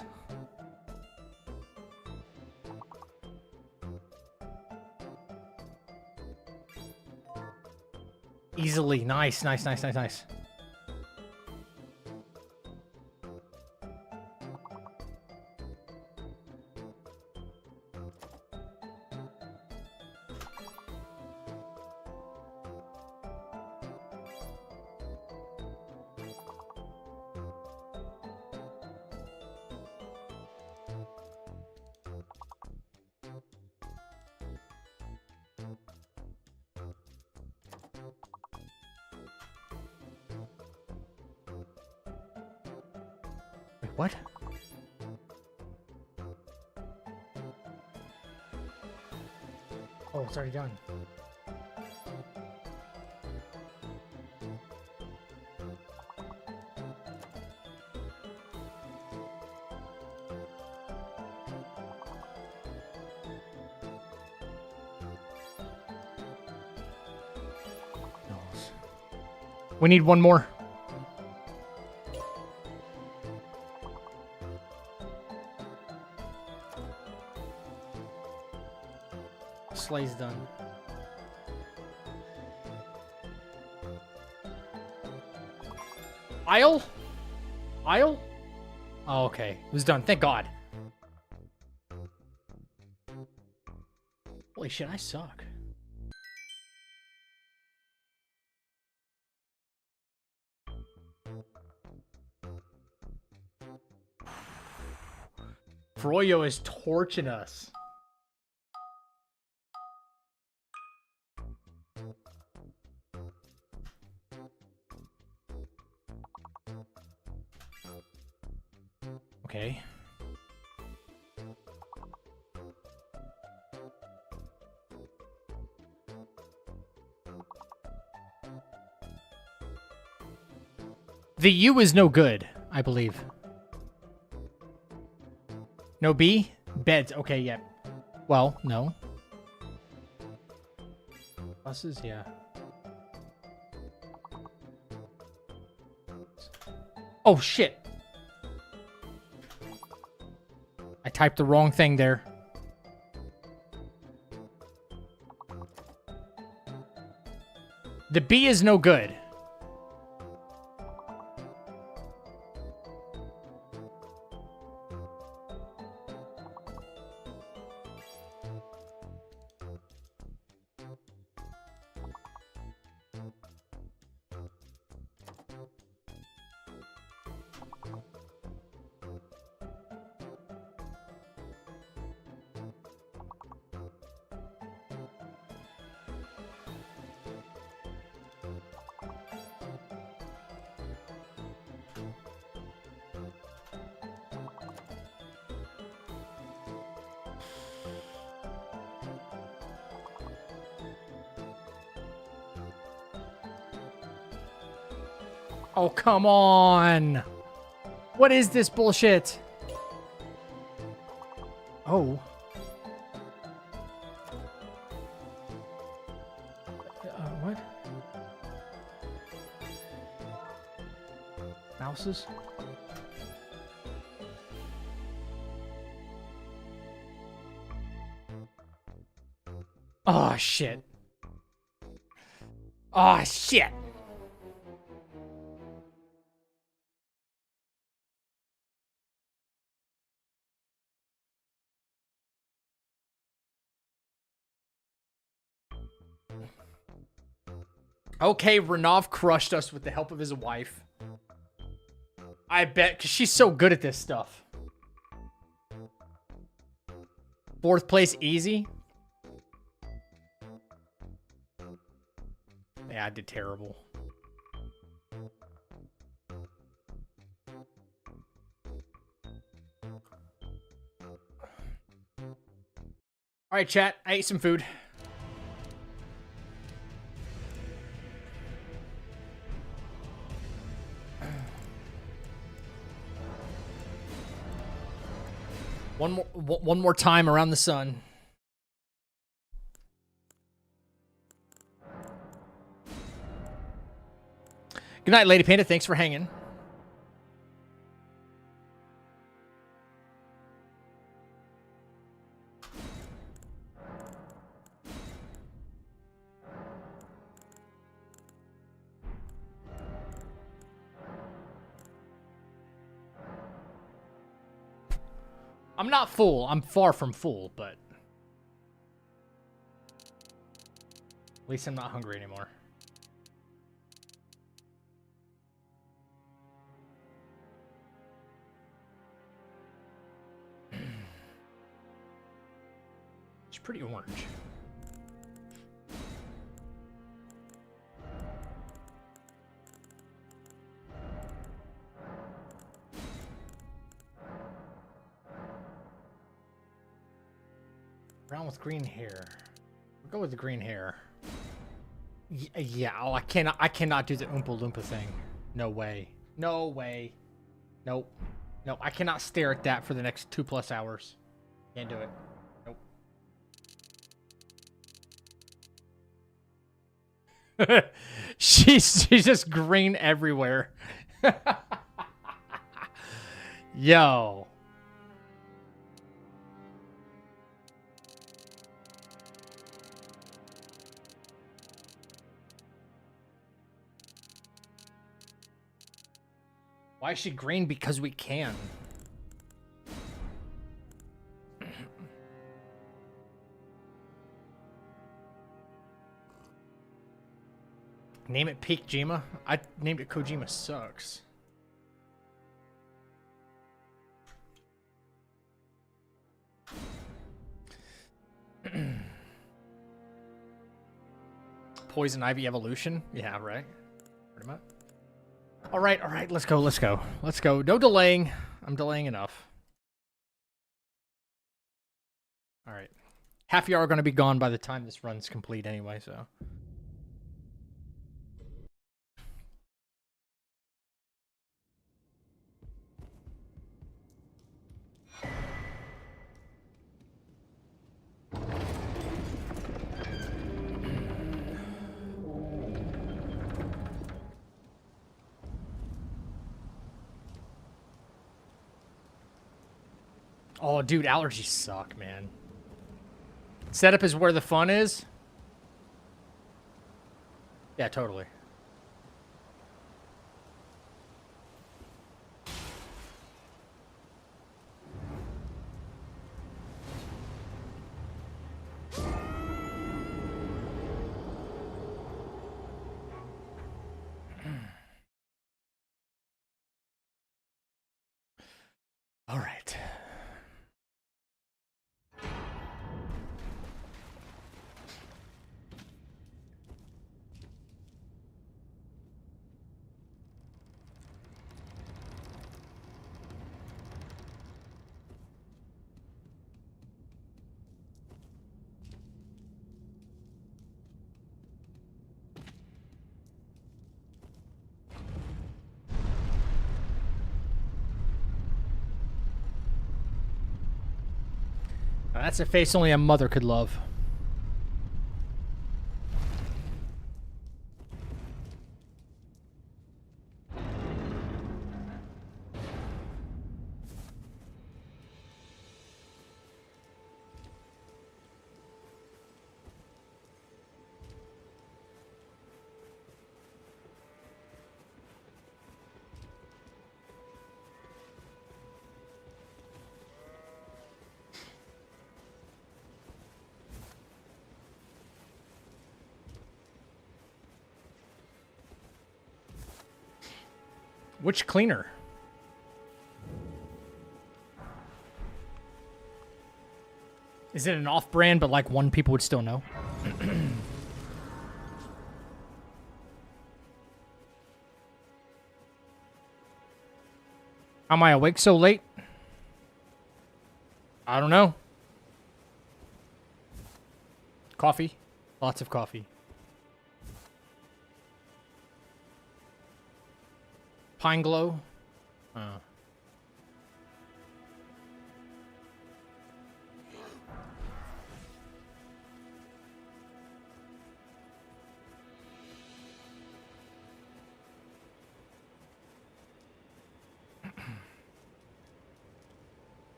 Easily. Nice, nice, nice, nice, nice. What? Oh, it's already done. We need one more. Slay's done. Isle? Isle? Oh, okay. It was done. Thank God. Holy shit, I suck. Froyo is torching us. Okay. The U is no good, I believe. No B? Beds. Okay, yeah. Well, no. Buses, yeah. Oh, shit. I typed the wrong thing there. The B is no good. Oh, come on. What is this bullshit? Oh. What? Mouses? Oh, shit. Oh, shit. Okay, Renov crushed us with the help of his wife. I bet, because she's so good at this stuff. 4th place easy? Yeah, I did terrible. All right, chat. I ate some food. One more time around the sun. Good night, Lady Panda. Thanks for hanging. I'm not full. I'm far from full, but at least I'm not hungry anymore. It's pretty orange. Brown with green hair. We'll go with the green hair. Yeah, oh, I cannot do the Oompa Loompa thing. No way. No way. Nope. No, I cannot stare at that for the next 2+ hours. Can't do it. Nope. she's just green everywhere. Yo. Why is she green? Because we can. Name it Peak Jima? I named it Kojima Sucks. Poison Ivy Evolution? Yeah, right. Pretty much. All right, let's go. No delaying. I'm delaying enough. All right. Half of y'all are going to be gone by the time this run's complete anyway, so. Oh, dude, allergies suck, man. Setup is where the fun is. Yeah, totally. All right. That's a face only a mother could love. Which cleaner? Is it an off-brand, but like one people would still know? Am I awake so late? I don't know. Coffee. Lots of coffee. Pine Glow.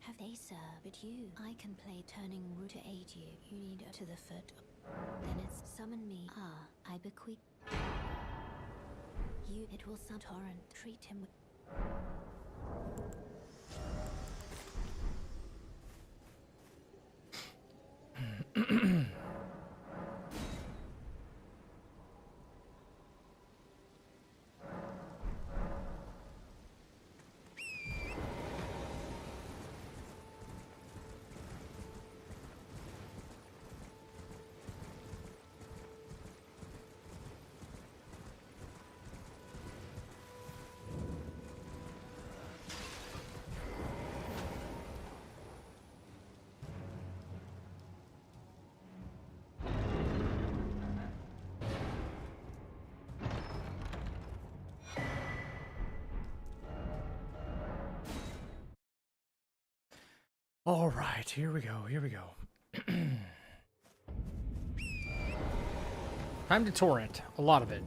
Have they, sir? But you, I can play turning root to aid you. You need to the foot. Then it's summon me. Ah, I bequeath. You, it will some torrent. Treat him with. All right, here we go. Here we go. Time to torrent. A lot of it.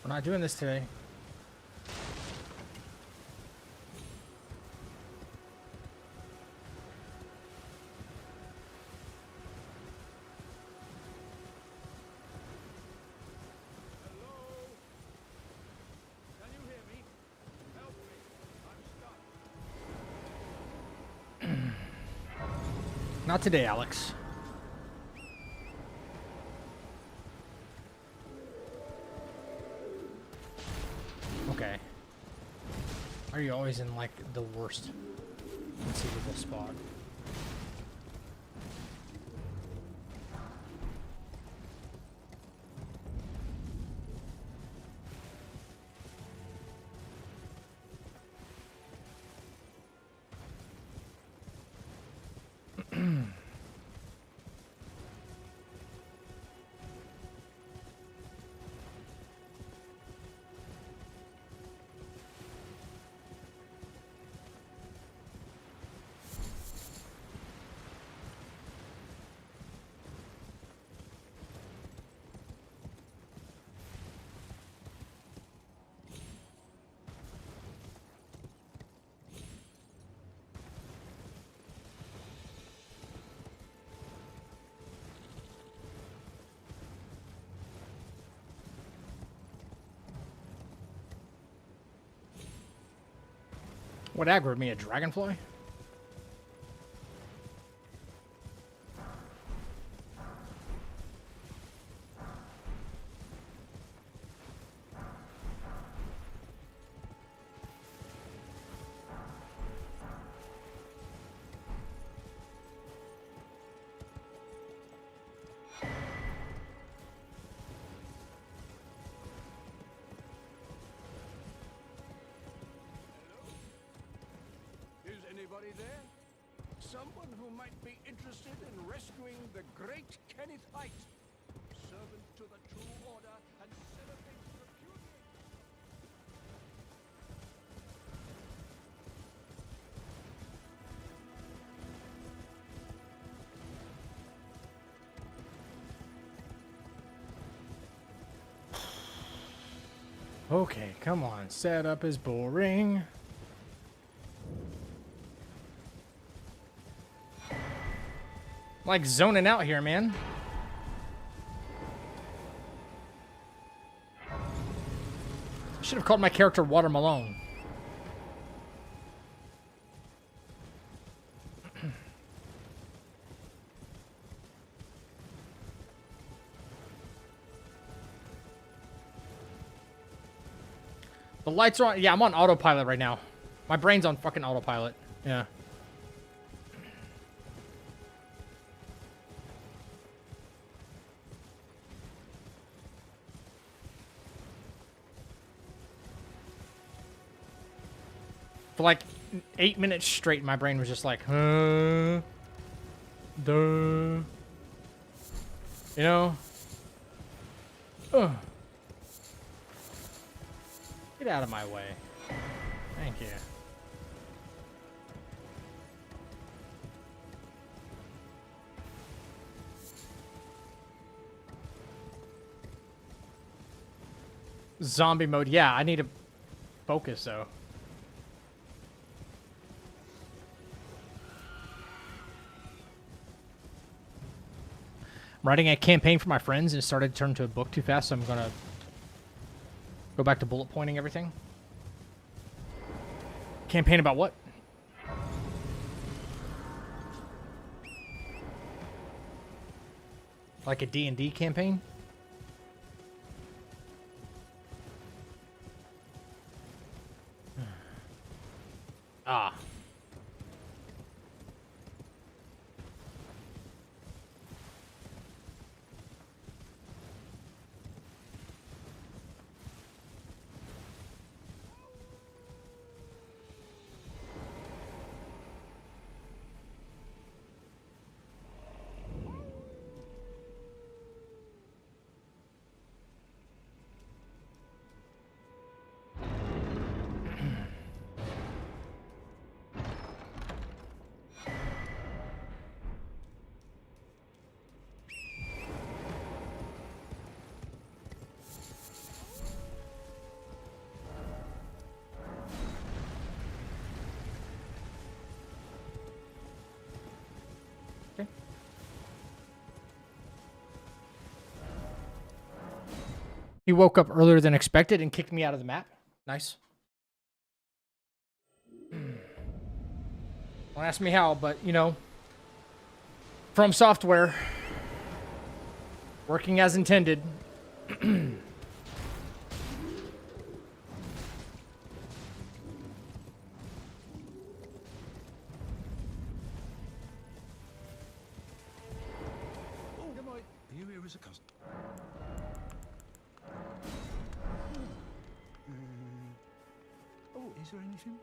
We're not doing this today. Not today, Alex. Okay. Are you always in, like, the worst conceivable spot? What aggroed me? A dragonfly? Is anybody there? Someone who might be interested in rescuing the great Kenneth Height, servant to the true order and celebrate repudiation. Okay, come on. Setup is boring. Like zoning out here, man. I should have called my character Water Malone. The lights are on. Yeah, I'm on autopilot right now. My brain's on fucking autopilot. Yeah. For like 8 minutes straight, my brain was just like, huh? Duh. You know? Ugh. Get out of my way. Thank you. Zombie mode. Yeah, I need to focus, though. I'm writing a campaign for my friends and it started to turn into a book too fast, so I'm gonna go back to bullet pointing everything. Campaign about what? Like a D&D campaign? Ah. He woke up earlier than expected and kicked me out of the map. Nice. Don't ask me how, but, you know, From Software, working as intended. You here as a cousin. Oh, is there anything?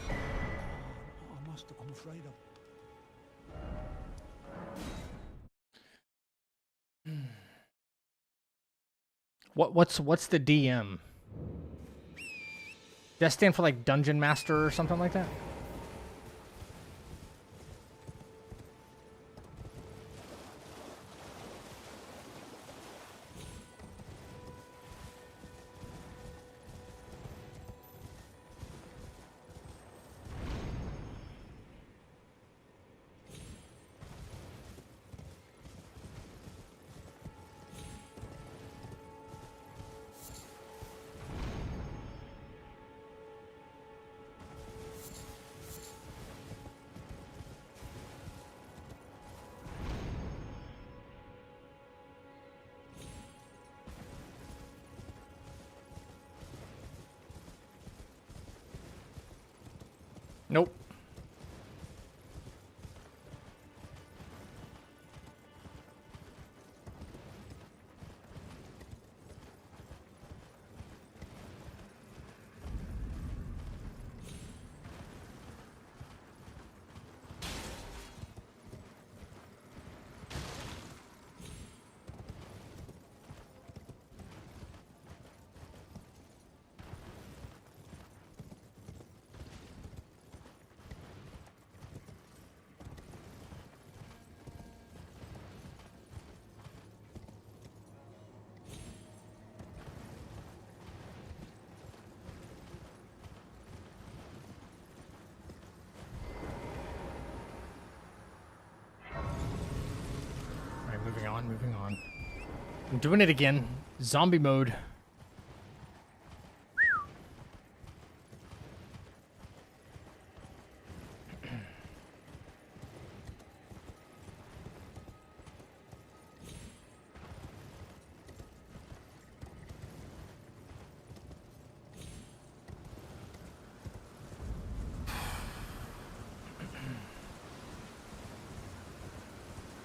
I must. I'm afraid What's the DM? Does that stand for like Dungeon Master or something like that? Nope. Moving on. I'm doing it again. Zombie mode.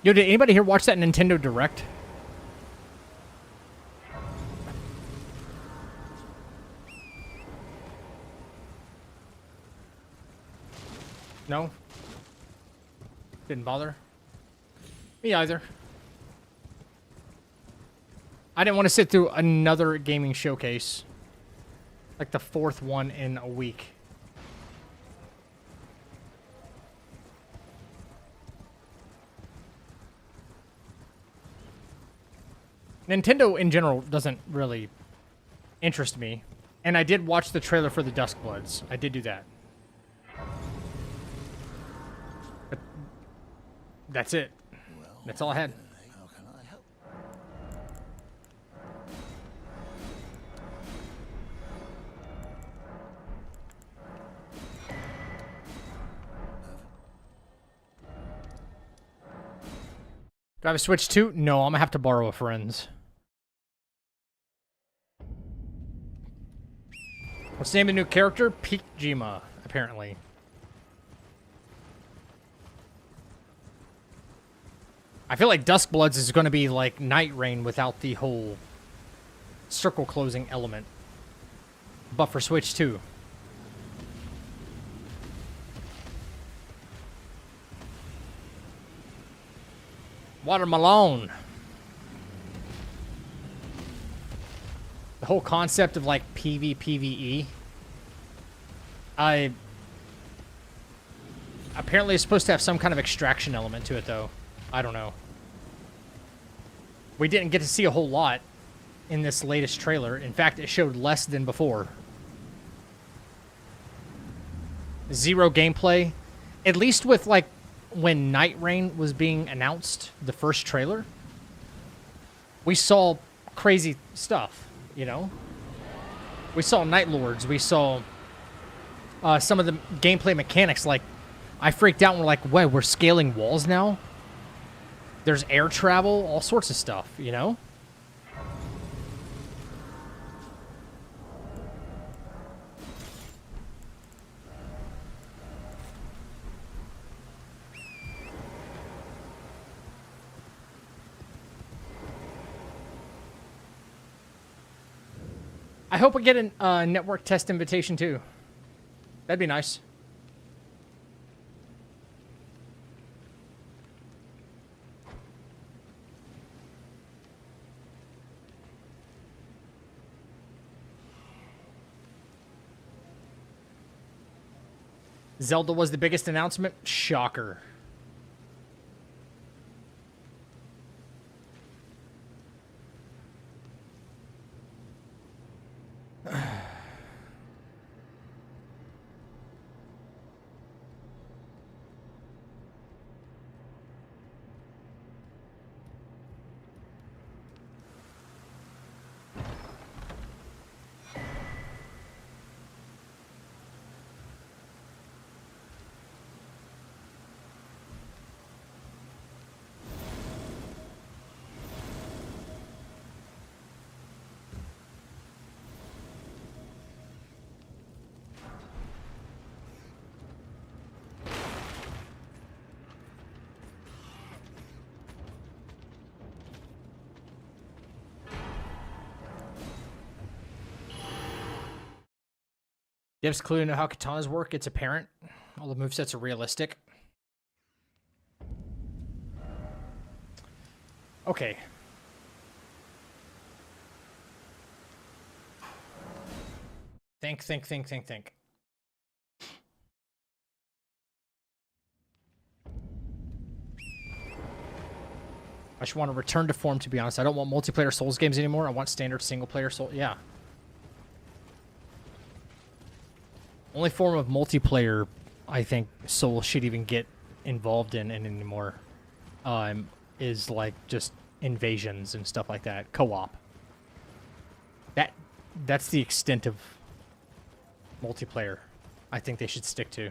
Yo, did anybody here watch that Nintendo Direct? No? Didn't bother? Me either. I didn't want to sit through another gaming showcase. Like the 4th one in a week. Nintendo in general doesn't really interest me. And I did watch the trailer for the Duskbloods. I did do that. But that's it. That's all I had. How can I help? Do I have a Switch 2? No, I'm gonna have to borrow a friend's. What's the name of the new character? Peakjima, apparently. I feel like Duskbloods is going to be like Night Rain without the whole circle closing element. But for Switch 2. Watermelon. The whole concept of like PvPvE. Apparently it's supposed to have some kind of extraction element to it though. I don't know. We didn't get to see a whole lot in this latest trailer. In fact, it showed less than before. Zero gameplay. At least with like when Night Rain was being announced, the first trailer. we saw crazy stuff, you know? We saw Night Lords. We saw some of the gameplay mechanics. Like, I freaked out and we're like, wait, we're scaling walls now? There's air travel, all sorts of stuff, you know? I hope we get a network test invitation too. That'd be nice. Zelda was the biggest announcement? Shocker. Devs clearly know how katanas work. It's apparent. All the movesets are realistic. Okay. Think. I just want to return to form, to be honest. I don't want multiplayer Souls games anymore. I want standard single-player Souls. Yeah. Only form of multiplayer I think Souls should even get involved in anymore is like just invasions and stuff like that. Co-op. That's the extent of multiplayer I think they should stick to.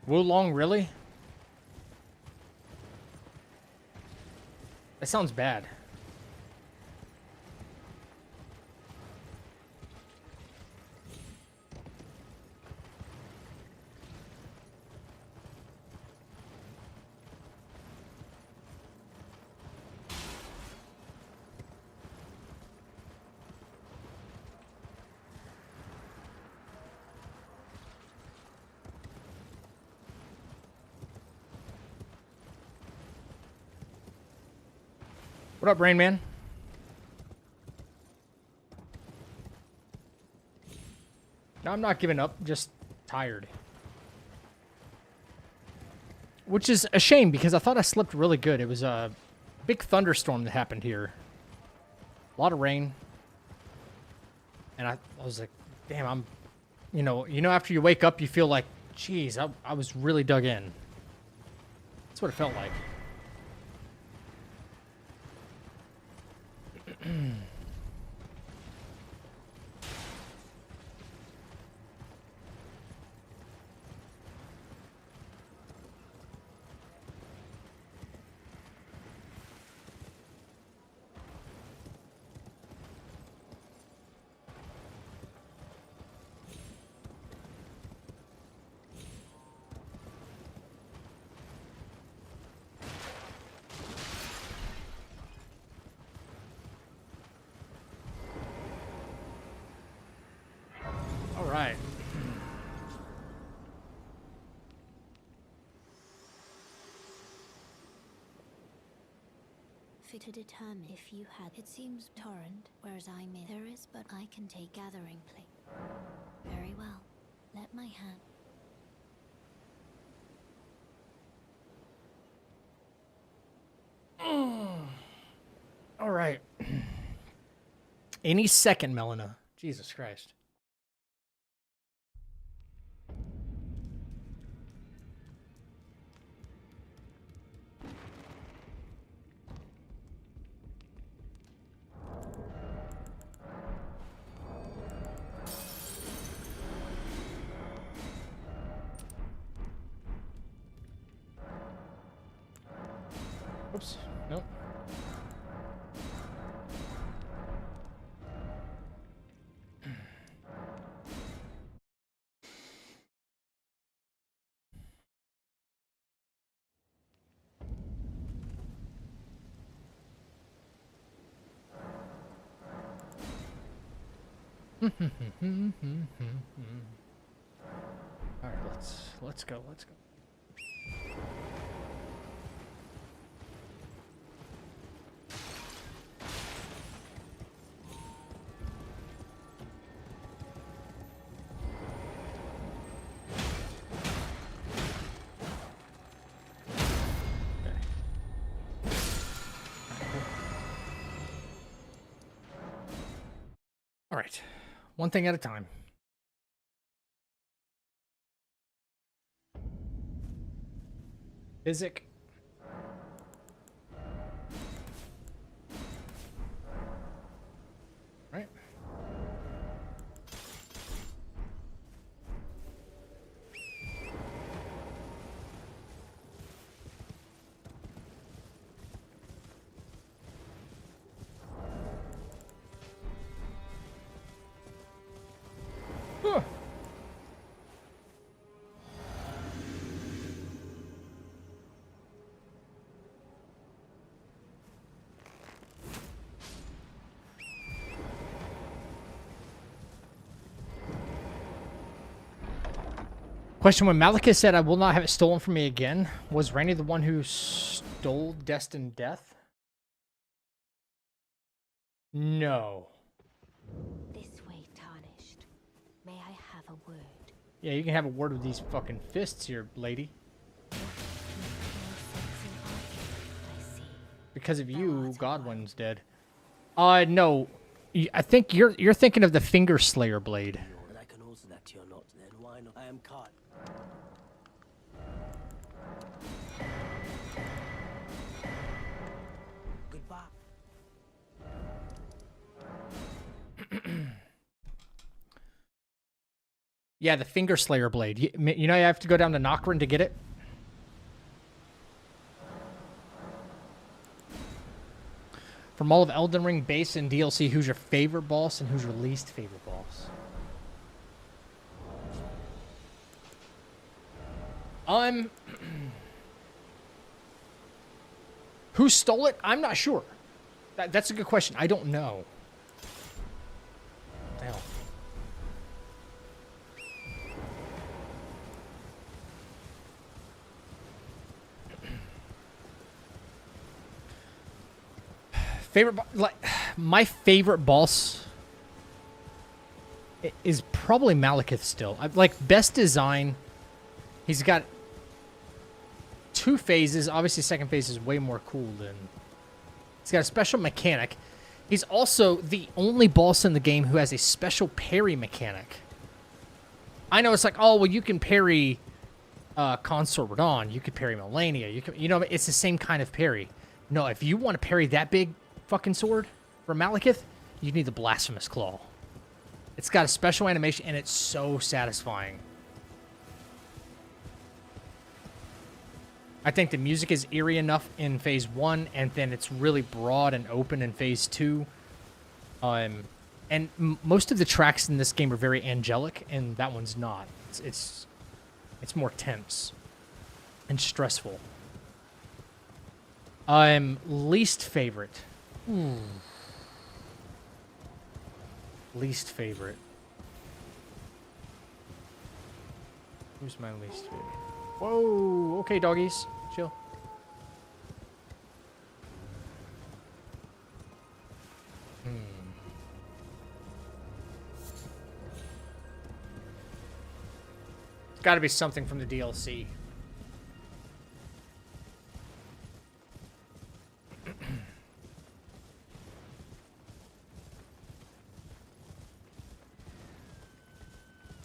Wulong, really? That sounds bad. What up, Rain Man? No, I'm not giving up. Just tired. Which is a shame because I thought I slept really good. It was a big thunderstorm that happened here. A lot of rain. And I was like, damn, I'm... You know, after you wake up, you feel like, geez, I was really dug in. That's what it felt like. to determine if you had. It seems torrent, whereas I'm in. There is, but I can take gathering plate. Very well. Let my hand. All right. Any second, Melina. Jesus Christ. Oops. Nope. All right, let's go. Let's go. All right. One thing at a time. Physic. Right. Huh. Question: when Malekith said, "I will not have it stolen from me again," was Randy the one who stole Destined Death? No. This way, tarnished. May I have a word? Yeah, you can have a word with these fucking fists here, lady. I see. Because of you, Godwin's dead. No. I think you're thinking of the Finger Slayer blade. And I can also that to your lot, then why not? I am caught. Goodbye. Yeah, the Finger Slayer blade. You know you have to go down to Nokrin to get it? From all of Elden Ring base and DLC, who's your favorite boss and who's your least favorite boss? Who stole it? I'm not sure. That's a good question. I don't know. Damn. My favorite boss is probably Malekith still. Like best design. He's got 2 phases. Obviously, second phase is way more cool than. He's got a special mechanic. He's also the only boss in the game who has a special parry mechanic. I know it's like, oh well, you can parry Consort Radon. You could parry Melania. You know, it's the same kind of parry. No, if you want to parry that big fucking sword from Malekith, you need the Blasphemous Claw. It's got a special animation, and it's so satisfying. I think the music is eerie enough in Phase 1, and then it's really broad and open in Phase 2. And most of the tracks in this game are very angelic, and that one's not. It's more tense and stressful. Least favorite. Least favorite. Who's my least favorite? Whoa, okay, doggies. Chill. Got to be something from the DLC.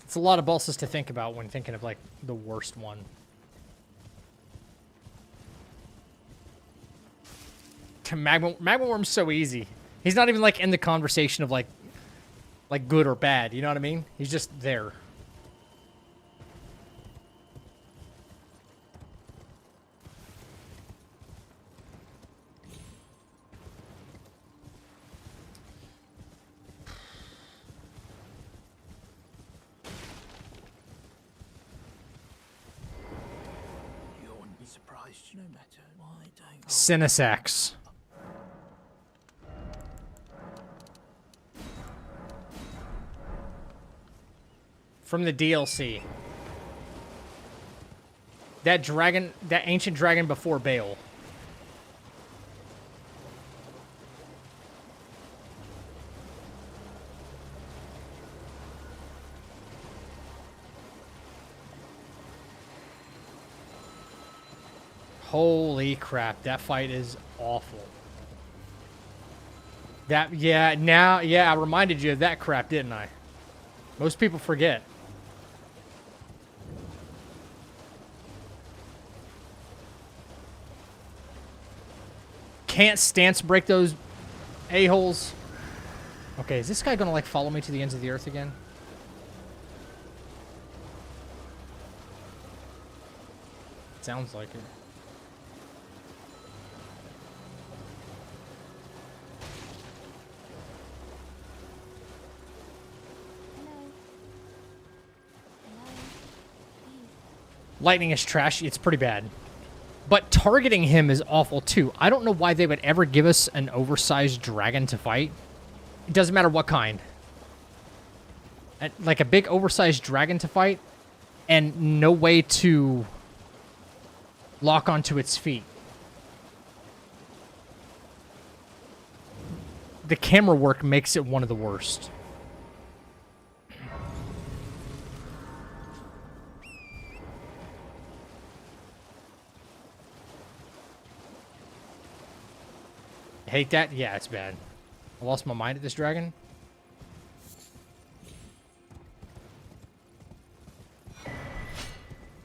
It's a lot of bosses to think about when thinking of, like, the worst one. Magma Worm's so easy. He's not even, like, in the conversation of, like good or bad. You know what I mean? He's just there. You wouldn't be surprised, no matter why don't Cinesax. From the DLC. That dragon, that ancient dragon before Baal. Holy crap, that fight is awful. That, yeah, now, yeah, I reminded you of that crap, didn't I? Most people forget. Can't stance break those a-holes. Okay, is this guy gonna, like, follow me to the ends of the earth again? Sounds like it. Lightning is trash. It's pretty bad. But targeting him is awful, too. I don't know why they would ever give us an oversized dragon to fight. It doesn't matter what kind. Like a big oversized dragon to fight, and no way to lock onto its feet. The camera work makes it one of the worst. Hate that? Yeah, it's bad. I lost my mind at this dragon.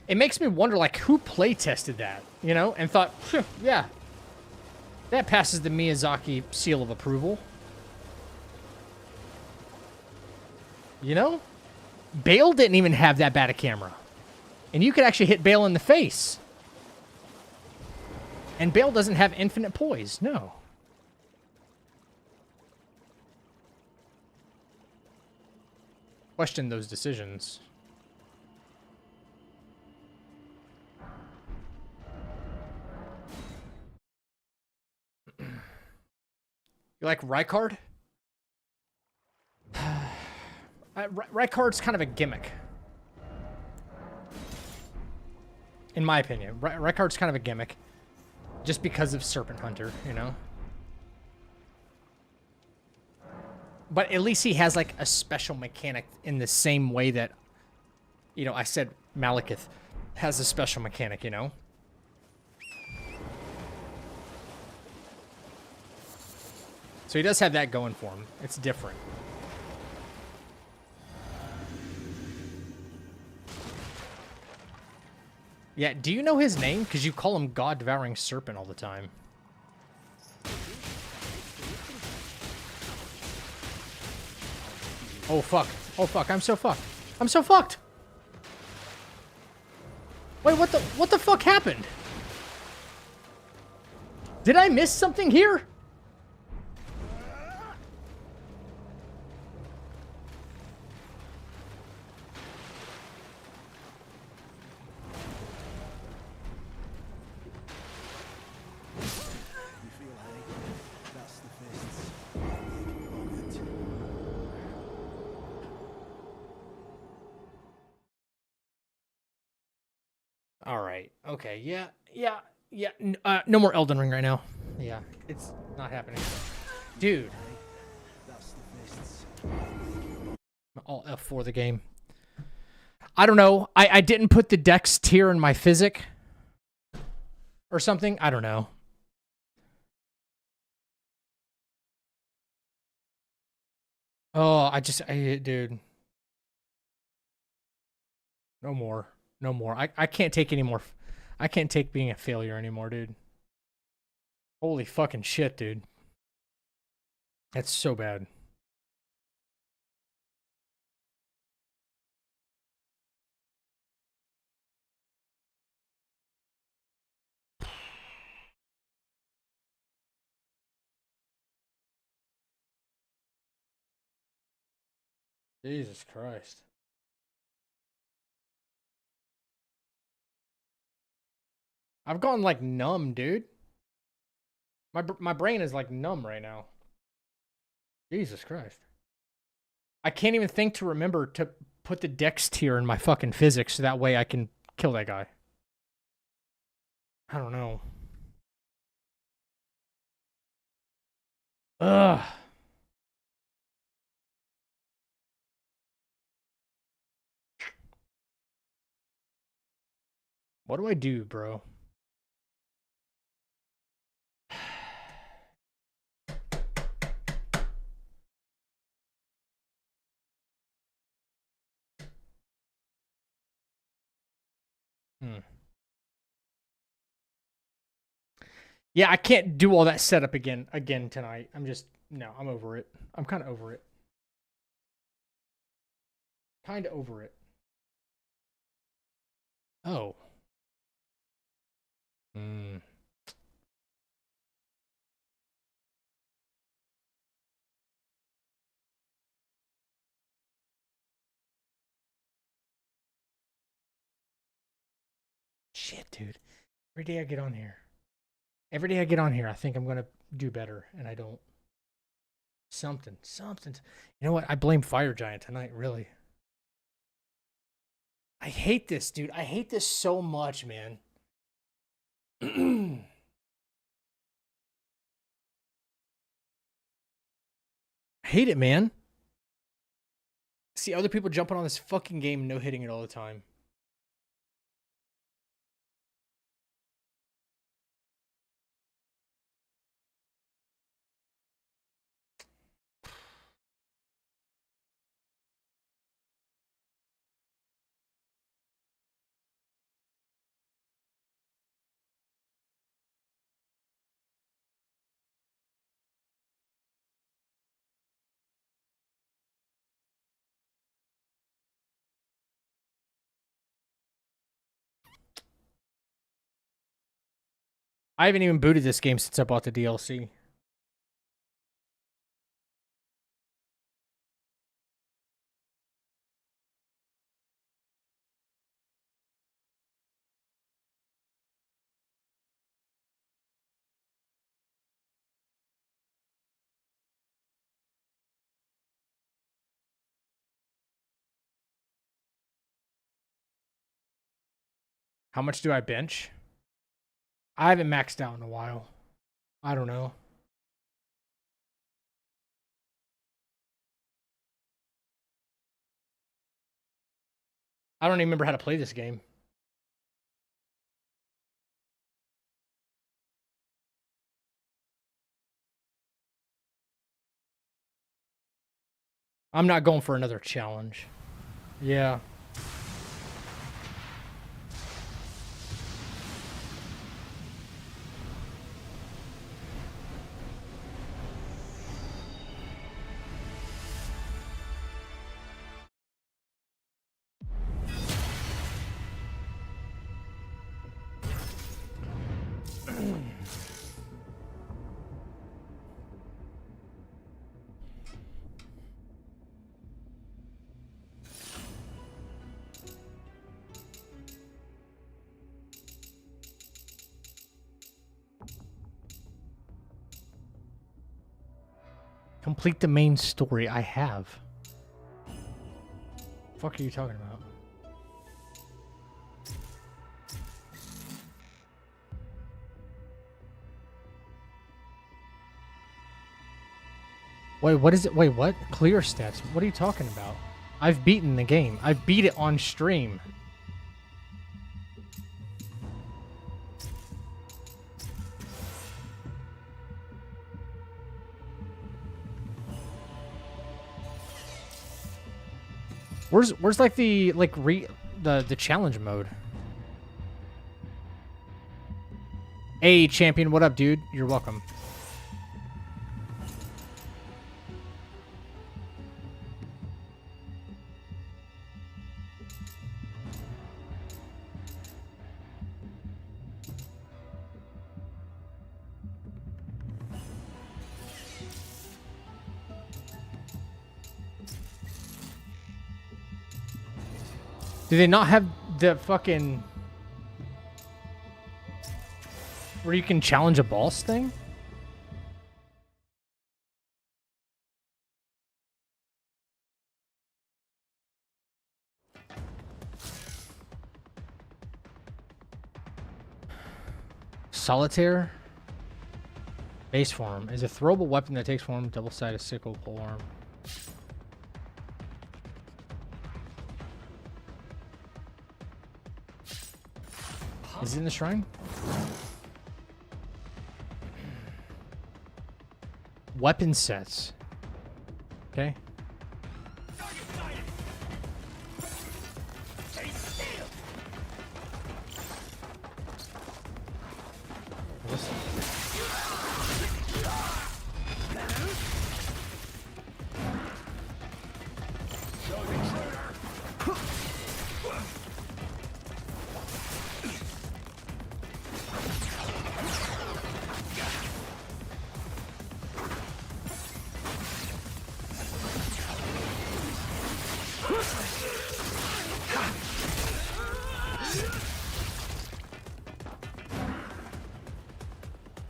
It makes me wonder, like, who play tested that, you know, and thought, yeah, that passes the Miyazaki seal of approval. You know? Bale didn't even have that bad a camera. And you could actually hit Bale in the face. And Bale doesn't have infinite poise, no. Question those decisions. You like Rykard? Rykard's kind of a gimmick. In my opinion. Rykard's kind of a gimmick. Just because of Serpent Hunter, you know? But at least he has, like, a special mechanic in the same way that, you know, I said Malekith has a special mechanic, you know? So he does have that going for him. It's different. Yeah, do you know his name? Because you call him God-Devouring Serpent all the time. Oh, fuck. Oh, fuck. I'm so fucked. I'm so fucked. Wait, what the fuck happened? Did I miss something here? All right. Okay. Yeah. No more Elden Ring right now. Yeah, it's not happening. Dude. All F4 the game. I don't know. I didn't put the dex tier in my physic or something. I don't know. Oh, dude. No more. No more. I can't take any more. I can't take being a failure anymore, dude. Holy fucking shit, dude. That's so bad. Jesus Christ. I've gone like numb, dude. My brain is like numb right now. Jesus Christ. I can't even think to remember to put the dex tier in my fucking physics so that way I can kill that guy. I don't know. Ugh. What do I do, bro? Yeah, I can't do all that setup again tonight. I'm over it. I'm kind of over it. Kind of over it. Oh. Shit, dude. Every day I get on here. I think I'm going to do better, and I don't. Something. You know what? I blame Fire Giant tonight, really. I hate this, dude. I hate this so much, man. I hate it, man. See other people jumping on this fucking game, no hitting it all the time. I haven't even booted this game since I bought the DLC. How much do I bench? I haven't maxed out in a while. I don't know. I don't even remember how to play this game. I'm not going for another challenge. Yeah. Complete the main story. I have. The fuck are you talking about? Wait, what is it? Wait, what? Clear stats. What are you talking about? I've beaten the game. I beat it on stream. Where's like the the challenge mode? Hey champion, what up, dude? You're welcome. Do they not have the fucking where you can challenge a boss thing? Solitaire base form is a throwable weapon that takes form double-sided sickle pole arm. Is it in the shrine? Weapon sets. Okay.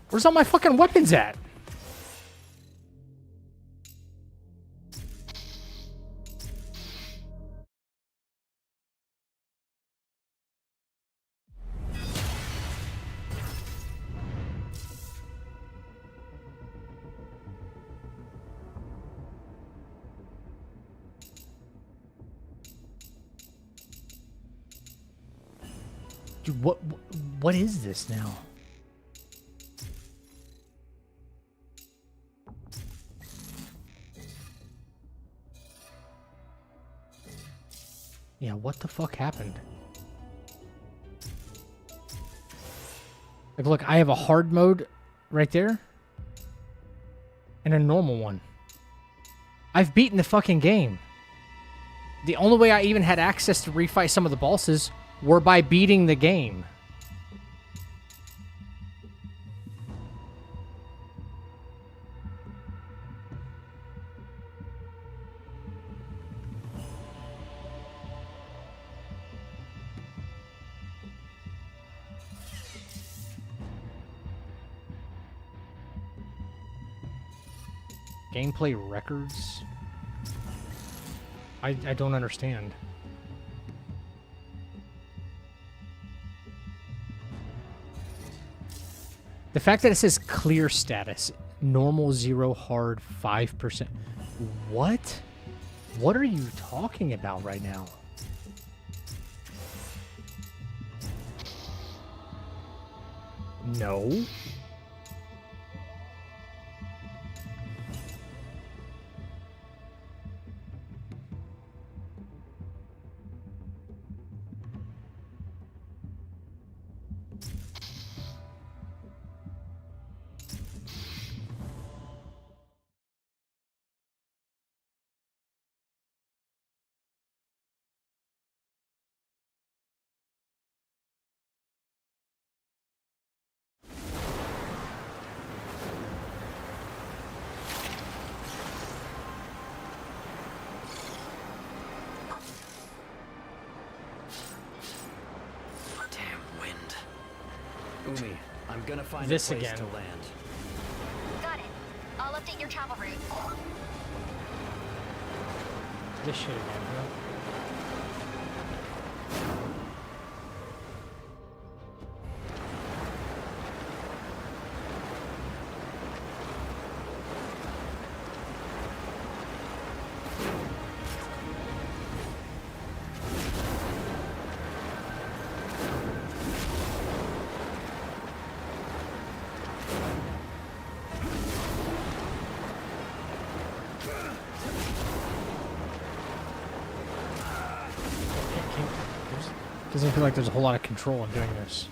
Where's all my fucking weapons at? Dude, what is this now? Yeah, what the fuck happened? Like, look, I have a hard mode right there. And a normal one. I've beaten the fucking game. The only way I even had access to refight some of the bosses were by beating the game. Gameplay records? I don't understand. The fact that it says clear status, normal 0, hard 5%. What? What are you talking about right now? No. Umi, I'm gonna find This a place again. to land. Got it. I'll update your travel route. This shit again, huh? Doesn't feel like there's a whole lot of control in doing this.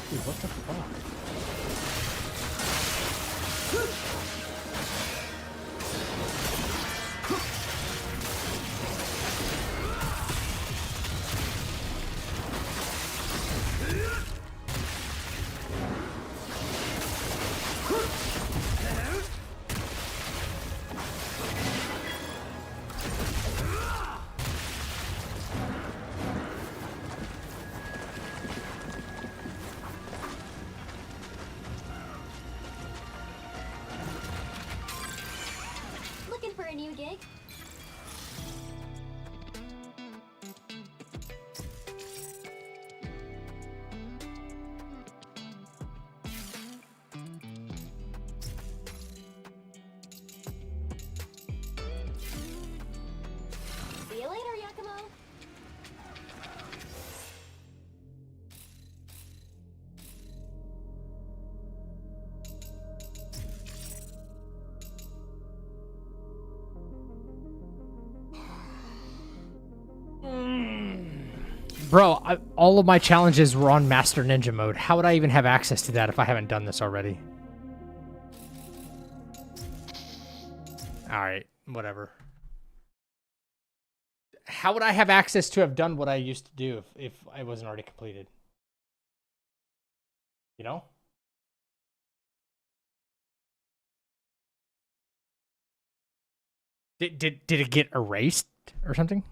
Dude, what the fuck? Looking for a new gig? See you later, Yakumo. Bro, all of my challenges were on Master Ninja mode. How would I even have access to that if I haven't done this already? Alright, whatever. How would I have access to have done what I used to do if I wasn't already completed? You know? Did it get erased or something?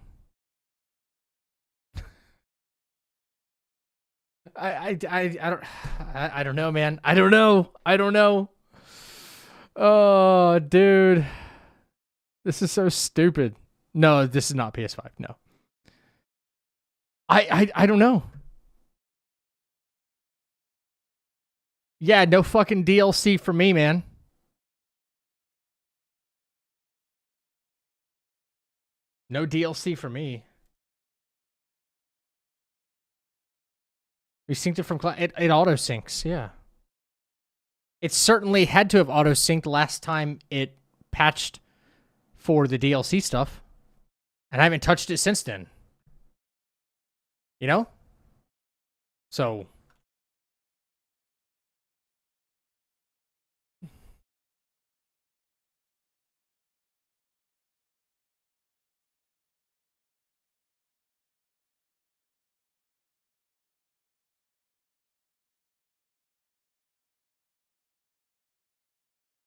I don't know, man. I don't know. Oh, dude. This is so stupid. No, this is not PS5. No. I don't know. Yeah, no fucking DLC for me, man. No DLC for me. We synced it from it auto syncs, yeah. It certainly had to have auto synced last time it patched for the DLC stuff. And I haven't touched it since then. You know? So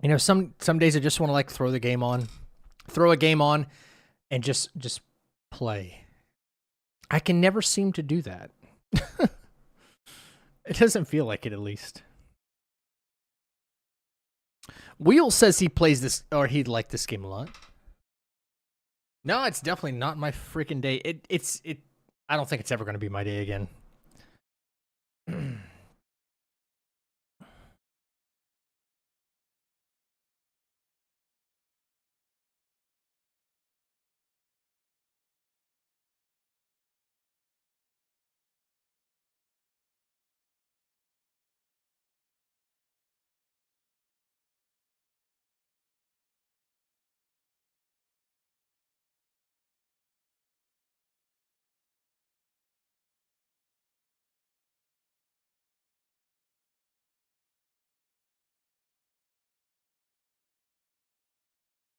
you know, some days I just want to like throw a game on and just play. I can never seem to do that. It doesn't feel like it, at least. Wheel says he plays this, or he'd like this game a lot. No, it's definitely not my freaking day. It's I don't think it's ever going to be my day again.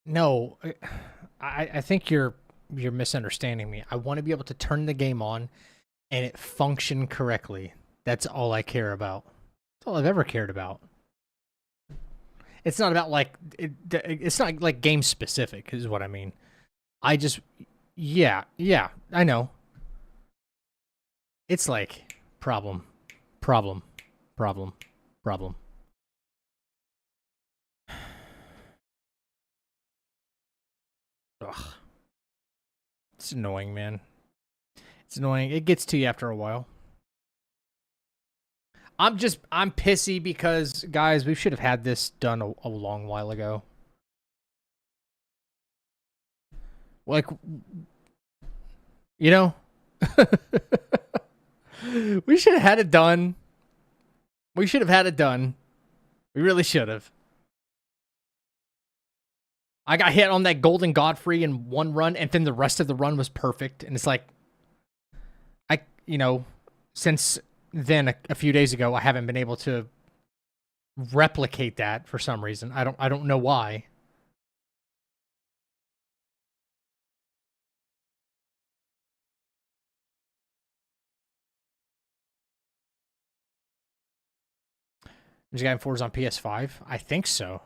No, I think you're misunderstanding me. I want to be able to turn the game on and it function correctly. That's all I care about. That's all I've ever cared about. It's not about like it's not like game specific is what I mean. I just yeah, I know. It's like problem. Ugh. It's annoying, man. It's annoying. It gets to you after a while. I'm pissy because, guys, we should have had this done a long while ago. Like, you know? We should have had it done. We should have had it done. We really should have. I got hit on that Golden Godfrey in one run, and then the rest of the run was perfect. And it's like, since then, a few days ago, I haven't been able to replicate that for some reason. I don't know why. Ninja Gaiden 4 is on PS5? I think so.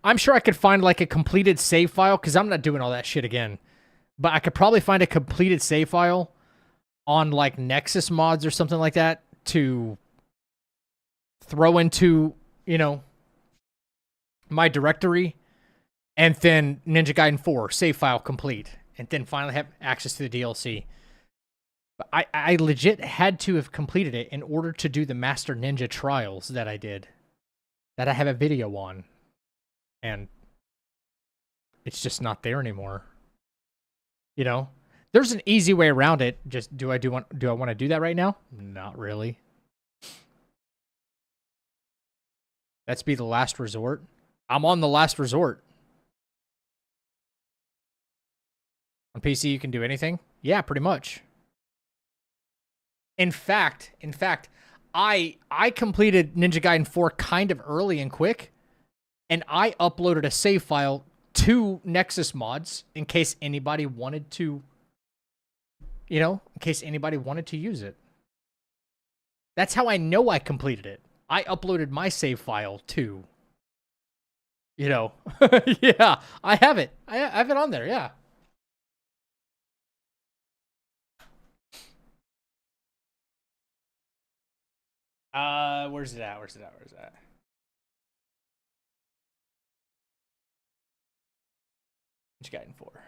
I'm sure I could find like a completed save file, because I'm not doing all that shit again. But I could probably find a completed save file on like Nexus mods or something like that to throw into, my directory, and then Ninja Gaiden 4 save file complete, and then finally have access to the DLC. But I legit had to have completed it in order to do the Master Ninja trials that I did, that I have a video on. And it's just not there anymore. There's an easy way around it. Just do I want to do that right now? Not really. That's be the last resort. I'm on the last resort. On PC you can do anything? Yeah, pretty much. In fact, I completed Ninja Gaiden 4 kind of early and quick. And I uploaded a save file to Nexus mods in case anybody wanted to, in case anybody wanted to use it. That's how I know I completed it. I uploaded my save file to, yeah, I have it. I have it on there, yeah. Where's it at? Ninja Gaiden 4.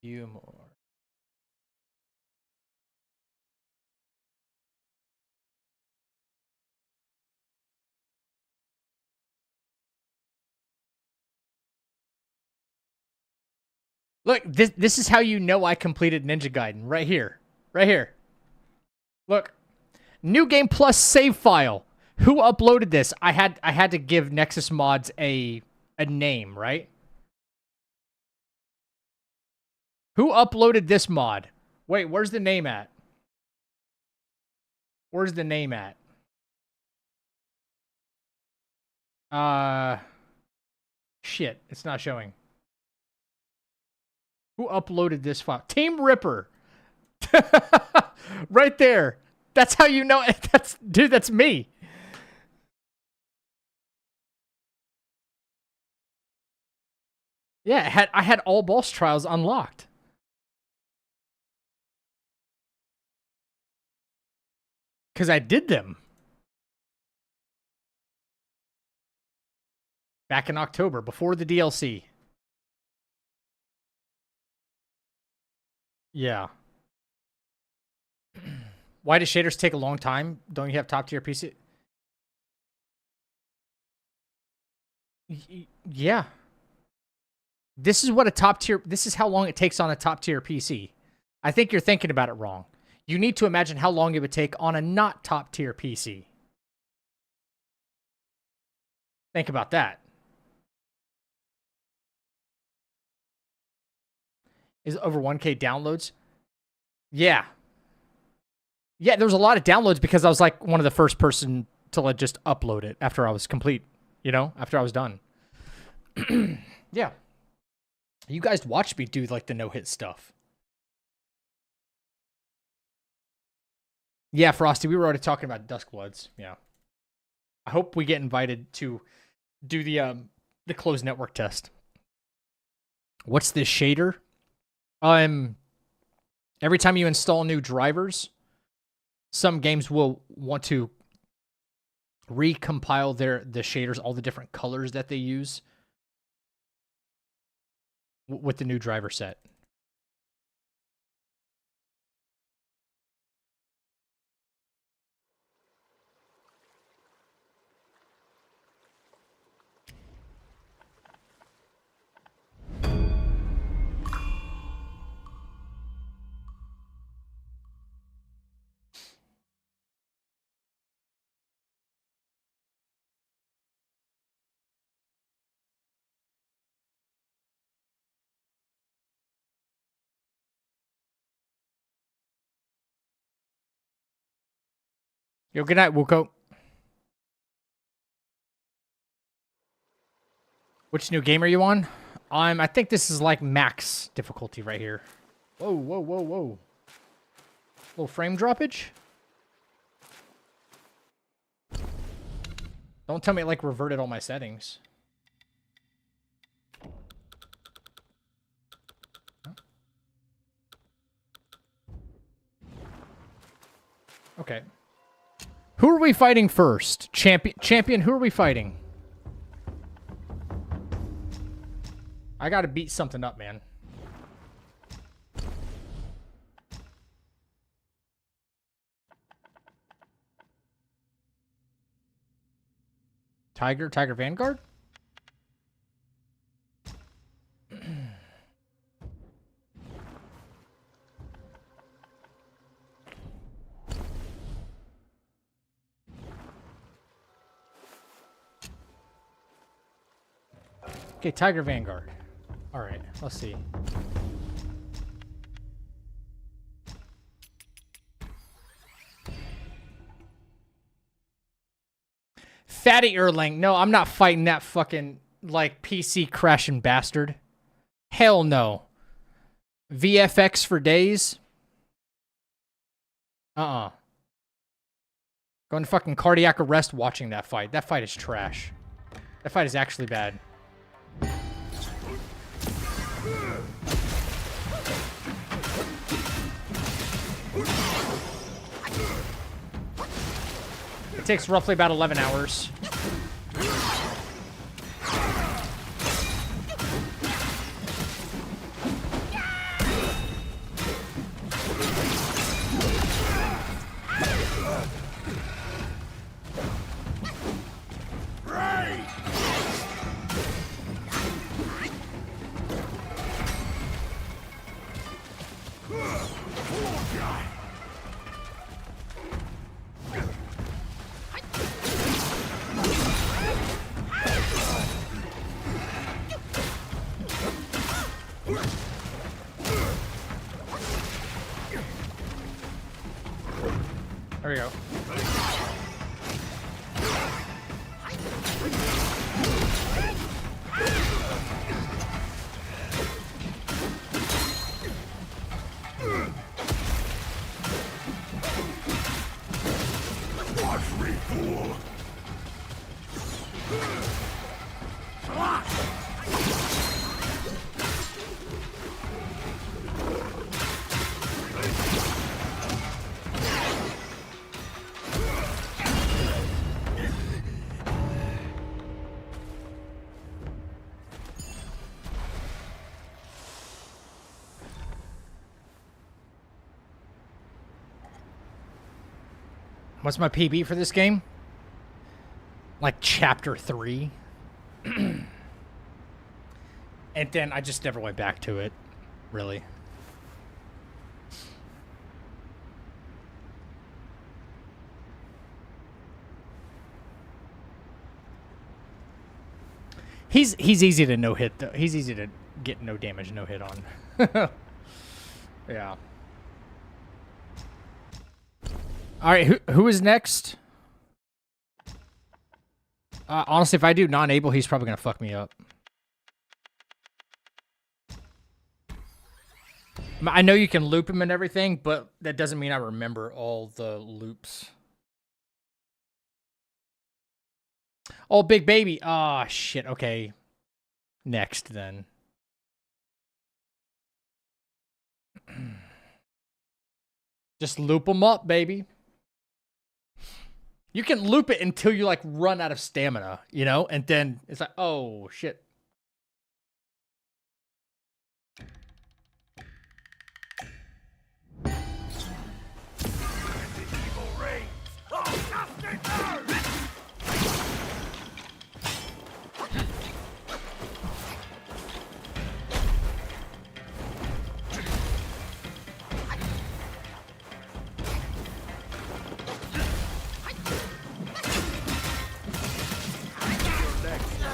Few more. Look, this is how you know I completed Ninja Gaiden. Right here. Right here. Look. New Game Plus save file. Who uploaded this? I had to give Nexus Mods a name, right? Who uploaded this mod? Wait, where's the name at? Where's the name at? Shit, it's not showing. Who uploaded this file? Team Ripper. Right there. That's how you know. Dude, that's me. Yeah, I had all boss trials unlocked. Because I did them. Back in October, before the DLC. Yeah. Why do shaders take a long time? Don't you have top tier PC? Yeah. This is what a top tier... This is how long it takes on a top tier PC. I think you're thinking about it wrong. You need to imagine how long it would take on a not top tier PC. Think about that. Is it over 1K downloads? Yeah. Yeah, there was a lot of downloads because I was like one of the first person to like just upload it after I was complete, after I was done. Yeah. You guys watched me do like the no-hit stuff. Yeah, Frosty, we were already talking about Duskbloods. Yeah. I hope we get invited to do the closed network test. What's this shader? Every time you install new drivers, some games will want to recompile the shaders, all the different colors that they use with the new driver set. Yo, good night, Wuko. Which new game are you on? I think this is like max difficulty right here. Whoa, whoa, whoa, whoa. Little frame droppage? Don't tell me it like reverted all my settings. Okay. Who are we fighting first? Champion, who are we fighting? I gotta beat something up, man. Tiger Vanguard? Okay, Tiger Vanguard. All right, let's see. Fatty Erlang. No, I'm not fighting that fucking, like, PC crashing bastard. Hell no. VFX for days? Going to fucking cardiac arrest watching that fight. That fight is trash. That fight is actually bad. It takes roughly about 11 hours. There we go. Watch me, fool! What's my PB for this game? Like chapter 3. And then I just never went back to it, really. He's easy to no hit though. He's easy to get no damage, no hit on. Yeah. All right, who is next? Honestly, if I do non-able, he's probably gonna fuck me up. I know you can loop him and everything, but that doesn't mean I remember all the loops. Oh, big baby. Ah, oh, shit. Okay. Next, then. Just loop him up, baby. You can loop it until you, like, run out of stamina, you know? And then it's like, oh, shit.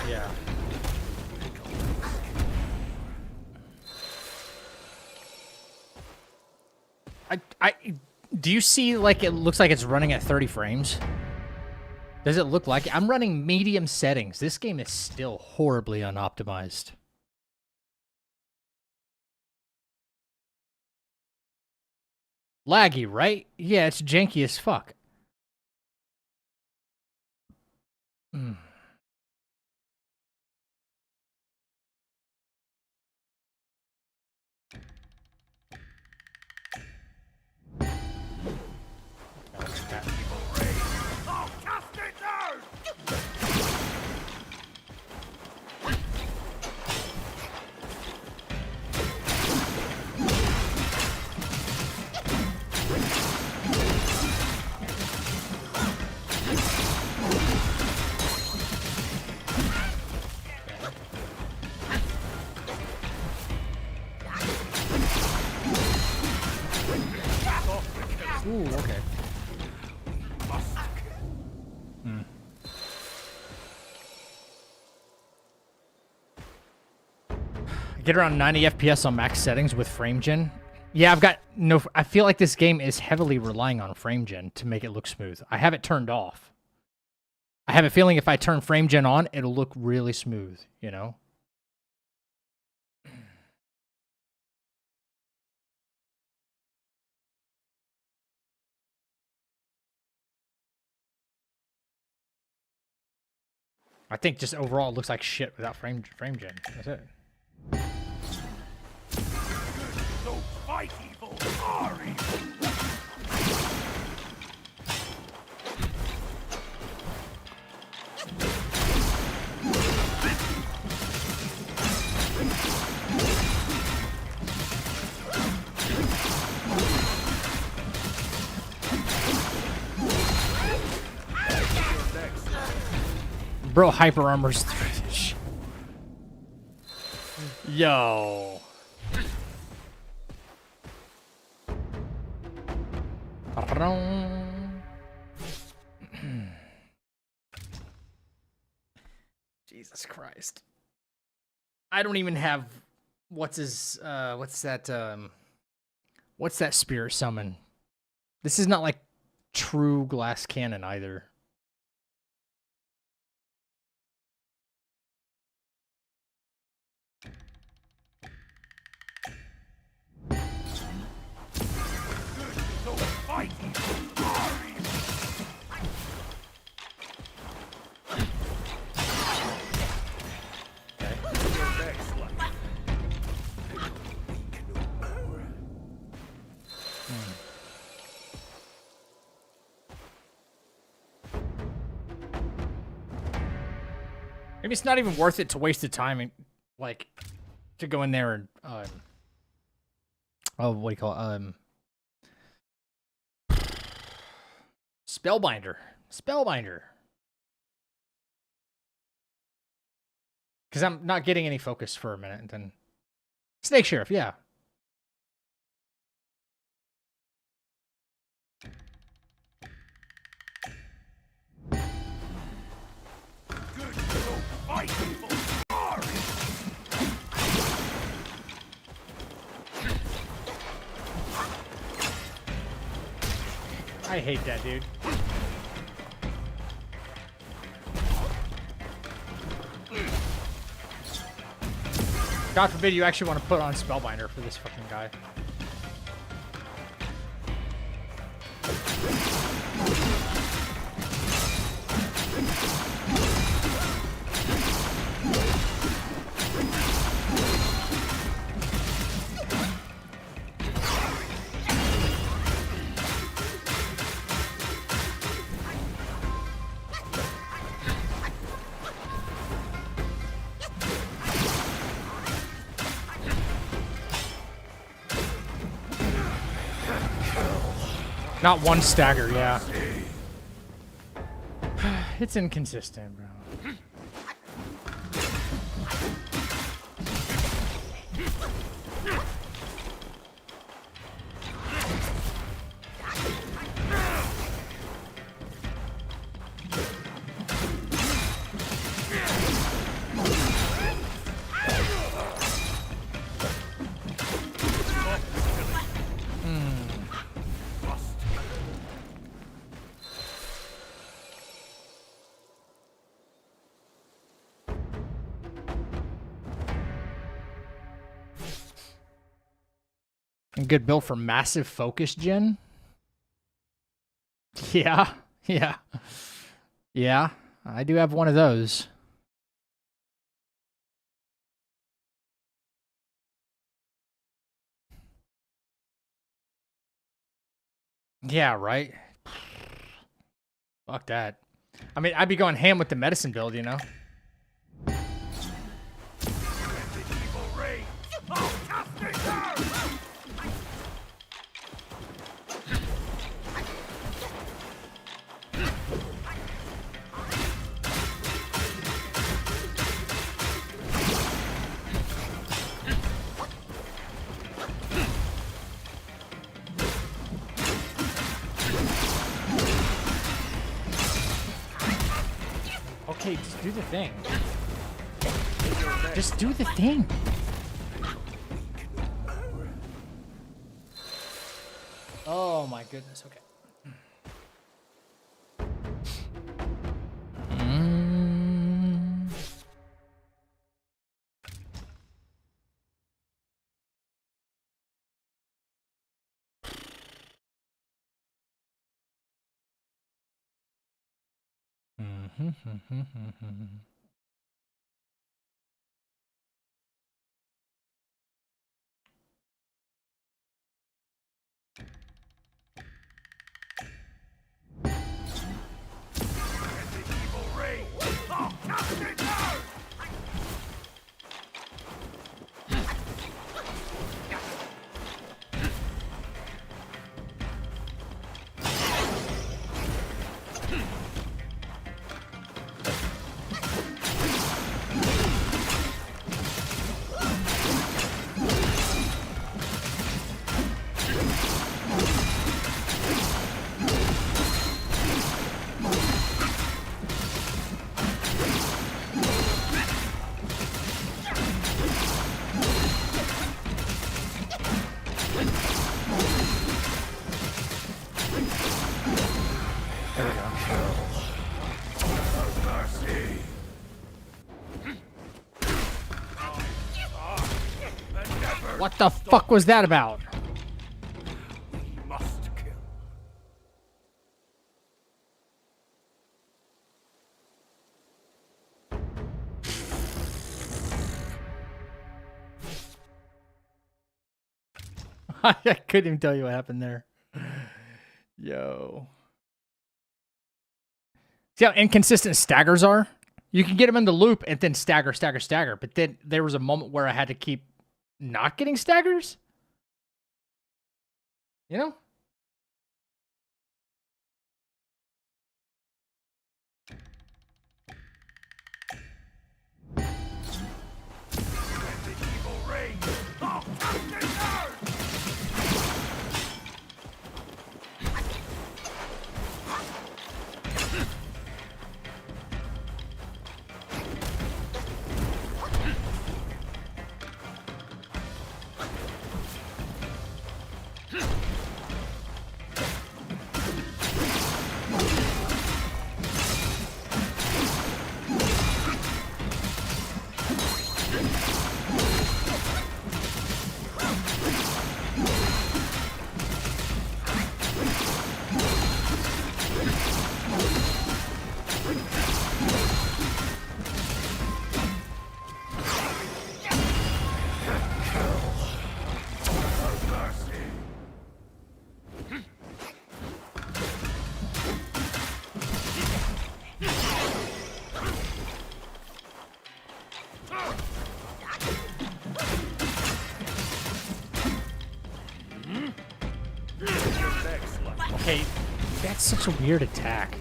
Yeah. Do you see, like, it looks like it's running at 30 frames? Does it look like it? I'm running medium settings. This game is still horribly unoptimized. Laggy, right? Yeah, it's janky as fuck. Mm. Oh, cast it down! Ooh, okay. I get around 90 FPS on max settings with frame gen. Yeah, I've got no... I feel like this game is heavily relying on frame gen to make it look smooth. I have it turned off. I have a feeling if I turn frame gen on, it'll look really smooth, you know? I think just overall it looks like shit without frame gen. That's it. So fight evil, are evil. Bro, hyper armor's through this shit. Yo. Jesus Christ. I don't even have what's that spear summon? This is not like true glass cannon either. So fight evil, are evil. Maybe it's not even worth it to waste the time and like to go in there and oh, what do you call it? Spellbinder. Because I'm not getting any focus for a minute, and then Snake Sheriff, yeah. Good, so fight evil, are evil. I hate that, dude. God forbid you actually want to put on Spellbinder for this fucking guy. Not one stagger, yeah. It's inconsistent, bro. A good build for massive focus gen. Yeah, yeah. Yeah, I do have one of those. Yeah, right? Fuck that. I mean, I'd be going ham with the medicine build, you know? Okay, just do the thing. Just do the thing. Oh my goodness, okay. What the fuck was that about? Must kill. I couldn't even tell you what happened there. Yo. See how inconsistent staggers are? You can get them in the loop and then stagger, stagger, stagger. But then there was a moment where I had to keep not getting staggers. You know? Okay, that's such a weird attack.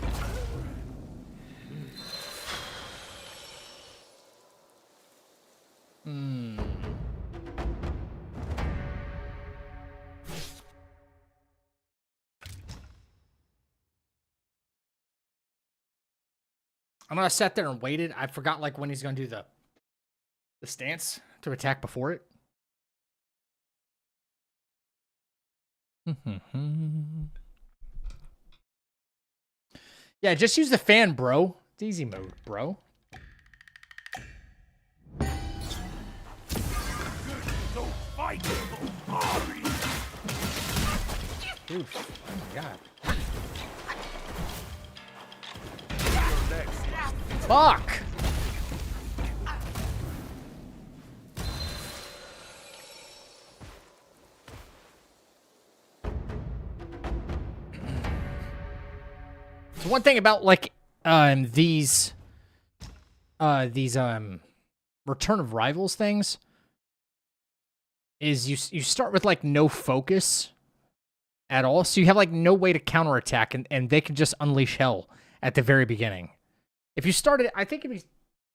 I'm gonna sat there and waited. I forgot like when he's gonna do the stance to attack before it. Yeah, just use the fan, bro. It's easy mode, bro. So fight, Ari. Dude, oh my god. Fuck! So one thing about like these Return of Rivals things is you start with like no focus at all, so you have like no way to counterattack, and they can just unleash hell at the very beginning. If you started, I think it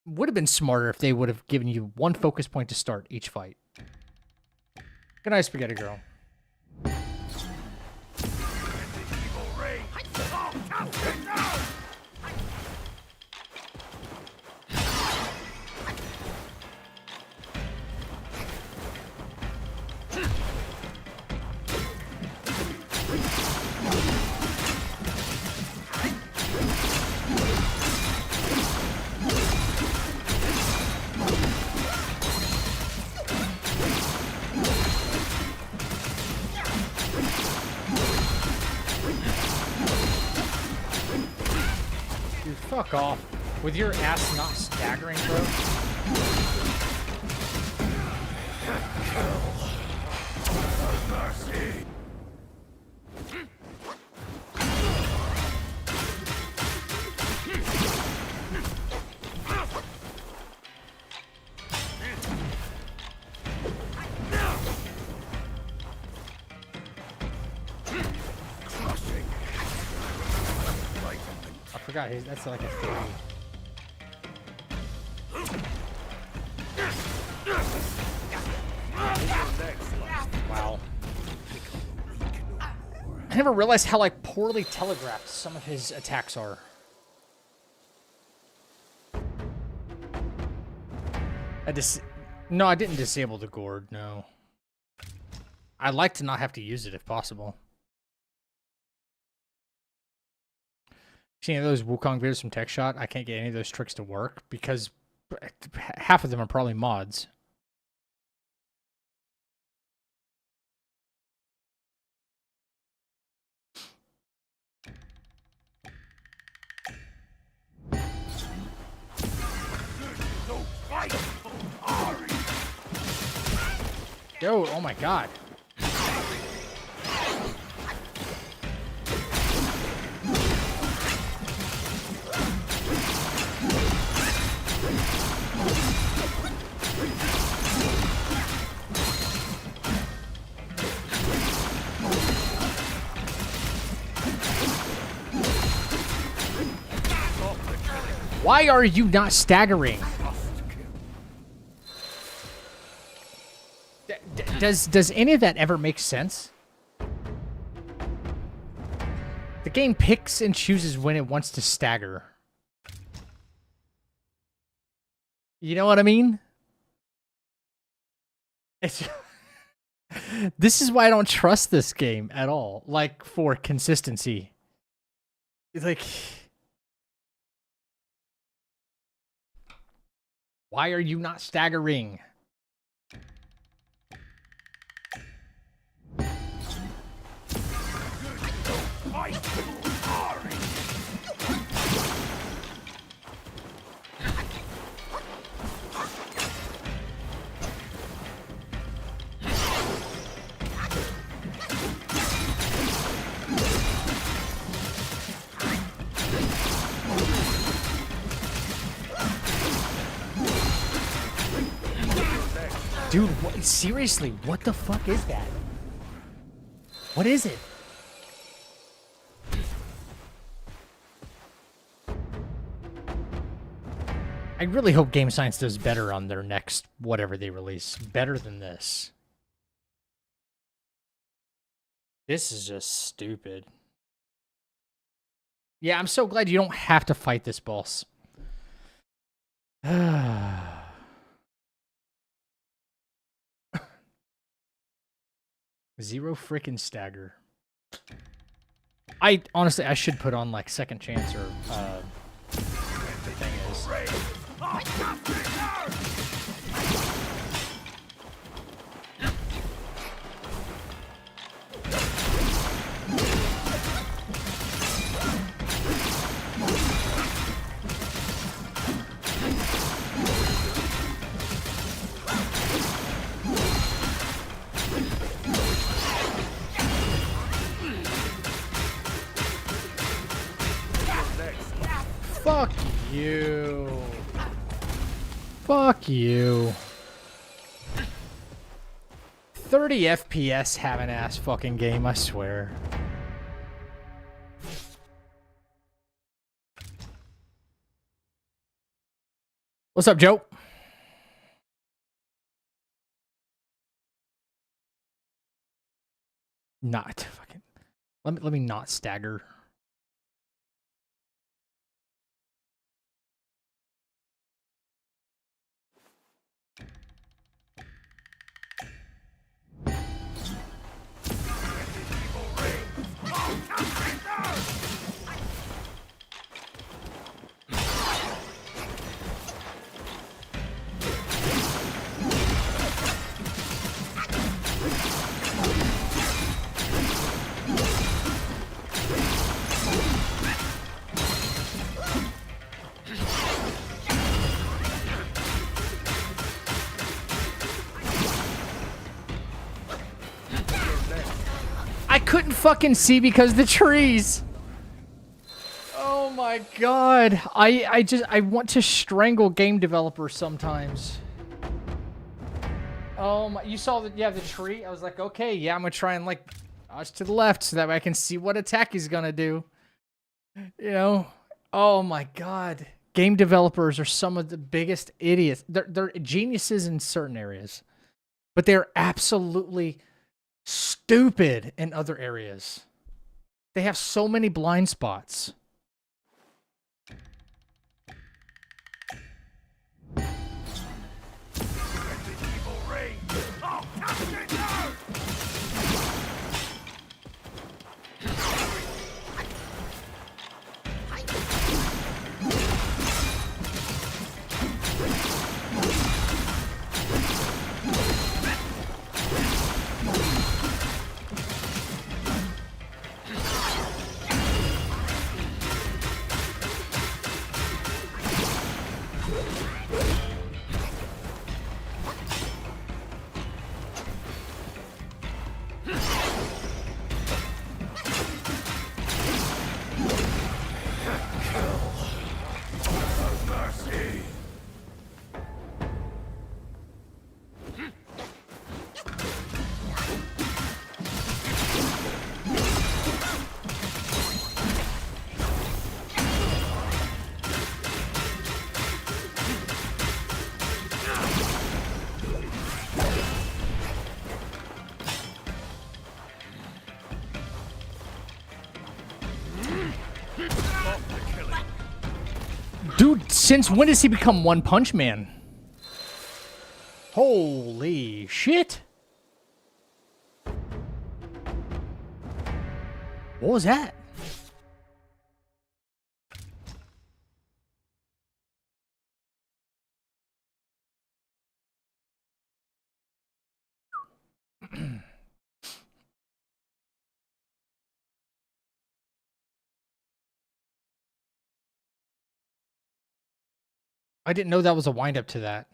would have been smarter if they would have given you one focus point to start each fight. Good night, Spaghetti Girl. Fuck off. With your ass not staggering, bro. I forgot that's like a 3. Wow. I never realized how like poorly telegraphed some of his attacks are. No, I didn't disable the gourd, no. I'd like to not have to use it if possible. See any of those Wukong videos from TechShot? I can't get any of those tricks to work because half of them are probably mods. Yo, oh my god. Why are you not staggering? Does any of that ever make sense? The game picks and chooses when it wants to stagger. You know what I mean? This is why I don't trust this game at all. Like, for consistency. It's like... Why are you not staggering? Dude, seriously, what the fuck is that? What is it? I really hope Game Science does better on their next whatever they release. Better than this. This is just stupid. Yeah, I'm so glad you don't have to fight this boss. Zero frickin' stagger. I honestly, I should put on like second chance or the thing is. Fuck you. Fuck you. 30 FPS having ass fucking game, I swear. What's up, Joe? Not fucking. Let me not stagger. I couldn't fucking see because of the trees. Oh my god. I want to strangle game developers sometimes. Oh my, you saw the tree? I was like, okay, yeah, I'm gonna try and like dodge to the left so that way I can see what attack he's gonna do. You know? Oh my god. Game developers are some of the biggest idiots. They're geniuses in certain areas, but they're absolutely stupid in other areas. They have so many blind spots. Dude, since when does he become One Punch Man? Holy shit. What was that? I didn't know that was a wind up to that.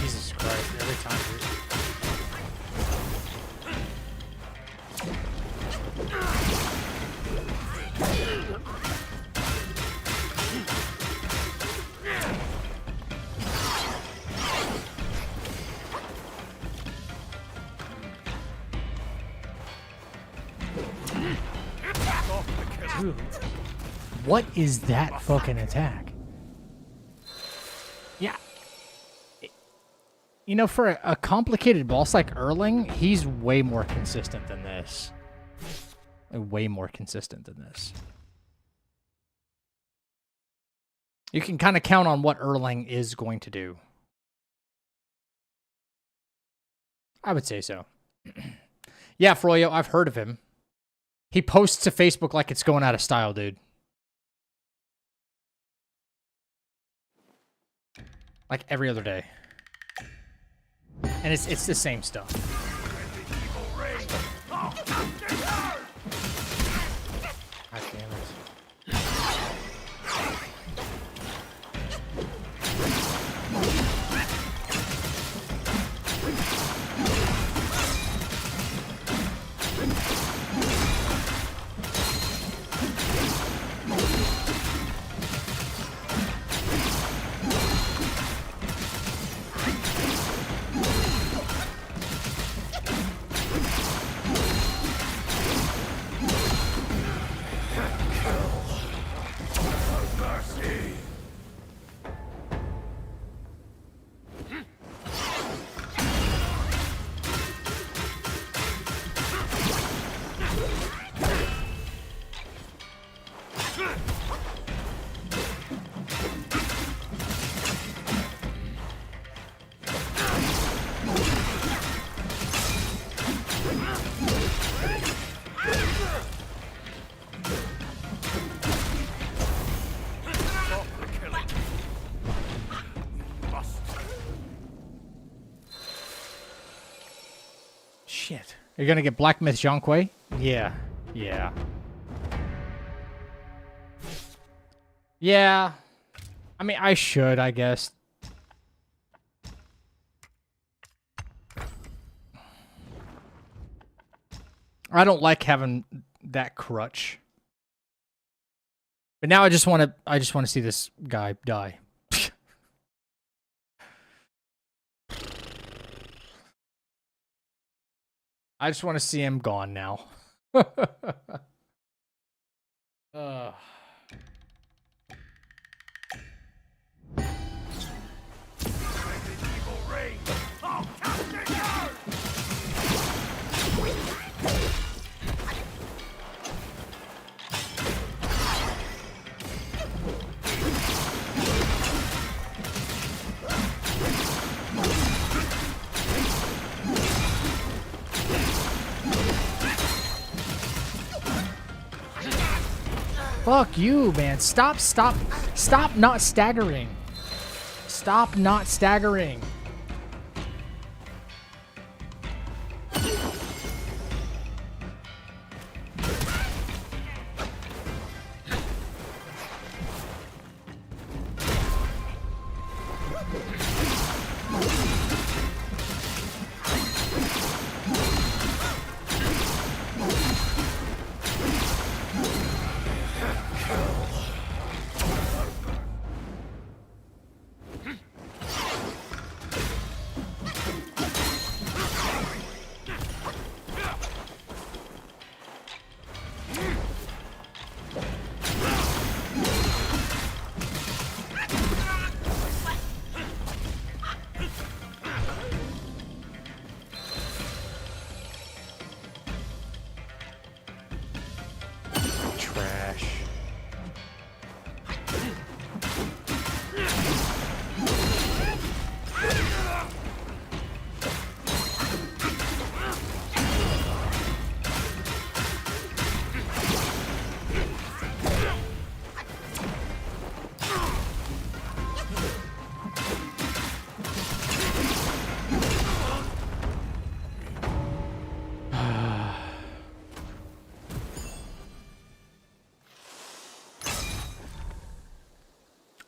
Jesus Christ, every time, dude. What is that fucking attack? Yeah. You know, for a complicated boss like Erling, he's way more consistent than this. Way more consistent than this. You can kind of count on what Erling is going to do. I would say so. Yeah, Froyo, I've heard of him. He posts to Facebook like it's going out of style, dude. Like every other day. And it's the same stuff. God damn it. Shit. You're gonna get Black Myth Zhonghui? Yeah. Yeah. Yeah. I mean, I should, I guess. I don't like having that crutch. But now I just want to see this guy die. I just want to see him gone now. Fuck you, man. Stop not staggering. Stop not staggering.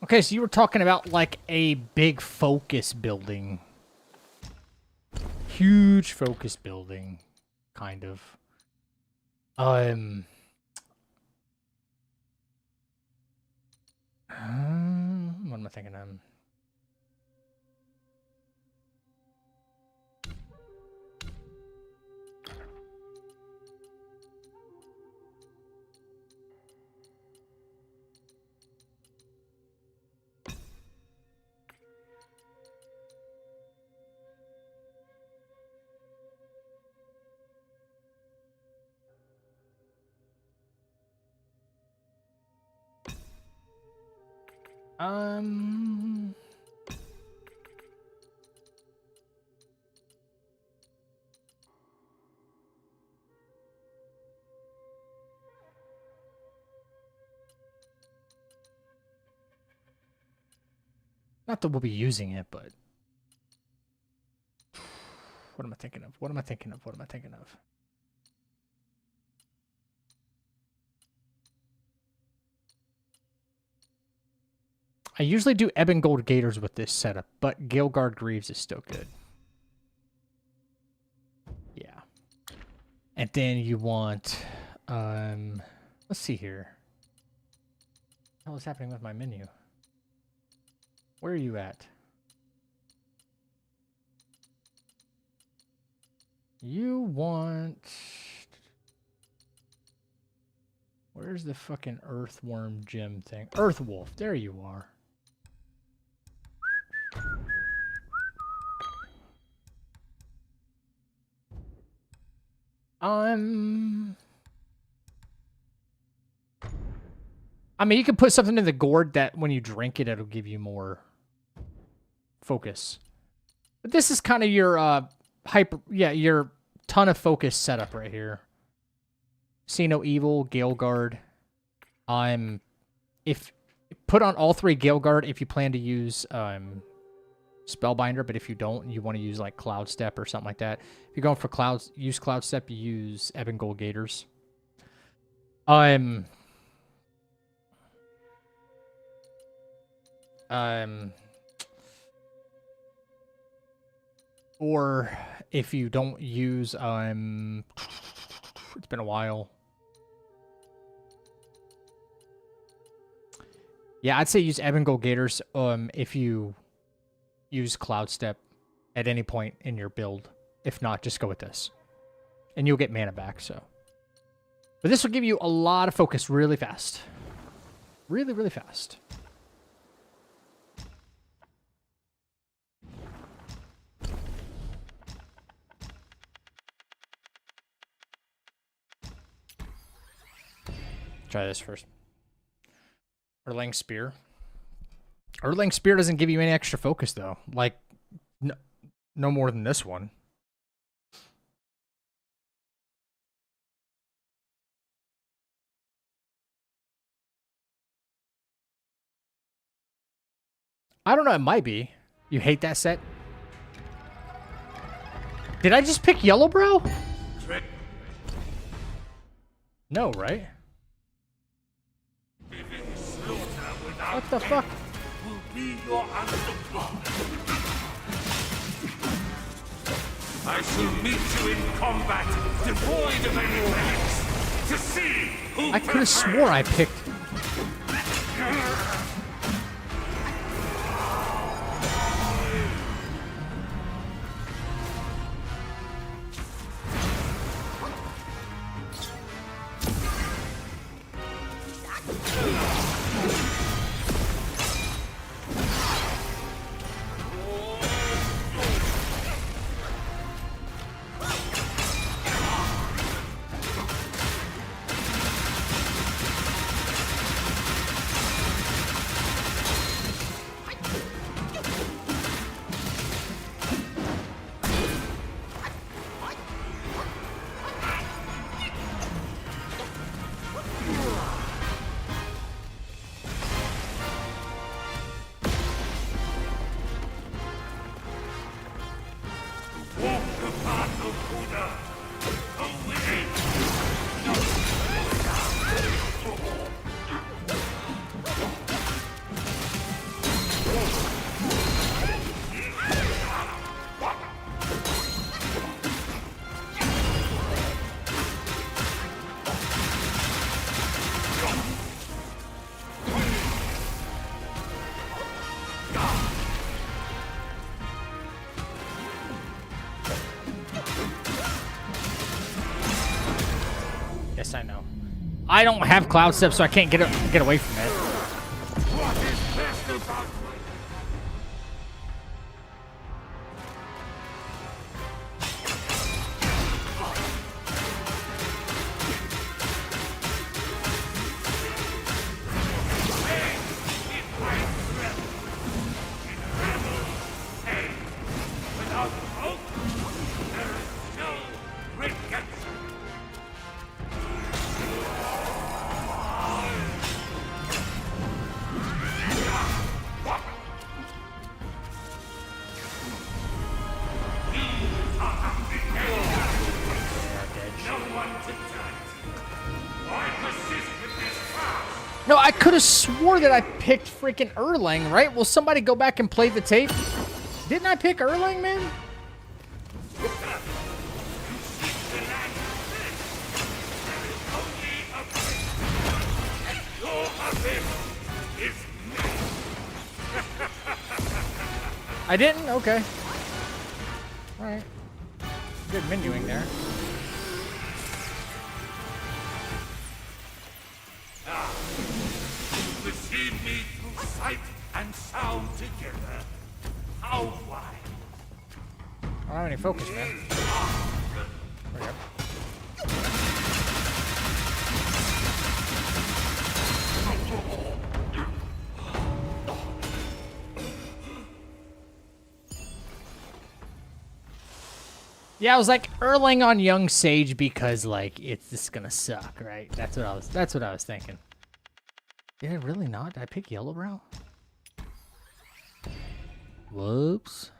Okay, so you were talking about like a big focus building. Huge focus building, kind of. What am I thinking of? Not that we'll be using it, but what am I thinking of? What am I thinking of? What am I thinking of? I usually do Ebon Gold Gators with this setup, but Gilgard Greaves is still good. Yeah. And then you want, let's see here. What the hell is happening with my menu? Where are you at? You want... Where's the fucking earthworm gem thing? Earthwolf, there you are. I mean, you can put something in the gourd that when you drink it, it'll give you more focus. But this is kind of your your ton of focus setup right here. See No Evil, Galeguard. If put on all three Galeguard if you plan to use Spellbinder, but if you don't, you want to use like Cloud Step or something like that. If you're going for Cloud Step, you use Ebon Gold Gators. Or if you don't use it's been a while. Yeah, I'd say use Ebon Gold Gators if you use Cloud Step at any point in your build. If not, just go with this. And you'll get mana back, so. But this will give you a lot of focus really fast. Really, really fast. Try this first. Erlang Spear. Erlang Spear doesn't give you any extra focus, though. Like, no more than this one. I don't know, it might be. You hate that set? Did I just pick yellow, bro? No, right? What the fuck? I shall meet you in combat, devoid of any relics, to see who I could have swore I picked. Yes, I know. I don't have Cloud Step, so I can't get away from it. what is best about could have swore that I picked freaking Erlang, right? Will somebody go back and play the tape? Didn't I pick Erlang, man? I didn't? Okay. Alright. Good menuing there. To see me through sight and sound together. How wide? I don't have any focus, man. There we go. Yeah, I was like Erlang on Young Sage because like it's just gonna suck, right? That's what I was thinking. Did I really not? Did I pick Yellowbrow? Whoops.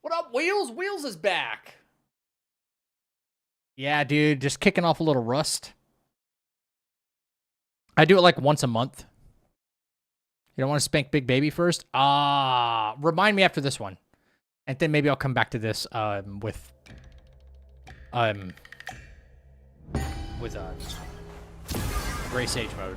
What up, Wheels? Wheels is back. Yeah, dude, just kicking off a little rust. I do it like once a month. You don't want to spank Big Baby first? Remind me after this one. And then maybe I'll come back to this with Gray Sage mode.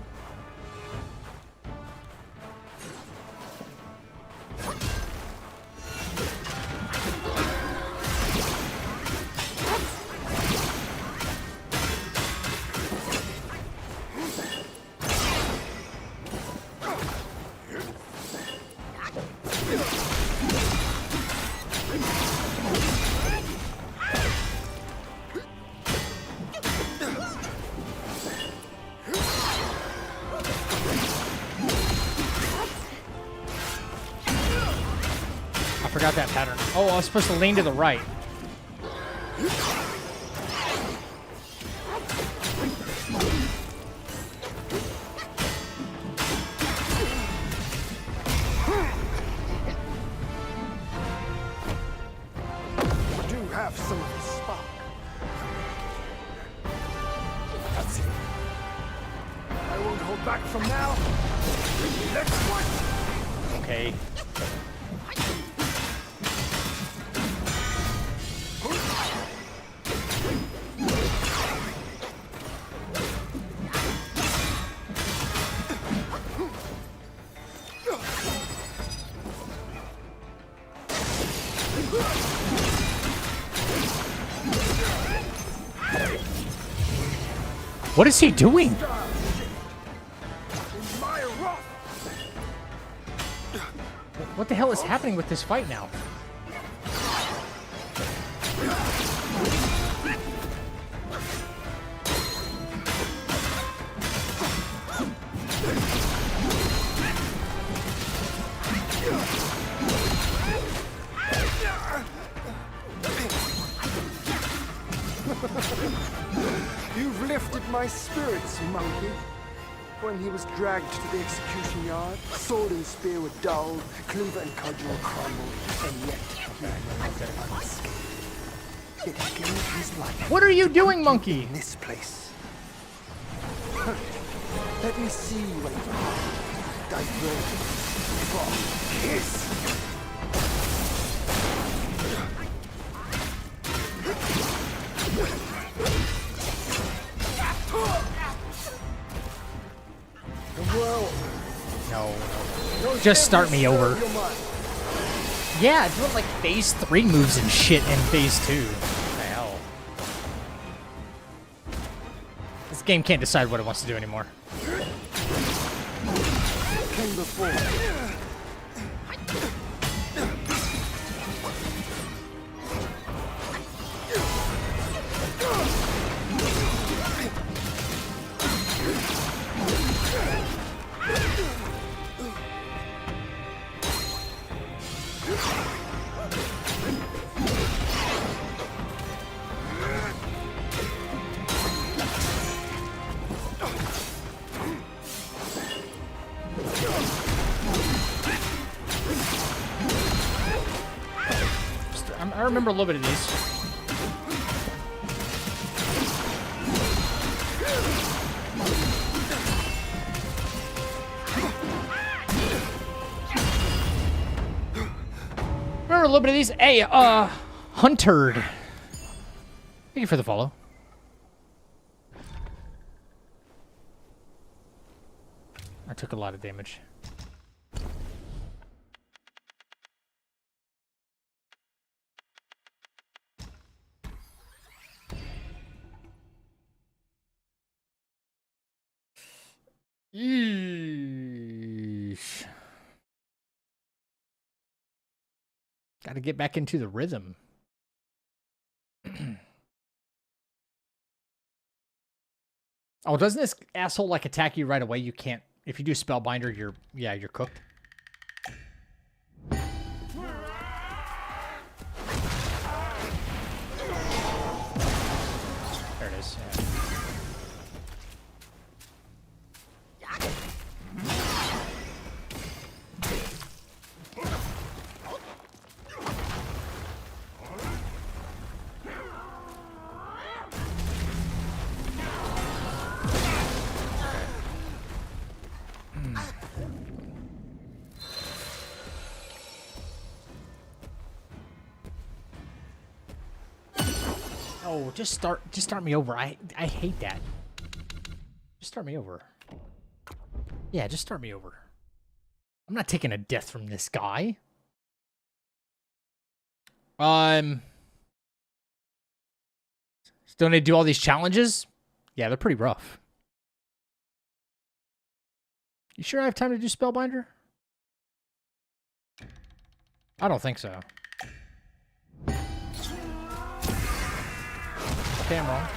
I forgot that pattern. Oh, I was supposed to lean to the right. I do have some of the spark. That's it. I won't hold back from now. Next one. Okay. What is he doing? What the hell is happening with this fight now? You've lifted my spirits, monkey. When he was dragged to the execution yard, sword and spear were dulled, cleaver and cudgel crumbled, and yet he remained unscathed. It gave his life. What are you doing, monkey? In this place. Let me see what diverged from his. No. Just start me over. Yeah, doing like phase 3 moves and shit in phase 2. What the hell? This game can't decide what it wants to do anymore. Came before. I remember a little bit of these. a little bit of these. Hey, Hunter. Thank you for the follow. I took a lot of damage. Yeesh. Got to get back into the rhythm. Oh, doesn't this asshole like attack you right away? You can't. If you do Spellbinder, you're cooked. There it is. Yeah. Oh, just start me over. I hate that. Just start me over. Yeah, just start me over. I'm not taking a death from this guy. Still need to do all these challenges? Yeah, they're pretty rough. You sure I have time to do Spellbinder? I don't think so. Okay, I'm wrong.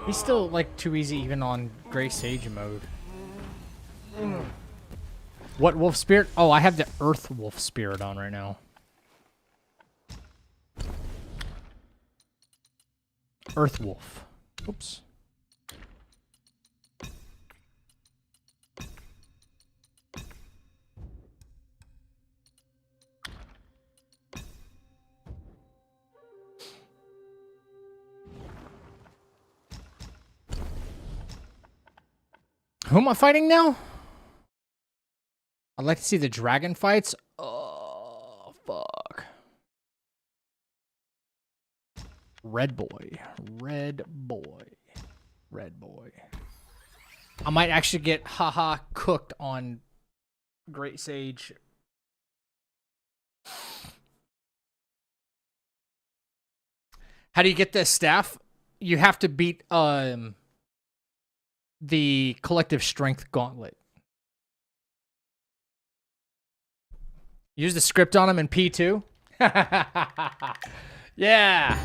He's still, like, too easy even on Grey Sage mode. What wolf spirit? Oh, I have the Earth Wolf spirit on right now. Earth Wolf. Oops. Who am I fighting now? I'd like to see the dragon fights. Oh, fuck. Red boy. Red boy. Red boy. I might actually get haha cooked on Great Sage. How do you get this staff? You have to beat the collective strength gauntlet. Use the script on him in P2. Yeah.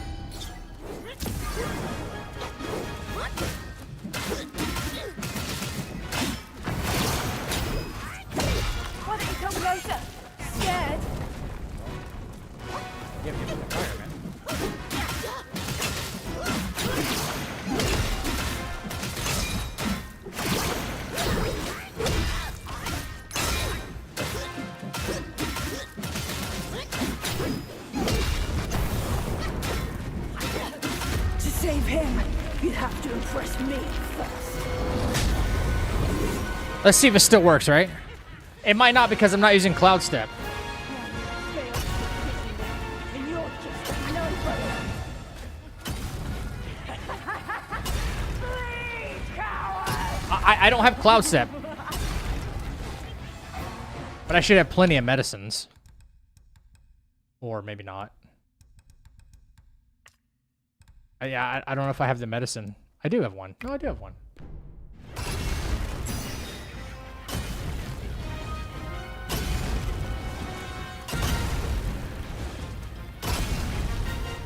Why don't you come closer? Scared? Give me the fire, man. To save him, you'd have to impress me first. Let's see if it still works, right? It might not because I'm not using Cloud Step. And you're just a nobody. Please, coward! I don't have Cloud Step. But I should have plenty of medicines. Or maybe not. Yeah, I don't know if I have the medicine. I do have one. No, I do have one.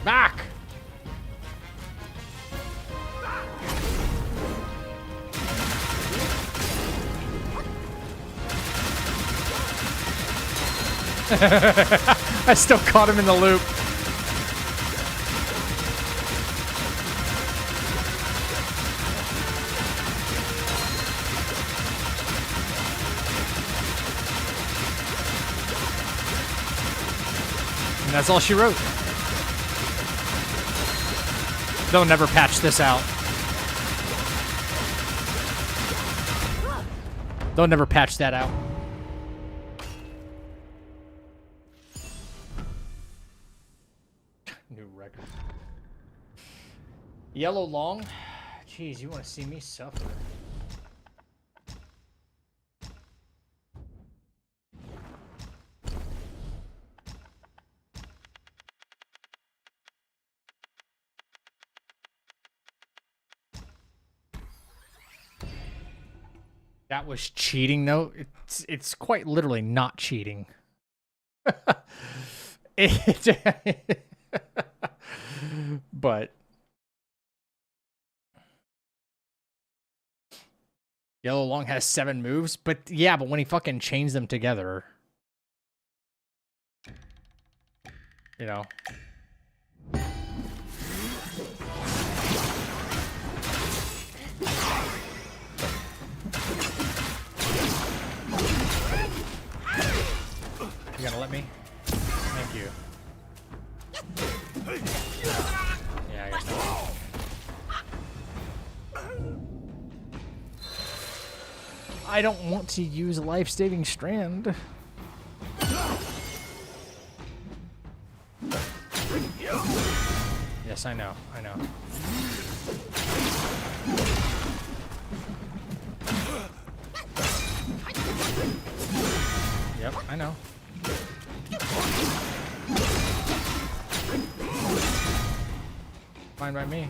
Back! I still caught him in the loop. And that's all she wrote. They'll never patch this out. They'll never patch that out. New record. Yellow long? Jeez, you want to see me suffer. That was cheating, though. It's quite literally not cheating. But Yellow Long has 7 moves, but yeah, but when he fucking chains them together, you know. You gonna let me? Thank you. Yeah, I guess not. I don't want to use a life-saving strand. Yes, I know. I know. Yep, I know. Fine by me.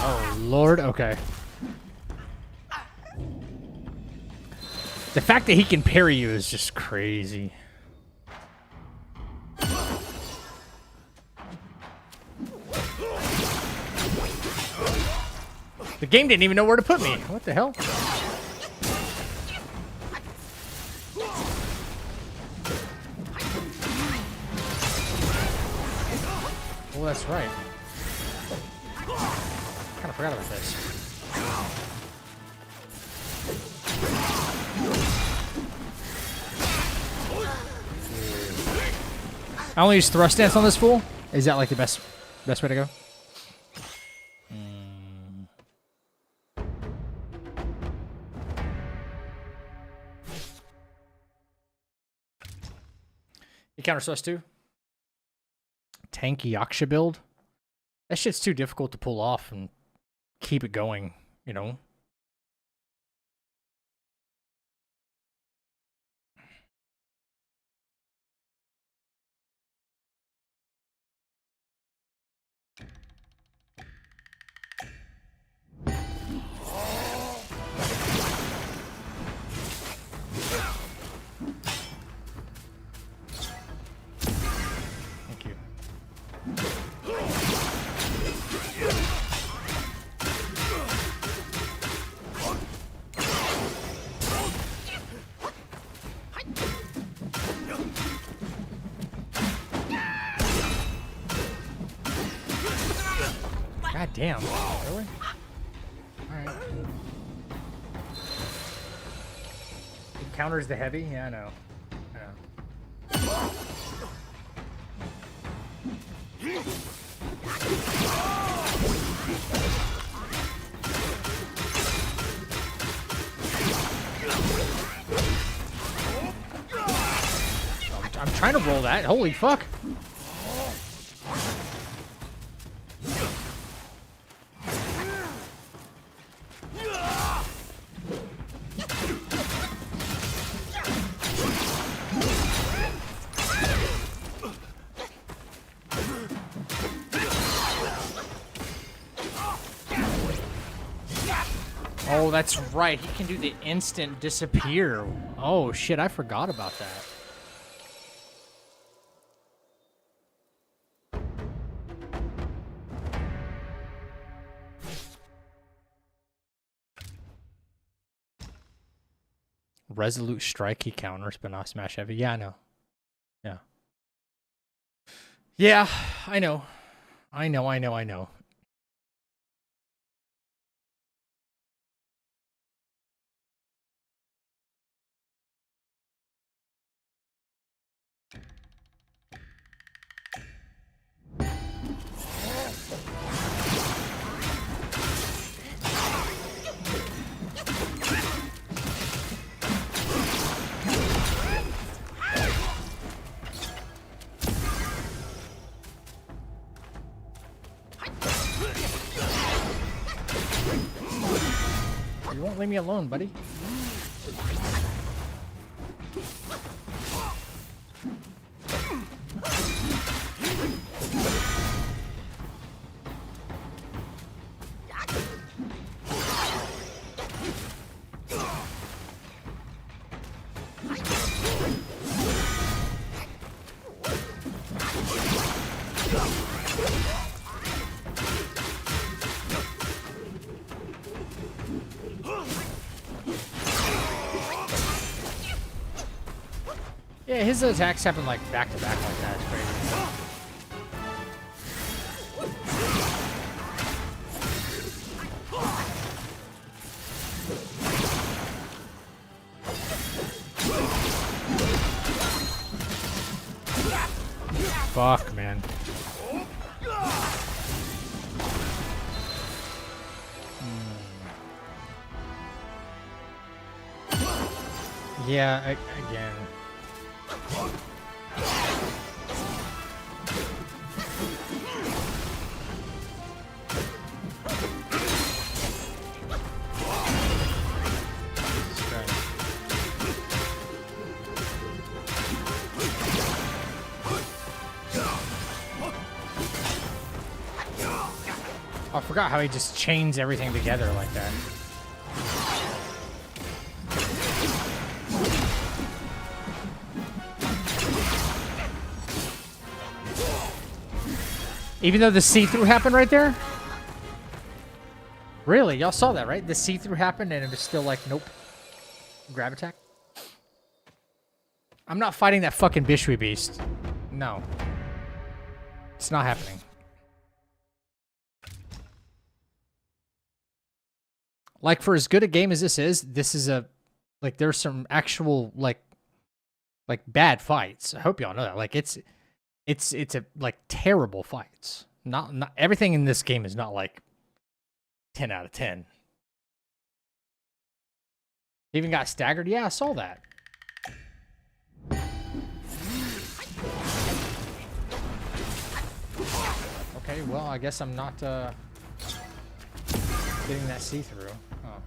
Oh, Lord. Okay. The fact that he can parry you is just crazy. The game didn't even know where to put me. What the hell? Oh, that's right. Kind of forgot about this. I only use thrust dance on this fool. Is that like the best way to go? You counter thrust too? Tanky Yaksha build? That shit's too difficult to pull off and keep it going, you know? Thank you. God damn. Really? Alright. It counters the heavy? Yeah, I know. I know. I'm trying to roll that. Holy fuck. Oh, that's right. He can do the instant disappear. Oh, shit. I forgot about that. Resolute strike, he counters, but not smash heavy. Yeah, I know. Yeah. Yeah, I know. I know. You won't leave me alone, buddy. Yeah, his attacks happen like back to back like that. It's crazy. Fuck, man. Yeah, again. I forgot how he just chains everything together like that. Even though the see-through happened right there? Really? Y'all saw that, right? The see-through happened and it was still like, nope. Grab attack? I'm not fighting that fucking Bishui beast. No. It's not happening. Like, for as good a game as this is a... Like, there's some actual, like bad fights. I hope y'all know that. Like, it's a like terrible fights. Not everything in this game is not like 10 out of 10. Even got staggered. Yeah, I saw that. Okay, well, I guess I'm not getting that see-through. Oh.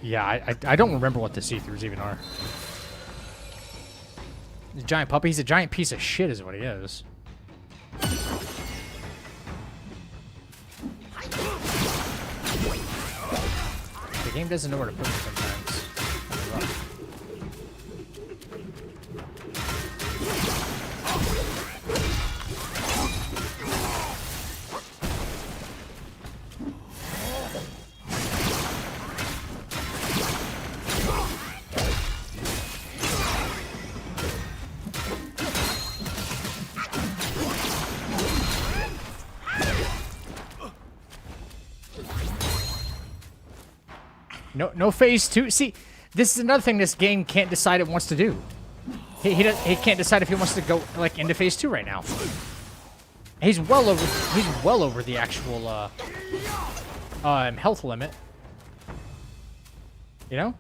Yeah, I don't remember what the see-throughs even are. The giant puppy, he's a giant piece of shit is what he is. The game doesn't know where to put it sometimes. No phase 2. See, this is another thing this game can't decide it wants to do. He can't decide if he wants to go like into phase 2 right now. He's well over the actual health limit. You know?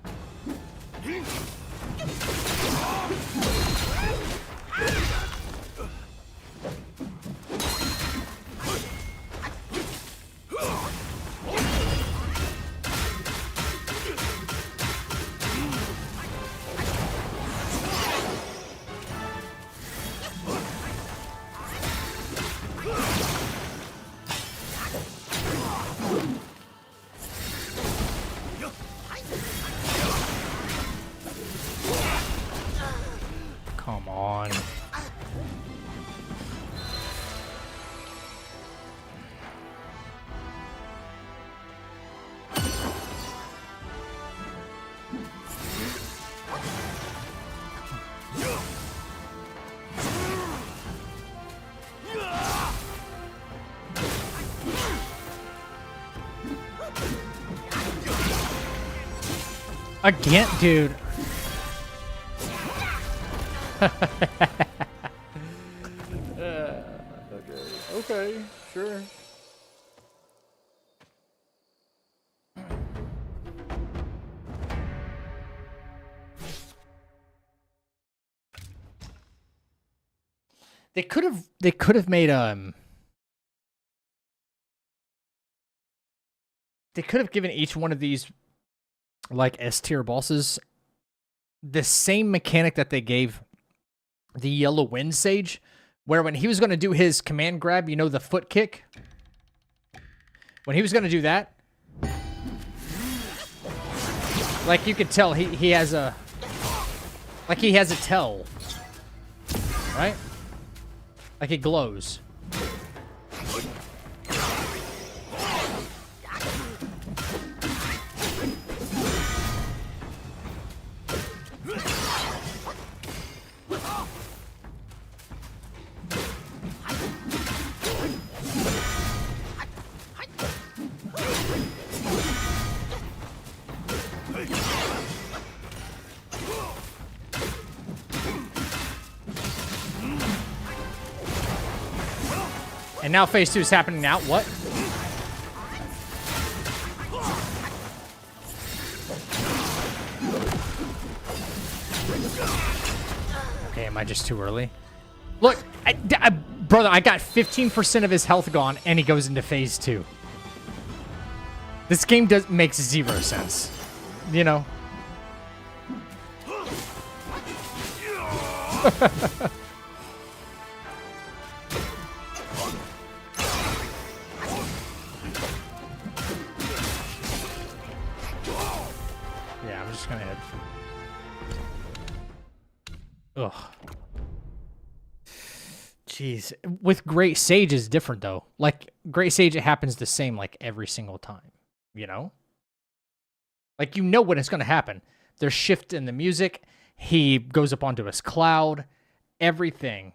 Again, dude. Okay, sure. They could have made they could have given each one of these like S tier bosses the same mechanic that they gave the Yellow Wind Sage, where when he was going to do his command grab, you know, the foot kick, when he was going to do that, like you could tell he has a tell, right? Like it glows. And now phase 2 is happening now. What? Okay, am I just too early? Look, brother, I got 15% of his health gone, and he goes into phase 2. This game makes 0 sense. You know? Yeah, I'm just gonna hit. Ugh. Jeez. With Great Sage is different though. Like Great Sage, it happens the same like every single time. You know? Like you know when it's gonna happen. There's shift in the music. He goes up onto his cloud. Everything.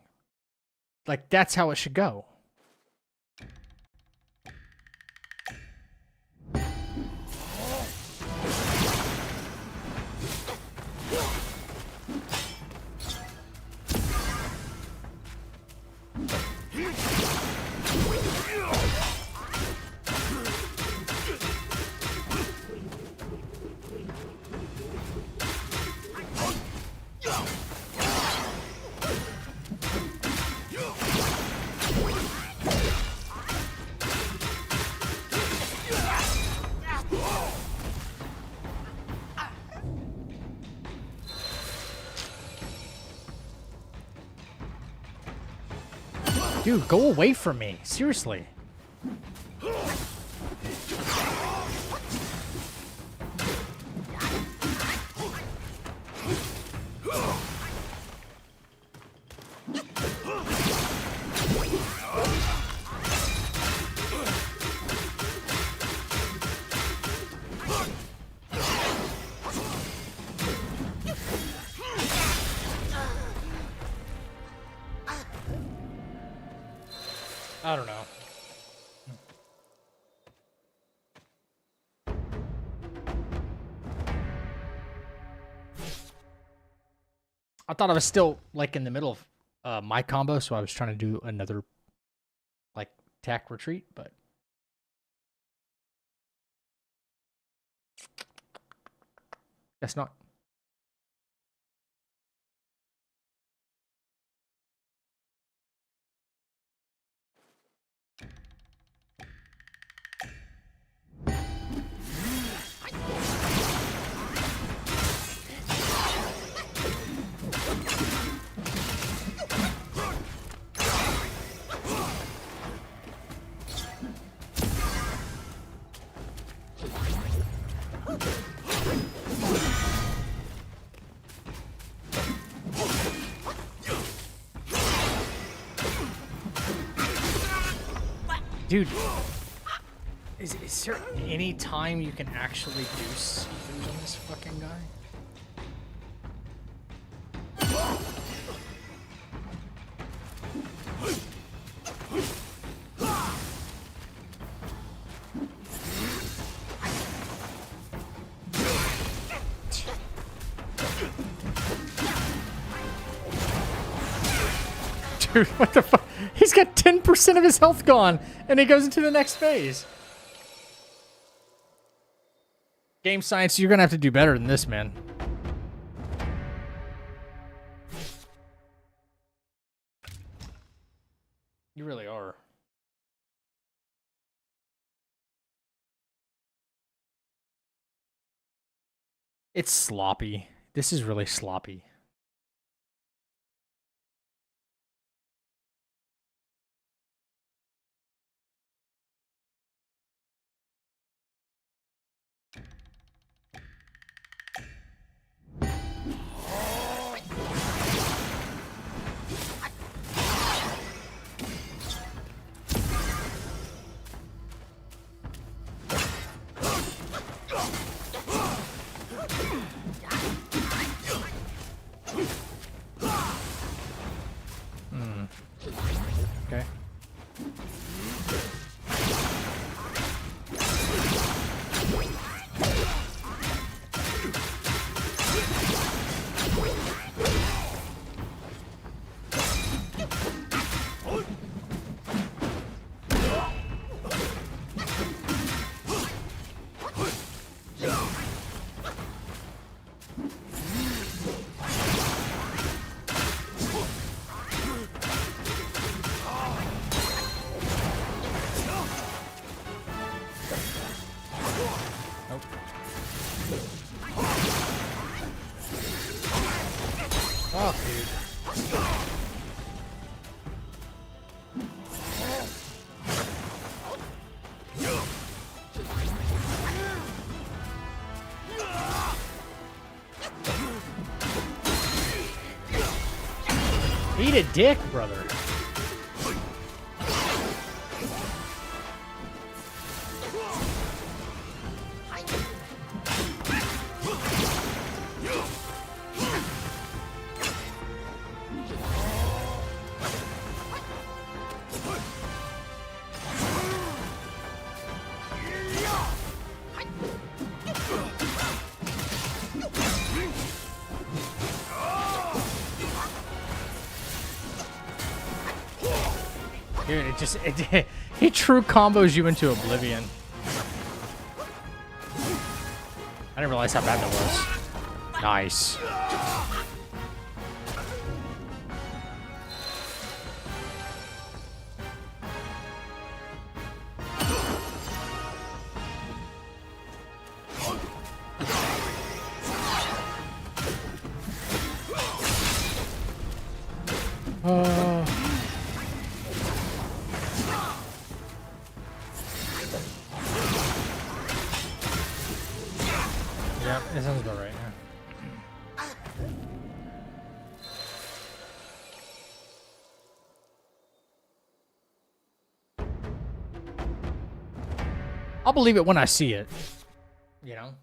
Like that's how it should go. Dude, go away from me. Seriously. I don't know. I thought I was still like in the middle of my combo, so I was trying to do another like tack retreat, but that's not. Dude, is there any time you can actually do Caesars on this fucking guy? Dude, what the fuck? He's got 10% of his health gone, and he goes into the next phase. Game science, you're gonna have to do better than this, man. You really are. It's sloppy. This is really sloppy. Okay. Fuck, dude. Eat a dick, brother. Dude, he true combos you into oblivion. I didn't realize how bad that was. Nice. Yep, it sounds about right, yeah. I'll believe it when I see it. You know?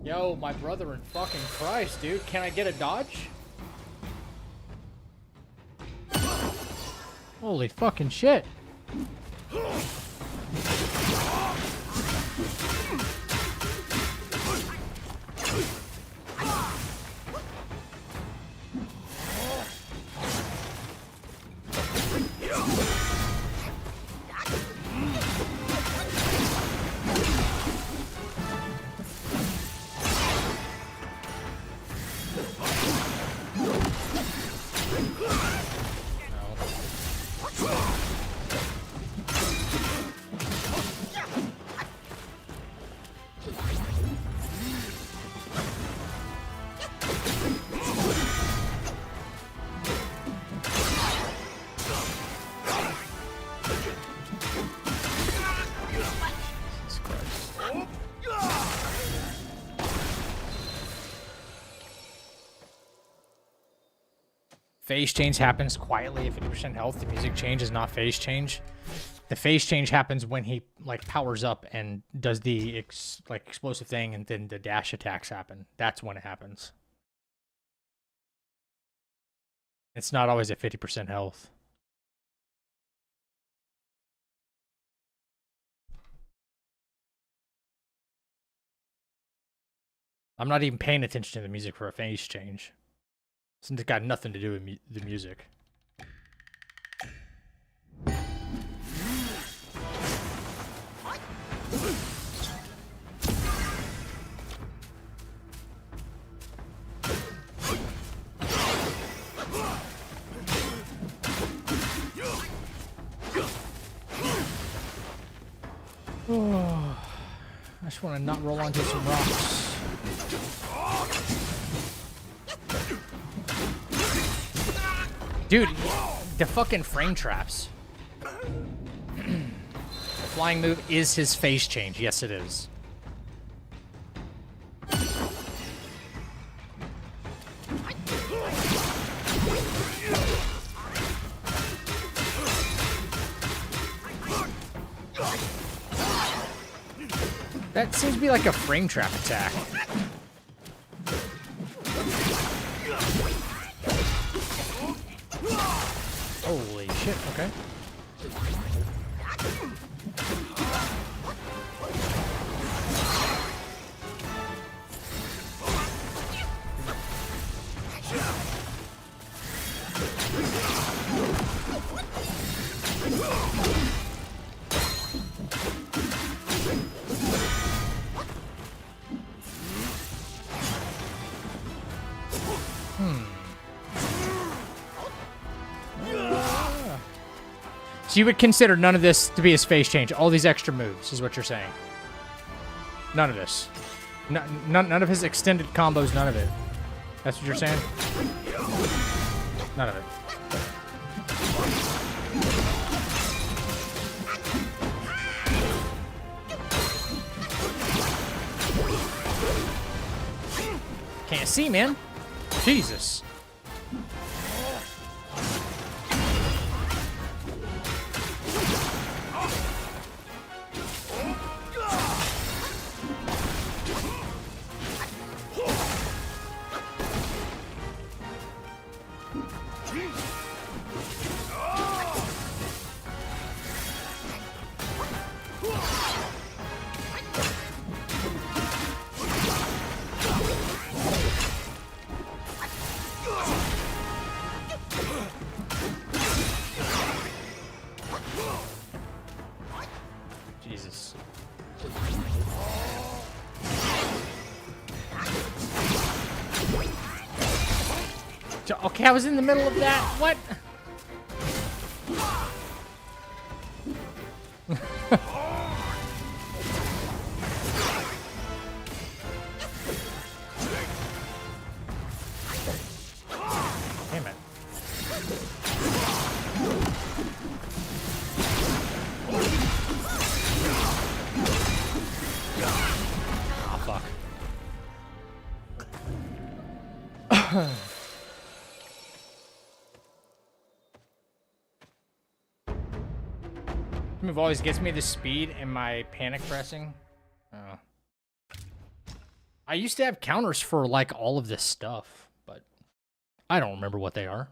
Yo, my brother in fucking Christ, dude. Can I get a dodge? Holy fucking shit. phase change happens quietly at 50% health. The music change is not phase change. The phase change happens when he like powers up and does the explosive thing, and then the dash attacks happen. That's when it happens. It's not always at 50% health. I'm not even paying attention to the music for a phase change. It's got nothing to do with the music. Oh, I just want to not roll onto some rocks. Dude, the fucking frame traps. The flying move is his phase change. Yes, it is. That seems to be like a frame trap attack. Holy shit, okay. So you would consider none of this to be his phase change. All these extra moves is what you're saying. None of this. None of his extended combos, none of it. That's what you're saying? None of it. Can't see, man. Jesus. Jesus. Okay, I was in the middle of that. What? Damn it. Oh, fuck. Move always gets me the speed and my panic pressing. Oh. I used to have counters for like all of this stuff, but I don't remember what they are.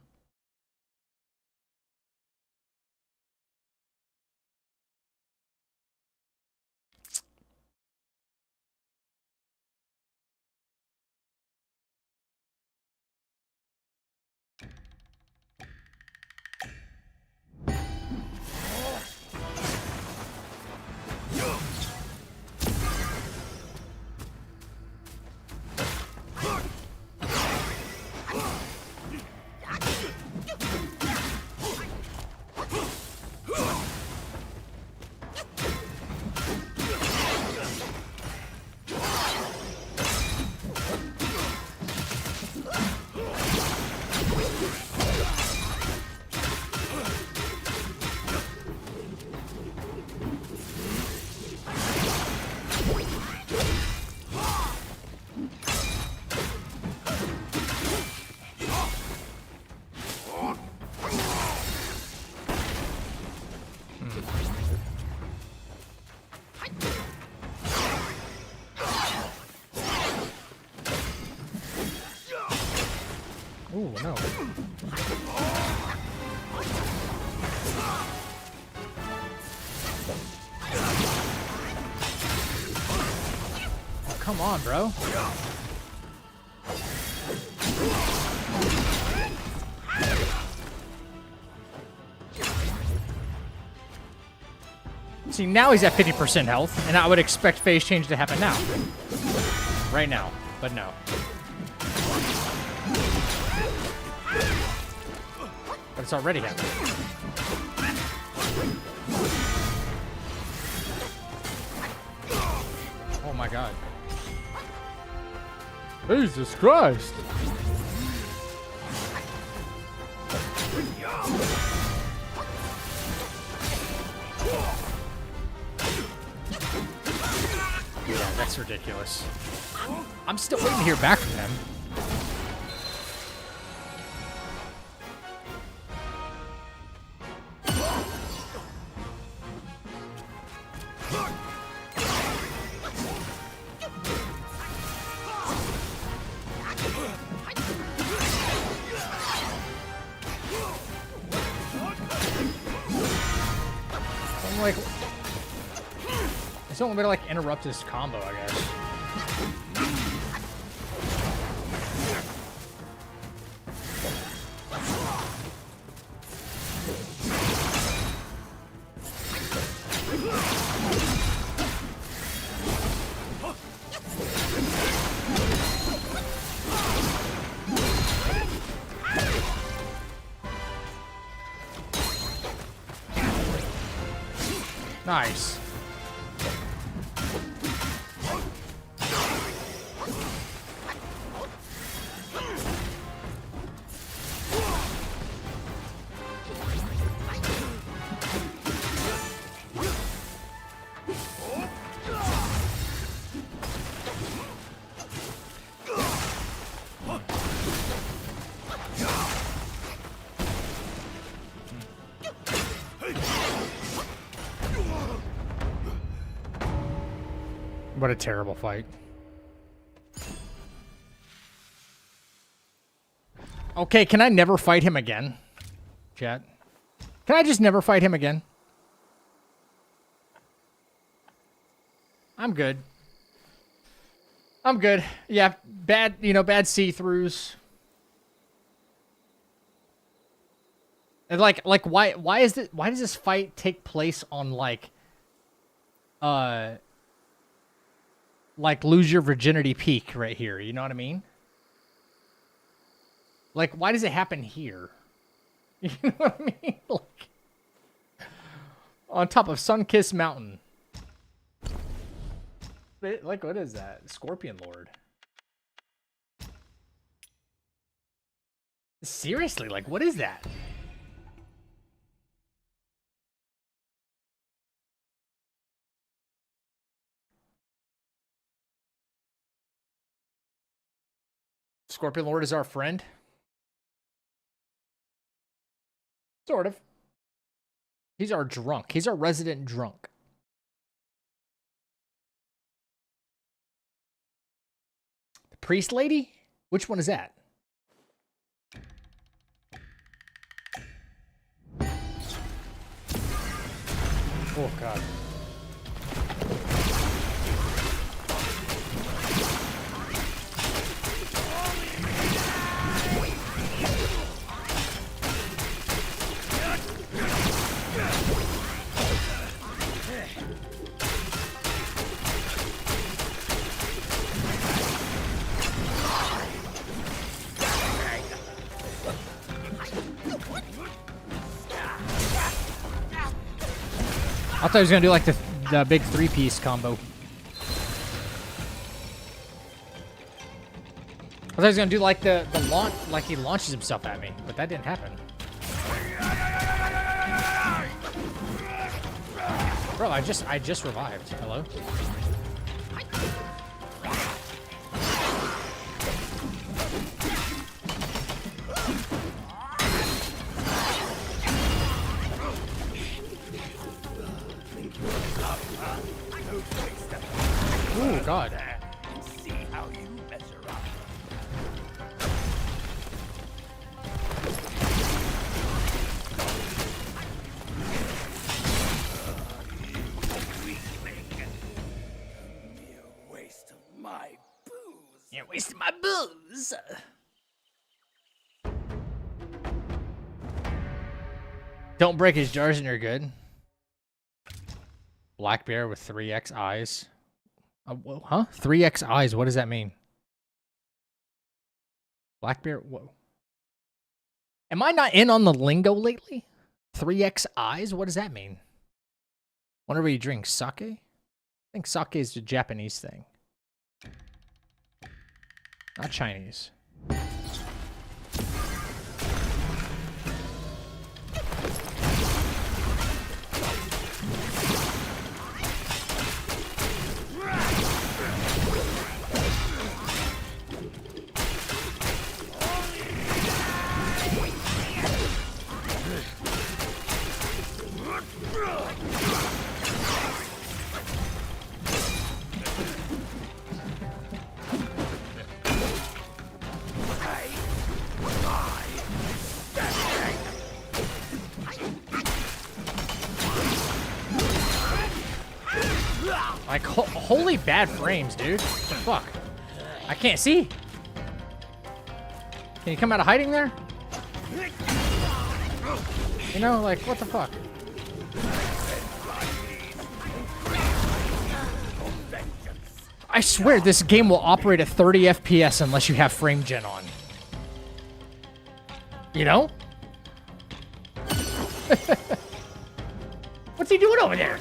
Ooh, no. Oh, come on, bro. See, now he's at 50% health, and I would expect phase change to happen now. Right now, but no. But it's already happening. Oh my god. Jesus Christ. Yeah, that's ridiculous. I'm still waiting to hear back from them. I'm like, there's only way to like interrupt this combo, I guess. Nice. What a terrible fight. Okay, can I never fight him again? Chat. Can I just never fight him again? I'm good. I'm good. Yeah, bad, you know, bad see-throughs. And like why does this fight take place on like lose your virginity peak right here, you know what I mean? Like, why does it happen here? You know what I mean? Like, on top of Sunkissed Mountain. Like, what is that? Scorpion Lord. Seriously, like, what is that? Scorpion Lord is our friend? Sort of. He's our drunk. He's our resident drunk. The priest lady? Which one is that? Oh, God. I thought he was gonna do like the big three-piece combo. I thought he was gonna do like the launch, like he launches himself at me, but that didn't happen. Bro, I just revived. Hello? Oh God. See how you mess her up. wasting my booze. Don't break his jars and you're good. Black bear with 3x eyes. Huh? 3x eyes. What does that mean? Black bear. Whoa. Am I not in on the lingo lately? 3x eyes? What does that mean? Whenever you drink sake? I think sake is a Japanese thing. Not Chinese. Like, holy bad frames, dude. What the fuck? I can't see. Can you come out of hiding there? You know, like, what the fuck? I swear this game will operate at 30 FPS unless you have frame gen on. You know? What's he doing over there?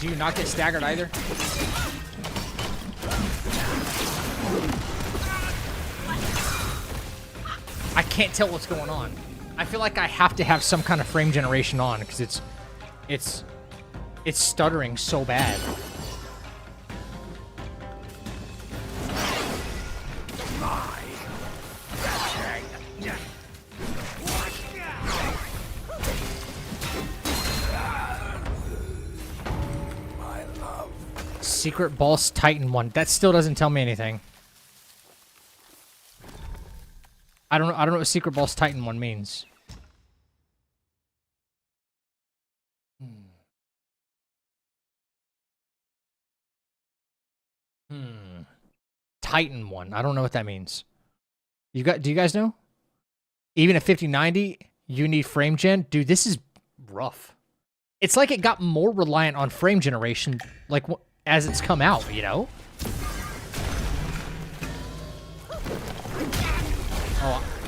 Do you not get staggered either? I can't tell what's going on. I feel like I have to have some kind of frame generation on because it's stuttering so bad. Secret Boss Titan 1. That still doesn't tell me anything. I don't know what Secret Boss Titan 1 means. Titan 1. I don't know what that means. Do you guys know? Even at 5090, you need frame gen? Dude, this is rough. It's like it got more reliant on frame generation like as it's come out, you know?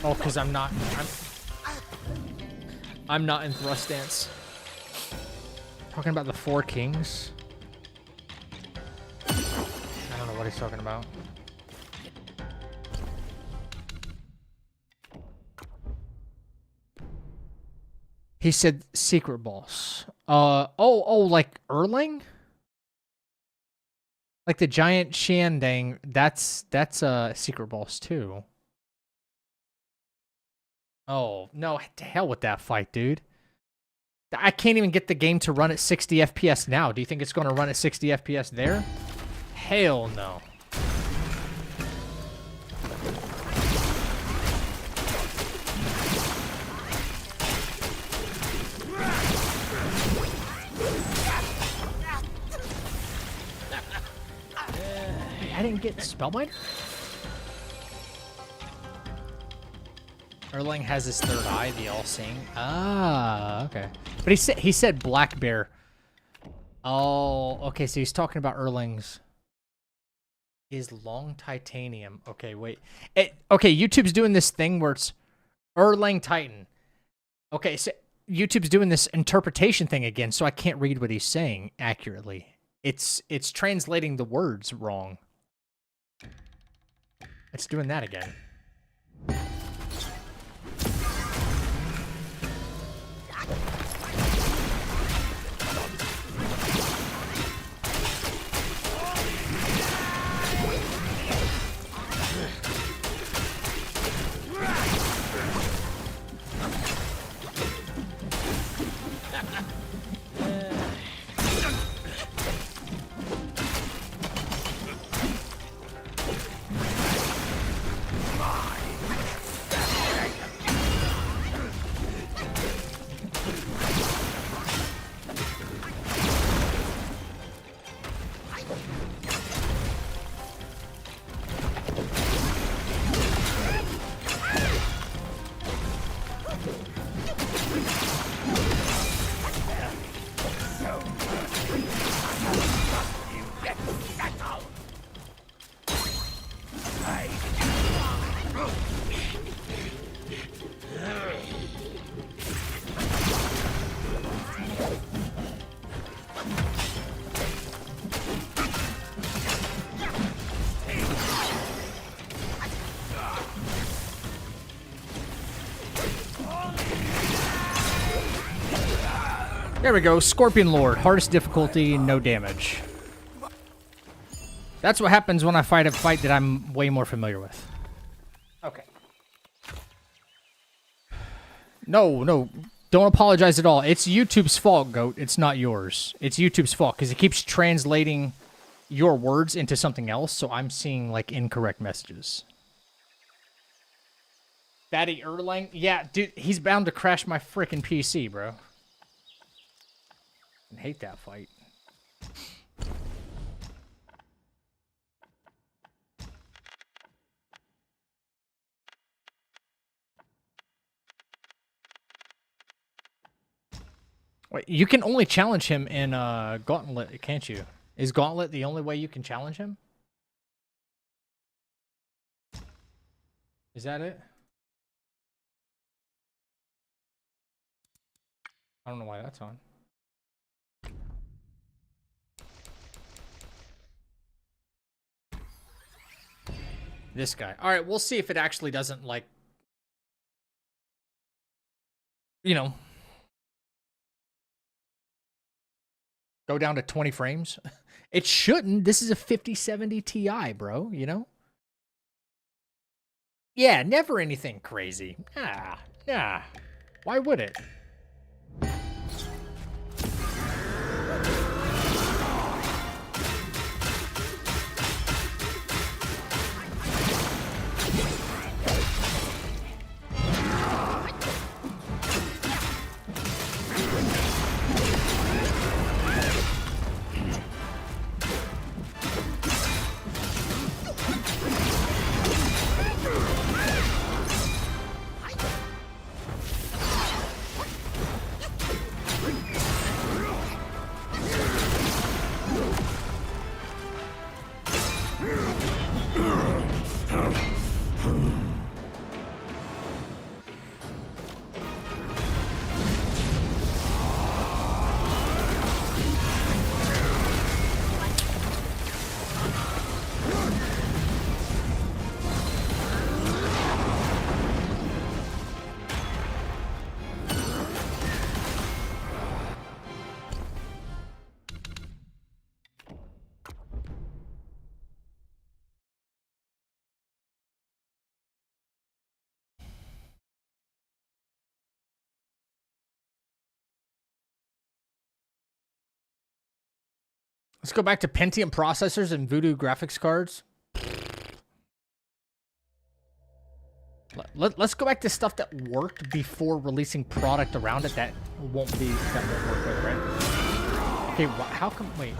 Oh, because I'm not in thrust stance. Talking about the 4 kings. I don't know what he's talking about. He said secret boss. Like Erling? Like the giant Shandang, that's a secret boss too. Oh, no, to hell with that fight, dude. I can't even get the game to run at 60 FPS now. Do you think it's going to run at 60 FPS there? Hell no. I didn't get Spellbinder? Erling has his third eye, the all-seeing. Ah, okay. But he said black bear. Oh, okay, so he's talking about Erling's. Is long titanium. Okay, wait. Okay, YouTube's doing this thing where it's Erling Titan. Okay, so YouTube's doing this interpretation thing again, so I can't read what he's saying accurately. It's translating the words wrong. It's doing that again. There we go. Scorpion Lord. Hardest difficulty, no damage. That's what happens when I fight a fight that I'm way more familiar with. Okay. No, no. Don't apologize at all. It's YouTube's fault, Goat. It's not yours. It's YouTube's fault because it keeps translating your words into something else, so I'm seeing, like, incorrect messages. Fatty Erlang? Yeah, dude, he's bound to crash my frickin' PC, bro. I hate that fight. Wait, you can only challenge him in Gauntlet, can't you? Is Gauntlet the only way you can challenge him? Is that it? I don't know why that's on. This guy. All right, we'll see if it actually doesn't, like, you know, go down to 20 frames. It shouldn't. This is a 5070 Ti, bro, you know? Yeah, never anything crazy. Nah. Why would it? Let's go back to Pentium processors and Voodoo graphics cards. Let's go back to stuff that worked before releasing product around it that won't work with, right? Okay, how come? Wait.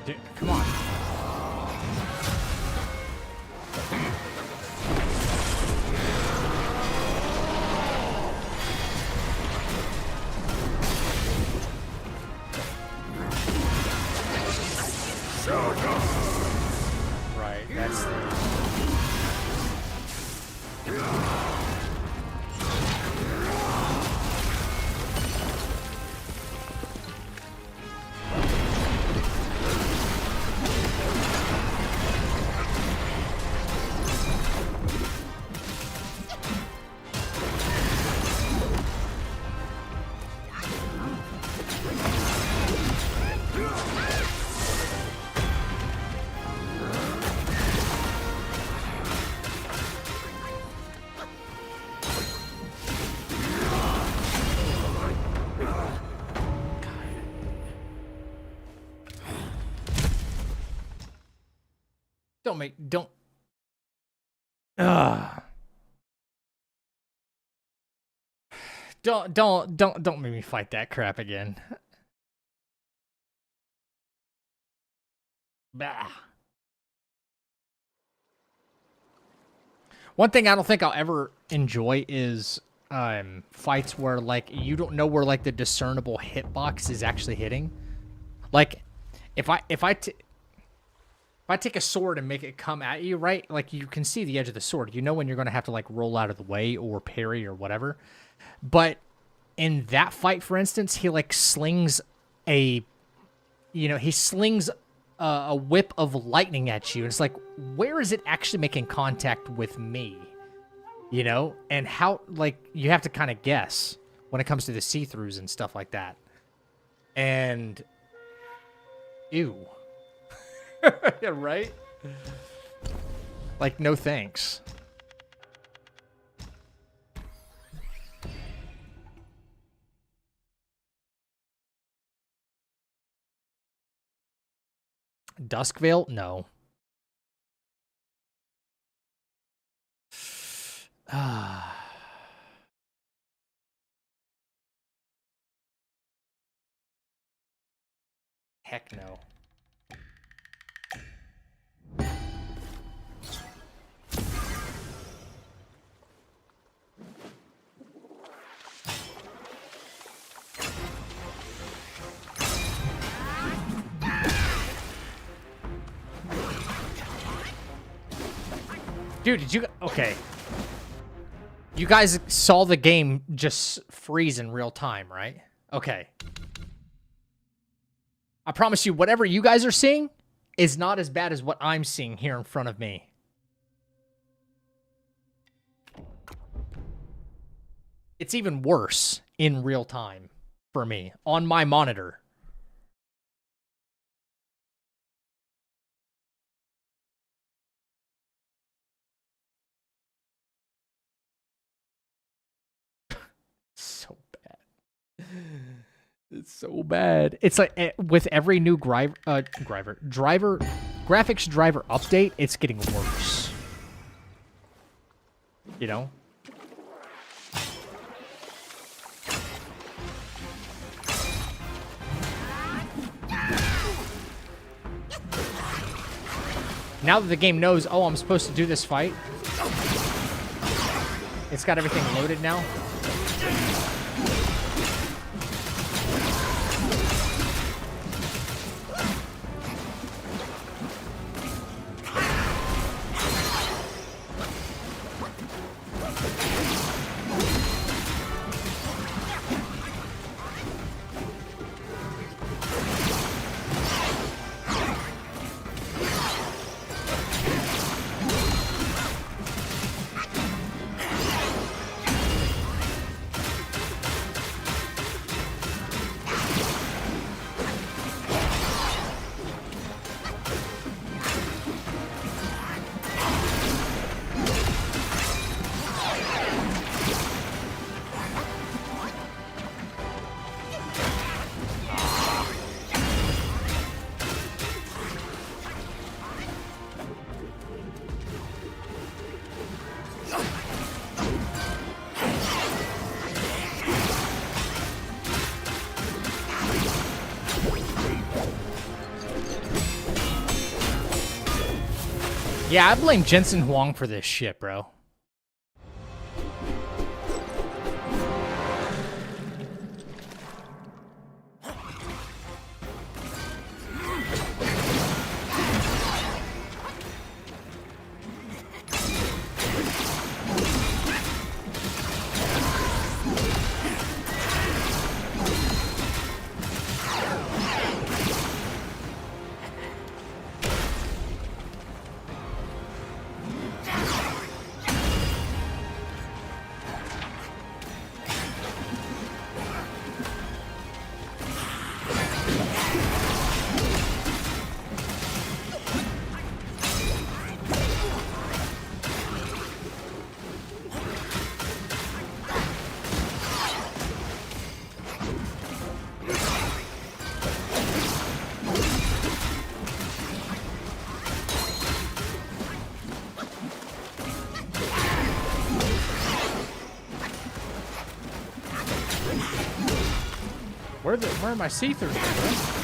Dude, come on. Right, that's the... Don't. Ugh. Don't make me fight that crap again. Bah. One thing I don't think I'll ever enjoy is fights where like you don't know where like the discernible hitbox is actually hitting. Like if I take a sword and make it come at you, right? Like you can see the edge of the sword. You know when you're going to have to like roll out of the way or parry or whatever. But in that fight, for instance, he like slings a whip of lightning at you. And it's like, where is it actually making contact with me? You know? And how, like, you have to kind of guess when it comes to the see-throughs and stuff like that. And, ew. Yeah, right? Like, no thanks. Duskvale? No. Heck no. Dude, did you... Okay. You guys saw the game just freeze in real time, right? Okay. I promise you, whatever you guys are seeing is not as bad as what I'm seeing here in front of me. It's even worse in real time for me on my monitor. So bad. It's so bad. It's like with every new graphics driver update, it's getting worse. You know? Now that the game knows, oh, I'm supposed to do this fight, it's got everything loaded now. Yeah, I blame Jensen Huang for this shit, bro. Where are my see-throughs, bro?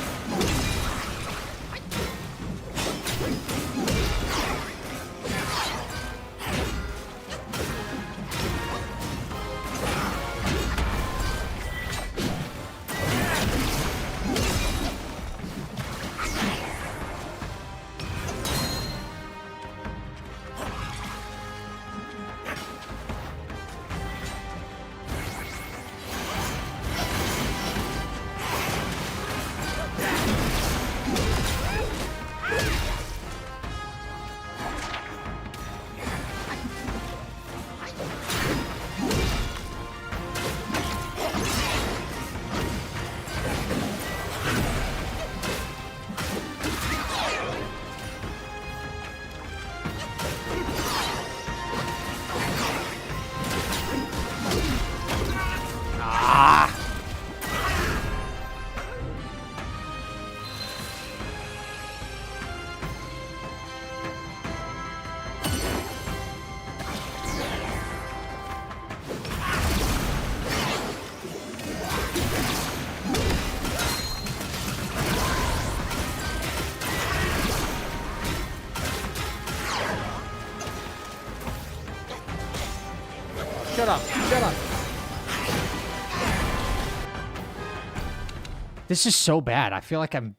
Shut up. Shut up. This is so bad. I feel like I'm...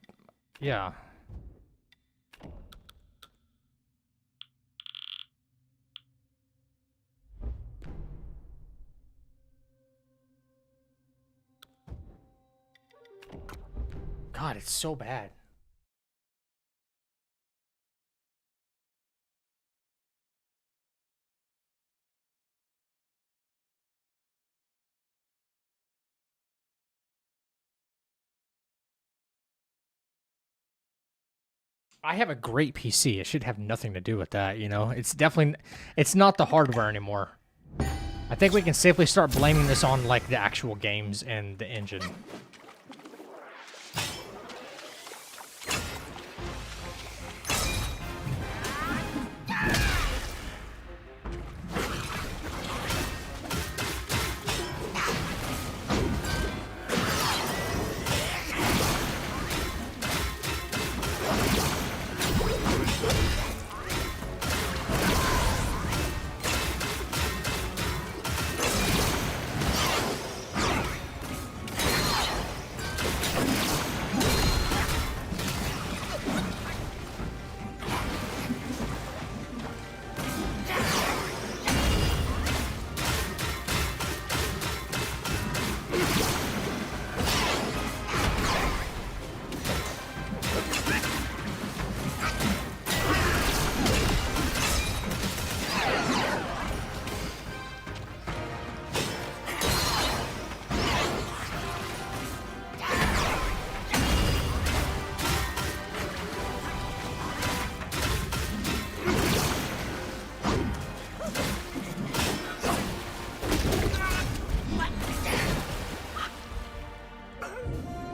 Yeah. God, it's so bad. I have a great PC. It should have nothing to do with that, you know? It's definitely... It's not the hardware anymore. I think we can safely start blaming this on, like, the actual games and the engine.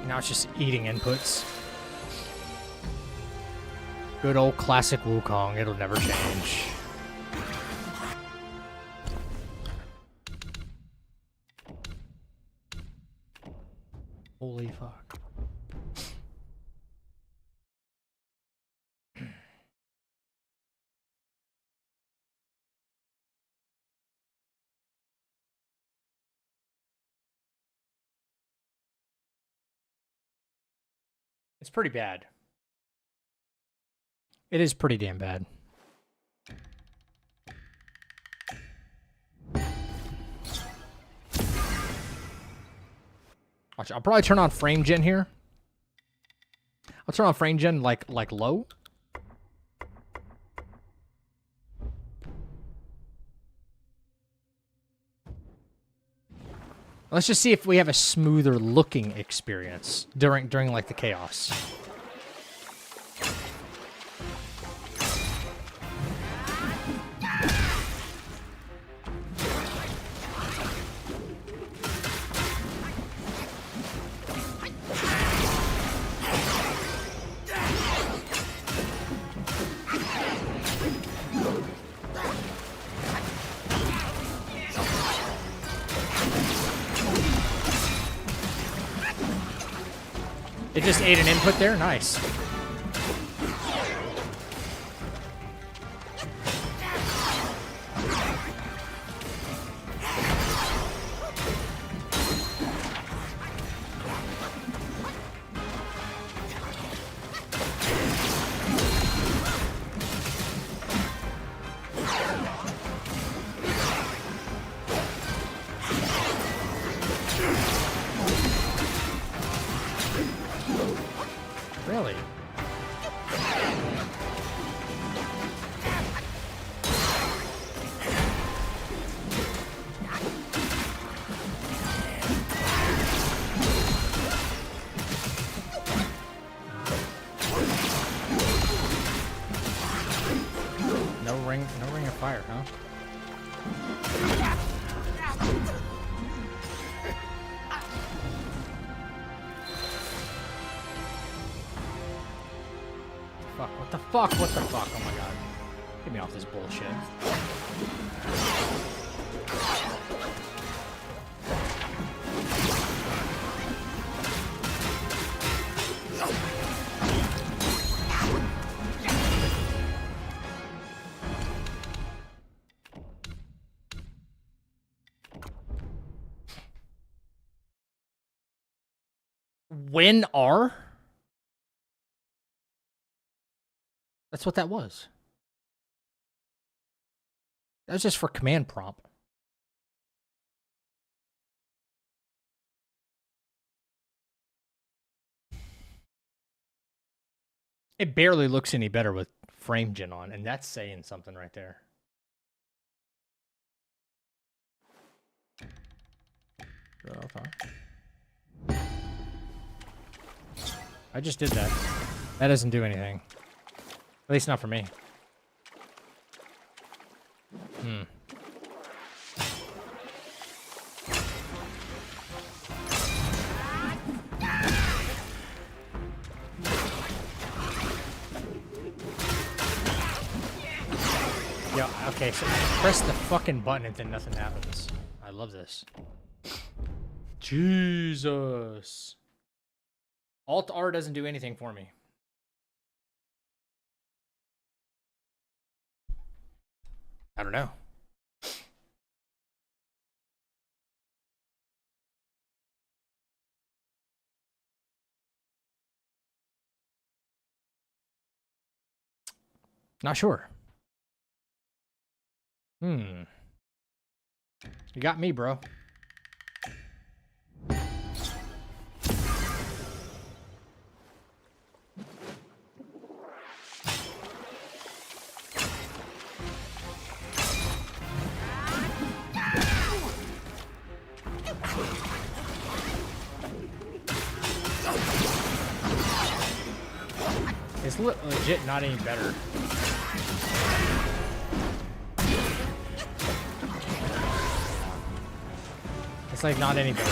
Now it's just eating inputs. Good old classic Wukong. It'll never change. Holy fuck. It's pretty bad. It is pretty damn bad. Watch, I'll probably turn on frame gen here. I'll turn on frame gen like low. Let's just see if we have a smoother looking experience during like the chaos. It just ate an input there? Nice. Really? No ring of fire, huh? Fuck, what the fuck? What the fuck? Oh my god. Get me off this bullshit. Win R? That's what that was. That was just for command prompt. It barely looks any better with frame gen on, and that's saying something right there. I just did that. That doesn't do anything. At least not for me. Yeah, okay, so press the fucking button and then nothing happens. I love this. Jesus. Alt-R doesn't do anything for me. I don't know. Not sure. You got me, bro. It's legit not any better. It's like not any better.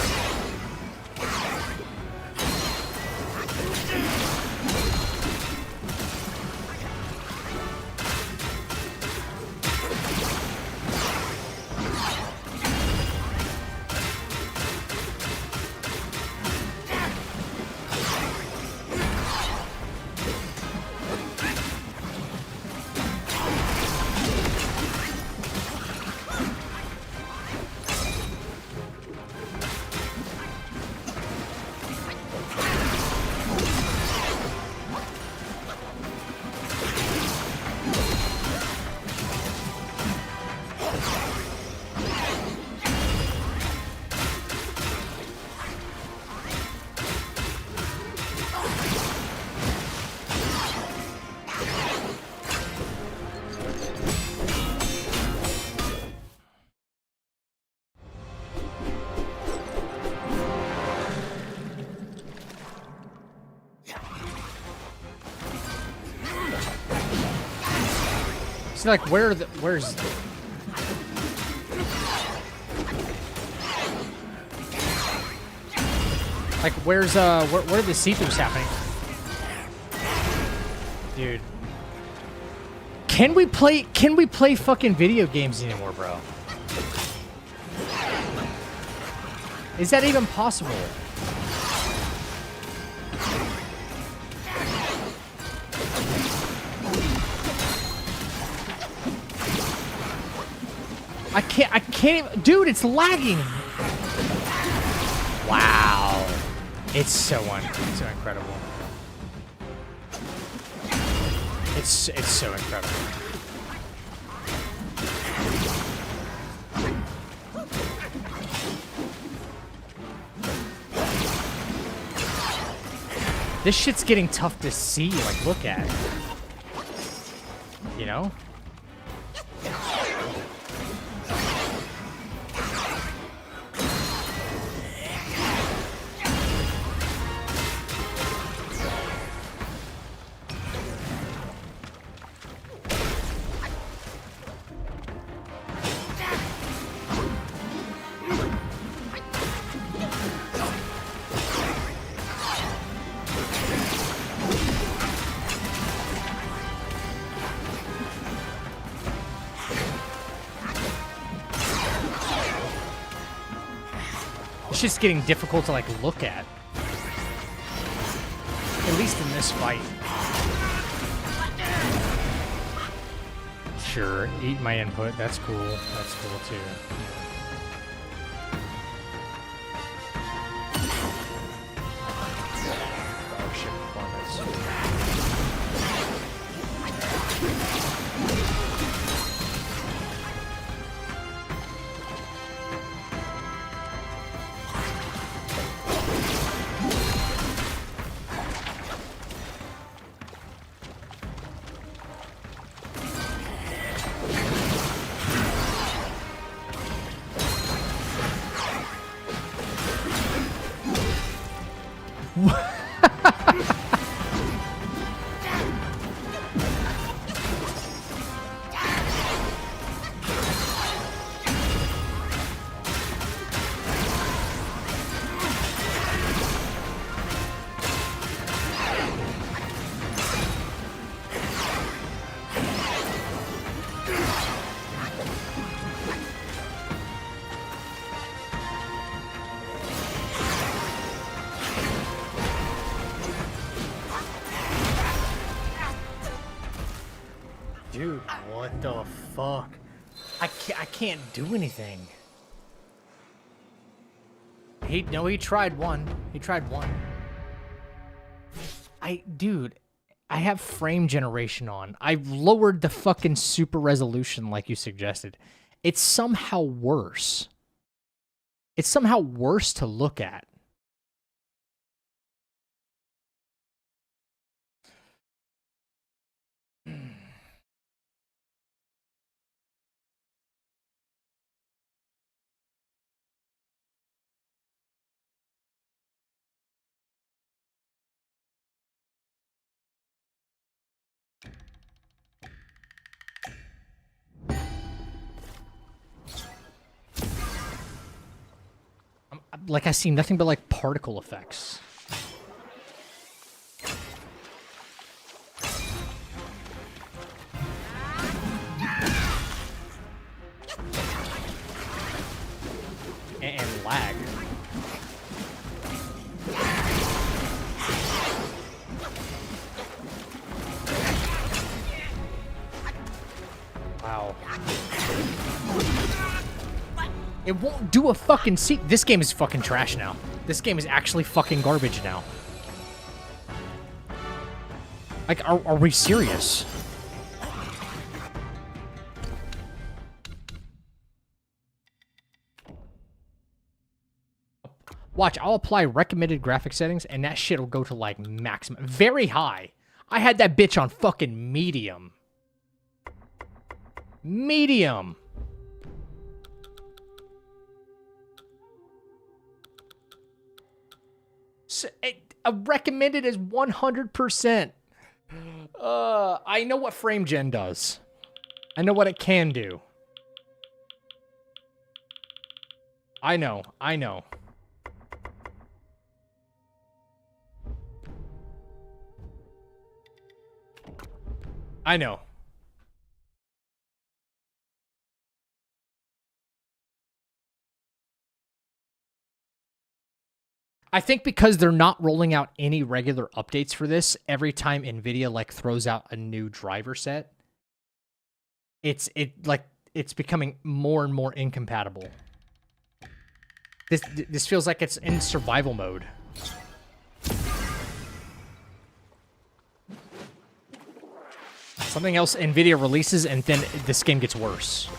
See, like, where's like, where are the see-throughs happening? Dude. Can we play fucking video games anymore, bro? Is that even possible? I can't even, dude, it's lagging. Wow. It's so incredible. It's so incredible. This shit's getting tough to see, like, look at. You know? It's just getting difficult to, like, look at. At least in this fight. Sure, eat my input. That's cool. That's cool, too. Oh, shit, performance. Dude, what the fuck? I can't do anything. He tried one. He tried one. Dude, I have frame generation on. I've lowered the fucking super resolution like you suggested. It's somehow worse. It's somehow worse to look at. Like, I see nothing but, like, particle effects. And lag. Wow. It won't do a fucking seat. This game is fucking trash now. This game is actually fucking garbage now. Like, are we serious? Watch, I'll apply recommended graphic settings, and that shit will go to, like, maximum. Very high. I had that bitch on fucking medium. Medium. So, recommended is 100%. I know what frame gen does. I know what it can do. I know. I know. I know. I think because they're not rolling out any regular updates for this, every time NVIDIA like throws out a new driver set, it it's becoming more and more incompatible. This feels like it's in survival mode. Something else NVIDIA releases, and then this game gets worse.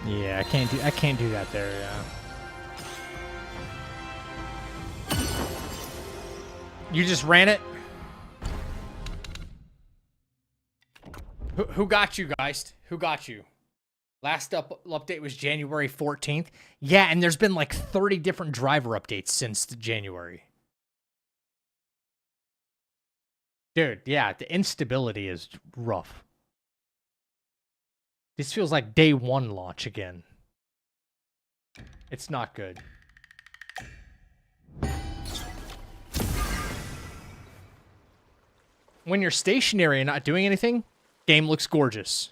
Yeah, I can't do that there, yeah. You just ran it? Who got you, Geist? Who got you? Last update was January 14th. Yeah, and there's been like 30 different driver updates since January. Dude, yeah, the instability is rough. This feels like day one launch again. It's not good. When you're stationary and not doing anything, game looks gorgeous.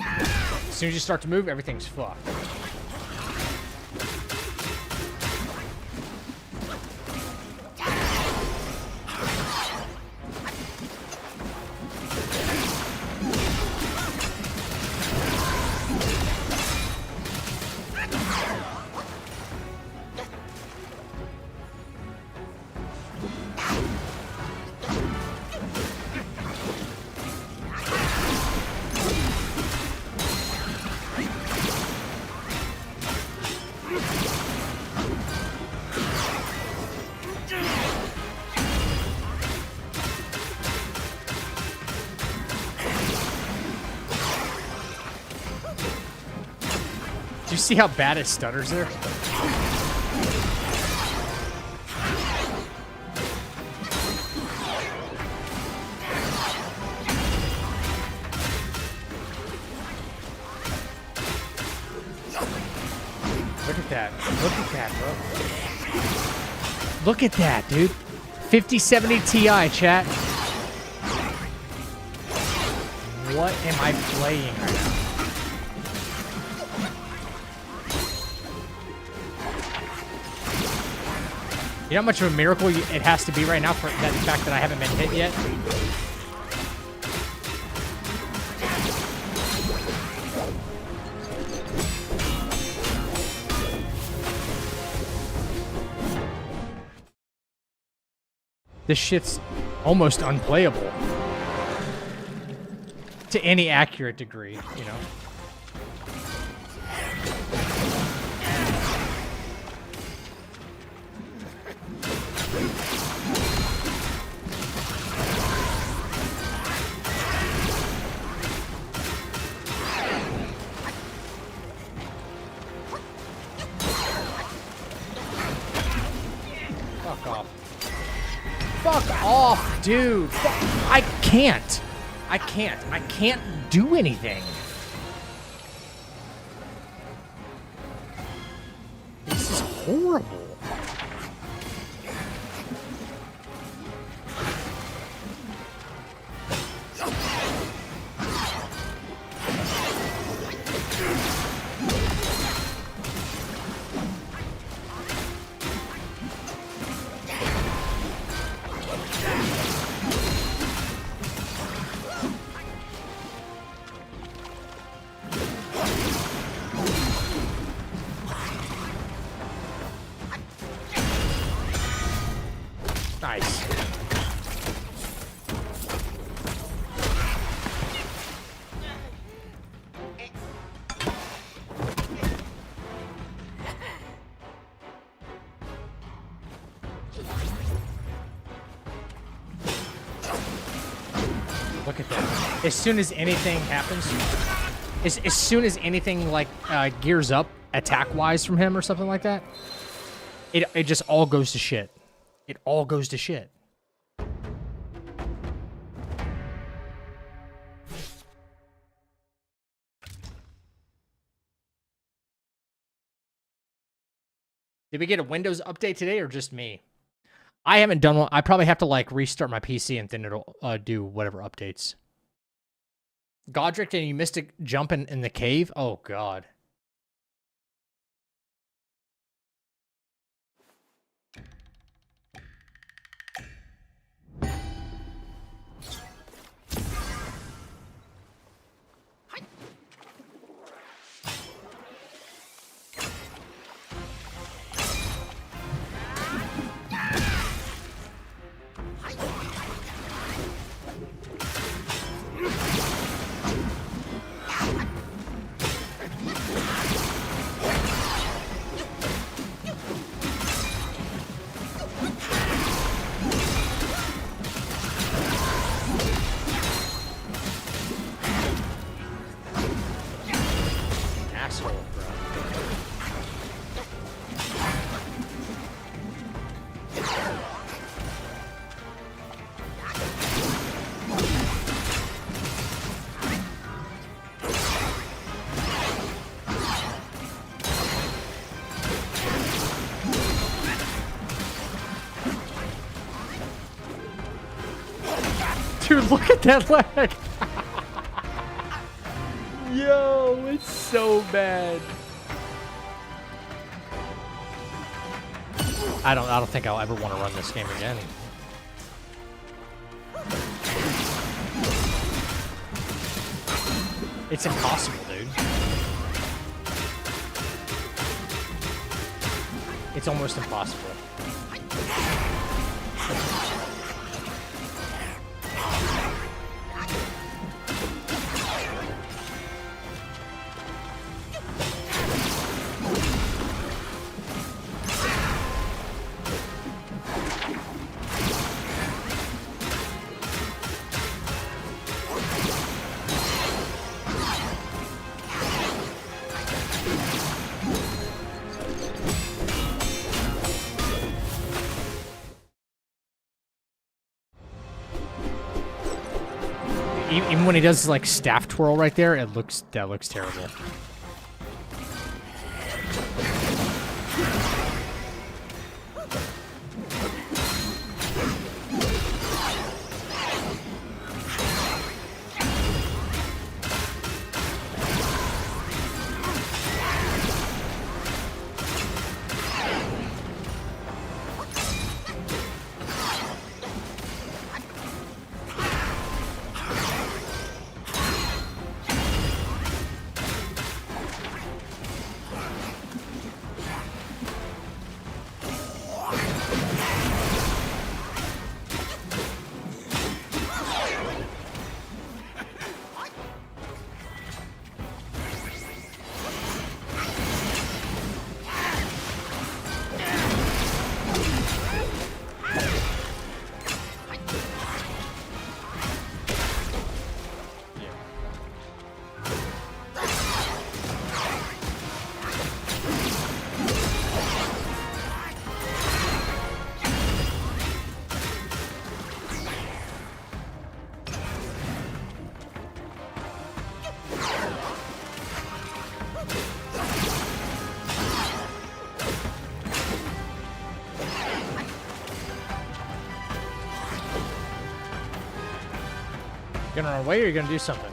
As soon as you start to move, everything's fucked. Do you see how bad it stutters there? Look at that. Look at that, bro. Look at that, dude. 5070 Ti, chat. What am I playing right now? You know how much of a miracle it has to be right now for that fact that I haven't been hit yet? This shit's almost unplayable. To any accurate degree, you know? Fuck off. Fuck off, dude. I can't. I can't do anything. This is horrible. Nice. Look at that. As soon as anything happens, as soon as anything like gears up attack-wise from him or something like that, it just all goes to shit. It all goes to shit. Did we get a Windows update today or just me? I haven't done one. I probably have to like restart my PC and then it'll do whatever updates. Godric, and you missed a jump in the cave? Oh, God. Asshole, bro. Dude, look at that leg. Yo, it's so bad. I don't think I'll ever want to run this game again. It's impossible, dude. It's almost impossible. Even when he does like staff twirl right there, that looks terrible. You gonna run away or you gonna do something?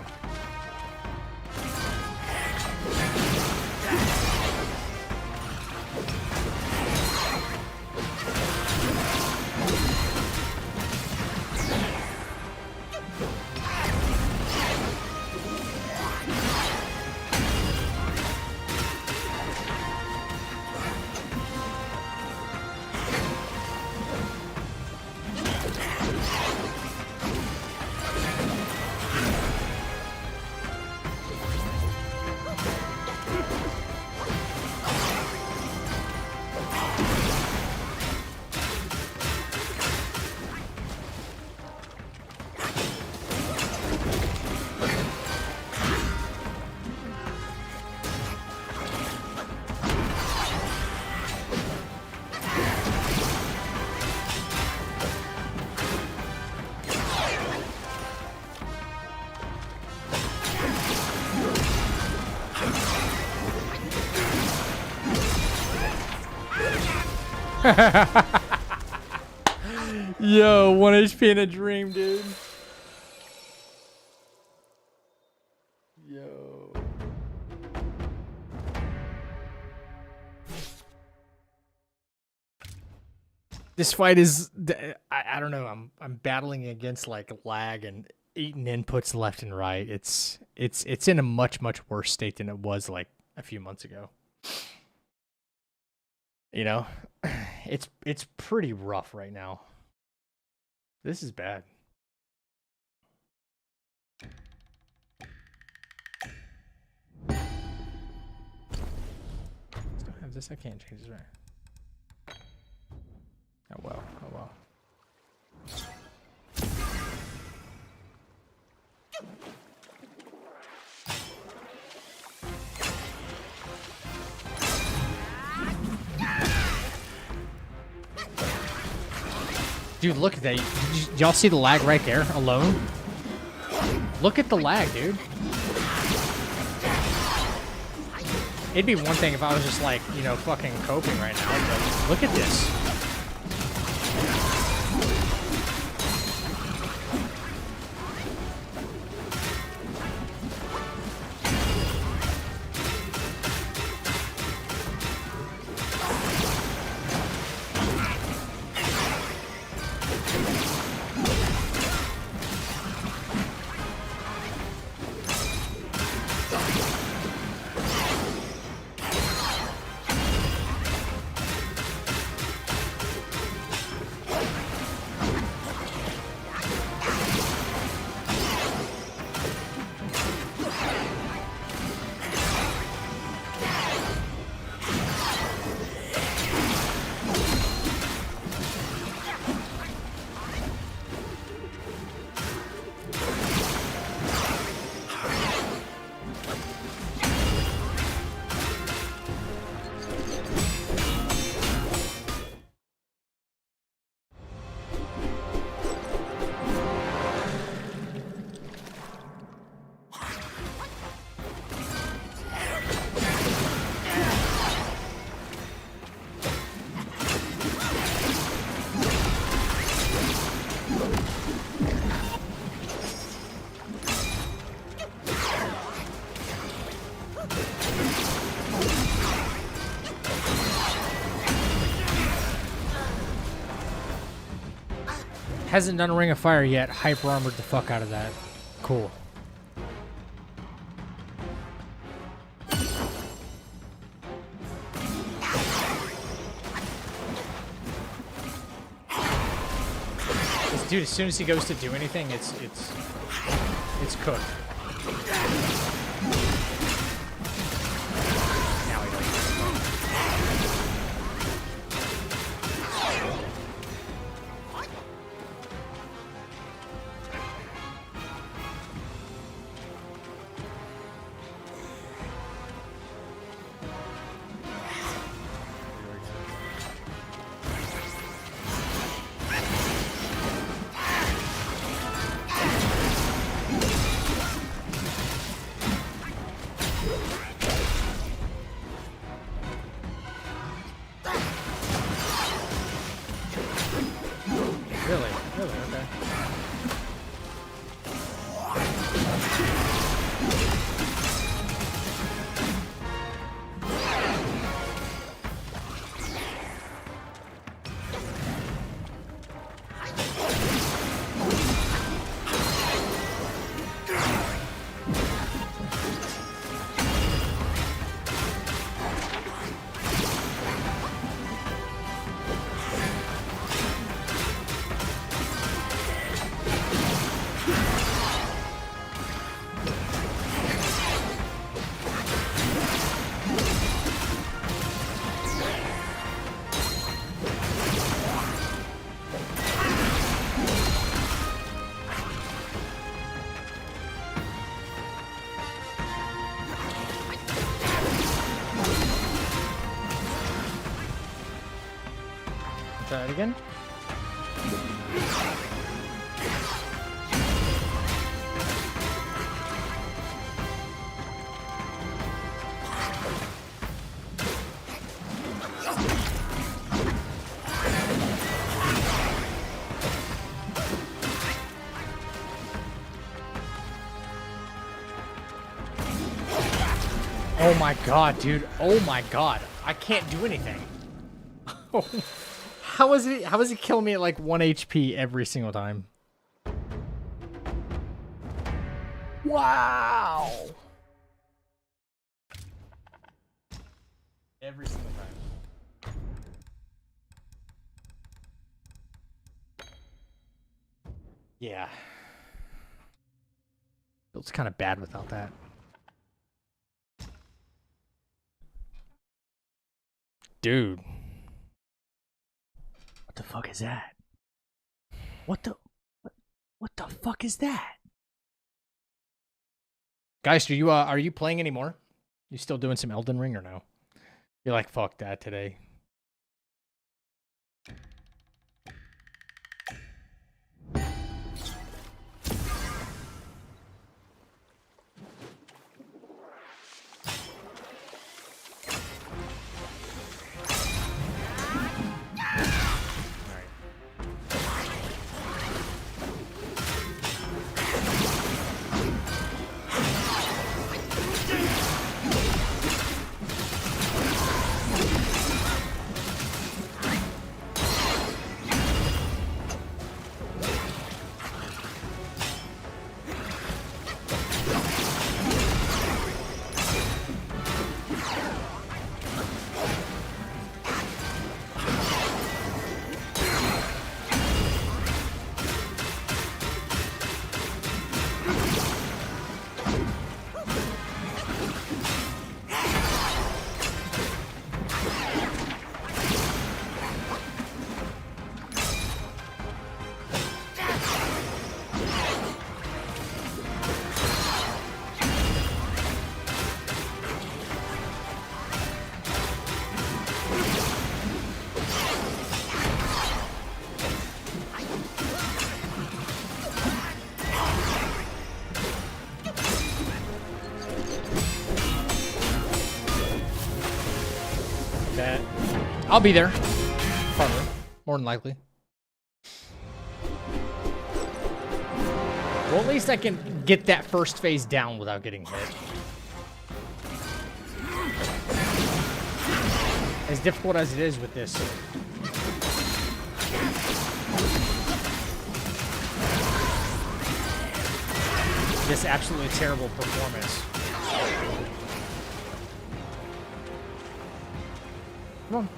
Yo, 1 HP in a dream, dude. Yo. This fight is, I don't know. I'm battling against like lag and eating inputs left and right. It's in a much worse state than it was like a few months ago. You know, it's pretty rough right now. This is bad. Still have this. I can't change this, right? Oh well. Oh well. Dude, look at that. Did y'all see the lag right there alone? Look at the lag, dude. It'd be one thing if I was just like, you know, fucking coping right now, but look at this. Hasn't done a Ring of Fire yet. Hyper armored the fuck out of that. Cool. This dude, as soon as he goes to do anything, it's cooked. Now he doesn't. Really? Really? Okay. Try it again. Oh my god, dude. Oh my god. I can't do anything. How is he killing me at like 1 HP every single time? Wow. Every single time. Yeah. It's kind of bad without that. Dude. What the fuck is that? What the fuck is that? Guys, are you playing anymore? You still doing some Elden Ring or no? You're like, fuck that today. I'll be there. Probably. More than likely. Well, at least I can get that first phase down without getting hit. As difficult as it is with this. This absolutely terrible performance. Come on.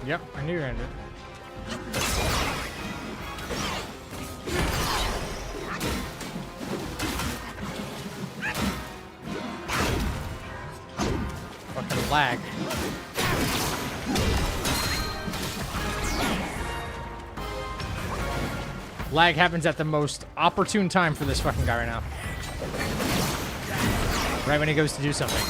Yep, I knew you were ended. Fucking lag. Lag happens at the most opportune time for this fucking guy right now. Right when he goes to do something.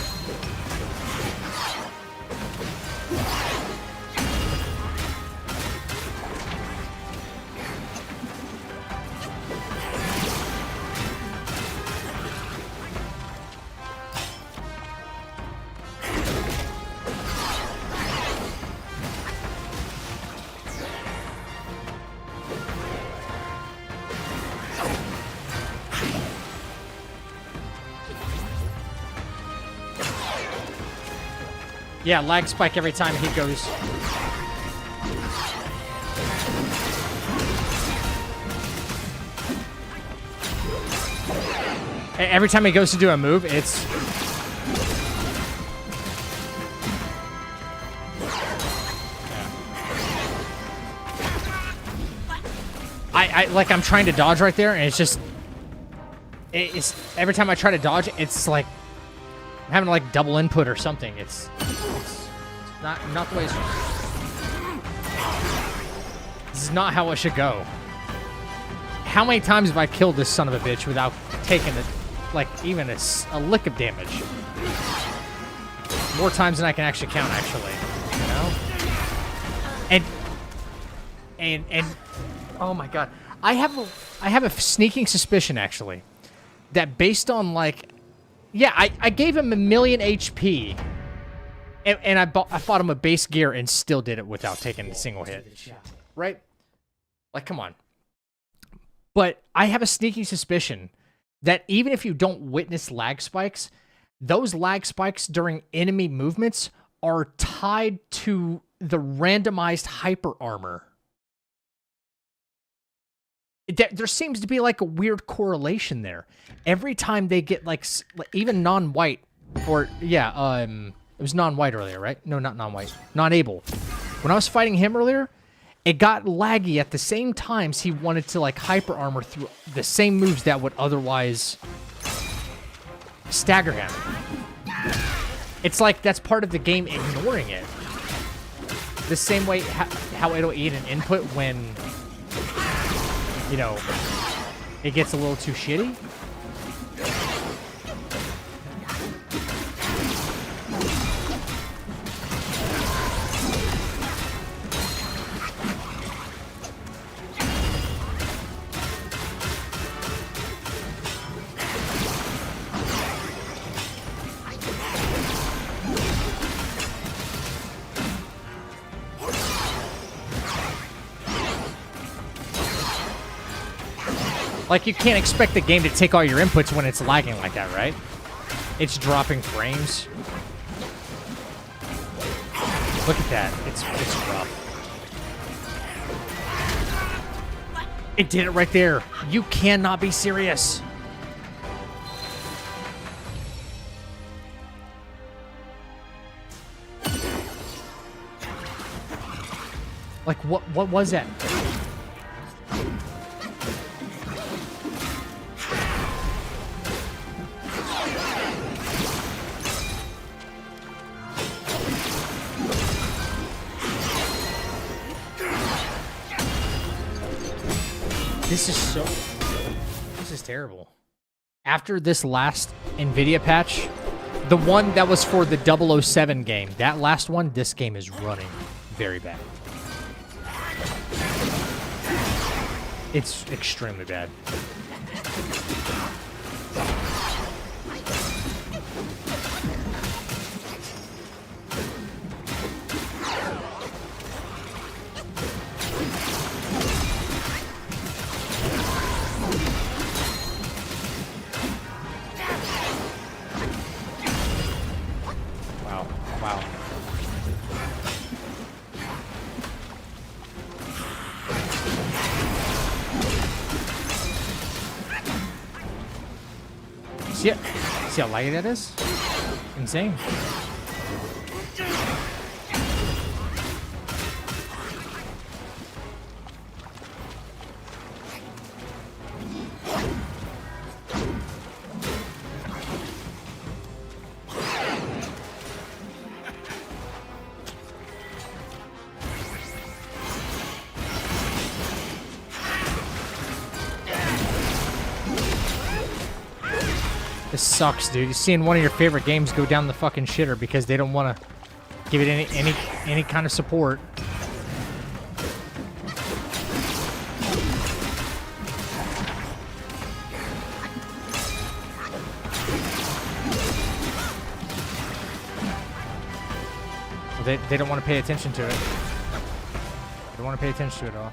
Yeah, lag spike every time he goes. Every time he goes to do a move, it's... Like, I'm trying to dodge right there, and it's just... It's every time I try to dodge, it's like... I'm having to, like, double input or something. It's not the way this is not how it should go. How many times have I killed this son of a bitch without taking it, like, even a lick of damage? More times than I can actually count, actually. You know? And oh my god. I have a sneaking suspicion, actually, that based on, like, yeah, I gave him 1,000,000 HP, and I fought him with base gear and still did it without taking a single hit. Right? Like, come on. But I have a sneaky suspicion that even if you don't witness lag spikes, those lag spikes during enemy movements are tied to the randomized hyper armor. There seems to be like a weird correlation there. Every time they get like even non-white, or yeah, it was non-white earlier, right? No, not non-white, non-able. When I was fighting him earlier, it got laggy at the same times he wanted to like hyper armor through the same moves that would otherwise stagger him. It's like that's part of the game ignoring it. The same way how it'll eat an input when, you know, it gets a little too shitty. Like, you can't expect the game to take all your inputs when it's lagging like that, right? It's dropping frames. Look at that. It's rough. It did it right there. You cannot be serious. Like, what was that? This is terrible. After this last NVIDIA patch, the one that was for the 007 game, that last one, this game is running very bad. It's extremely bad. Wow. See how laggy that is? Insane. This sucks, dude. You're seeing one of your favorite games go down the fucking shitter because they don't want to give it any kind of support. They don't want to pay attention to it. They don't want to pay attention to it at all.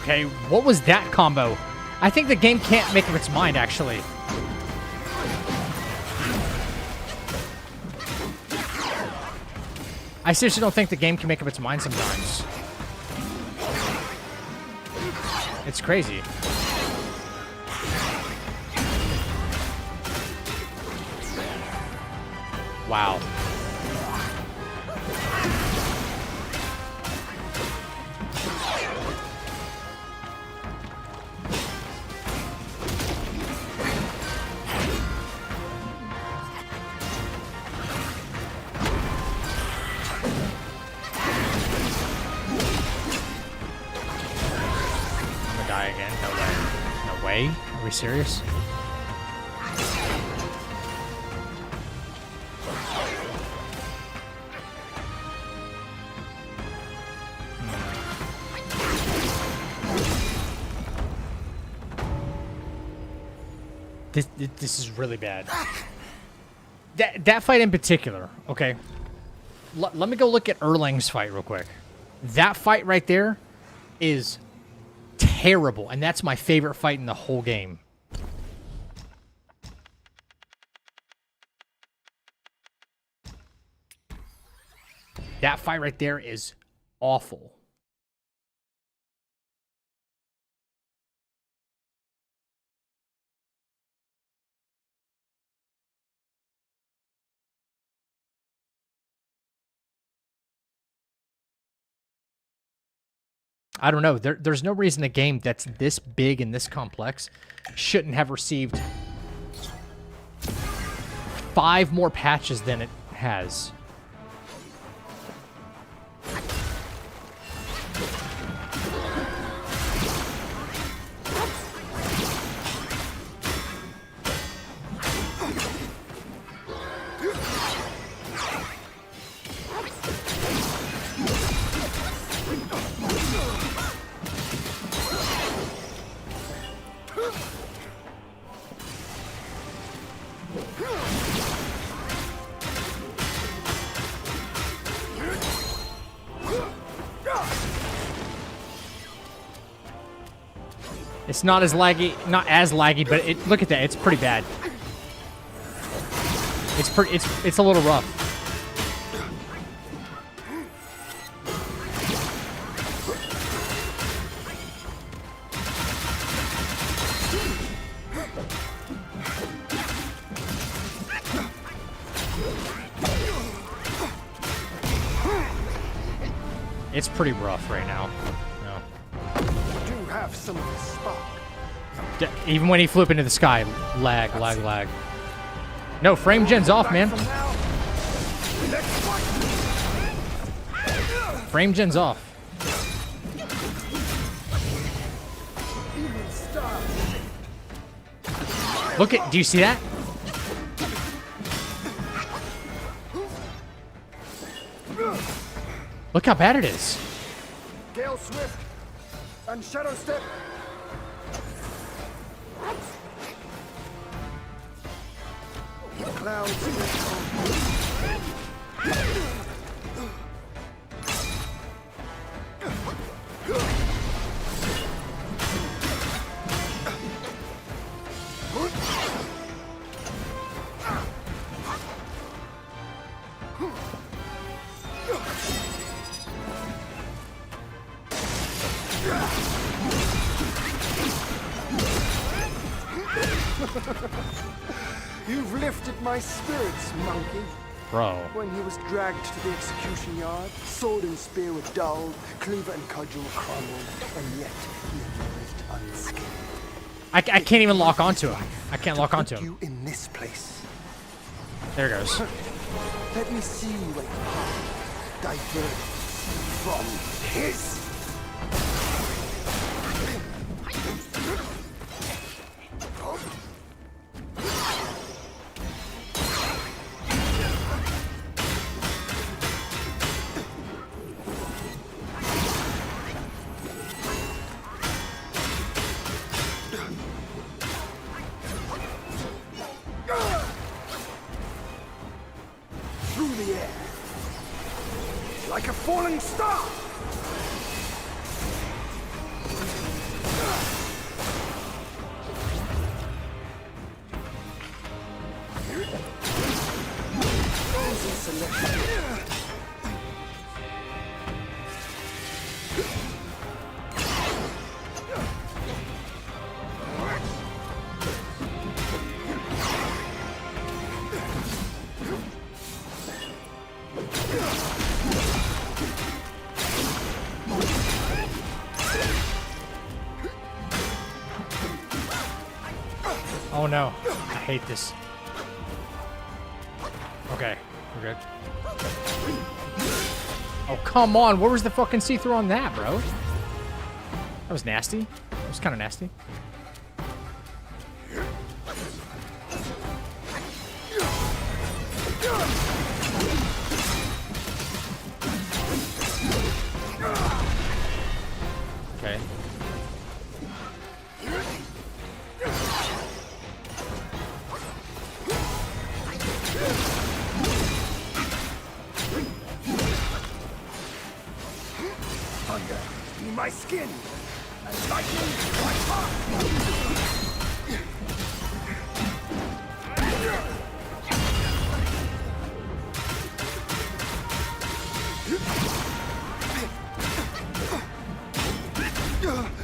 Okay, what was that combo? I think the game can't make up its mind, actually. I seriously don't think the game can make up its mind sometimes. It's crazy. Wow. I'm gonna die again. No way. No way? Are we serious? This is really bad. That fight in particular, okay? Let me go look at Erlang's fight real quick. That fight right there is terrible, and that's my favorite fight in the whole game. That fight right there is awful. I don't know. There's no reason a game that's this big and this complex shouldn't have received 5 more patches than it has. It's not as laggy, but look at that. It's pretty bad. It's a little rough. It's pretty rough right now. Have some of the spark. Even when he flew up into the sky, lag. No, frame gen's off, man. Frame gen's off. Look at, do you see that? Look how bad it is. Gale Swift and Shadow Step. Clouds. You've lifted my spirits, monkey. Bro. When he was dragged to the execution yard, sword and spear were dulled, cleaver and cudgel crumbled, and yet he emerged unscathed. I can't even lock onto him. I can't lock onto him. You in this place. There it goes. Let me see what diverges from his. Through the air, like a falling star. Oh no, I hate this. Okay, we're good. Oh, come on. Where was the fucking see-through on that, bro? That was nasty. That was kind of nasty. Okay. Thunder, be my skin, and lightning, my heart.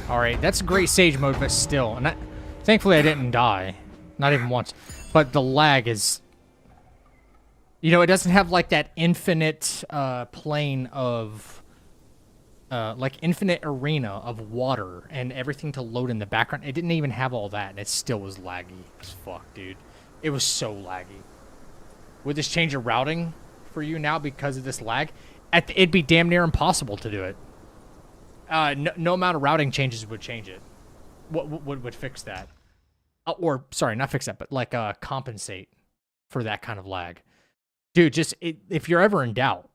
All right, that's great sage mode, but still, and thankfully I didn't die, not even once. But the lag is, you know, it doesn't have like that infinite plane of, like infinite arena of water and everything to load in the background. It didn't even have all that, and it still was laggy as fuck, dude. It was so laggy. Would this change your routing for you now because of this lag? It'd be damn near impossible to do it. No amount of routing changes would change it. What would fix that? Or sorry, not fix that, but like compensate for that kind of lag. Dude, just if you're ever in doubt,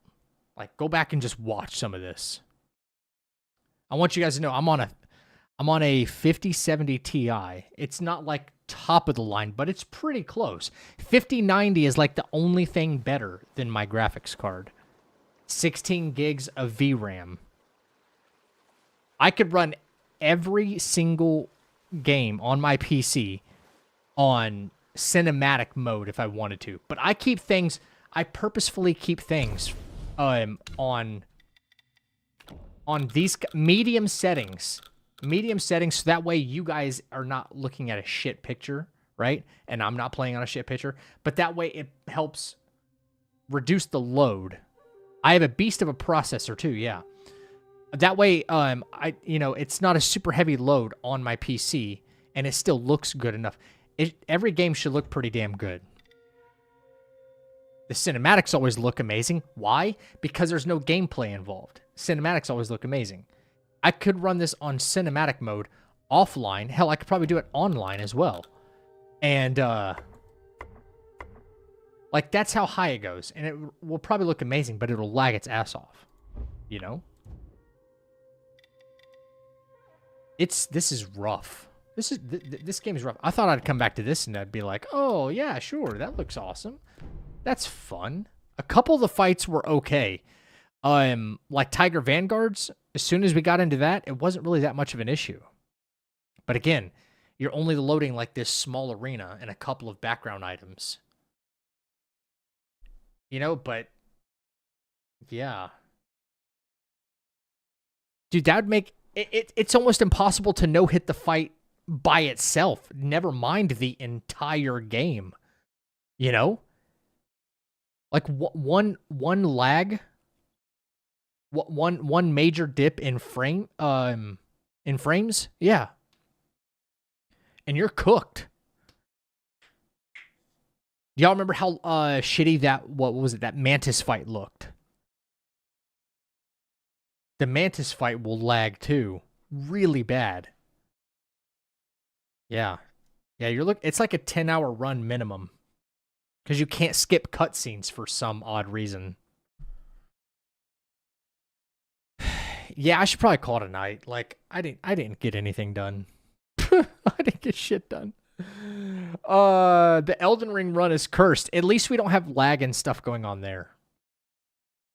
like go back and just watch some of this. I want you guys to know I'm on a 5070 Ti. It's not like top of the line, but it's pretty close. 5090 is like the only thing better than my graphics card. 16 gigs of VRAM. I could run every single game on my PC on cinematic mode if I wanted to. But I purposefully keep things on these medium settings. Medium settings, so that way you guys are not looking at a shit picture, right? And I'm not playing on a shit picture. But that way it helps reduce the load. I have a beast of a processor too, yeah. That way, it's not a super heavy load on my PC, and it still looks good enough. Every game should look pretty damn good. The cinematics always look amazing. Why? Because there's no gameplay involved. Cinematics always look amazing. I could run this on cinematic mode offline. Hell, I could probably do it online as well. And, like, that's how high it goes. And it will probably look amazing, but it'll lag its ass off. You know? This is rough. This game is rough. I thought I'd come back to this and I'd be like, oh yeah, sure, that looks awesome. That's fun. A couple of the fights were okay. Like Tiger Vanguards, as soon as we got into that, it wasn't really that much of an issue. But again, you're only loading like this small arena and a couple of background items. You know, but yeah. Dude, that would make it's almost impossible to no-hit the fight by itself. Never mind the entire game. You know? Like one lag, one major dip in frames, yeah. And you're cooked. Y'all remember how shitty that Mantis fight looked? The Mantis fight will lag too. Really bad. Yeah. Yeah, it's like a 10-hour run minimum. Because you can't skip cutscenes for some odd reason. Yeah, I should probably call it a night. Like, I didn't get anything done. I didn't get shit done. The Elden Ring run is cursed. At least we don't have lag and stuff going on there.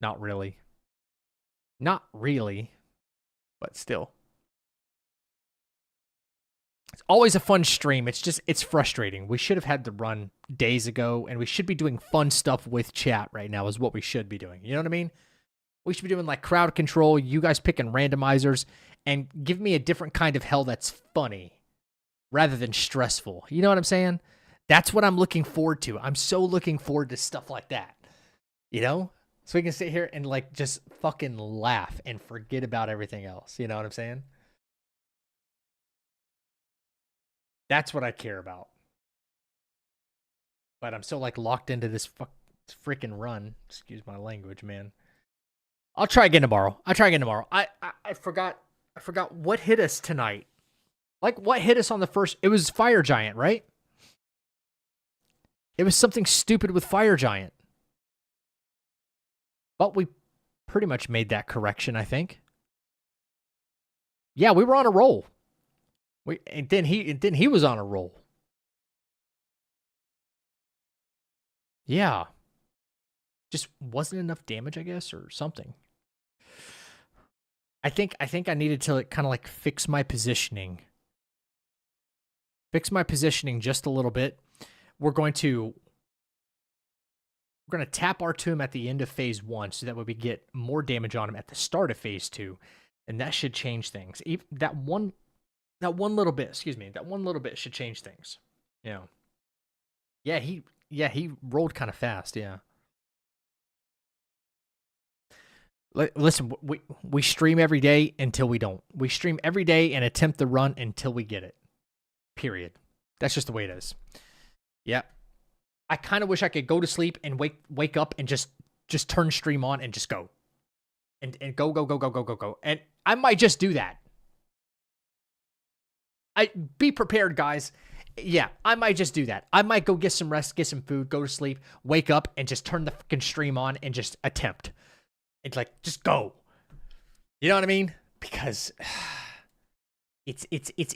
Not really. Not really. But still. It's always a fun stream. It's frustrating. We should have had the run days ago, and we should be doing fun stuff with chat right now is what we should be doing. You know what I mean? We should be doing like crowd control, you guys picking randomizers, and give me a different kind of hell that's funny rather than stressful. You know what I'm saying? That's what I'm looking forward to. I'm so looking forward to stuff like that. You know? So we can sit here and like just fucking laugh and forget about everything else. You know what I'm saying? That's what I care about. But I'm so like locked into this freaking run. Excuse my language, man. I'll try again tomorrow. I forgot what hit us tonight. Like what hit us on the first? It was Fire Giant, right? It was something stupid with Fire Giant. But we pretty much made that correction, I think. Yeah, we were on a roll. And then he was on a roll. Yeah. Just wasn't enough damage, I guess, or something. I think I needed to kind of like fix my positioning. Fix my positioning just a little bit. We're going to tap our tomb at the end of phase 1 so that way we get more damage on him at the start of phase 2, and that should change things. Even that one little bit, that one little bit should change things. Yeah. He rolled kind of fast, yeah. Listen, we stream every day until we don't. We stream every day and attempt the run until we get it. Period. That's just the way it is. Yeah. I kind of wish I could go to sleep and wake up and just turn stream on and just go. And go. And I might just do that. Be prepared, guys. Yeah, I might just do that. I might go get some rest, get some food, go to sleep, wake up, and just turn the fucking stream on and just attempt. It's like, just go. You know what I mean? Because it's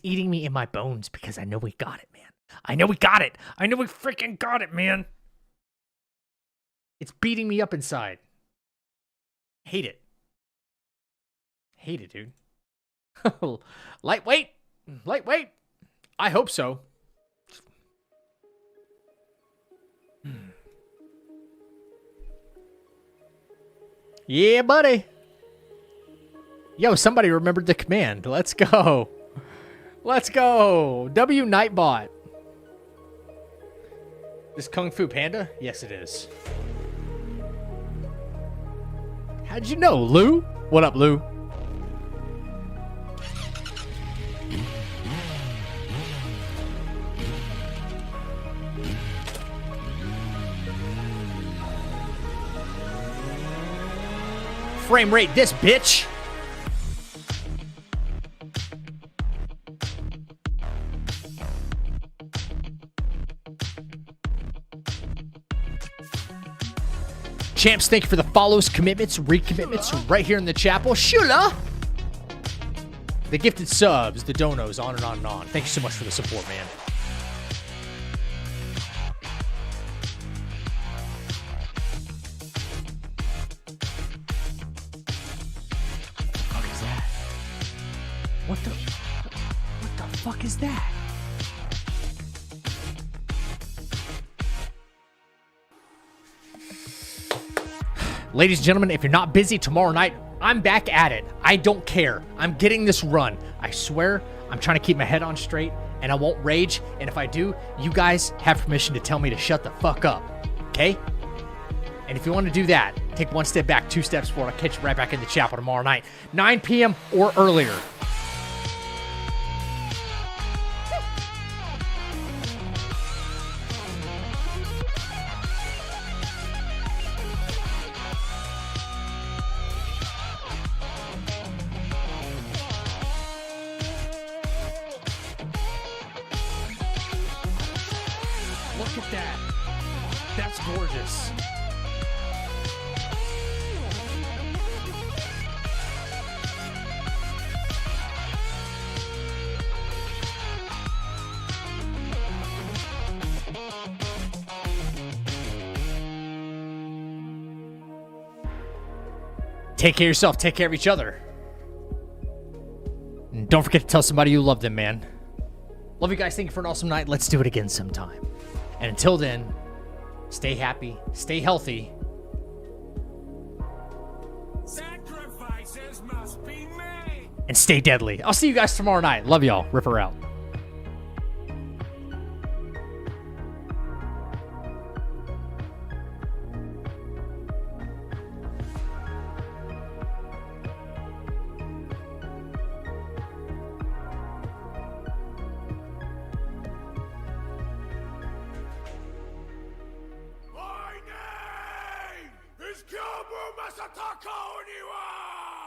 eating me in my bones because I know we got it, man. I know we got it. I know we freaking got it, man. It's beating me up inside. Hate it. Hate it, dude. Lightweight. I hope so. Yeah, buddy. Yo, somebody remembered the command. Let's go. Let's go. W Nightbot. This Kung Fu Panda? Yes, it is. How'd you know, Lou? What up, Lou? Frame rate this, bitch. Champs, thank you for the follows, commitments, recommitments right here in the chapel. Shula! The gifted subs, the donos, on and on and on. Thank you so much for the support, man. What the fuck is that? Ladies and gentlemen, if you're not busy tomorrow night, I'm back at it. I don't care. I'm getting this run. I swear, I'm trying to keep my head on straight, and I won't rage. And if I do, you guys have permission to tell me to shut the fuck up. Okay? And if you want to do that, take one step back, 2 steps forward. I'll catch you right back in the chapel tomorrow night, 9 p.m. or earlier. Look at that. That's gorgeous. Take care of yourself. Take care of each other. And don't forget to tell somebody you love them, man. Love you guys. Thank you for an awesome night. Let's do it again sometime. And until then, stay happy, stay healthy. Sacrifices must be made. And stay deadly. I'll see you guys tomorrow night. Love y'all. Ripper out. Masataka Oniwa!